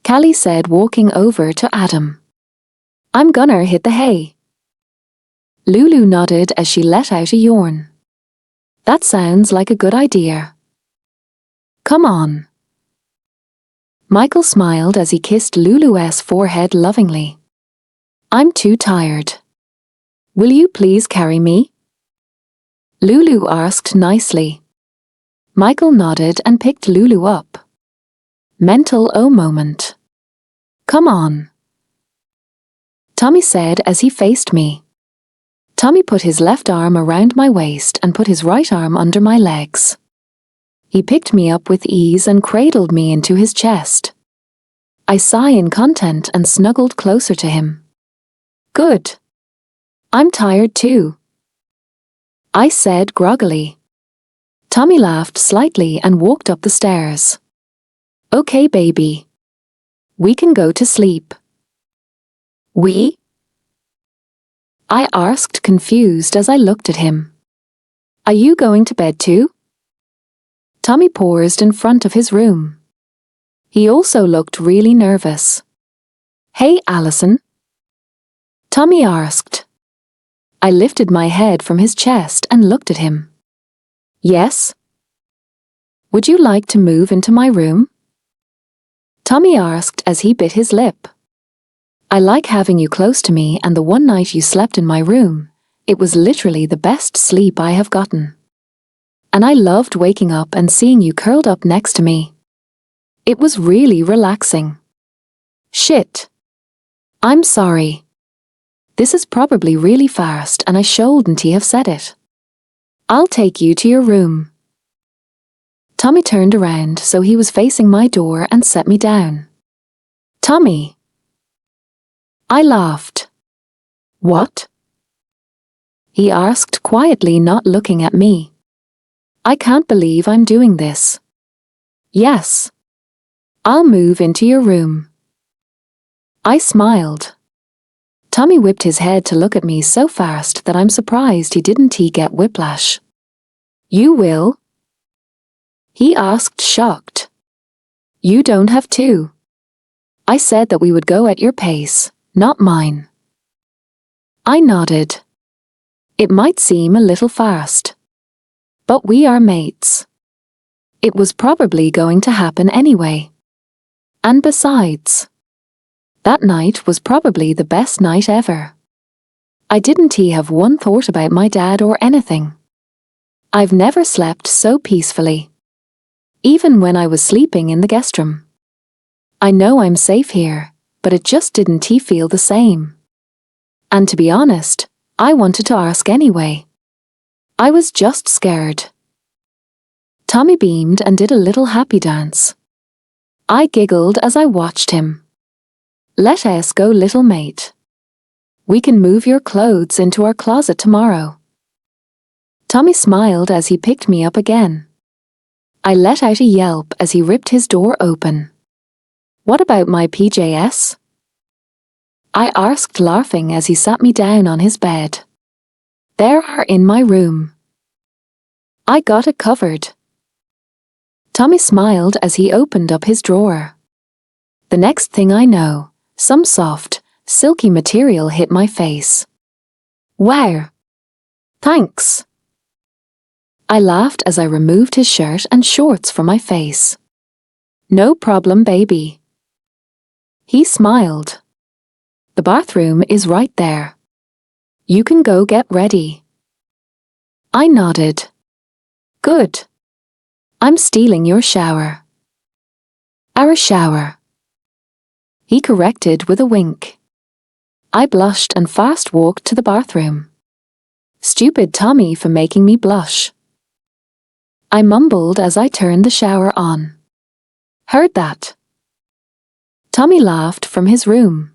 Callie said, walking over to Adam. I'm gonna hit the hay. Lulu nodded as she let out a yawn. That sounds like a good idea. Come on. Michael smiled as he kissed Lulu's forehead lovingly. I'm too tired. Will you please carry me? Lulu asked nicely. Michael nodded and picked Lulu up. Mental moment. Come on. Tommy said as he faced me. Tommy put his left arm around my waist and put his right arm under my legs. He picked me up with ease and cradled me into his chest. I sighed in content and snuggled closer to him. Good. I'm tired too. I said groggily. Tommy laughed slightly and walked up the stairs. Okay, baby. We can go to sleep. We? I asked, confused as I looked at him. Are you going to bed too? Tommy paused in front of his room. He also looked really nervous. Hey, Alison? Tommy asked. I lifted my head from his chest and looked at him. Yes? Would you like to move into my room? Tommy asked as he bit his lip. I like having you close to me, and the one night you slept in my room, it was literally the best sleep I have gotten. And I loved waking up and seeing you curled up next to me. It was really relaxing. Shit. I'm sorry. This is probably really fast and I shouldn't have said it. I'll take you to your room. Tommy turned around so he was facing my door and set me down. Tommy. I laughed. What? He asked quietly, not looking at me. I can't believe I'm doing this. Yes. I'll move into your room. I smiled. Tommy whipped his head to look at me so fast that I'm surprised he didn't get whiplash. You will? He asked, shocked. You don't have to. I said that we would go at your pace, not mine. I nodded. It might seem a little fast. But we are mates. It was probably going to happen anyway. And besides, that night was probably the best night ever. I didn't have one thought about my dad or anything. I've never slept so peacefully. Even when I was sleeping in the guest room. I know I'm safe here, but it just didn't feel the same. And to be honest, I wanted to ask anyway. I was just scared. Tommy beamed and did a little happy dance. I giggled as I watched him. Let us go, little mate. We can move your clothes into our closet tomorrow. Tommy smiled as he picked me up again. I let out a yelp as he ripped his door open. What about my PJs? I asked, laughing as he sat me down on his bed. They are in my room. I got it covered. Tommy smiled as he opened up his drawer. The next thing I know, some soft, silky material hit my face. Wow! Thanks! I laughed as I removed his shirt and shorts from my face. No problem, baby. He smiled. The bathroom is right there. You can go get ready. I nodded. Good. I'm stealing your shower. Our shower. He corrected with a wink. I blushed and fast walked to the bathroom. Stupid Tommy for making me blush. I mumbled as I turned the shower on. Heard that? Tommy laughed from his room.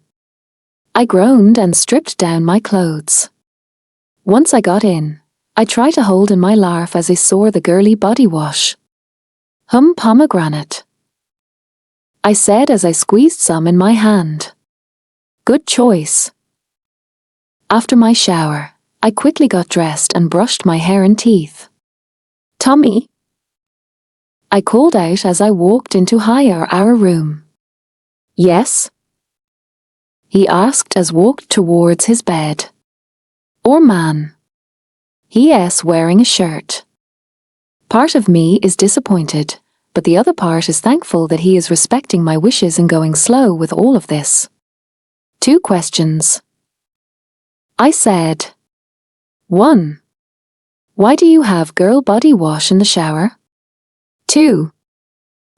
I groaned and stripped down my clothes. Once I got in, I tried to hold in my laugh as I saw the girly body wash. Pomegranate. I said as I squeezed some in my hand. Good choice. After my shower, I quickly got dressed and brushed my hair and teeth. Tommy? I called out as I walked into our room. Yes? He asked as walked towards his bed. Or man. He is wearing a shirt. Part of me is disappointed, but the other part is thankful that he is respecting my wishes and going slow with all of this. 2 questions. I said. 1. Why do you have girl body wash in the shower? 2.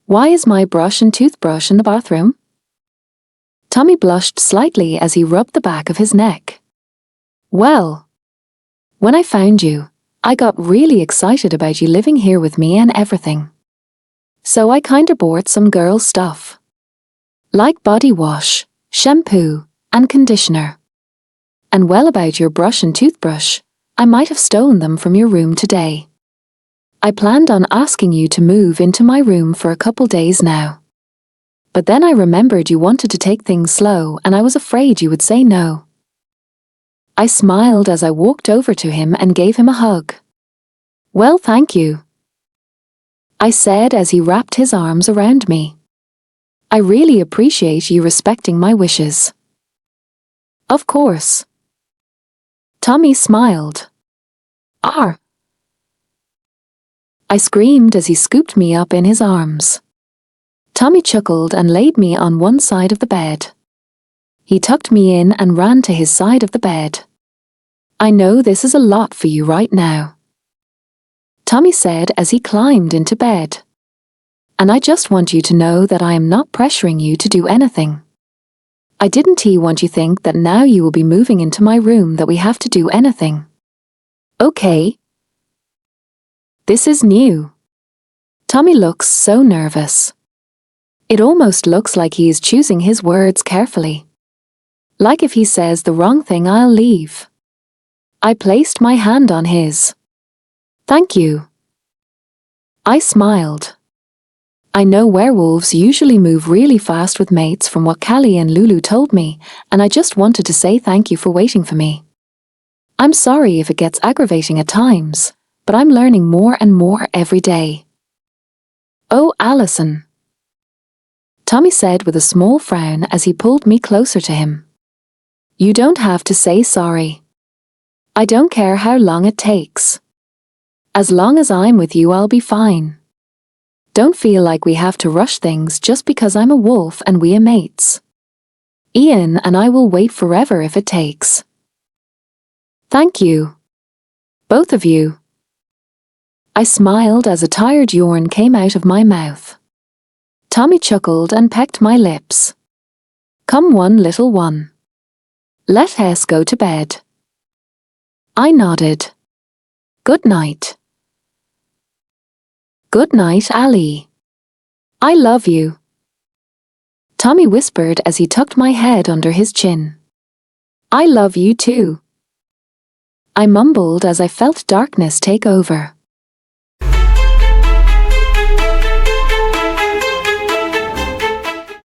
Why is my brush and toothbrush in the bathroom? Tommy blushed slightly as he rubbed the back of his neck. Well, when I found you, I got really excited about you living here with me and everything. So I kinda bought some girl stuff. Like body wash, shampoo, and conditioner. And well, about your brush and toothbrush, I might have stolen them from your room today. I planned on asking you to move into my room for a couple days now. But then I remembered you wanted to take things slow and I was afraid you would say no. I smiled as I walked over to him and gave him a hug. Well, thank you, I said as he wrapped his arms around me. I really appreciate you respecting my wishes. Of course. Tommy smiled. I screamed as he scooped me up in his arms. Tommy chuckled and laid me on one side of the bed. He tucked me in and ran to his side of the bed. I know this is a lot for you right now, Tommy said as he climbed into bed. And I just want you to know that I am not pressuring you to do anything. I didn't want you to think that now you will be moving into my room that we have to do anything. Okay. This is new. Tommy looks so nervous. It almost looks like he is choosing his words carefully. Like if he says the wrong thing, I'll leave. I placed my hand on his. Thank you. I smiled. I know werewolves usually move really fast with mates from what Callie and Lulu told me, and I just wanted to say thank you for waiting for me. I'm sorry if it gets aggravating at times, but I'm learning more and more every day. Oh, Allison, Tommy said with a small frown as he pulled me closer to him. You don't have to say sorry. I don't care how long it takes. As long as I'm with you, I'll be fine. Don't feel like we have to rush things just because I'm a wolf and we are mates. Ian and I will wait forever if it takes. Thank you. Both of you. I smiled as a tired yawn came out of my mouth. Tommy chuckled and pecked my lips. Come one little one. Let Hess go to bed. I nodded. Good night. Good night, Ali. I love you. Tommy whispered as he tucked my head under his chin. I love you too. I mumbled as I felt darkness take over.